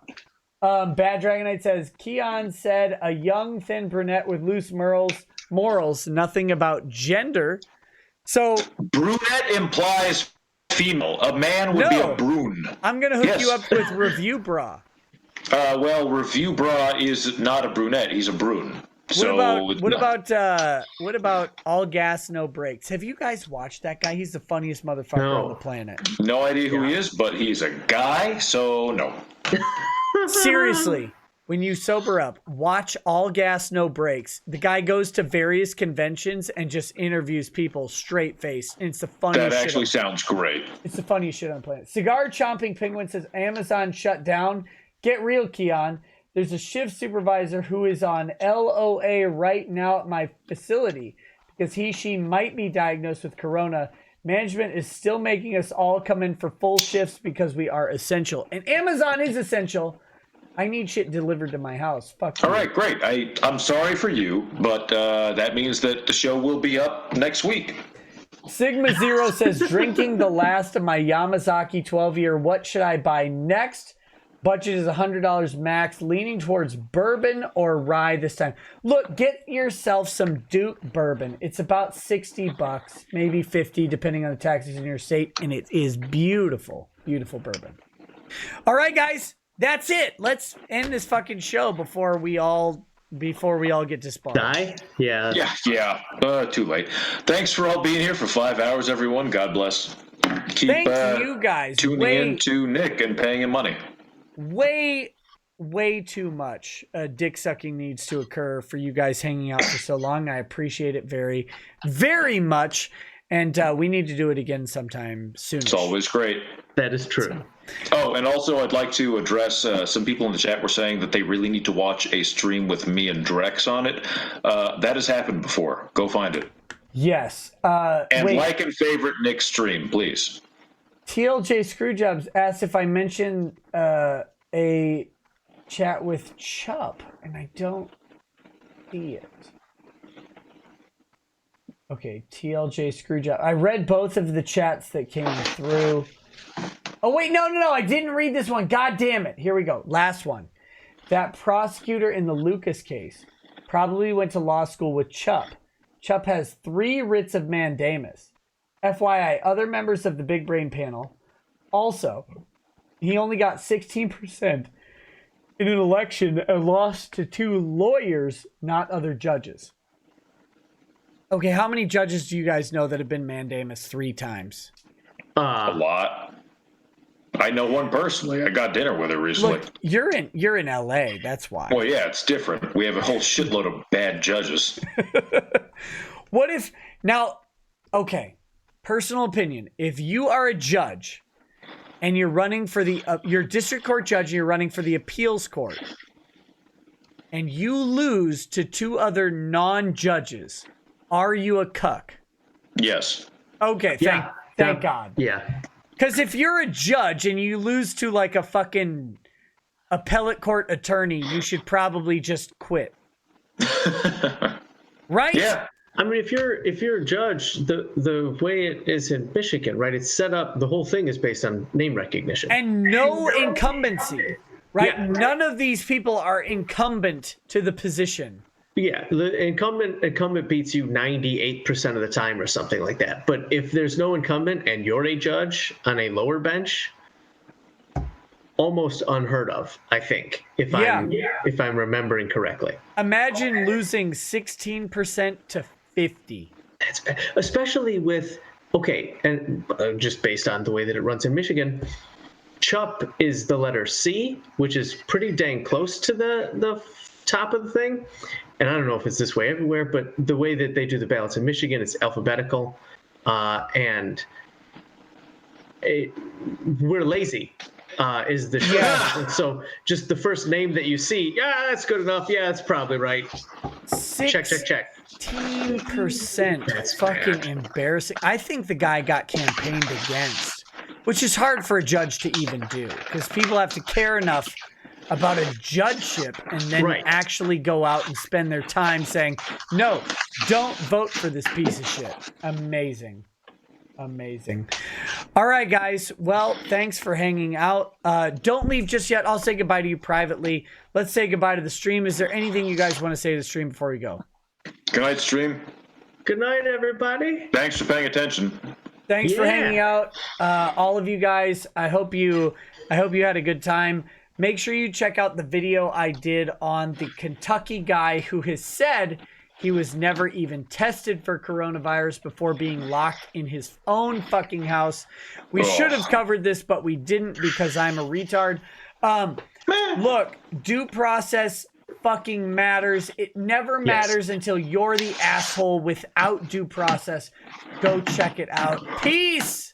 Bad Dragonite says, Keon said a young, thin brunette with loose morals, nothing about gender. So Brunette implies female. A man would be a brune. I'm going to hook you up with Review Bra. Well, Review Bra is not a brunette. He's a brune. What about All Gas No Brakes? Have you guys watched that guy? He's the funniest motherfucker on the planet. No idea who he is, but he's a guy, so no. Seriously, when you sober up, watch All Gas No Brakes. The guy goes to various conventions and just interviews people straight faced. And it's the funniest That actually sounds great. It's the funniest shit on the planet. Cigar Chomping Penguin says Amazon shut down. Get real, Keon. There's a shift supervisor who is on LOA right now at my facility because she might be diagnosed with corona. Management is still making us all come in for full shifts because we are essential. And Amazon is essential. I need shit delivered to my house. Fuck you. All right, great. I'm sorry for you, but that means that the show will be up next week. Sigma Zero says, drinking the last of my Yamazaki 12-year. What should I buy next? Budget is $100 max, leaning towards bourbon or rye this time. Look, get yourself some Duke bourbon. It's about $60, maybe $50, depending on the taxes in your state, and it is beautiful, beautiful bourbon. All right, guys, that's it. Let's end this fucking show before we all get disbarred. Die? Yeah. Yeah. Too late. Thanks for all being here for 5 hours, everyone. God bless. Keep Thank you guys. tuning in to Nick and paying him money. Way too much dick sucking needs to occur for you guys hanging out for so long. I appreciate it very, very much. And we need to do it again sometime soon. It's always great. That is true. Oh, and also I'd like to address some people in the chat were saying that they really need to watch a stream with me and Drex on it. That has happened before. Go find it. Yes. And wait. like and favorite Nick's stream, please. TLJ Screwjobs asked if I mentioned a chat with Chup, and I don't see it. Okay, TLJ Screwjob. I read both of the chats that came through. Oh, wait, no. I didn't read this one. God damn it. Here we go. Last one. That prosecutor in the Lucas case probably went to law school with Chup. Chup has 3 writs of mandamus. FYI, other members of the Big Brain panel. Also, he only got 16% in an election and lost to 2 lawyers, not other judges. Okay, how many judges do you guys know that have been mandamus 3 times? A lot. I know one personally. I got dinner with her recently. Look, you're in LA, that's why. Well, yeah, it's different. We have a whole shitload of bad judges. What if now? Okay, personal opinion. If you are a judge and you're running for the you're district court judge and you're running for the appeals court, and you lose to 2 other non-judges, are you a cuck? Yes. Okay, thank God. Yeah. Because if you're a judge and you lose to like a fucking appellate court attorney, you should probably just quit. Right? Yeah. I mean, if you're a judge, the way it is in Michigan, right? It's set up. The whole thing is based on name recognition And no incumbency, right? Yeah. None of these people are incumbent to the position. Yeah, the incumbent beats you 98% of the time or something like that. But if there's no incumbent and you're a judge on a lower bench, almost unheard of, I think, if I'm remembering correctly. Imagine losing 16% to 50. That's, especially with and just based on the way that it runs in Michigan, CHUP is the letter C, which is pretty dang close to the top of the thing. And I don't know if it's this way everywhere, but the way that they do the ballots in Michigan, it's alphabetical, and we're lazy. Is the show. So just the first name that you see, that's good enough. Yeah, that's probably right. Check. 16%. That's fucking embarrassing. I think the guy got campaigned against, which is hard for a judge to even do because people have to care enough about a judgeship and then actually go out and spend their time saying, no, don't vote for this piece of shit. Amazing. All right, guys. Well, thanks for hanging out. Don't leave just yet. I'll say goodbye to you privately. Let's say goodbye to the stream. Is there anything you guys want to say to the stream before we go? Good night, stream. Good night, everybody. Thanks for paying attention. Thanks for hanging out. All of you guys. I hope you had a good time. Make sure you check out the video I did on the Kentucky guy who has said he was never even tested for coronavirus before being locked in his own fucking house. We should have covered this, but we didn't because I'm a retard. Look, due process fucking matters. It never matters until you're the asshole without due process. Go check it out. Peace.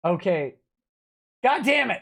Okay. God damn it.